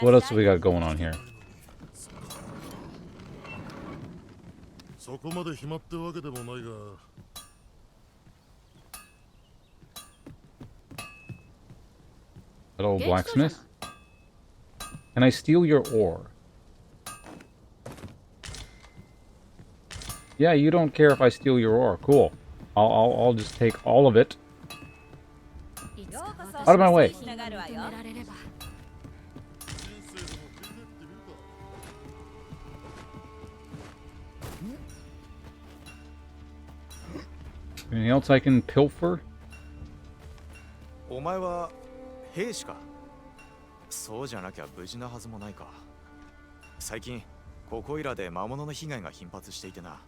[SPEAKER 1] What else do we got going on here? Hello, blacksmith. Can I steal your ore? Yeah, you don't care if I steal your ore. Cool. I'll just take all of it. Out of my way. Anything else I can pilfer?
[SPEAKER 6] お前は兵士か。そうじゃなきゃ無事なはずもないか。最近ここいらで魔物の被害が頻発していてな。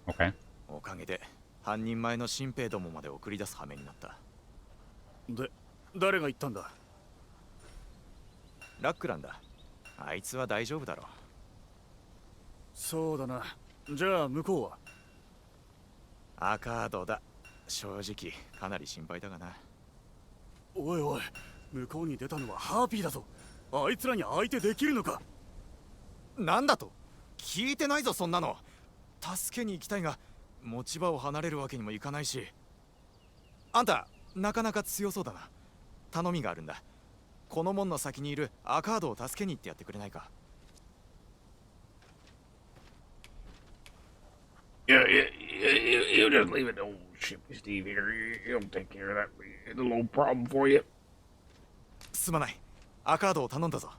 [SPEAKER 1] Okay.
[SPEAKER 6] おかげで半人前の新兵どもまで送り出す羽目になった。
[SPEAKER 11] で、誰が言ったんだ？
[SPEAKER 6] ラックランだ。あいつは大丈夫だろう。
[SPEAKER 11] そうだな。じゃあ向こうは？
[SPEAKER 6] アカードだ。正直かなり心配だがな。
[SPEAKER 11] おいおい、向こうに出たのはハーピーだぞ。あいつらに相手できるのか？
[SPEAKER 6] なんだと？聞いてないぞそんなの。助けに行きたいが持ち場を離れるわけにもいかないし。あんたなかなか強そうだな。頼みがあるんだ。この門の先にいるアカードを助けに行ってやってくれないか。
[SPEAKER 1] You just leave it to old Shifty Steve here. He'll take care of that little problem for you.
[SPEAKER 6] すまない。アカードを頼んだぞ。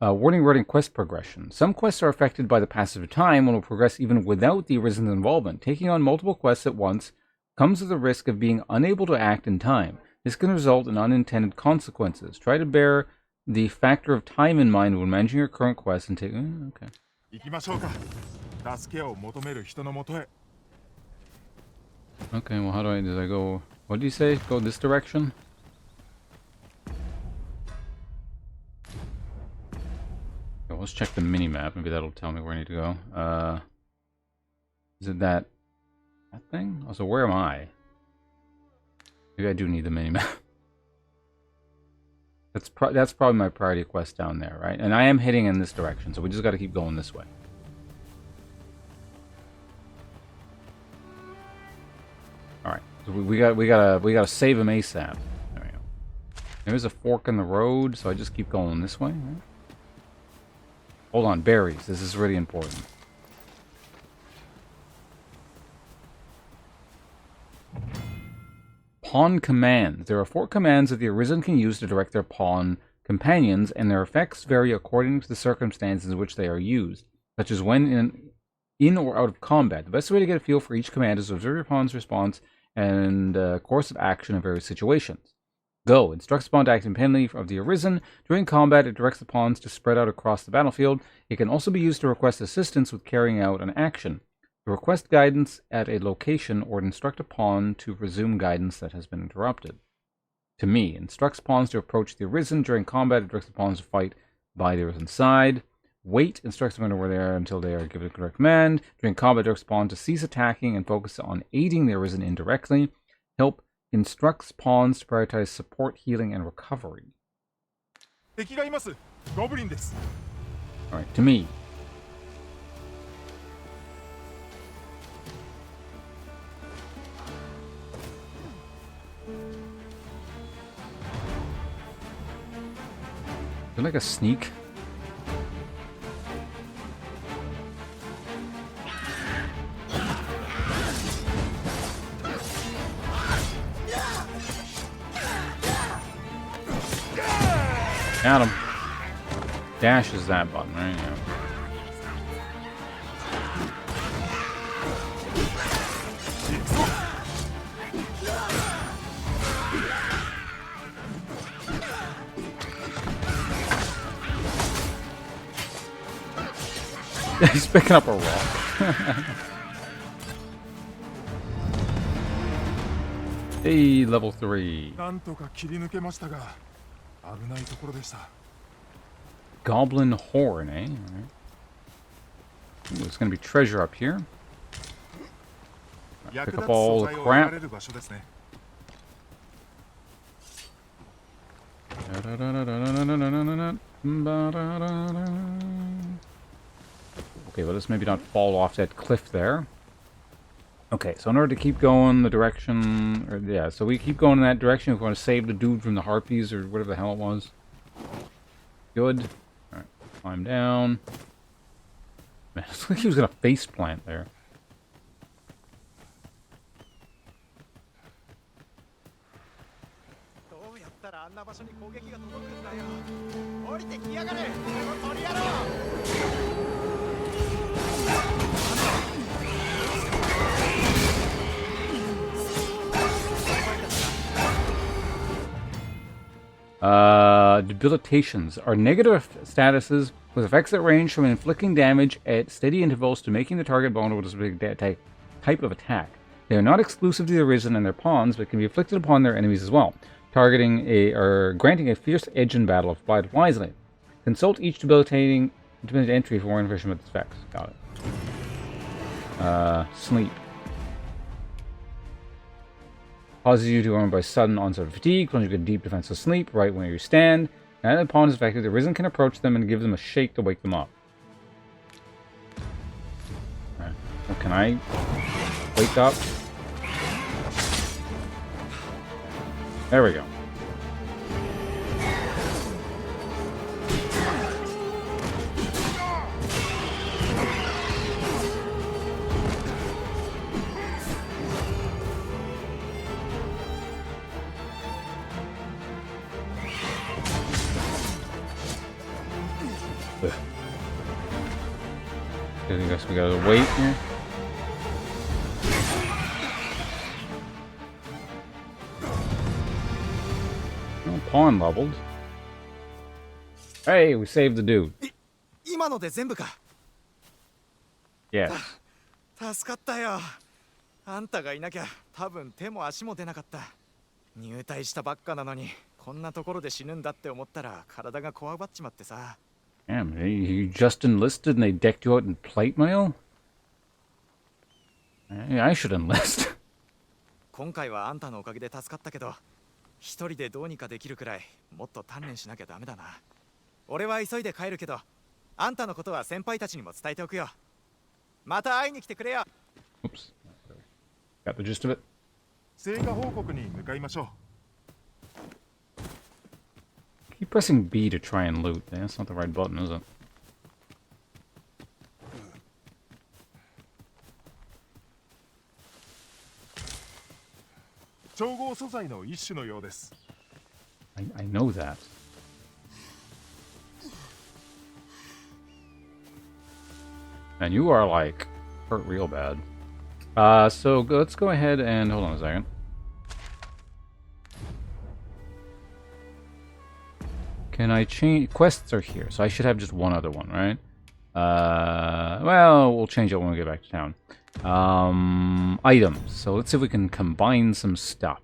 [SPEAKER 1] Warning regarding quest progression. Some quests are affected by the passage of time and will progress even without the Arisen's involvement. Taking on multiple quests at once comes with the risk of being unable to act in time. This can result in unintended consequences. Try to bear the factor of time in mind when managing your current quest and take... okay.
[SPEAKER 2] 行きましょうか。助けを求める人のもとへ。
[SPEAKER 1] Okay, well, did I go... What did you say? Go this direction? Okay, let's check the mini-map. Maybe that'll tell me where I need to go. Is it that thing? Also, where am I? Maybe I do need the mini-map. That's probably my priority quest down there, right? And I am heading in this direction, so we just got to keep going this way. All right, so we gotta save him ASAP. There we go. There's a fork in the road, so I just keep going this way. Right? Hold on, berries. This is really important. Pawn commands. There are 4 commands that the Arisen can use to direct their pawn companions, and their effects vary according to the circumstances in which they are used, such as when in or out of combat. The best way to get a feel for each command is to observe your pawn's response and course of action in various situations. Go. Instructs the pawn to act independently of the Arisen. During combat, it directs the pawns to spread out across the battlefield. It can also be used to request assistance with carrying out an action. To request guidance at a location or to instruct a pawn to resume guidance that has been interrupted. To me, instructs pawns to approach the Arisen. During combat, it directs the pawns to fight by the Arisen's side. Wait instructs them where they are until they are given a correct command. During combat, directs the pawn to cease attacking and focus on aiding the Arisen indirectly. Help instructs pawns to prioritize support, healing, and recovery. Alright, to me. Is it like a sneak? Got him. Dash is that button, right? Yeah. He's picking up a rock. Hey, level 3. Goblin horn, eh? All right. Ooh, there's gonna be treasure up here. Pick up all the crap. Okay, well, let's maybe not fall off that cliff there. Okay, so in order to keep going the direction, or yeah, so we keep going in that direction. If we want to save the dude from the harpies or whatever the hell it was. Good. All right, climb down. Man, it looks like he was gonna face plant there. Debilitations are negative statuses with effects that range from inflicting damage at steady intervals to making the target vulnerable to a specific type of attack. They are not exclusive to the Arisen and their pawns, but can be inflicted upon their enemies as well, granting a fierce edge in battle if applied wisely. Consult each debilitating entry for more information about its effects. Got it. Sleep. Causes you to run by sudden onset of fatigue, plunge you get deep defensive sleep right when you stand. And the pawn is affected, the Arisen can approach them and give them a shake to wake them up. Right. Well, can I wake up? There we go. Ugh. I guess we gotta wait here. Oh, pawn leveled. Hey, we saved the dude.
[SPEAKER 6] 今ので全部か。
[SPEAKER 1] Yeah.
[SPEAKER 6] 助かったよ。あんたがいなきゃ多分手も足も出なかった。入隊したばっかなのにこんなところで死ぬんだって思ったら体がこわばっちまってさ。
[SPEAKER 1] Damn, you just enlisted and they decked you out in plate mail? I should enlist.
[SPEAKER 6] 今回はあんたのおかげで助かったけど、一人でどうにかできるくらいもっと鍛錬しなきゃダメだな。俺は急いで帰るけど、あんたのことは先輩たちにも伝えておくよ。また会いに来てくれよ。
[SPEAKER 1] Oops. Got the gist of it.
[SPEAKER 12] 成果報告に向かいましょう。
[SPEAKER 1] Keep pressing B to try and loot. That's not the right button, is it?
[SPEAKER 12] 調合素材の一種のようです。
[SPEAKER 1] I know that. And you are like hurt real bad. So let's go ahead and hold on a second. Can I change? Quests are here, so I should have just one other one, right? Well, we'll change it when we get back to town. Items. So let's see if we can combine some stuff.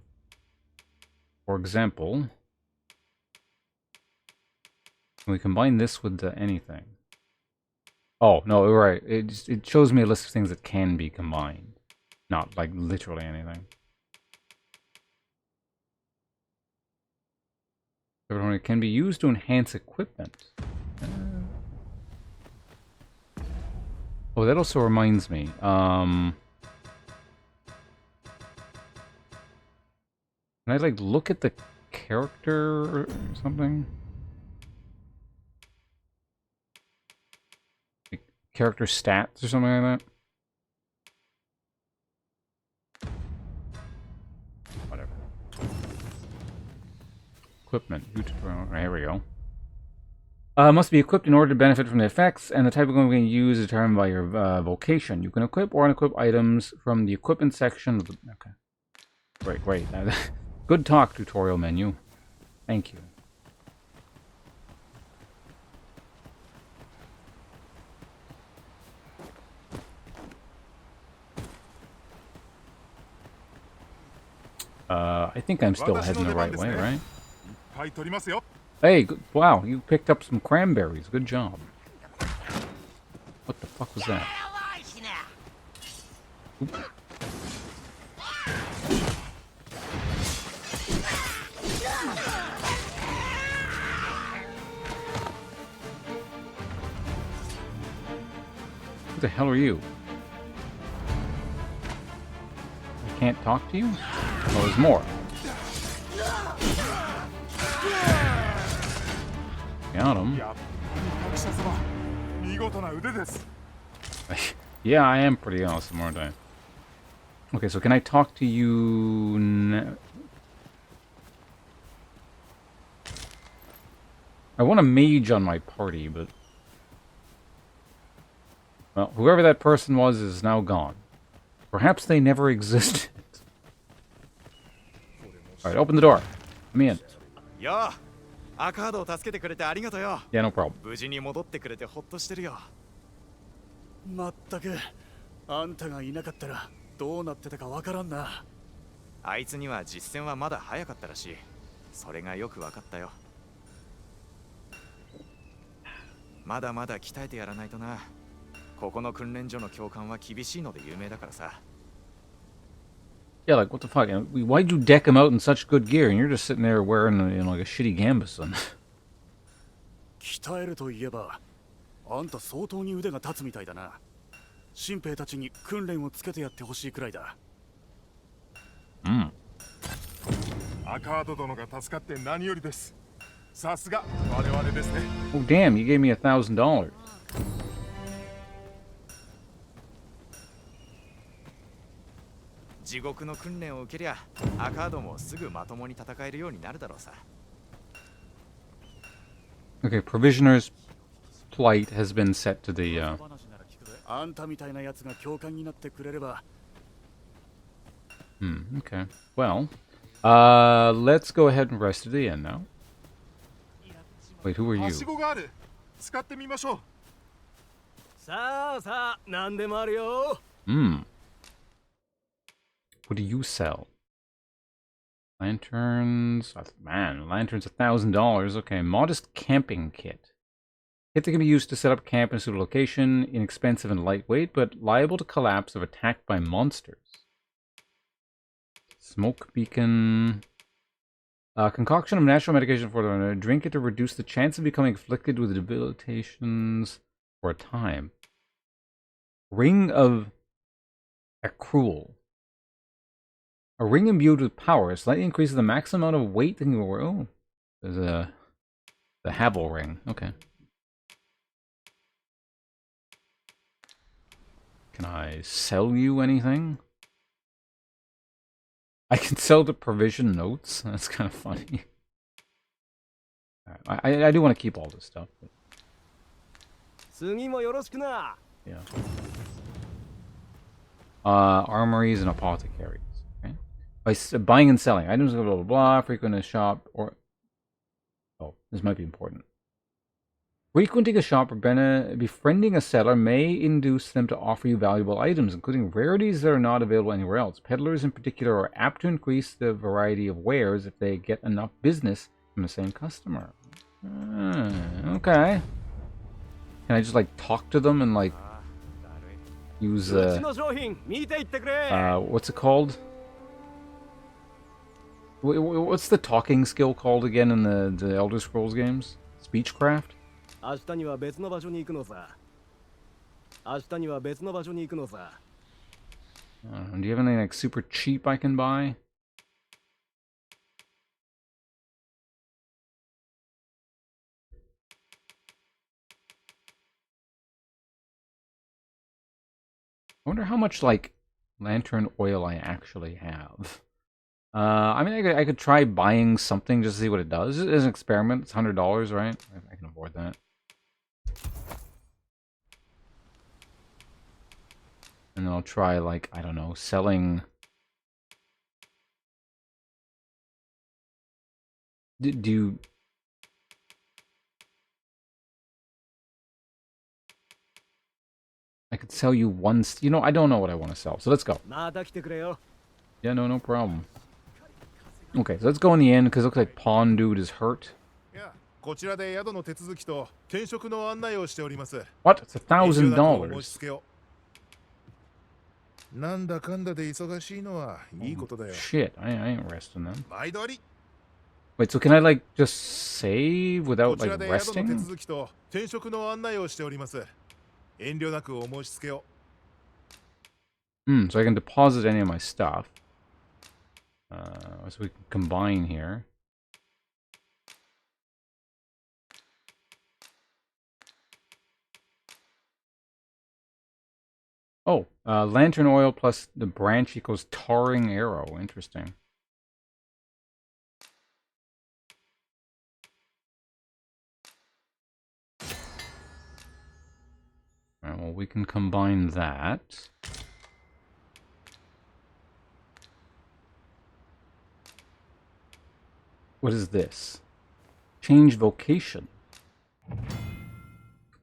[SPEAKER 1] For example, can we combine this with anything? Oh, no, right. It shows me a list of things that can be combined. Not, like, literally anything. It can be used to enhance equipment. Oh, that also reminds me. Can I, like, look at the character or something? Character stats or something like that? Whatever. Equipment. Here we go. Must be equipped in order to benefit from the effects, and the type of equipment we can use is determined by your vocation. You can equip or unequip items from the equipment section of the... Okay. Wait. Good talk, tutorial menu. Thank you. I think I'm still heading the right way, right? Hey, good, wow, you picked up some cranberries. Good job. What the fuck was that? Oop. Who the hell are you? I can't talk to you? Oh, there's more. Got him. Yeah, I am pretty awesome, aren't I? Okay, so can I talk to you now? I want a mage on my party, but... Well, whoever that person was is now gone. Perhaps they never existed. Alright, open the door. Let me in.
[SPEAKER 6] Yeah,
[SPEAKER 1] no problem.
[SPEAKER 6] 無事に戻ってくれてほっとしてるよ。
[SPEAKER 11] まったく、あんたがいなかったらどうなってたかわからんな。
[SPEAKER 6] あいつには実戦はまだ早かったらしい。それがよくわかったよ。まだまだ鍛えてやらないとな。ここの訓練所の教官は厳しいので有名だからさ。
[SPEAKER 1] Yeah, like, what the fuck? Why'd you deck him out in such good gear and you're just sitting there wearing, like a shitty gambeson?
[SPEAKER 11] 鍛えるといえば、あんた相当に腕が立つみたいだな。新兵たちに訓練をつけてやってほしいくらいだ。
[SPEAKER 12] アカード殿が助かって何よりです。さすが我々ですね。
[SPEAKER 1] Oh, damn, you gave me $1,000.
[SPEAKER 6] 地獄の訓練を受けりゃ、アカードもすぐまともに戦えるようになるだろうさ。
[SPEAKER 1] Okay, provisioners plight has been set to the.
[SPEAKER 11] あんたみたいなやつが教官になってくれれば。
[SPEAKER 1] Okay. Well, let's go ahead and rest to the end now. Wait, who are
[SPEAKER 12] は
[SPEAKER 1] you?
[SPEAKER 12] しごがある。使ってみましょう。
[SPEAKER 7] さあさあ、何でもあるよ。
[SPEAKER 1] What do you sell? Lanterns. Man, lanterns $1,000. Okay, modest camping kit. Kit that can be used to set up camp in a suitable location, inexpensive and lightweight, but liable to collapse if attacked by monsters. Smoke beacon. Concoction of natural medication for the drink it to reduce the chance of becoming afflicted with debilitations for a time. Ring of accrual. A ring imbued with power slightly increases the maximum amount of weight that can be worn. Oh, there's the Havel ring. Okay. Can I sell you anything? I can sell the provision notes. That's kind of funny. I do want to keep all this stuff. But... Yeah. Armories and apothecaries. Okay. By buying and selling items, blah blah blah. Frequent a shop or. Oh, this might be important. Frequenting a shop or befriending a seller may induce them to offer you valuable items, including rarities that are not available anywhere else. Peddlers in particular are apt to increase the variety of wares if they get enough business from the same customer. Okay. Can I just like talk to them and like use what's it called? What's the talking skill called again in the Elder Scrolls games? Speechcraft?
[SPEAKER 7] 明日には別の場所に行くのさ。明日には別の場所に行くのさ。
[SPEAKER 1] Do you have anything like super cheap I can buy? I wonder how much like lantern oil I actually have. I mean, I could try buying something just to see what it does. It's an experiment. It's $100, right? I can afford that. And then I'll try, like, I don't know, selling... Do you... I could sell you one... You know, I don't know what I want to sell, so let's go. Yeah, no problem. Okay, so let's go in the end, because it looks like Pawn Dude is hurt. What? It's $1,000. Shit, I ain't resting them. Wait, so can I like just save without like resting? So I can deposit any of my stuff. So we can combine here. Oh, lantern oil plus the branch equals tarring arrow. Interesting. Alright, well, we can combine that. What is this? Change vocation.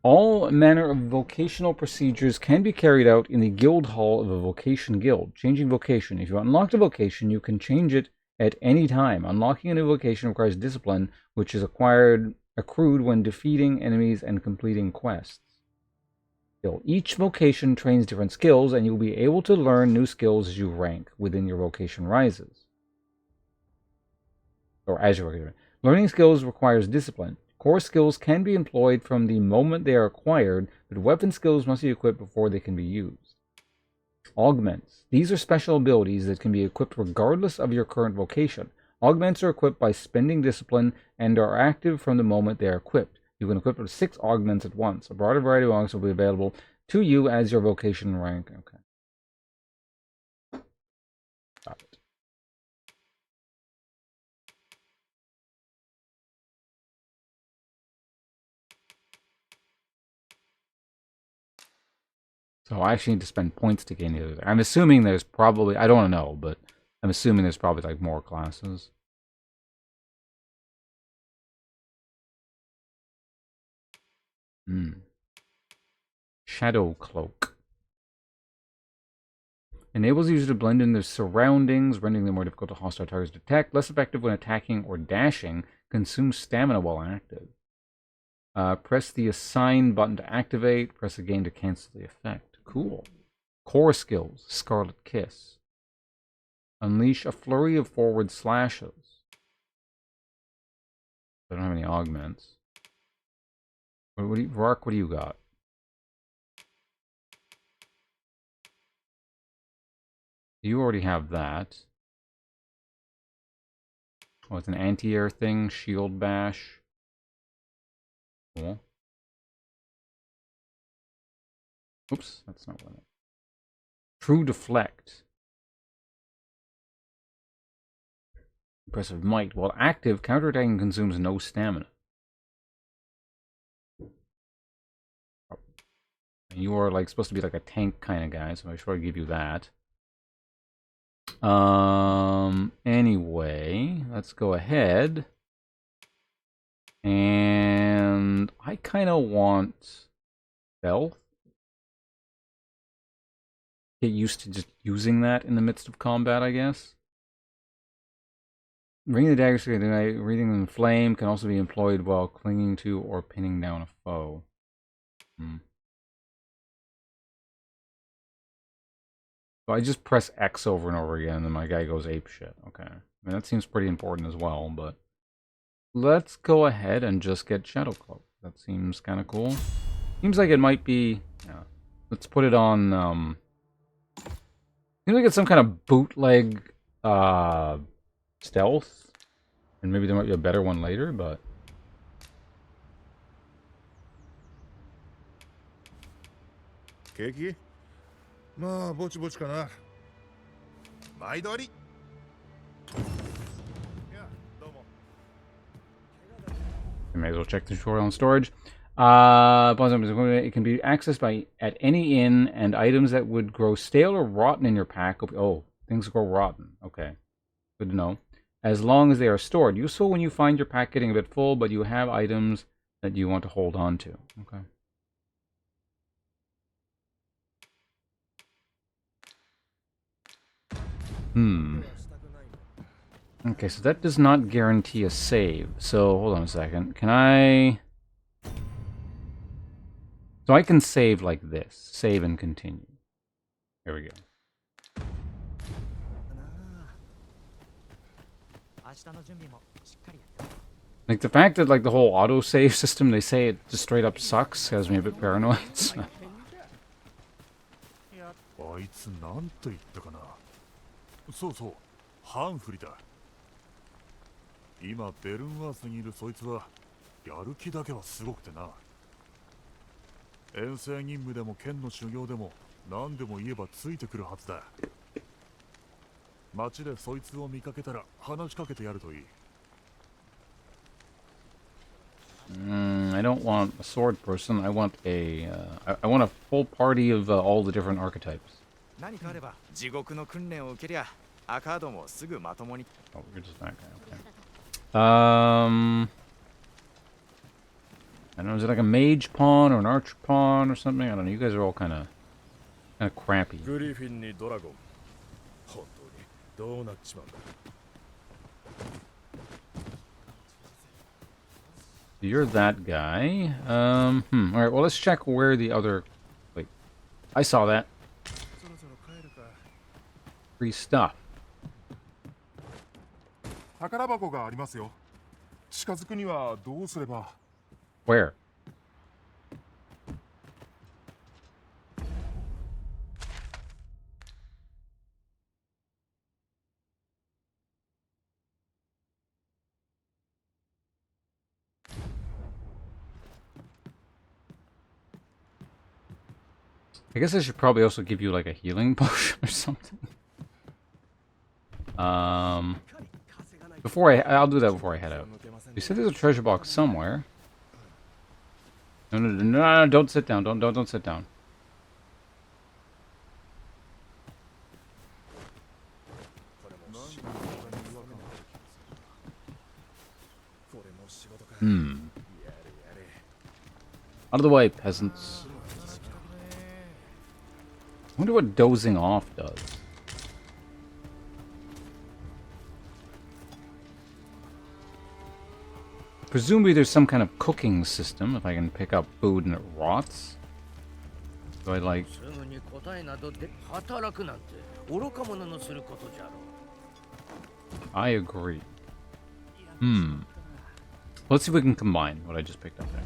[SPEAKER 1] All manner of vocational procedures can be carried out in the guild hall of a vocation guild. Changing vocation. If you unlock a vocation, you can change it at any time. Unlocking a new vocation requires discipline, which is accrued when defeating enemies and completing quests. Each vocation trains different skills, and you'll be able to learn new skills as you rank within your vocation rises. Or as you rank. Learning skills requires discipline. Core skills can be employed from the moment they are acquired, but weapon skills must be equipped before they can be used. Augments. These are special abilities that can be equipped regardless of your current vocation. Augments are equipped by spending discipline and are active from the moment they are equipped. You can equip up to 6 augments at once. A broader variety of augments will be available to you as your vocation rank. Okay. Got it. So I actually need to spend points to gain the other. I'm assuming there's probably, I don't want to know, but I'm assuming there's probably like more classes. Shadow Cloak. Enables users to blend in their surroundings, rendering them more difficult to hostile targets to detect. Less effective when attacking or dashing. Consumes stamina while active. Press the assign button to activate. Press again to cancel the effect. Cool. Core skills. Scarlet Kiss. Unleash a flurry of forward slashes. I don't have any augments. Rourke, what do you got? You already have that. Oh, it's an anti-air thing. Shield bash. Cool. Oops, that's not what I meant. True deflect. Impressive might. While active, counterattacking consumes no stamina. You are like supposed to be like a tank kind of guy, so I should probably give you that. Anyway, let's go ahead. And I kind of want stealth. Get used to just using that in the midst of combat, I guess. Bringing the daggers to reading them in flame can also be employed while clinging to or pinning down a foe. So I just press X over and over again, and then my guy goes apeshit. Okay. I mean, that seems pretty important as well, but let's go ahead and just get Shadow Cloak. That seems kind of cool. Seems like it might be... Yeah. Let's put it on... Seems like it's some kind of bootleg stealth. And maybe there might be a better one later, but...
[SPEAKER 10] Keiki? まあぼちぼちかな。毎度あり。いや、どうも。
[SPEAKER 1] I may as well check the tutorial on storage. It can be accessed at any inn, and items that would grow stale or rotten in your pack. Oh, things grow rotten. Okay, good to know. As long as they are stored. Useful when you find your pack getting a bit full, but you have items that you want to hold on to. Okay. Okay, so that does not guarantee a save. So, hold on a second. Can I... So I can save like this. Save and continue. Here we go. Like, the fact that, like, the whole auto-save system, they say it just straight up sucks, has me a bit paranoid.
[SPEAKER 2] あいつなんと言ったかな。そうそう、ハンフリだ。今ベルンワースにいるそいつはやる気だけはすごくてな。遠征任務でも剣の修行でも何でも言えばついてくるはずだ。街でそいつを見かけたら話しかけてやるといい。
[SPEAKER 1] I don't want a sword person. I want a I want a full party of all the different archetypes.
[SPEAKER 6] 何かあれば地獄の訓練を受けりゃアカードもすぐまともに。
[SPEAKER 1] Oh, you're just that guy. Okay. I don't know. Is it like a mage pawn or an archer pawn or something? I don't know. You guys are all kind of crappy.
[SPEAKER 7] グリフィンにドラゴン。本当にどうなっちまうんだ。
[SPEAKER 1] You're that guy. All right. Well, let's check where the other. Wait, I saw that. Free stuff.
[SPEAKER 12] 宝箱がありますよ。近づくにはどうすれば。
[SPEAKER 1] Where? I guess I should probably also give you like a healing potion or something. I'll do that before I head out. You said there's a treasure box somewhere. No, don't sit down. Don't sit down. Out of the way, peasants. I wonder what dozing off does. Presumably there's some kind of cooking system if I can pick up food and it rots. So I like... I agree. Let's see if we can combine what I just picked up there.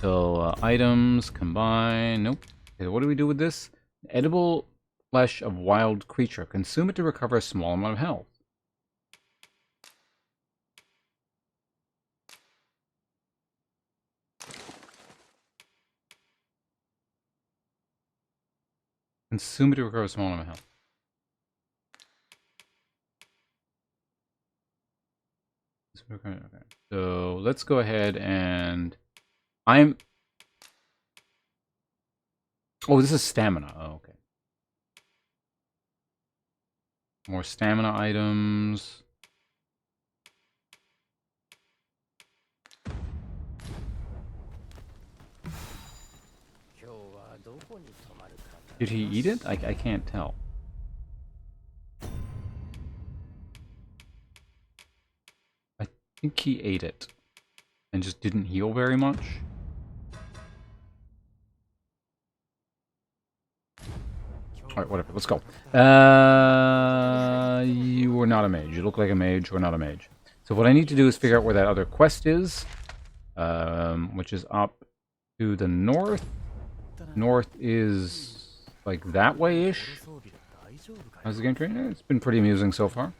[SPEAKER 1] So, items, combine... Nope. Okay, what do we do with this? Edible flesh of wild creature. Consume it to recover a small amount of health. Consume it to recover a small amount of health. Okay. So let's go ahead and oh, this is stamina. Oh, okay. More stamina items. Did he eat it? I can't tell. I think he ate it and just didn't heal very much. Alright, whatever. Let's go. You were not a mage. You look like a mage. We're not a mage. So what I need to do is figure out where that other quest is, which is up to the north. North is like that way-ish. How's the game training? It's been pretty amusing so far.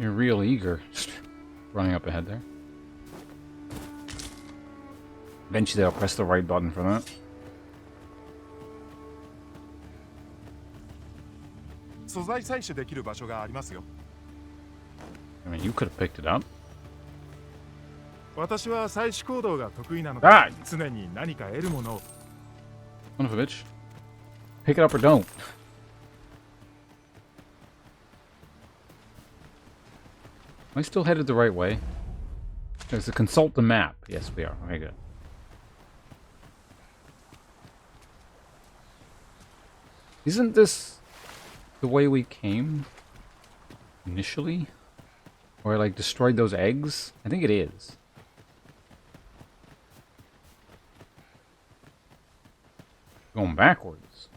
[SPEAKER 1] You're real eager. Just running up ahead there. Eventually I'll press the right button for that. I mean, you could have picked it up. Ah! Son of a bitch. Pick it up or don't. Am I still headed the right way? There's a consult the map. Yes, we are. Okay, good. Isn't this the way we came initially? Or like destroyed those eggs? I think it is. Going backwards.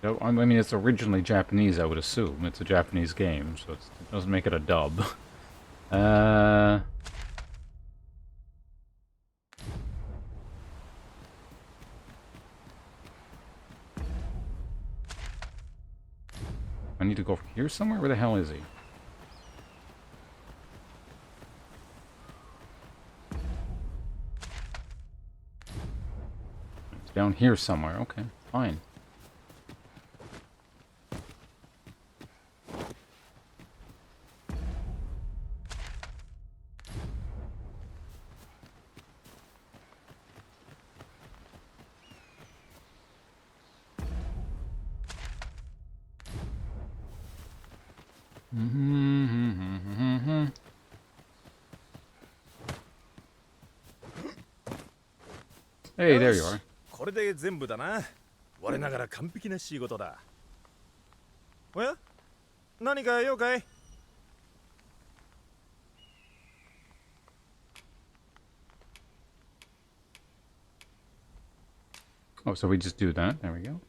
[SPEAKER 1] I mean, it's originally Japanese, I would assume. It's a Japanese game, so it doesn't make it a dub. I need to go here somewhere? Where the hell is he? It's down here somewhere. Okay, fine. Hey, there you are.
[SPEAKER 10] これで全部だな。我ながら完璧な仕事だ。おや？何か用かい？
[SPEAKER 1] Oh, so we just do that. There we go.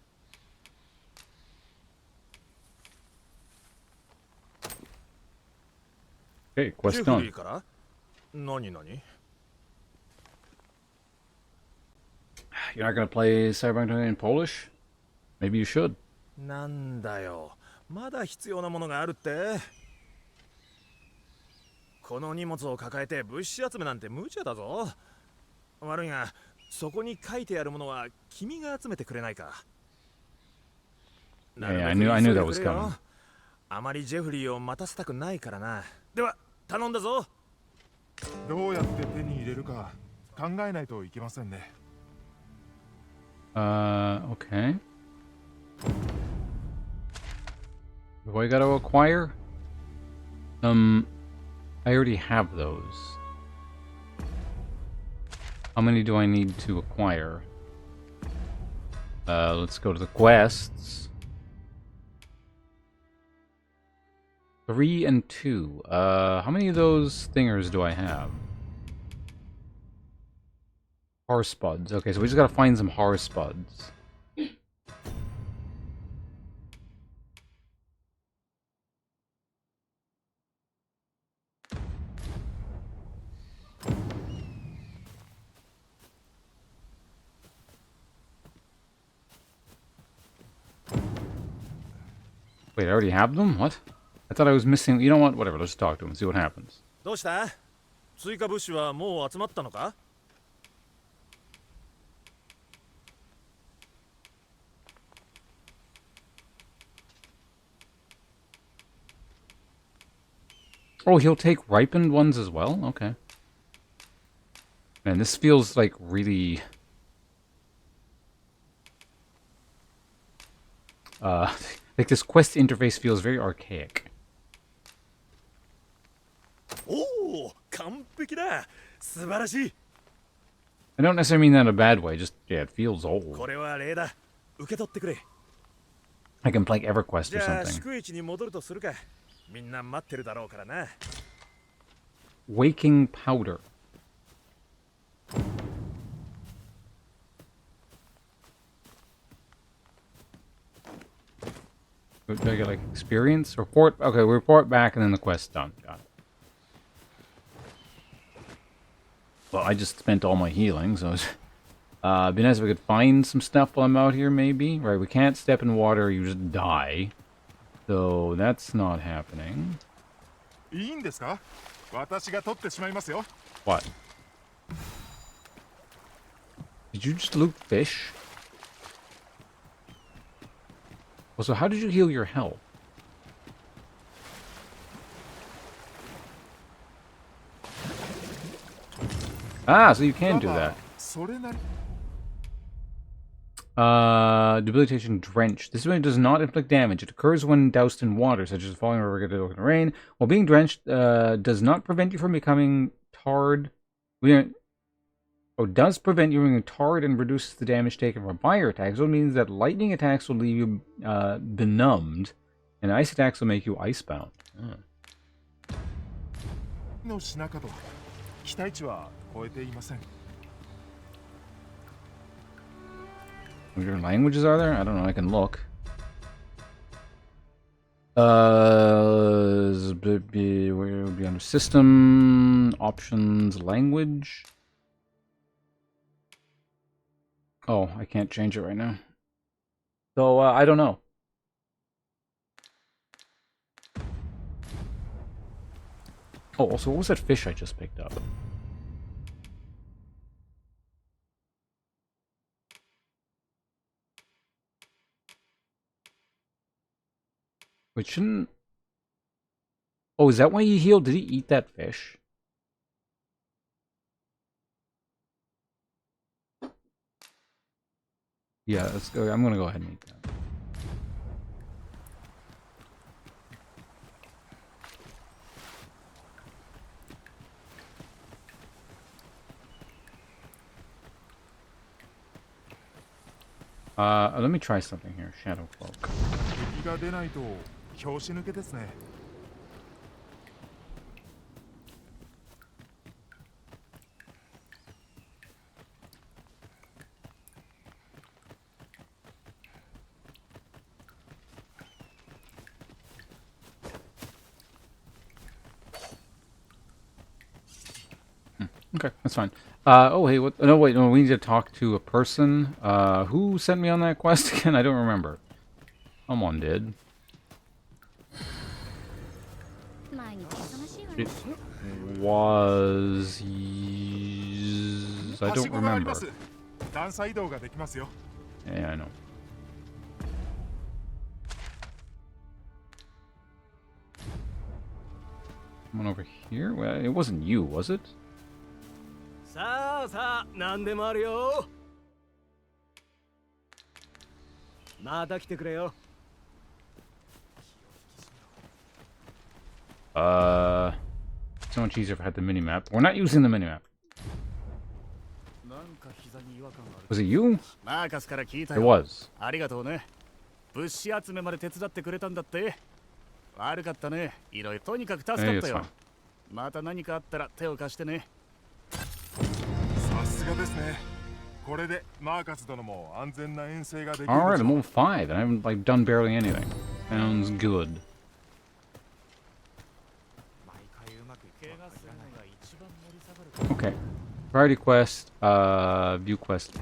[SPEAKER 1] Okay, quest done. You're not gonna play Cyberpunk in Polish? Maybe you should.
[SPEAKER 10] なんだよ。まだ必要なものがあるって。この荷物を抱えて物資集めなんて無茶だぞ。悪いが、そこに書いてあるものは君が集めてくれないか。
[SPEAKER 1] Yeah, I knew that was coming.
[SPEAKER 10] あまりジェフリーを待たせたくないからな。では、頼んだぞ。
[SPEAKER 12] どうやって手に入れるか考えないといけませんね。
[SPEAKER 1] Okay. Do I gotta acquire? I already have those. How many do I need to acquire? Let's go to the quests. 3 and 2. How many of those thingers do I have? Harspuds. Okay, so we just gotta find some Harspuds. Wait, I already have them? What? I thought I was missing... You know what? Whatever, let's talk to him and see what happens.
[SPEAKER 6] どうした？追加物資はもう集まったのか？
[SPEAKER 1] Oh, he'll take ripened ones as well? Okay. Man, this feels like really... like this quest interface feels very archaic.
[SPEAKER 6] Oh, 完璧だ。素晴らしい。
[SPEAKER 1] I don't necessarily mean that in a bad way, just, yeah, it feels old.
[SPEAKER 6] これは礼だ。受け取ってくれ。
[SPEAKER 1] I can play EverQuest
[SPEAKER 6] じ
[SPEAKER 1] or
[SPEAKER 6] ゃあ
[SPEAKER 1] something.
[SPEAKER 6] 宿営地に戻るとするか。みんな待ってるだろうからな。
[SPEAKER 1] Waking Powder. Do I get, like, experience? Report? Okay, we report back and then the quest's done. Got it. Well, I just spent all my healing, so it's... it'd be nice if we could find some stuff while I'm out here, maybe. Right, we can't step in water or you just die. So, that's not happening.
[SPEAKER 12] いいんですか？私が取ってしまいますよ。
[SPEAKER 1] What? Did you just loot fish? Also, how did you heal your health? Ah, so you can do that.
[SPEAKER 12] それなり
[SPEAKER 1] Debilitation Drench. This ability does not inflict damage. It occurs when doused in water, such as falling over in rain. While being drenched, does not prevent you from becoming tarred. Does prevent you from becoming tarred and reduces the damage taken from fire attacks. So it means that lightning attacks will leave you benumbed, and ice attacks will make you icebound.
[SPEAKER 12] の品かと期待値は超えていません。
[SPEAKER 1] What other languages are there? I don't know. I can look. Where would be under system options language? Oh, I can't change it right now. So I don't know. Oh, also, what was that fish I just picked up? Wait, shouldn't... Oh, is that why he healed? Did he eat that fish? Yeah, let's go. I'm gonna go ahead and eat that. Let me try something here. Shadow Cloak.
[SPEAKER 12] 敵が出ないと拍子抜けですね。
[SPEAKER 1] Okay, that's fine. Oh, hey, what? No, wait, no, we need to talk to a person. Who sent me on that quest again? I don't remember. Someone did. It was... I don't remember. Yeah, I know. Someone over here? Well, it wasn't you, was it?
[SPEAKER 7] さあさあ、何でもあるよ。また来てくれよ。
[SPEAKER 1] So much easier if I had the minimap. We're not using the minimap. Was it you?
[SPEAKER 11] マーカスから聞いた
[SPEAKER 1] It
[SPEAKER 11] よ。
[SPEAKER 1] was.
[SPEAKER 11] ありがとうね。物資集めまで手伝ってくれたんだって。悪かったね。いろいろとにかく助かった
[SPEAKER 1] Hey, it's
[SPEAKER 11] よ
[SPEAKER 1] fine.。
[SPEAKER 11] また何かあったら手を貸してね。
[SPEAKER 12] さすがですね。これでマーカス殿も安全な遠征ができるでしょう。
[SPEAKER 1] Alright, I'm level 5 and I haven't like done barely anything. Sounds good. Okay. Priority quest, view quest.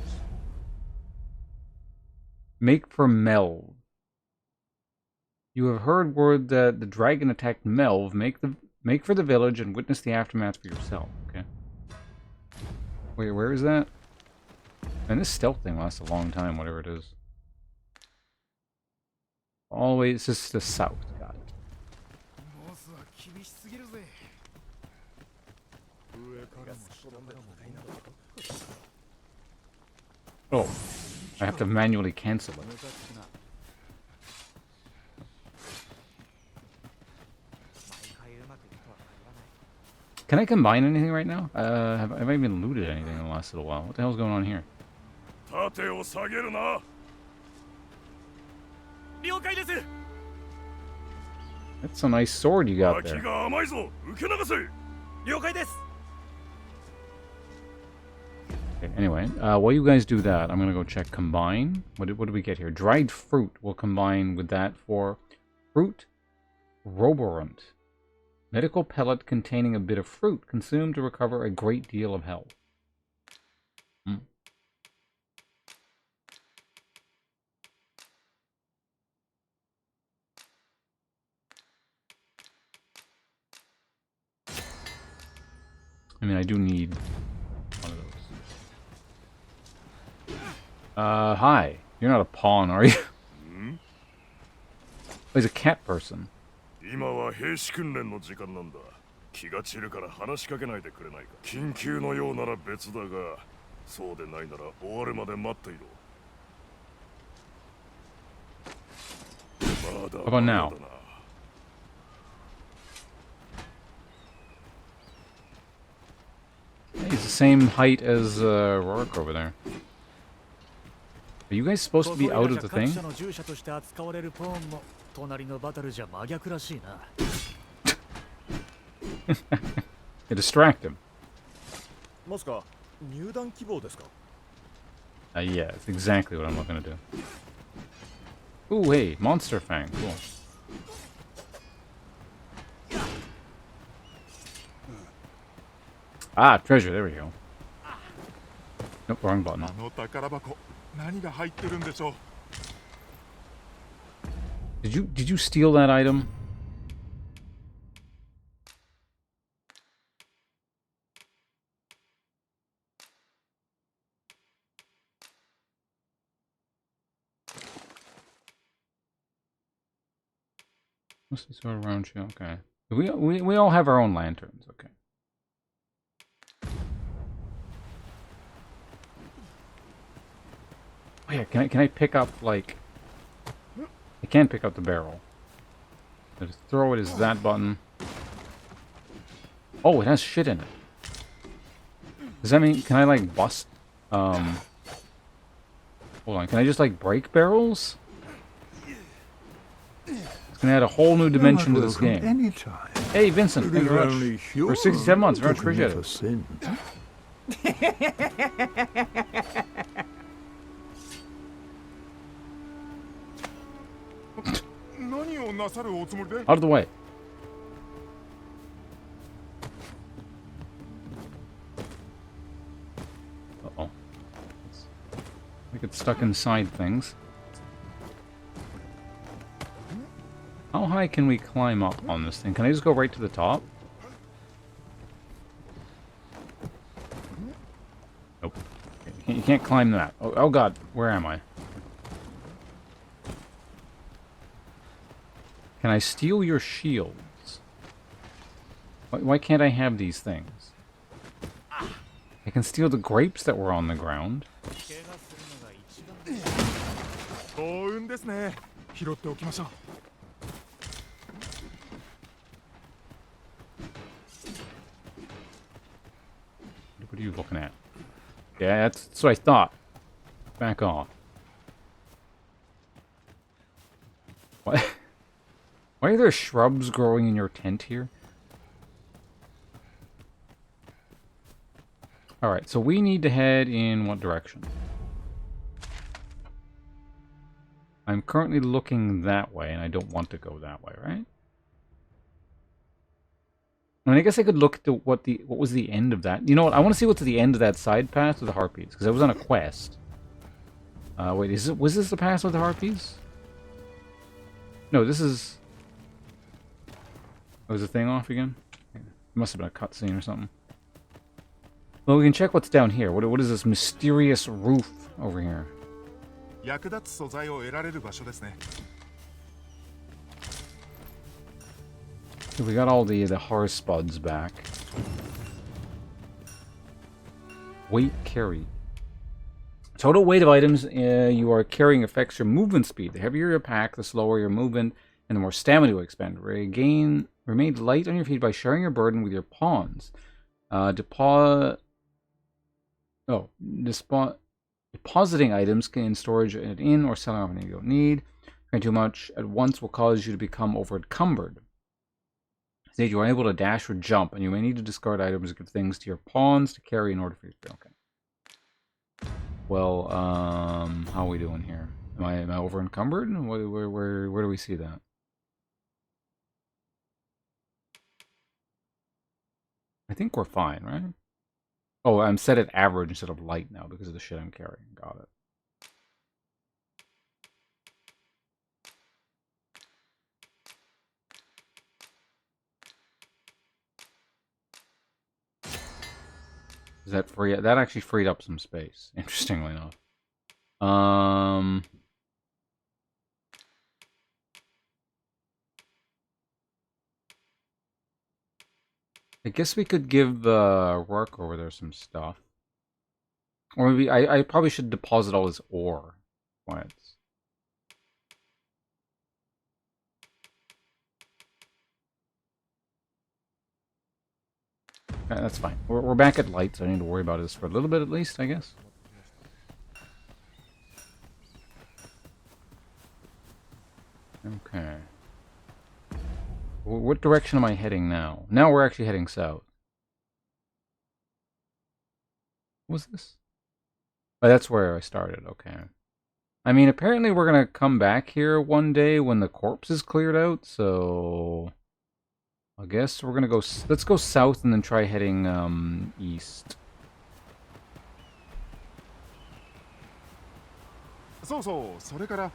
[SPEAKER 1] Make for Melv. You have heard word that the dragon attacked Melv. Make for the village and witness the aftermath for yourself. Okay. Wait, where is that? And this stealth thing lasts a long time, whatever it is. Always just the south. Got it. Oh, I have to manually cancel it. Can I combine anything right now? Have I even looted anything in the last little while? What the hell's going on here?
[SPEAKER 2] 盾を下げるな。
[SPEAKER 7] 了解です。
[SPEAKER 1] That's a nice sword you got
[SPEAKER 2] 脇
[SPEAKER 1] there.
[SPEAKER 2] が甘いぞ。受け流せ。
[SPEAKER 7] 了解です。
[SPEAKER 1] Okay, anyway, while you guys do that, I'm gonna go check combine. What do we get here? Dried fruit will combine with that for fruit roborant. Medical pellet containing a bit of fruit consumed to recover a great deal of health. I mean, I do need one of those. Hi. You're not a pawn, are you? Oh, he's a cat person.
[SPEAKER 2] 今は兵士訓練の時間なんだ。気が散るから話しかけないでくれないか。緊急のようなら別だが、そうでないなら終わるまで待っていろ。まだ
[SPEAKER 1] How about now? He's the same height as Rourke over there. Are you guys supposed to be out of the thing?
[SPEAKER 11] 隣のバトルじゃ真逆らしいな。
[SPEAKER 1] You distract him.
[SPEAKER 12] まさか入団希望ですか?
[SPEAKER 1] Yeah, it's exactly what I'm looking to do. Ooh, hey, Monster Fang, cool. Ah, treasure, there we go. Nope, wrong button.
[SPEAKER 12] あの宝箱、何が入ってるんでしょう?
[SPEAKER 1] Did you steal that item? What's this sort of round show? Okay. We all have our own lanterns, okay. Oh yeah, can I pick up like I can pick up the barrel. So to throw it is that button. Oh, it has shit in it. Does that mean can I like bust hold on, can I just like break barrels? It's gonna add a whole new dimension to this game.
[SPEAKER 13] Anytime.
[SPEAKER 1] Hey Vincent, thank you very much for 67 months, very much appreciate it. Out of the way. Uh-oh. I get stuck inside things. How high can we climb up on this thing? Can I just go right to the top? Nope. You can't climb that. Oh god, where am I? Can I steal your shields? Why can't I have these things? I can steal the grapes that were on the ground.
[SPEAKER 12] 幸運ですね。拾っておきましょう。
[SPEAKER 1] What are you looking at? Yeah, that's what I thought. Back off. What? Why are there shrubs growing in your tent here? Alright, so we need to head in what direction? I'm currently looking that way, and I don't want to go that way, right? I mean, I guess I could look to what was the end of that. You know what? I want to see what's at the end of that side path with the harpies, because I was on a quest. Wait, was this the path with the harpies? No, this is... Oh, is the thing off again? It must have been a cutscene or something. Well, we can check what's down here. What is this mysterious roof over here?
[SPEAKER 12] 役立つ素材を得られる場所ですね。
[SPEAKER 1] We got all the horse spuds back. Weight carry. Total weight of items you are carrying affects your movement speed. The heavier your pack, the slower your movement, and the more stamina you expend. Remain light on your feet by sharing your burden with your pawns. Depositing items in storage at an inn or selling off anything you don't need. Carrying too much at once will cause you to become over encumbered. Instead, you are able to dash or jump, and you may need to discard items and give things to your pawns to carry in order for you to... Okay. Well, how are we doing here? Am I over encumbered? Where do we see that? I think we're fine, right? Oh, I'm set at average instead of light now because of the shit I'm carrying. Got it. Is that free? That actually freed up some space, interestingly enough. I guess we could give Rourke over there some stuff. Or maybe I probably should deposit all his ore once. That's fine. We're back at light, so I need to worry about this for a little bit at least, I guess. Okay. What direction am I heading now? Now we're actually heading south. What was this? Oh, that's where I started. Okay. I mean, apparently we're gonna come back here one day when the corpse is cleared out, so... I guess we're gonna go... Let's go south and then try heading, east.
[SPEAKER 12] そうそう、それから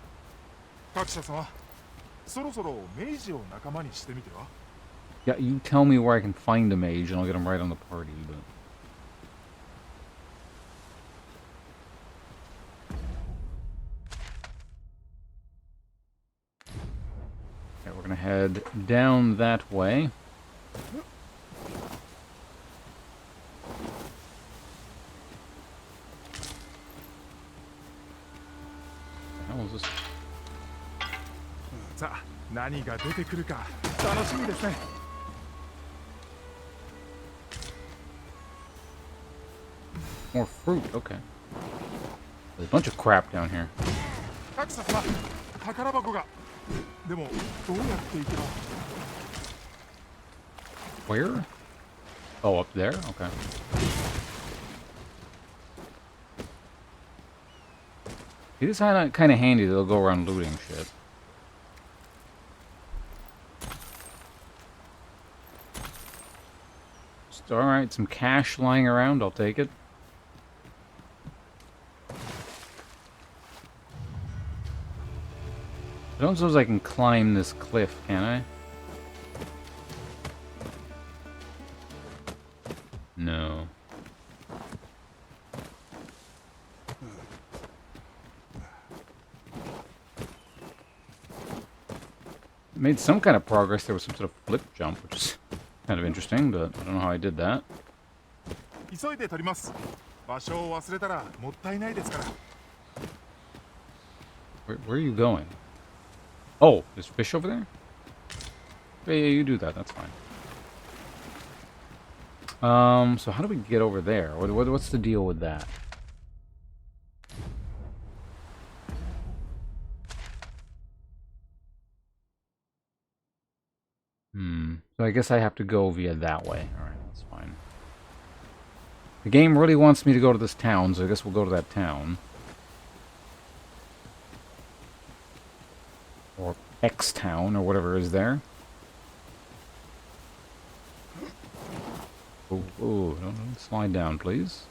[SPEAKER 12] 各社様、そろそろ明治を仲間にしてみては?
[SPEAKER 1] Yeah, you tell me where I can find a mage and I'll get him right on the party, but... Okay, we're gonna head down that way. What the hell is this?
[SPEAKER 12] さあ、何が出てくるか楽しみですね。
[SPEAKER 1] More fruit, okay. There's a bunch of crap down here.
[SPEAKER 12] 各社様、宝箱が。でも、どうやって行けば?
[SPEAKER 1] Where? Oh, up there? Okay. It is kind of handy that they'll go around looting shit. Alright, some cash lying around, I'll take it. I don't suppose I can climb this cliff, can I? No. Made some kind of progress. There was some sort of flip jump, which is Kind of interesting, but I don't know how I did that.
[SPEAKER 12] 急いで取ります。場所を忘れたらもったいないですから。
[SPEAKER 1] Where are you going? Oh, there's fish over there? Yeah, you do that. That's fine. So how do we get over there? What's the deal with that? So I guess I have to go via that way. Alright, that's fine. The game really wants me to go to this town, so I guess we'll go to that town. Or X-Town, or whatever is there. Oh, don't slide down, please.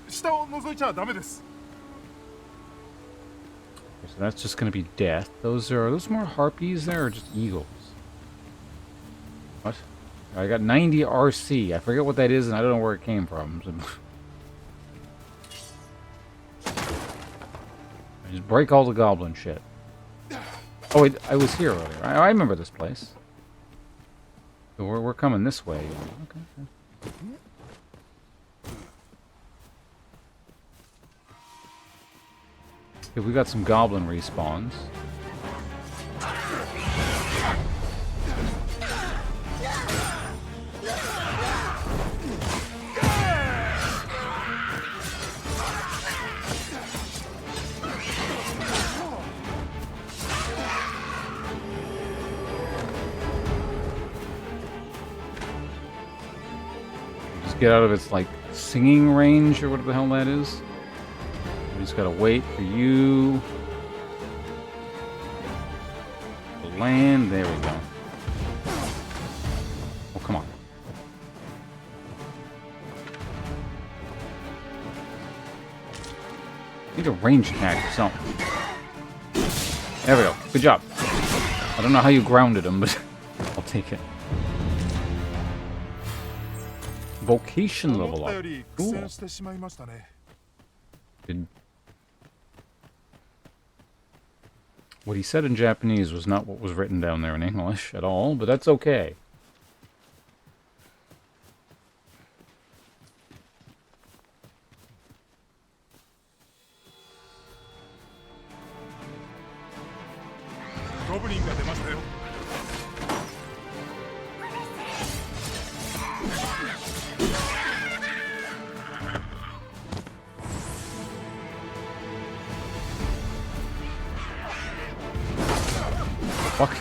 [SPEAKER 12] 下を覗いちゃダメです。
[SPEAKER 1] Okay, so that's just gonna be death. Are those more harpies there, or just eagles? What? I got 90 RC. I forget what that is, and I don't know where it came from. I just break all the goblin shit. Oh, wait, I was here earlier. I remember this place. So we're coming this way. Okay. Okay, we got some goblin respawns. Just get out of its, like, singing range or whatever the hell that is. We just gotta wait for you to land. There we go. Oh, come on. Need a range attack or something. There we go. Good job. I don't know how you grounded him, but I'll take it. Vocation level up. Cool. What he said in Japanese was not what was written down there in English at all, but that's okay. Fuck.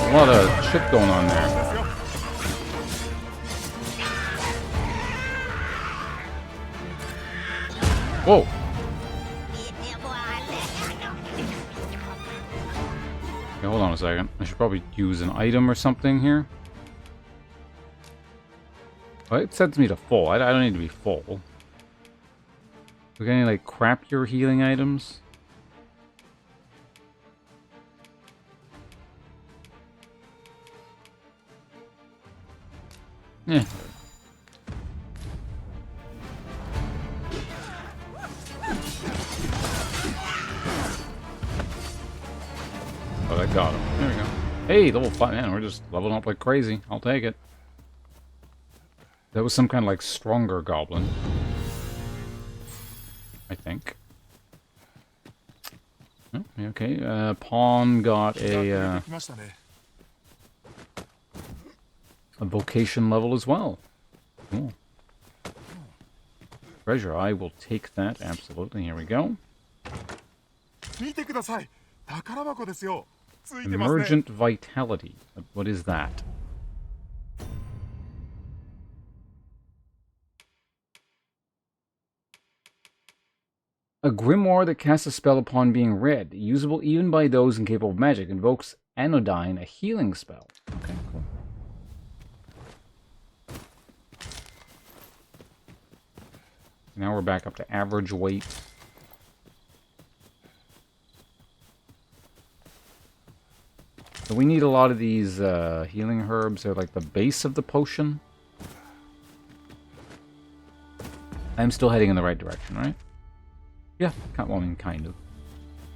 [SPEAKER 1] A lot of shit going on there. Whoa! Okay, hold on a second. I should probably use an item or something here. Oh, it sets me to full. I don't need to be full. We got any, like, crappier healing items? Yeah. Oh, that got him. There we go. Hey, level 5. Man, we're just leveling up like crazy. I'll take it. That was some kind of, like, stronger goblin. I think. Oh, okay, Pawn got a vocation level as well. Cool. Treasure, I will take that, absolutely. Here we go. Emergent Vitality. What is that? A grimoire that casts a spell upon being read, usable even by those incapable of magic, invokes Anodyne, a healing spell. Okay, cool. Now we're back up to average weight. So we need a lot of these healing herbs. They're like the base of the potion. I'm still heading in the right direction, right? Yeah, well, I mean, kind of.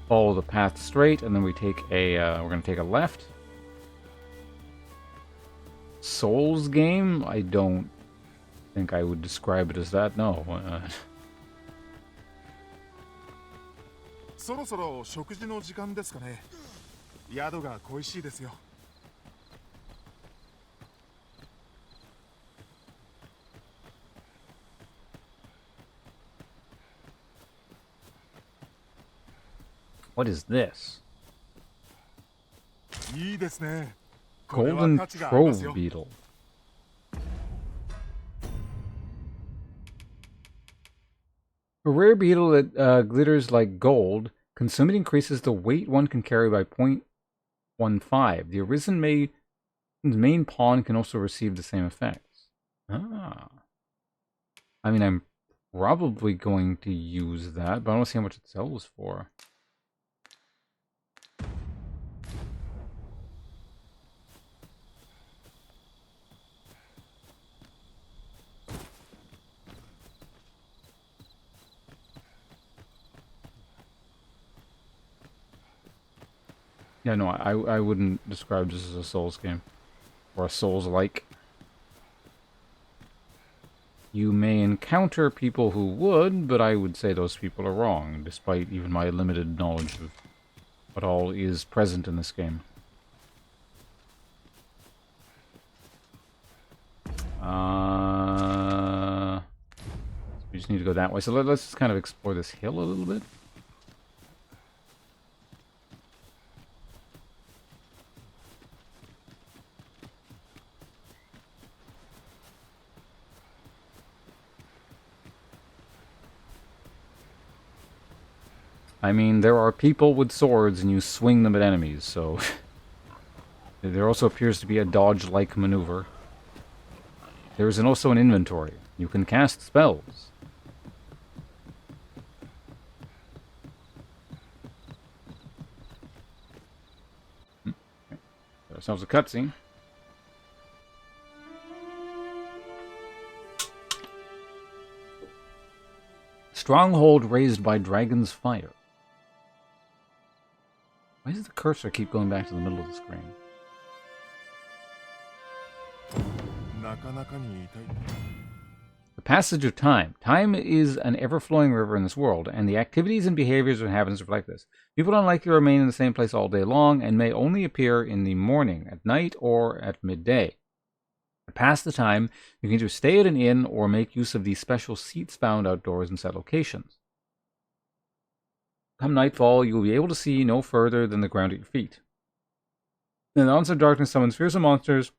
[SPEAKER 1] Follow the path straight, and then we take a, we're going to take a left. Souls game? I don't think I would describe it as that, no.
[SPEAKER 12] そろそろ食事の時間ですかね。宿が恋しいですよ。
[SPEAKER 1] What is this?
[SPEAKER 12] いいですね。
[SPEAKER 1] Golden Trove Beetle. A rare beetle that glitters like gold. Consuming increases the weight one can carry by 0.15. The arisen main pawn can also receive the same effects. Ah. I mean, I'm probably going to use that, but I don't see how much it sells for. Yeah, no, I wouldn't describe this as a Souls game. Or a Souls-like. You may encounter people who would, but I would say those people are wrong, despite even my limited knowledge of what all is present in this game. We just need to go that way. So let's just kind of explore this hill a little bit. I mean, there are people with swords and you swing them at enemies, so... There also appears to be a dodge-like maneuver. There is also an inventory. You can cast spells. Okay. Got ourselves a cutscene. Stronghold raised by dragon's fire. Why does the cursor keep going back to the middle of the screen? The passage of time. Time is an ever-flowing river in this world, and the activities and behaviors of inhabitants reflect this. People don't likely remain in the same place all day long, and may only appear in the morning, at night, or at midday. To pass the time, you can either stay at an inn or make use of these special seats found outdoors in set locations. Come nightfall, you will be able to see no further than the ground at your feet. Then the onset of darkness summons fearsome monsters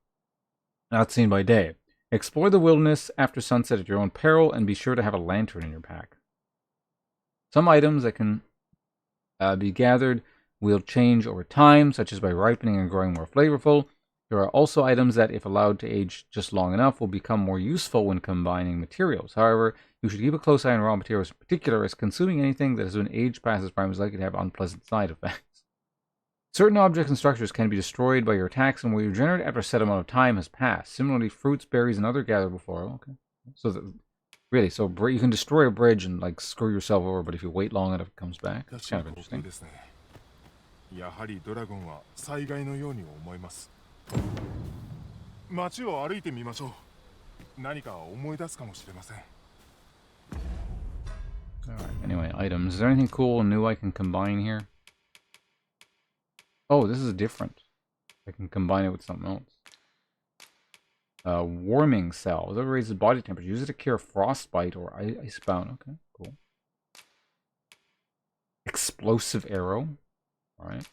[SPEAKER 1] not seen by day. Explore the wilderness after sunset at your own peril, and be sure to have a lantern in your pack. Some items that can be gathered will change over time, such as by ripening and growing more flavorful. There are also items that, if allowed to age just long enough, will become more useful when combining materials. However, you should keep a close eye on raw materials in particular, as consuming anything that has been aged past its prime is likely to have unpleasant side effects. Certain objects and structures can be destroyed by your attacks and will regenerate after a set amount of time has passed. Similarly, fruits, berries, and other gathered before. Okay. So, really, so you can destroy a bridge and, like, screw yourself over, but if you wait long enough, it comes back. That's kind of interesting.
[SPEAKER 12] やはりドラゴンは災害のように思います。街を歩いてみましょう。何か思い出すかもしれません。
[SPEAKER 1] Alright, anyway, items. Is there anything cool and new I can combine here? Oh, this is different. I can combine it with something else. Warming cell. That raises body temperature. Use it to cure frostbite or icebound. Okay, cool. Explosive arrow. Alright.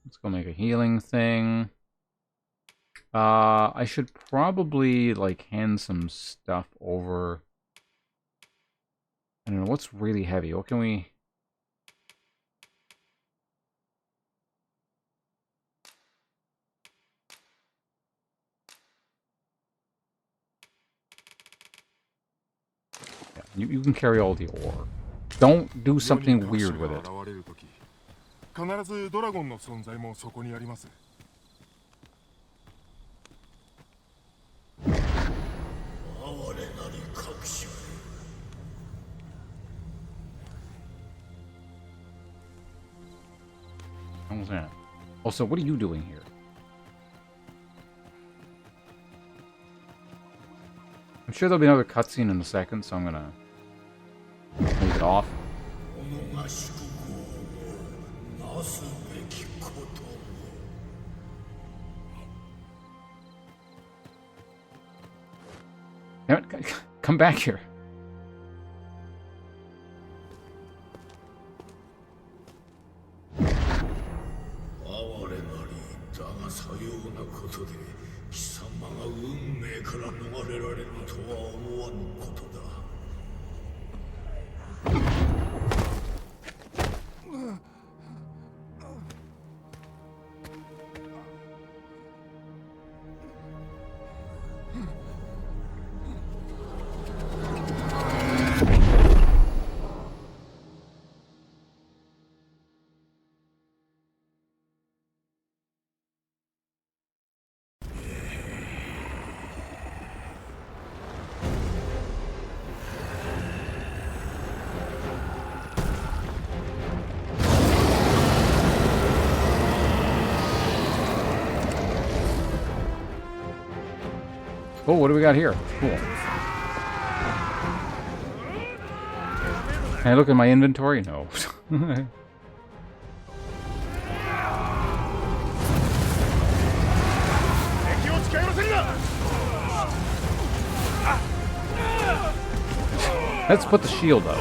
[SPEAKER 1] Let's go make a healing thing. I should probably, like, hand some stuff over. I don't know, what's really heavy? What can we... You can carry all the ore. Don't do something weird with it.
[SPEAKER 12] 必ずドラゴンの存在もそこにあります。
[SPEAKER 4] 哀れなり隠し。
[SPEAKER 1] What was that? Also, what are you doing here? I'm sure there'll be another cutscene in a second, so I'm gonna leave it off. Damn it, come back here. Oh, what do we got here? Cool. Can I look at my inventory? No. Let's put the shield up.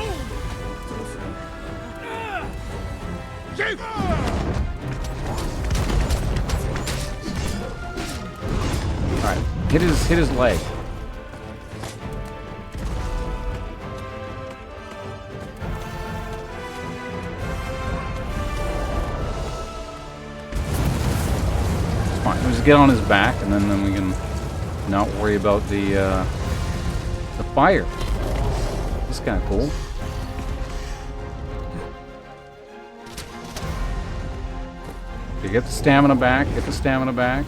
[SPEAKER 1] Alright, hit his leg. It's fine. We'll just get on his back, and then we can not worry about the fire. This is kind of cool. You get the stamina back. Get the stamina back.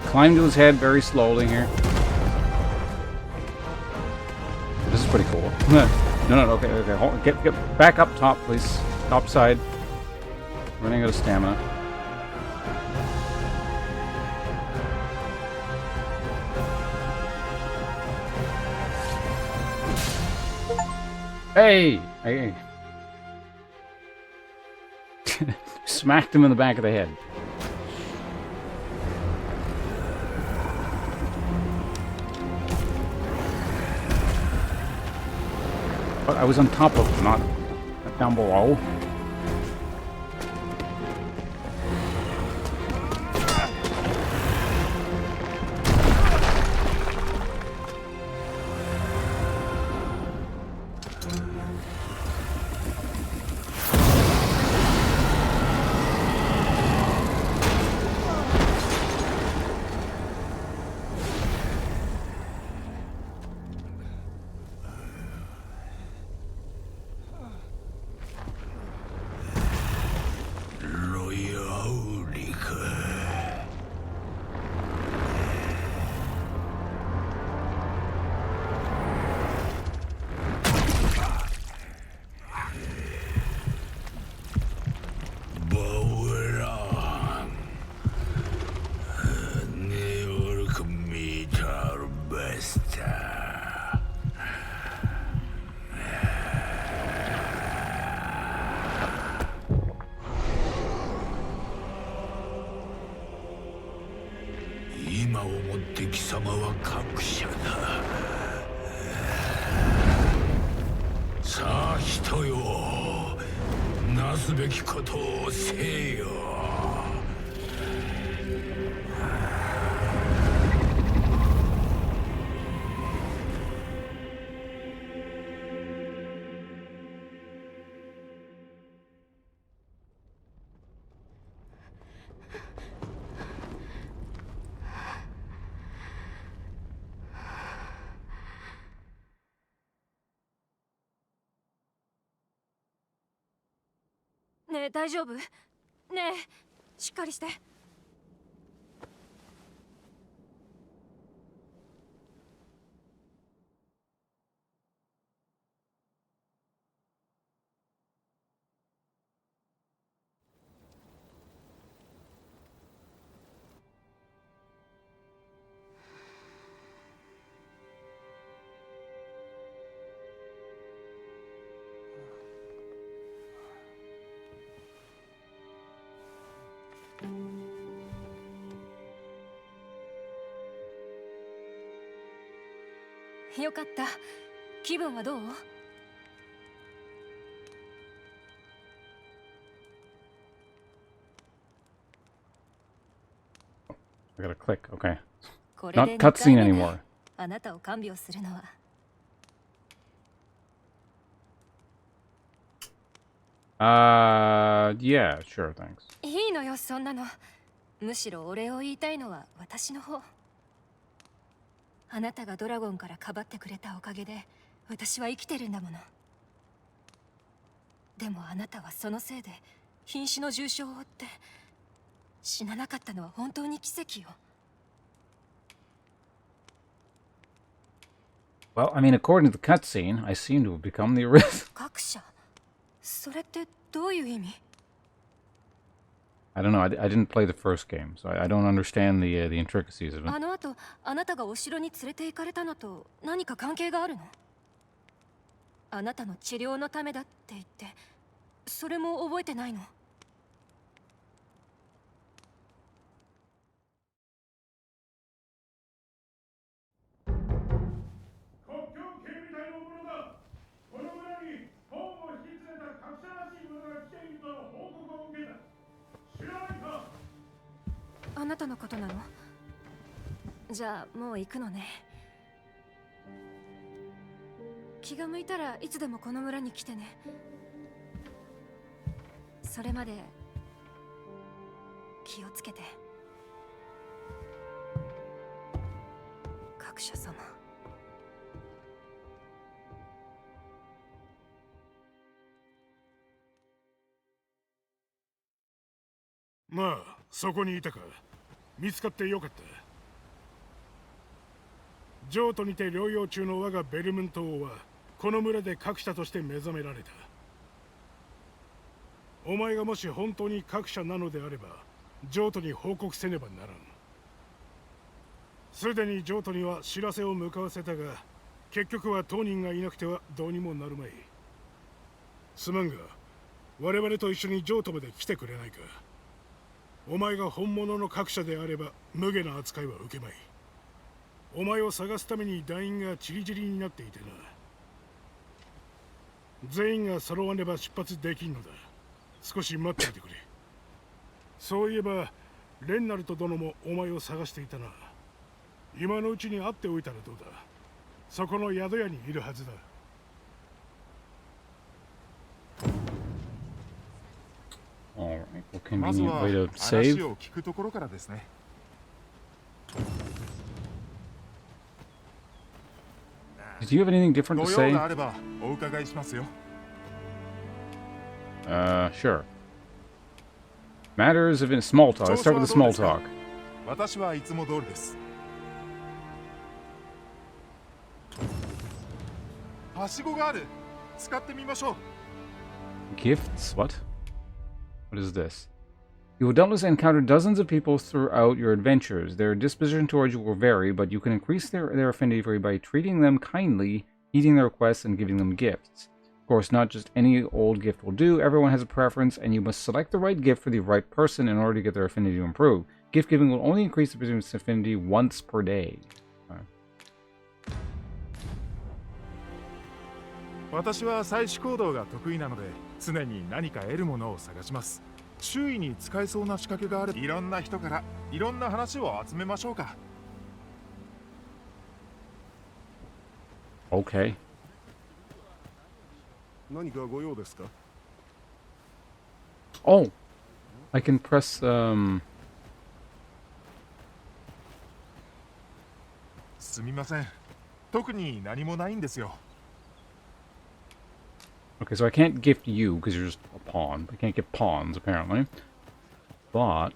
[SPEAKER 1] Climb to his head very slowly here. This is pretty cool. No, okay. Hold, get back up top, please. Top side. Running out of stamina. Hey! Smacked him in the back of the head. But I was on top of him, not down below.
[SPEAKER 9] 大丈夫？ねえ、しっかりして。よかった。気分はどう？
[SPEAKER 1] I gotta click. Okay.
[SPEAKER 9] これ
[SPEAKER 1] Not
[SPEAKER 9] で
[SPEAKER 1] cutscene
[SPEAKER 9] 2回目ね
[SPEAKER 1] anymore.
[SPEAKER 9] あなたを看病するのは。
[SPEAKER 1] Yeah, sure, thanks.
[SPEAKER 9] いいのよ、そんなの。むしろお礼を言いたいのは私の方。あなたがドラゴンからかばってくれたおかげで私は生きてるんだもの。でもあなたはそのせいで瀕死の重傷を負って死ななかったのは本当に奇跡よ。
[SPEAKER 1] Well, I mean, according to the cutscene, I seem to have become the original.
[SPEAKER 9] 各社、それってどういう意味？
[SPEAKER 1] I don't know. I didn't play the first game, so I don't understand the intricacies of it.
[SPEAKER 9] あの後あなたがお城に連れて行かれたのと何か関係があるの？あなたの治療のためだって言ってそれも覚えてないの？
[SPEAKER 2] 国境警備隊の者だ。この村に本を引き連れた格者らしい者が来ているとの報告を受けた。知らないか？
[SPEAKER 9] あなたのことなの？じゃあもう行くのね。気が向いたらいつでもこの村に来てね。それまで気をつけて。各社様。
[SPEAKER 2] まあ、そこにいたか。見つかってよかった。譲渡にて療養中の我がベルムント王はこの村で各社として目覚められた。お前がもし本当に各社なのであれば譲渡に報告せねばならん。すでに譲渡には知らせを向かわせたが結局は当人がいなくてはどうにもなるまい。すまんが我々と一緒に譲渡まで来てくれないか。お前が本物の各社であれば無下な扱いは受けまい。お前を探すために団員がチリチリになっていてな。全員が揃わねば出発できんのだ。少し待っていてくれ。そういえばレンナルト殿もお前を探していたな。今のうちに会っておいたらどうだ。そこの宿屋にいるはずだ。
[SPEAKER 1] Alright, well,
[SPEAKER 12] まず
[SPEAKER 1] convenient
[SPEAKER 12] は
[SPEAKER 1] way to
[SPEAKER 12] 話
[SPEAKER 1] save.
[SPEAKER 12] を聞くところからですね。
[SPEAKER 1] Did you have anything different to
[SPEAKER 12] ご用
[SPEAKER 1] say?
[SPEAKER 12] があればお伺いしますよ。
[SPEAKER 1] Sure. Matters of small talk. Let's start with the small talk.
[SPEAKER 12] 私はいつも通りです。はしごがある。使ってみましょう。
[SPEAKER 1] Gifts? What? What is this? You will doubtless encounter dozens of people throughout your adventures. Their disposition towards you will vary, but you can increase their affinity for you by treating them kindly, heeding their requests, and giving them gifts. Of course, not just any old gift will do. Everyone has a preference, and you must select the right gift for the right person in order to get their affinity to improve. Gift giving will only increase the person's affinity once per day.
[SPEAKER 12] 私は採取行動が得意なので常に何か得るものを探します。周囲に使えそうな仕掛けがある。いろんな人からいろんな話を集めましょうか。
[SPEAKER 1] Okay.
[SPEAKER 12] 何かご用ですか？
[SPEAKER 1] Oh! I can press,
[SPEAKER 12] すみません。特に何もないんですよ。
[SPEAKER 1] Okay, so I can't gift you because you're just a pawn. I can't get pawns, apparently. But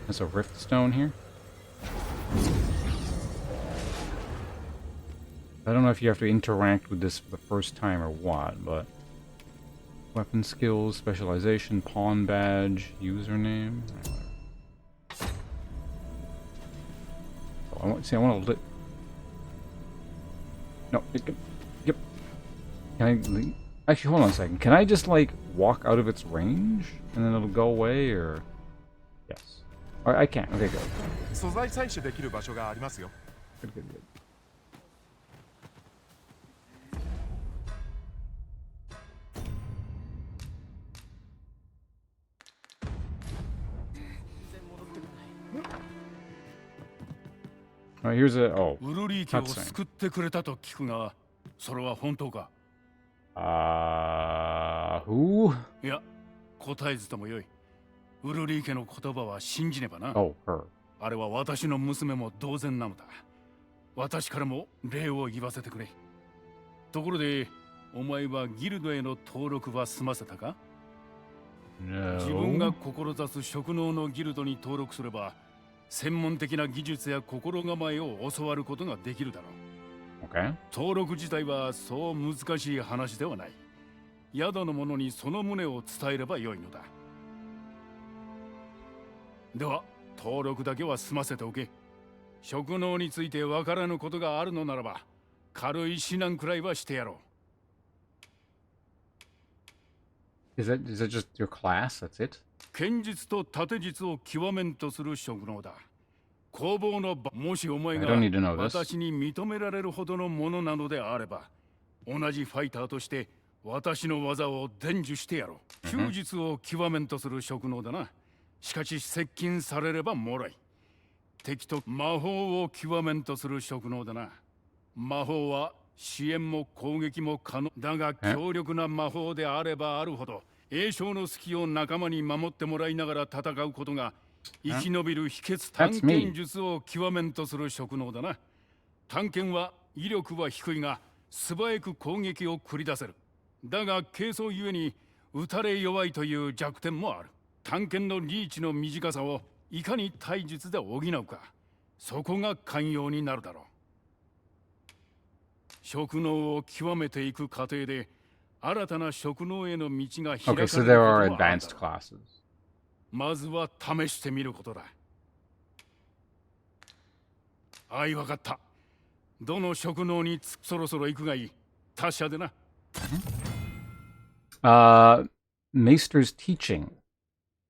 [SPEAKER 1] there's a rift stone here. I don't know if you have to interact with this for the first time or what, but weapon skills, specialization, pawn badge, username. Oh, I want to No, yep. Can I leave? Actually, hold on a second. Can I just like walk out of its range and then it'll go away, or yes? All right, I can't. Okay, good.
[SPEAKER 12] 素材採取できる場所がありますよ。
[SPEAKER 1] Good, good, good. All right, here's a
[SPEAKER 7] ウルリー家を救ってくれたと聞くが、それは本当か？
[SPEAKER 1] who?
[SPEAKER 7] いや、答えずともよい。ウルリー家の言葉は信じねばな。
[SPEAKER 1] Oh, her.
[SPEAKER 7] あれは私の娘も同然なのだ。私からも礼を言わせてくれ。ところで、お前はギルドへの登録は済ませたか？
[SPEAKER 1] No.
[SPEAKER 7] 自分が志す職能のギルドに登録すれば、専門的な技術や心構えを教わることができるだろう。
[SPEAKER 1] Okay.
[SPEAKER 7] 登録自体はそう難しい話ではない。宿の者にその旨を伝えればよいのだ。では、登録だけは済ませておけ。職能についてわからぬことがあるのならば、軽い指南くらいはしてやろう。
[SPEAKER 1] Is that just your class? That's it?
[SPEAKER 7] 剣術と盾術を極めんとする職能だ。攻防の場、もしお前が
[SPEAKER 1] I don't need to know this.
[SPEAKER 7] 私に認められるほどのものなのであれば、同じファイターとして私の技を伝授してやろう。弓術を極めんとする職能だな。しかし接近されればもらい。敵と魔法を極めんとする職能だな。魔法は支援も攻撃も可能だが、強力な魔法であればあるほど栄唱の隙を仲間に守ってもらいながら戦うことが生き延びる秘訣探検術を極めんとする職能だな。探検は威力は低いが素早く攻撃を繰り出せる。だが軽装ゆえに打たれ弱いという弱点もある。探検のリーチの短さをいかに体術で補うか、そこが寛容になるだろう。職能を極めていく過程で新たな職能への道が開かれること
[SPEAKER 1] Okay, so there
[SPEAKER 7] は
[SPEAKER 1] are
[SPEAKER 7] あるだろう。
[SPEAKER 1] advanced classes.
[SPEAKER 7] まずは試してみることだ。あい、わかった。どの職能にそろそろ行くがいい。達者でな。
[SPEAKER 1] Maester's teaching.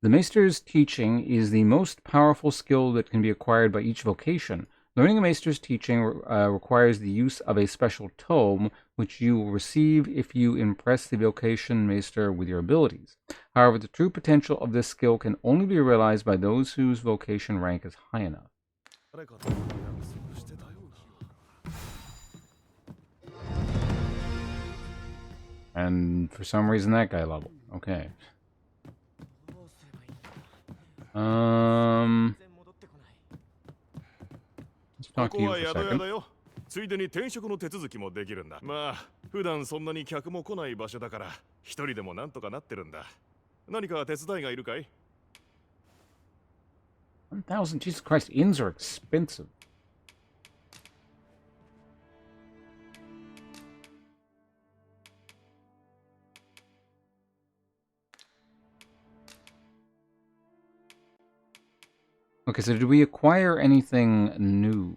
[SPEAKER 1] The Maester's teaching is the most powerful skill that can be acquired by each vocation. Learning a Maester's teaching requires the use of a special tome, which you will receive if you impress the vocation Maester with your abilities. However, the true potential of this skill can only be realized by those whose vocation rank is high enough. And for some reason that guy leveled. Okay. Let's
[SPEAKER 2] こ
[SPEAKER 1] talk
[SPEAKER 2] こ
[SPEAKER 1] to you
[SPEAKER 2] は
[SPEAKER 1] for a
[SPEAKER 2] 宿屋
[SPEAKER 1] second.
[SPEAKER 2] だよ。ついでに転職の手続きもできるんだ。まあ、普段そんなに客も来ない場所だから、一人でもなんとかなってるんだ。何か手伝いがいるかい？
[SPEAKER 1] 1,000, Jesus Christ, inns are expensive. Okay, so did we acquire anything new?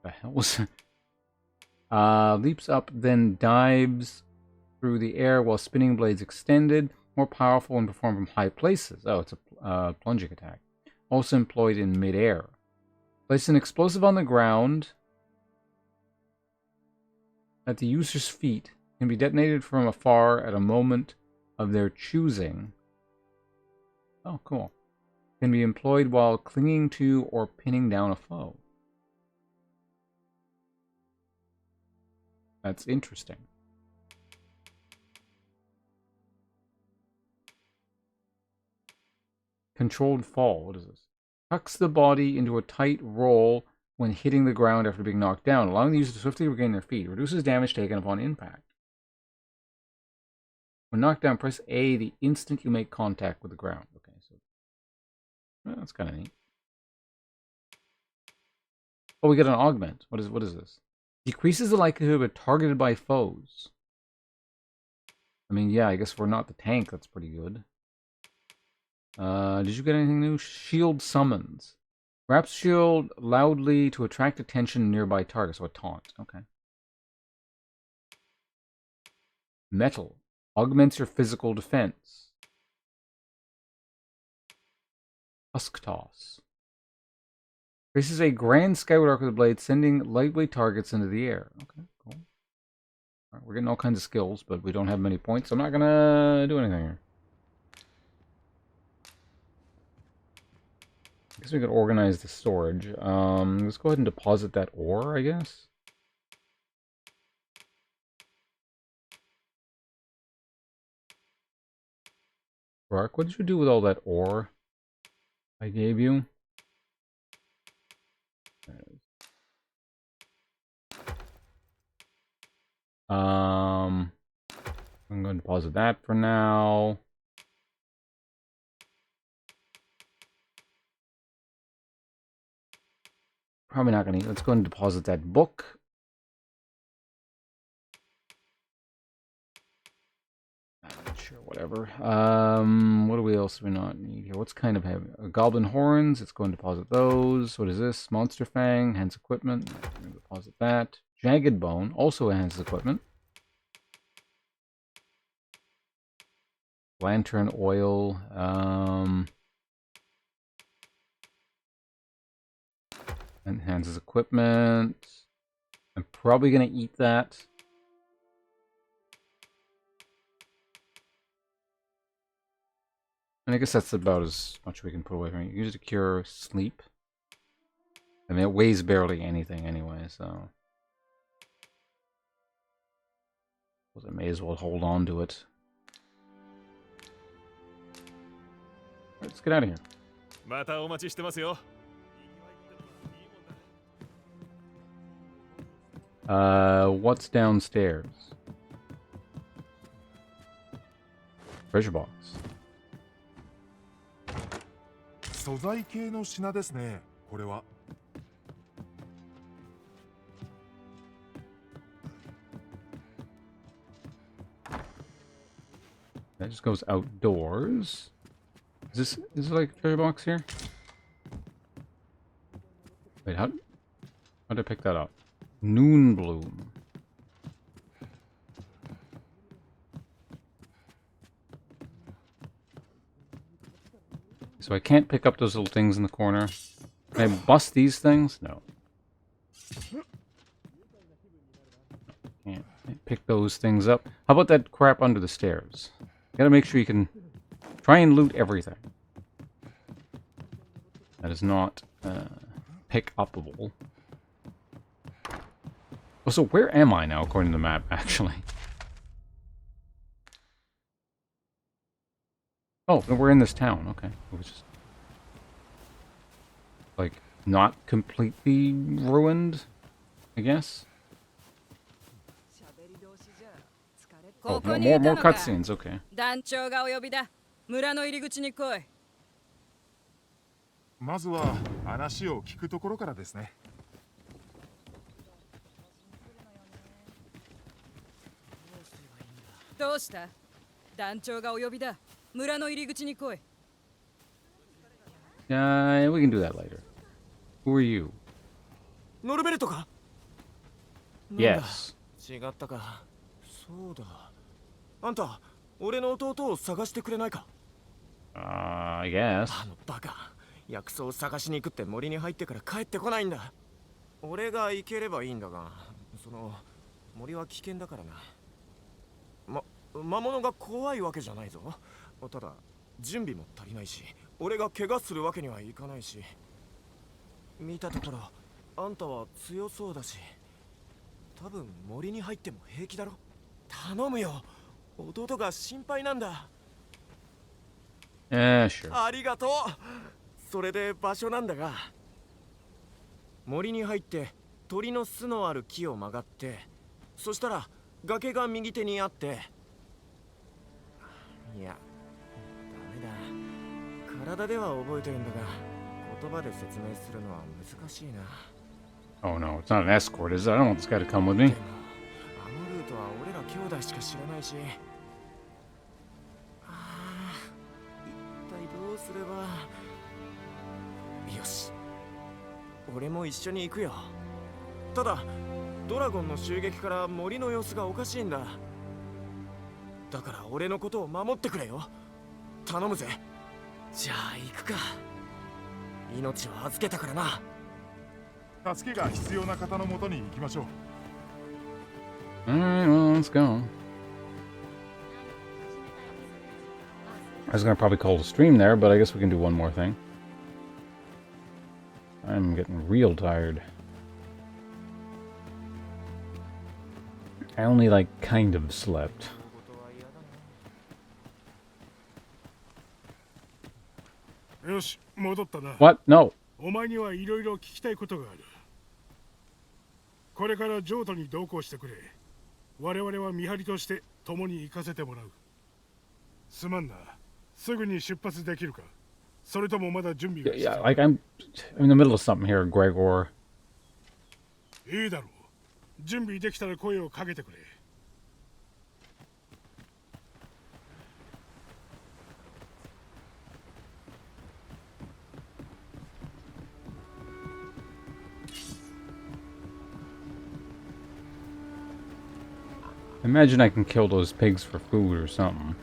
[SPEAKER 1] The hell was that? Leaps up, then dives through the air while spinning blades extended. More powerful and performed from high places. Oh, it's a plunging attack. Also employed in midair. Place an explosive on the ground at the user's feet. Can be detonated from afar at a moment of their choosing. Oh, cool. Can be employed while clinging to or pinning down a foe. That's interesting. Controlled fall. What is this? Tucks the body into a tight roll when hitting the ground after being knocked down, allowing the user to swiftly regain their feet. Reduces damage taken upon impact. When knocked down, press A the instant you make contact with the ground. Okay, so that's kind of neat. Oh, we get an augment. What is this? Decreases the likelihood of targeted by foes. I mean, yeah, I guess we're not the tank. That's pretty good. Did you get anything new? Shield summons. Wraps shield loudly to attract attention nearby targets. So a taunt. Okay. Metal. Augments your physical defense. Husk toss. Traces a grand skyward arc with the blade, sending lightweight targets into the air. Okay, cool. All right, we're getting all kinds of skills, but we don't have many points, so I'm not gonna do anything here. I guess we could organize the storage. Let's go ahead and deposit that ore, I guess. Rock, what did you do with all that ore I gave you? I'm going to deposit that for now. Probably not going to. Let's go and deposit that book. Sure, whatever. What do we else do we not need here? What's kind of heavy? Goblin horns. Let's go and deposit those. What is this? Monster fang. Enhance equipment. We're going to deposit that. Jagged bone. Also enhances equipment. Lantern oil. Enhances equipment. I'm probably going to eat that. And I guess that's about as much we can put away from it. Use it to cure sleep. I mean, it weighs barely anything anyway, so I may as well hold on to it. Right, let's get out of here. What's downstairs? Treasure box.
[SPEAKER 12] 素材系の品ですね、これは。
[SPEAKER 1] That just goes outdoors. Is this like a treasure box here? Wait, how did I pick that up? Noon bloom. So I can't pick up those little things in the corner. Can I bust these things? No. Can't pick those things up. How about that crap under the stairs? You gotta make sure you can try and loot everything. That is not pick-upable. Oh, so where am I now, according to the map, actually? Oh, we're in this town. Okay. It was just, like, not completely ruined, I guess. Oh, more cutscenes. Okay.
[SPEAKER 13] 団長がお呼びだ。村の入り口に来い。
[SPEAKER 12] まずは話を聞くところからですね。
[SPEAKER 13] どうした？団長がお呼びだ。村の入り口に来い。
[SPEAKER 1] We can do that later. Who are you?
[SPEAKER 6] ノルベルトか？
[SPEAKER 1] Yes.
[SPEAKER 6] 違ったか。そうだ。あんた、俺の弟を探してくれないか？
[SPEAKER 1] I guess.
[SPEAKER 6] あのバカ。薬草を探しに行くって森に入ってから帰ってこないんだ。俺が行ければいいんだが、その森は危険だからな。魔物が怖いわけじゃないぞ。ただ準備も足りないし、俺が怪我するわけにはいかないし。見たところあんたは強そうだし、多分森に入っても平気だろ。頼むよ、弟が心配なんだ。
[SPEAKER 1] Sure.
[SPEAKER 6] ありがとう。それで場所なんだが、森に入って鳥の巣のある木を曲がって、そしたら崖が右手にあって、いやダメだ、体では覚えてるんだが言葉で説明するのは難しいな。
[SPEAKER 1] Oh no, it's not an escort, is it? I don't want this guy to come with me.
[SPEAKER 6] でもあのルートは俺ら兄弟しか知らないし、一体どうすれば。よし、俺も一緒に行くよ。ただドラゴンの襲撃から森の様子がおかしいんだ。だから俺のことを守ってくれよ、頼むぜ。じゃあ行くか。命を預けたからな。
[SPEAKER 12] 助けが必要な方のもとに行きましょう。
[SPEAKER 1] Alright, well, let's go. I was gonna probably call it a stream there, but I guess we can do one more thing. I'm getting real tired. I only, like, kind of slept. What? No.
[SPEAKER 2] お前にはいろいろ聞きたいことがある。これから譲渡に同行してくれ。我々は見張りとして共に行かせてもらう。すまんな。すぐに出発できるか。それともまだ準備が必要。
[SPEAKER 1] Yeah, like I'm in the middle of something here, Gregor.
[SPEAKER 2] いいだろう。準備できたら声をかけてくれ。
[SPEAKER 1] Imagine I can kill those pigs for food or something.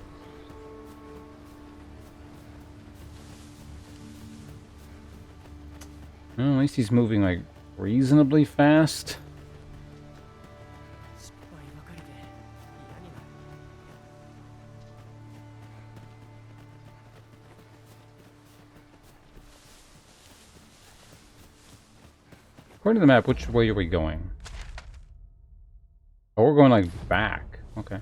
[SPEAKER 1] Well, at least he's moving like reasonably fast. According to the map, which way are we going? Oh, we're going like back. Okay.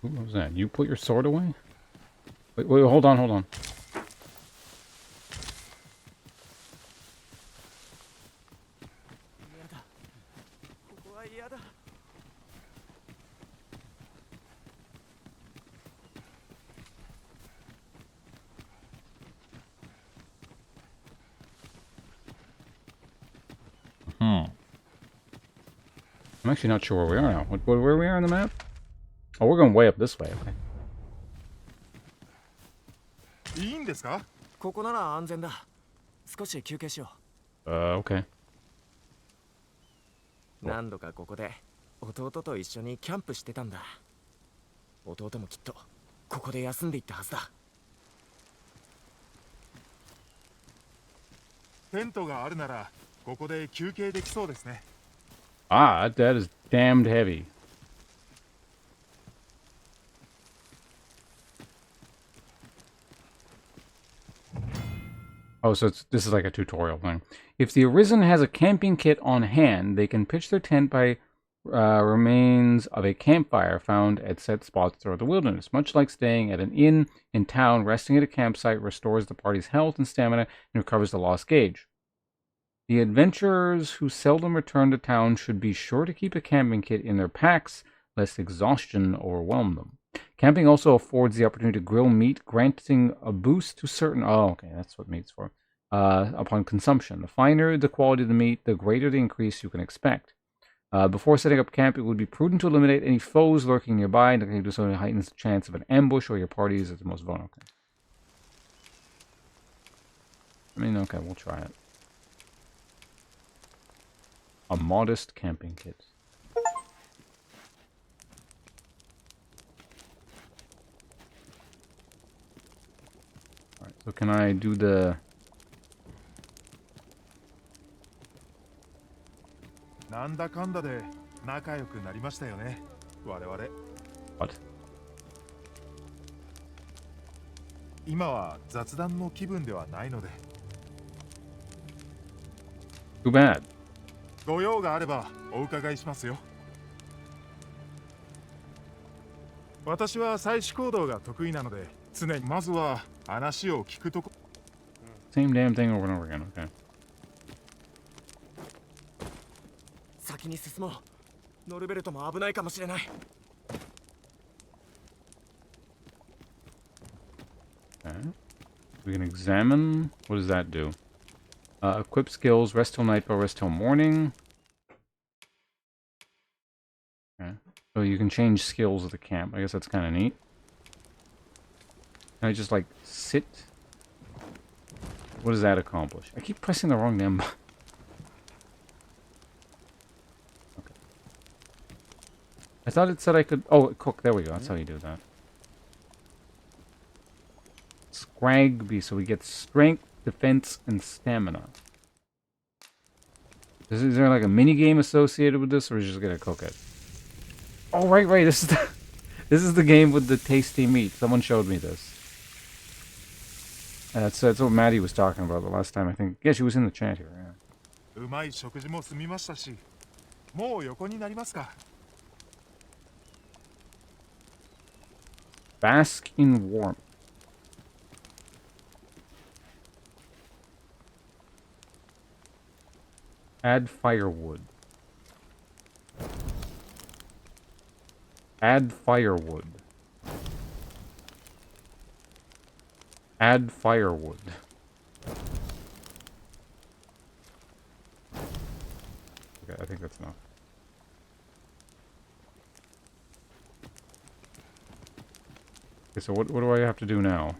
[SPEAKER 1] What was that? You put your sword away? Wait, hold on, hold on. I'm actually not sure where we are now. Where we are on the map? Oh, we're going way up this way. Okay.
[SPEAKER 6] いいんですか？ここなら安全だ。少し休憩しよ
[SPEAKER 1] う。Okay.
[SPEAKER 6] 何度かここで弟と一緒にキャンプしてたんだ。弟もきっとここで休んでいったはずだ。
[SPEAKER 12] テントがあるならここで休憩できそうですね。
[SPEAKER 1] Ah, that is damned heavy. Oh, so this is like a tutorial thing. If the Arisen has a camping kit on hand, they can pitch their tent by remains of a campfire found at set spots throughout the wilderness. Much like staying at an inn in town, resting at a campsite restores the party's health and stamina and recovers the lost gauge. The adventurers who seldom return to town should be sure to keep a camping kit in their packs, lest exhaustion overwhelm them. Camping also affords the opportunity to grill meat, granting a boost to certain... Oh, okay, that's what meat's for. Upon consumption. The finer the quality of the meat, the greater the increase you can expect. Before setting up camp, it would be prudent to eliminate any foes lurking nearby, and to do so heightens the chance of an ambush or your party is at the most vulnerable. Okay. I mean, okay, we'll try it. A modest camping kit. Alright, so can I do the...
[SPEAKER 12] なんだかんだで仲良くなりましたよね、我々。
[SPEAKER 1] What?
[SPEAKER 12] 今は雑談の気分ではないので。
[SPEAKER 1] Too bad.
[SPEAKER 12] ご用があればお伺いしますよ。私は採取行動が得意なので、常にまずは話を聞くとこ。
[SPEAKER 1] Same damn thing over and over again. Okay.
[SPEAKER 6] 先に進もう。ノルベルトも危ないかもしれない。
[SPEAKER 1] Okay. We can examine. What does that do? Equip skills. Rest till nightfall. Rest till morning. Okay. So you can change skills at the camp. I guess that's kind of neat. Can I just like sit? What does that accomplish? I keep pressing the wrong number. Okay. I thought it said I could... Oh, cook. There we go. That's how you do that. Scragby. So we get strength, defense, and stamina. Is there like a mini game associated with this, or is you just gonna cook it? Oh, right. This is the game with the tasty meat. Someone showed me this. That's what Maddie was talking about the last time, I think. Yeah, she was in the chat here. Yeah.
[SPEAKER 12] うまい食事も済みましたし、もう横になりますか。
[SPEAKER 1] Bask in warmth. Add firewood. Add firewood. Add firewood. Okay, I think that's enough. Okay, so what do I have to do now?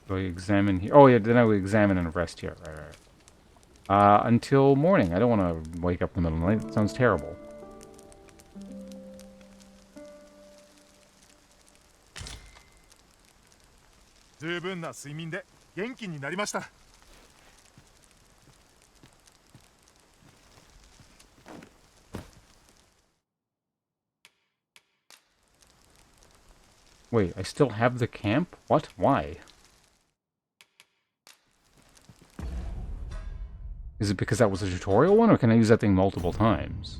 [SPEAKER 1] Do I examine here? Oh yeah, then I would examine and rest here. Right. Until morning. I don't want to wake up in the middle of the night. It sounds terrible. Wait, I still have the camp? What? Why? Is it because that was a tutorial one, or can I use that thing multiple times?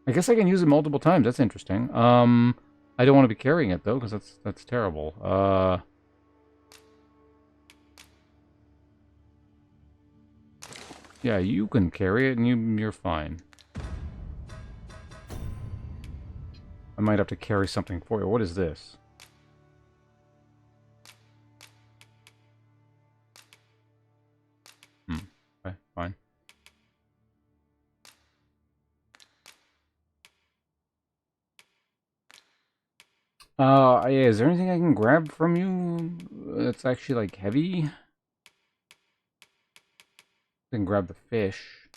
[SPEAKER 1] I guess I can use it multiple times. That's interesting. I don't want to be carrying it though, because that's terrible. Yeah, you can carry it, and you're fine. I might have to carry something for you. What is this? Okay, fine. Yeah, is there anything I can grab from you that's actually, like, heavy? I can grab the fish.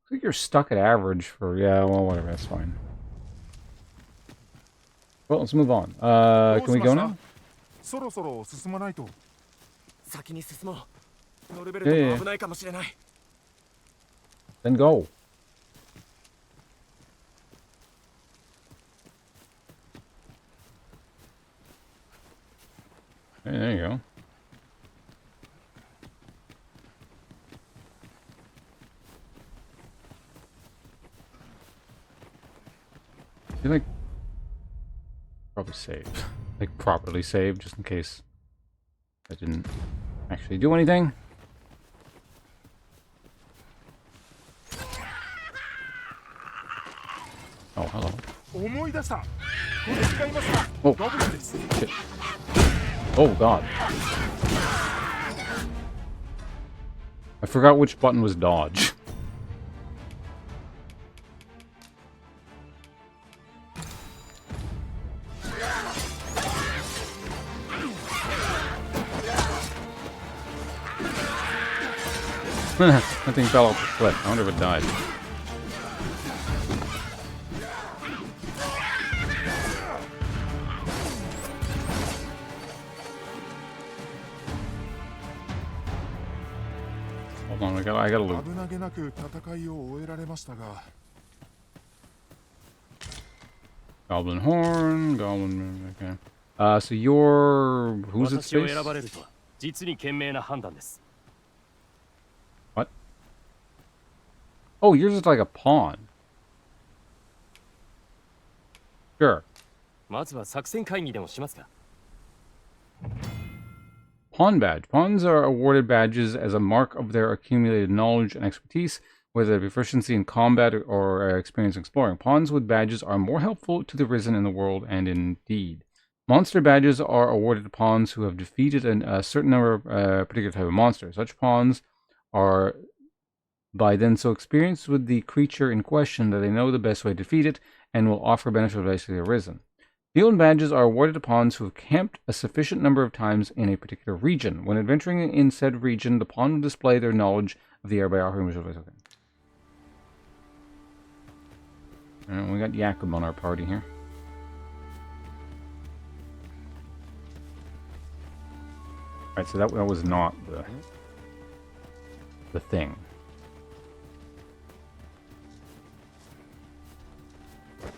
[SPEAKER 1] I think you're stuck at average for... Yeah, well, whatever, that's fine. Well, let's move on. Can we go now? Yeah. Then go. Hey, there you go. You like probably save, like properly save, just in case I didn't actually do anything. Oh, hello. Oh, shit. Oh, God. I forgot which button was dodge. That thing fell off the cliff. I wonder if it died. on, I gotta loot.
[SPEAKER 12] 危なげなく戦いを終えられましたが。
[SPEAKER 1] Goblin horn, goblin. Okay. So you're who's it? What? Oh, yours is like a pawn. Sure. Pawn badge. Pawns are awarded badges as a mark of their accumulated knowledge and expertise, whether proficiency in combat or experience exploring. Pawns with badges are more helpful to the Risen in the world and indeed. Monster badges are awarded to pawns who have defeated a certain number of particular type of monsters. Such pawns are by then so experienced with the creature in question that they know the best way to defeat it and will offer beneficial advice to the Risen. Field badges are awarded to pawns who have camped a sufficient number of times in a particular region. When adventuring in said region, the pawn will display their knowledge of the area by offering visual advice. Okay. And we got Jakub on our party here. Alright, so that was not the thing.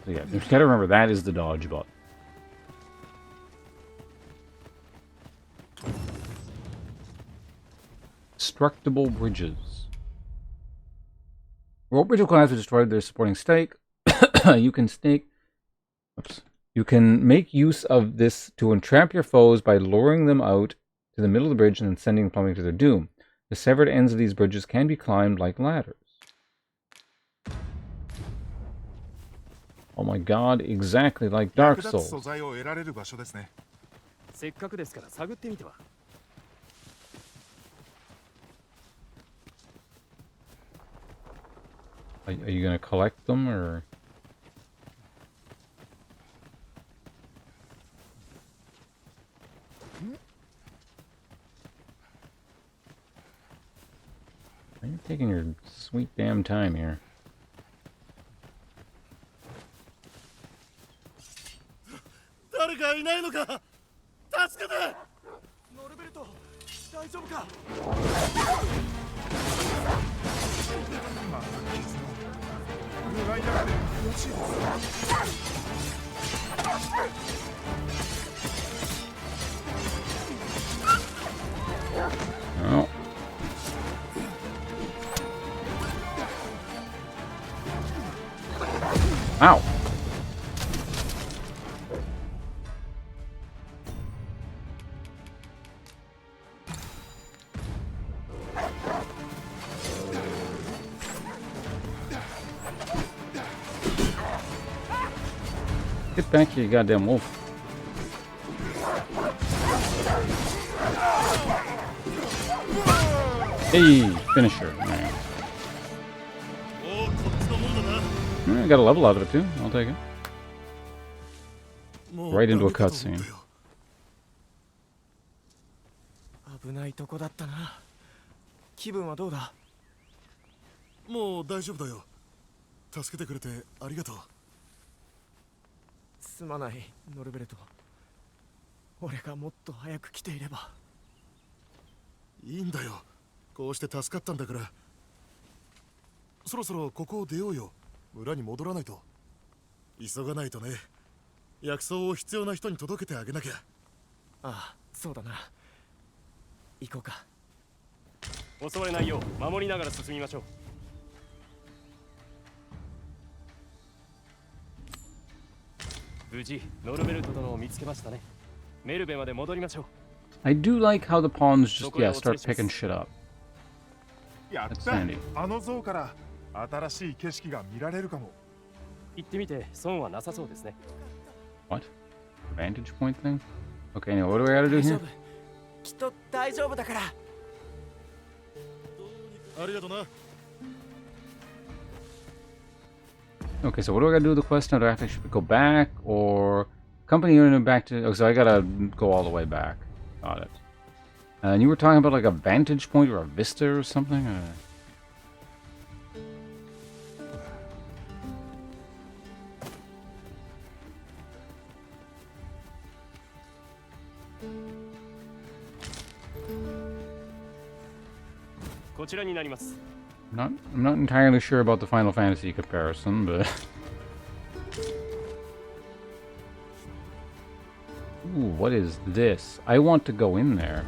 [SPEAKER 1] So yeah, you gotta remember that is the dodge button. Destructible bridges. Rope bridge class is destroyed their supporting stake. You can make use of this to entrap your foes by luring them out to the middle of the bridge and then sending them plummeting to their doom. The severed ends of these bridges can be climbed like ladders. Oh my god, exactly like Dark Souls. Are you gonna collect them, or...? You're taking your sweet damn time here. Oh. Ow. Get back here, you goddamn wolf. Hey, finisher. Right. I got a level out of it too. I'll take it. Right into a cutscene.
[SPEAKER 6] 危ないとこだったな。気分はどうだ？
[SPEAKER 2] もう大丈夫だよ。助けてくれてありがとう。
[SPEAKER 6] すまない、ノルベルト。俺がもっと早く来ていれば。
[SPEAKER 2] いいんだよ。こうして助かったんだから。そろそろここを出ようよ。村に戻らないと。急がないとね。薬草を必要な人に届けてあげなきゃ。
[SPEAKER 6] ああ、そうだな。行こうか。
[SPEAKER 7] 襲われないよう守りながら進みましょう。無事ノルベルト殿を見つけましたね。メルベまで戻りましょう。
[SPEAKER 1] I do like how the pawns just start picking shit up.
[SPEAKER 12] やった。あの像から新しい景色が見られるかも。
[SPEAKER 7] 行ってみて損はなさそうですね。
[SPEAKER 1] What? Vantage point thing? Okay, now what do I gotta do here?
[SPEAKER 6] きっと大丈夫だから。
[SPEAKER 2] ありがとな。
[SPEAKER 1] Okay, so what do I gotta do with the quest now? Do I have to actually go back, or company unit back to? Oh, so I gotta go all the way back. Got it. And you were talking about like a vantage point or a vista or something.
[SPEAKER 7] こちらになります。
[SPEAKER 1] I'm not entirely sure about the Final Fantasy comparison, but... Ooh, what is this? I want to go in there.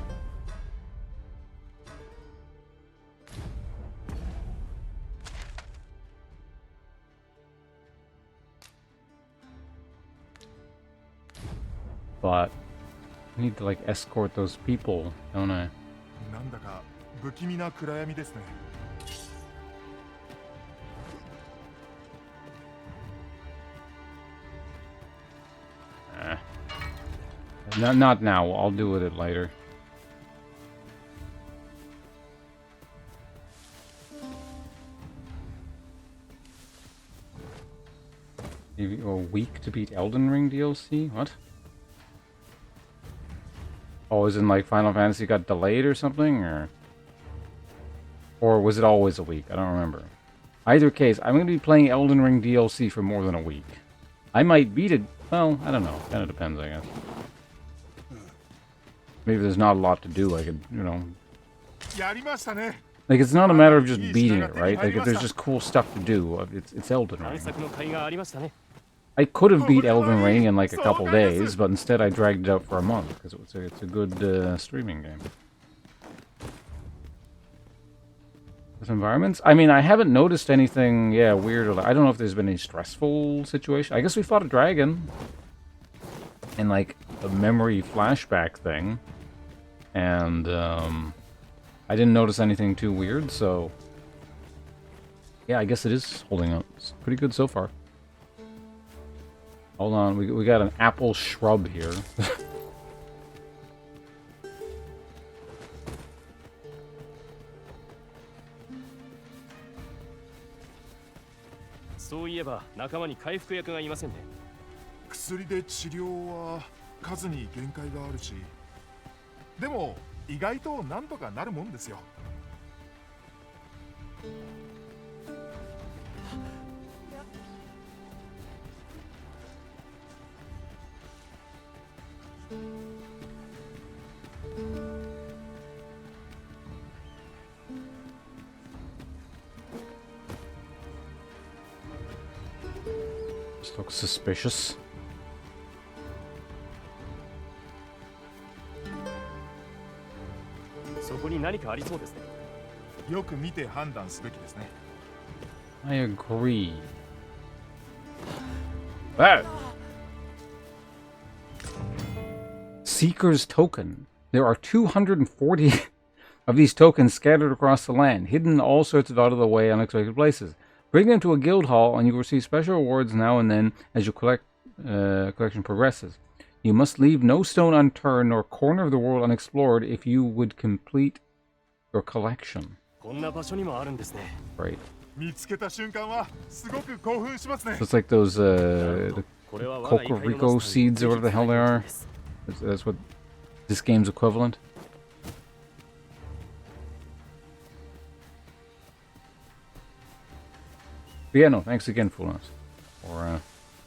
[SPEAKER 1] But I need to like escort those people, don't I?
[SPEAKER 12] なんだか不気味な暗闇ですね。
[SPEAKER 1] Not now. I'll do it later. Maybe a week to beat Elden Ring DLC? What? Oh, is in like Final Fantasy got delayed or something, or was it always a week? I don't remember. Either case, I'm going to be playing Elden Ring DLC for more than a week. I might beat it. Well, I don't know. Kind of depends, I guess. Maybe there's not a lot to do. I could, you know. Like, it's not a matter of just beating it, right? Like, if there's just cool stuff to do, it's Elden Ring. I could have beat Elden Ring in like a couple days, but instead I dragged it out for a month because it's a good streaming game. With environments, I mean, I haven't noticed anything, weird. Or I don't know if there's been any stressful situation. I guess we fought a dragon in like a memory flashback thing, and I didn't notice anything too weird. So yeah, I guess it is holding up. It's pretty good so far. Hold on, we got an apple shrub here.
[SPEAKER 7] そういえば仲間に回復薬がいませんね。
[SPEAKER 12] 薬で治療は数に限界があるし、でも意外となんとかなるもんですよ。
[SPEAKER 1] This looks suspicious. I agree. Ah! Seeker's Token. There are 240 of these tokens scattered across the land, hidden in all sorts of out-of-the-way, unexpected places. Bring them to a guild hall, and you will receive special rewards now and then as your collection progresses. You must leave no stone unturned nor corner of the world unexplored if you would complete your collection. Right. So it's like those the Cocorico seeds or whatever the hell they are. That's what this game's equivalent. But yeah, no, thanks again, Fullness, for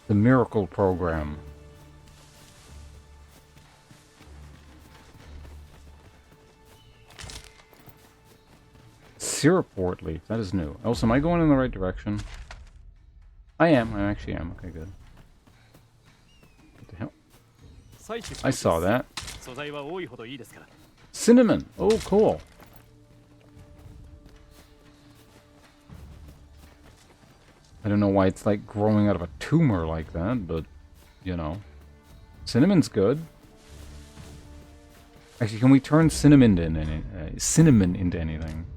[SPEAKER 1] the miracle program. Syrup wart leaf, that is new. Also, am I going in the right direction? I actually am. Okay, good. What the hell? I saw that. Cinnamon! Oh, cool. I don't know why it's like growing out of a tumor like that, but, you know. Cinnamon's good. Actually, can we turn cinnamon into anything?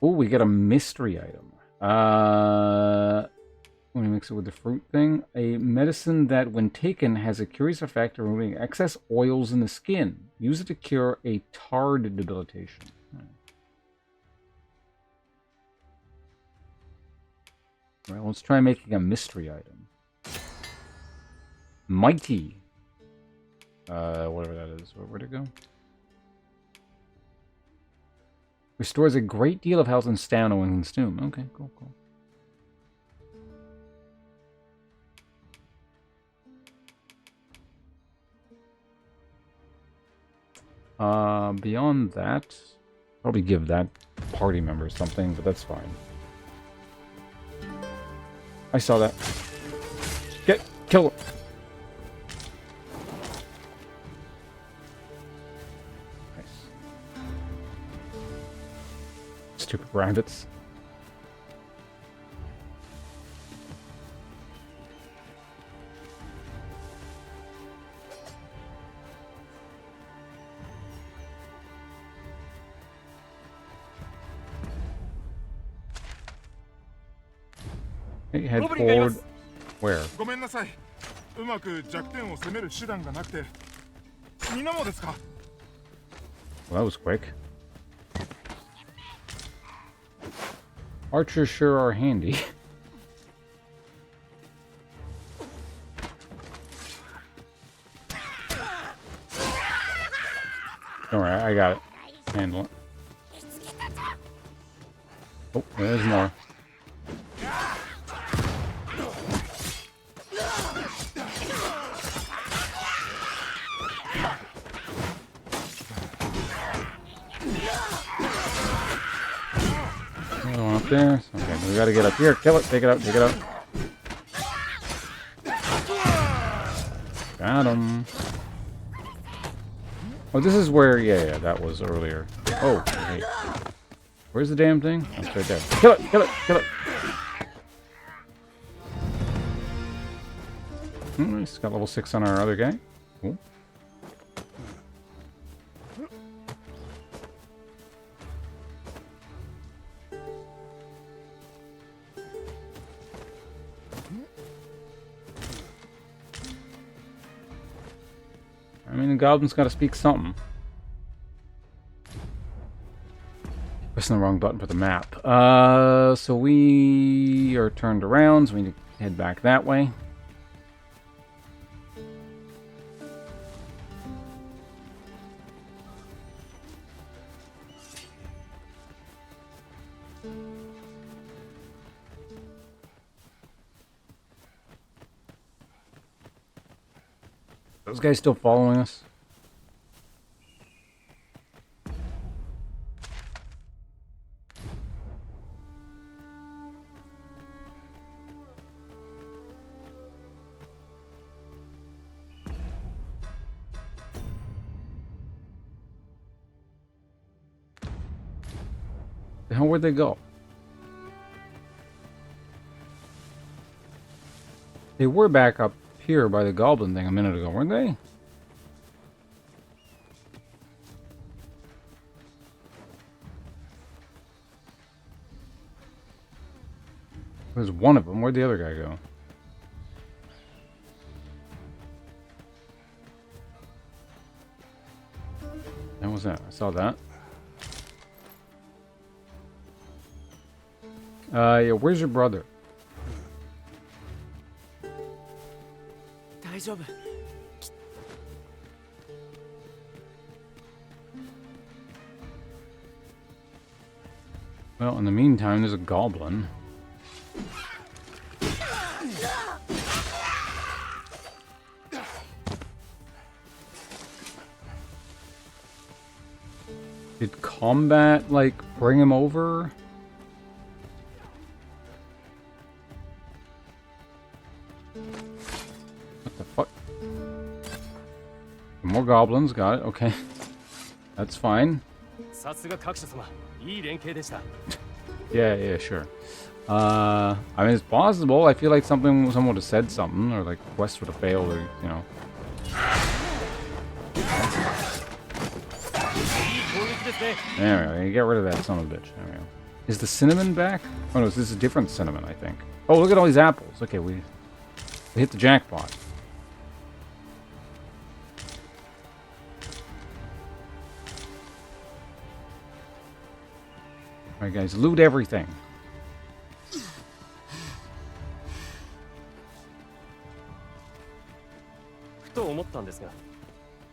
[SPEAKER 1] Oh, we get a mystery item. When we mix it with the fruit thing, a medicine that, when taken, has a curious effect of removing excess oils in the skin. Use it to cure a tarred debilitation. Right, let's try making a mystery item. Mighty. Whatever that is. Where'd it go? Restores a great deal of health and stamina when consumed. Okay, cool. Beyond that, probably give that party member something, but that's fine. I saw that. Kill him. Nice. Stupid rabbits. Okay, head forward. Where?
[SPEAKER 12] ごめんなさい。うまく弱点を攻める手段がなくて。皆もですか?
[SPEAKER 1] Well, that was quick. Archers sure are handy. Don't worry, I got it. Handle it. Oh, there's more. Another one up there. Okay, we gotta get up here. Kill it. Take it out. Take it out. Got him. Oh, this is where... Yeah, that was earlier. Oh, wait. Where's the damn thing? Oh, it's right there. Kill it! Kill it! Kill it! Nice. Got level 6 on our other guy. Cool. I mean, the goblin's got to speak something. Pressing the wrong button for the map. So we are turned around, so we need to head back that way. Those guys still following us? The hell, where'd they go? They were back up here by the goblin thing a minute ago, weren't they? There's one of them. Where'd the other guy go? What was that? I saw that. Yeah, where's your brother? Well, in the meantime, there's a goblin. Did combat, like, bring him over? What the fuck? More goblins, got it, okay. That's fine. Yeah, sure. I mean, it's possible. I feel like someone would have said something, or like quest would have failed, or, you know. There we go. Get rid of that son of a bitch. There we go. Is the cinnamon back? Oh no, this is a different cinnamon, I think. Oh, look at all these apples. Okay, we hit the jackpot. Alright guys, loot everything.
[SPEAKER 7] ふと思ったんですが、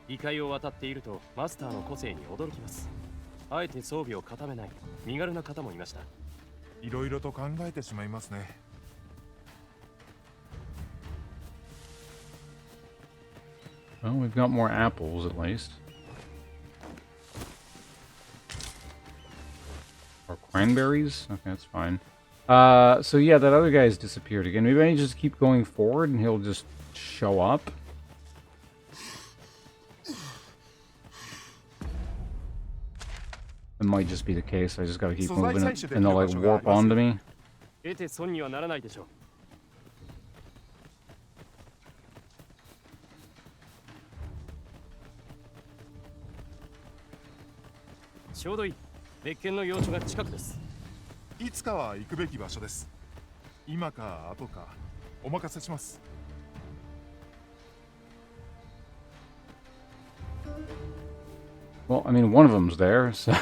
[SPEAKER 7] 異界を渡っているとマスターの個性に驚きます。あえて装備を固めない身軽な方もいました。
[SPEAKER 12] いろいろと考えてしまいますね。
[SPEAKER 1] Well, we've got more apples at least. Or cranberries? Okay, that's fine. So yeah, that other guy's disappeared again. Maybe I just keep going forward and he'll just show up. It might just be the case. I just gotta keep moving it, and they'll like warp onto me.
[SPEAKER 7] 得て損にはならないでしょう。ちょうどいい。別件の要所が近くです。
[SPEAKER 12] いつかは行くべき場所です。今か後かお任せします。
[SPEAKER 1] Well, I mean, one of them's there, so.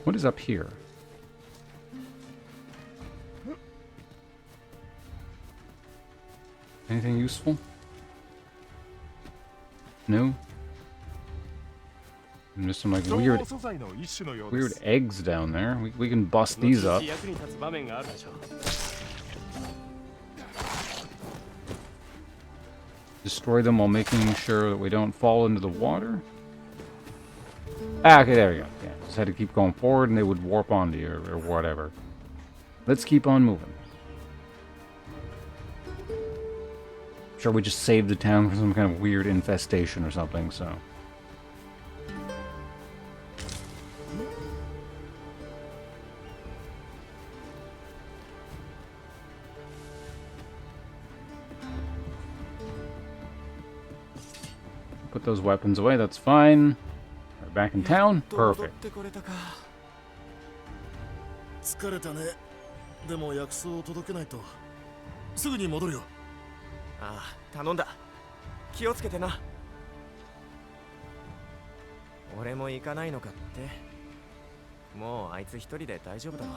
[SPEAKER 1] What is up here? Anything useful? No? And there's some like weird eggs down there. We can bust these up. Destroy them while making sure that we don't fall into the water. Ah, okay, there we go. Yeah, just had to keep going forward and they would warp onto you or whatever. Let's keep on moving. Sure, we just saved the town from some kind of weird infestation or something, so. Put those weapons away, that's fine. We're back in town. Perfect.
[SPEAKER 14] 疲れたね。でも薬草を届けないとすぐに戻るよ。
[SPEAKER 6] ああ、頼んだ。気をつけてな。俺も行かないのかって。もうあいつ一人で大丈夫だろう。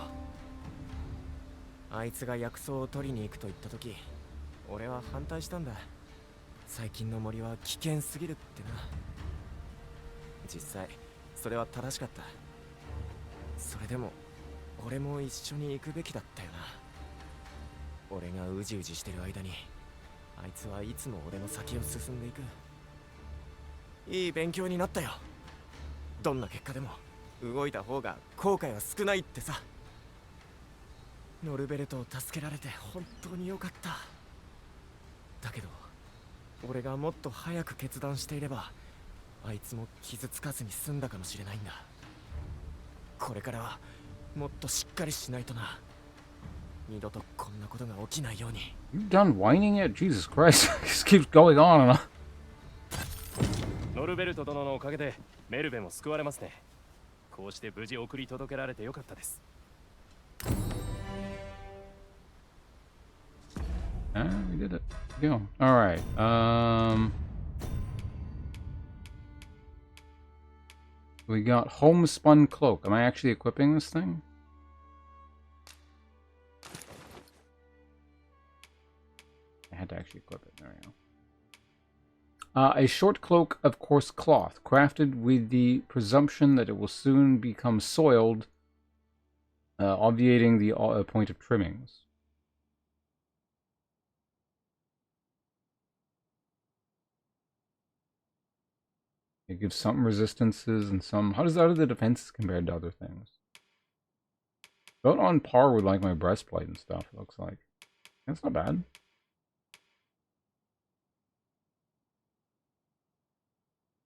[SPEAKER 6] あいつが薬草を取りに行くと言った時、俺は反対したんだ。最近の森は危険すぎるってな。実際それは正しかった。それでも俺も一緒に行くべきだったよな。俺がうじうじしてる間にあいつはいつも俺の先を進んでいく。いい勉強になったよ。どんな結果でも動いた方が後悔は少ないってさ。ノルベルトを助けられて本当によかった。だけど俺がもっと早く決断していればあいつも傷つかずに済んだかもしれないんだ。これからはもっとしっかりしないとな。二度とこんなことが起きないように。
[SPEAKER 1] You done whining yet? Jesus Christ. This keeps going on and on.
[SPEAKER 7] ノルベルト殿のおかげでメルベも救われますね。こうして無事送り届けられてよかったです。
[SPEAKER 1] We did it. Go. All right. We got homespun cloak. Am I actually equipping this thing? I had to actually equip it. There we go. A short cloak of coarse cloth, crafted with the presumption that it will soon become soiled, obviating the point of trimmings. It gives some resistances and some... How are the defenses compared to other things? About on par with like my breastplate and stuff, it looks like. That's not bad.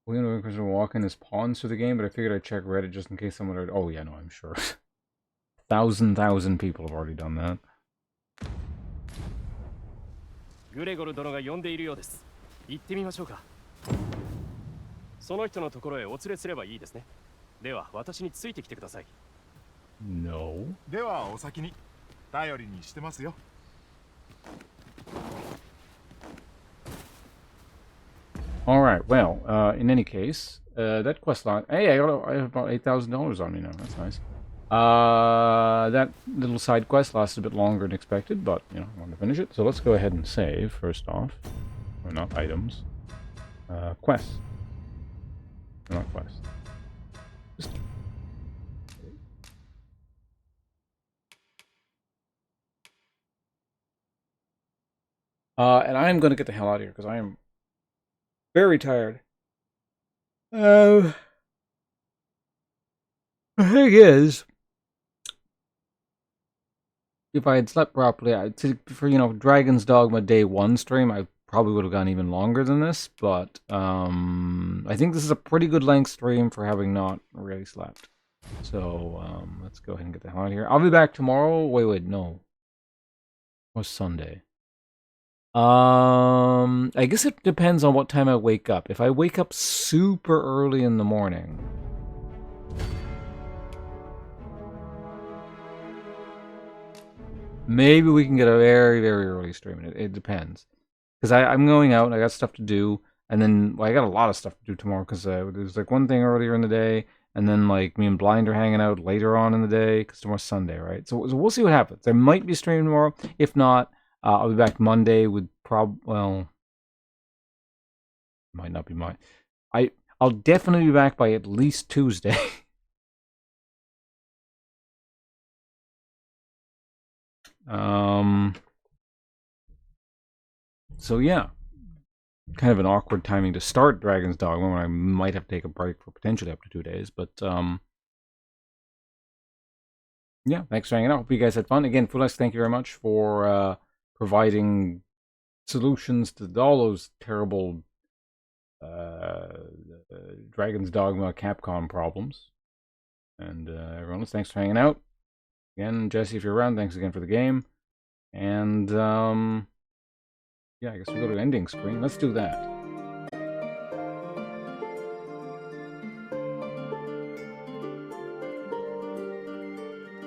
[SPEAKER 1] We know because we're walking as pawns through the game, but I figured I'd check Reddit just in case someone would... Oh yeah, no, I'm sure. 1,000 people have already done that.
[SPEAKER 7] グレゴル殿が呼んでいるようです。行ってみましょうか。その人のところへお連れすればいいですね。では私についてきてください。
[SPEAKER 1] No.
[SPEAKER 12] ではお先に頼りにしてますよ。
[SPEAKER 1] All right. Well, in any case, that quest line. Hey, I have about $8,000 on me now. That's nice. That little side quest lasted a bit longer than expected, but you know, I wanted to finish it. So let's go ahead and save first off. Or not items. Quests. Not quest. Just... And I am going to get the hell out of here because I am very tired. The thing is, if I had slept properly, for Dragon's Dogma Day 1 stream, I probably would have gone even longer than this, but I think this is a pretty good length stream for having not really slept. So let's go ahead and get the hell out of here. I'll be back tomorrow. Wait, no. What's Sunday? I guess it depends on what time I wake up. If I wake up super early in the morning, maybe we can get a very, very early stream. It depends. Because I'm going out and I got stuff to do. And then I got a lot of stuff to do tomorrow because there's like one thing earlier in the day. And then like me and Blind are hanging out later on in the day because tomorrow's Sunday, right? So we'll see what happens. There might be a stream tomorrow. If not, I'll be back Monday with well, might not be mine. I'll definitely be back by at least Tuesday. So yeah, kind of an awkward timing to start Dragon's Dogma when I might have to take a break for potentially up to 2 days, but yeah, thanks for hanging out. Hope you guys had fun. Again, Fulex, thank you very much for providing solutions to all those terrible Dragon's Dogma Capcom problems. And everyone else, thanks for hanging out. Again, Jesse, if you're around, thanks again for the game. And yeah, I guess we'll go to ending screen. Let's do that.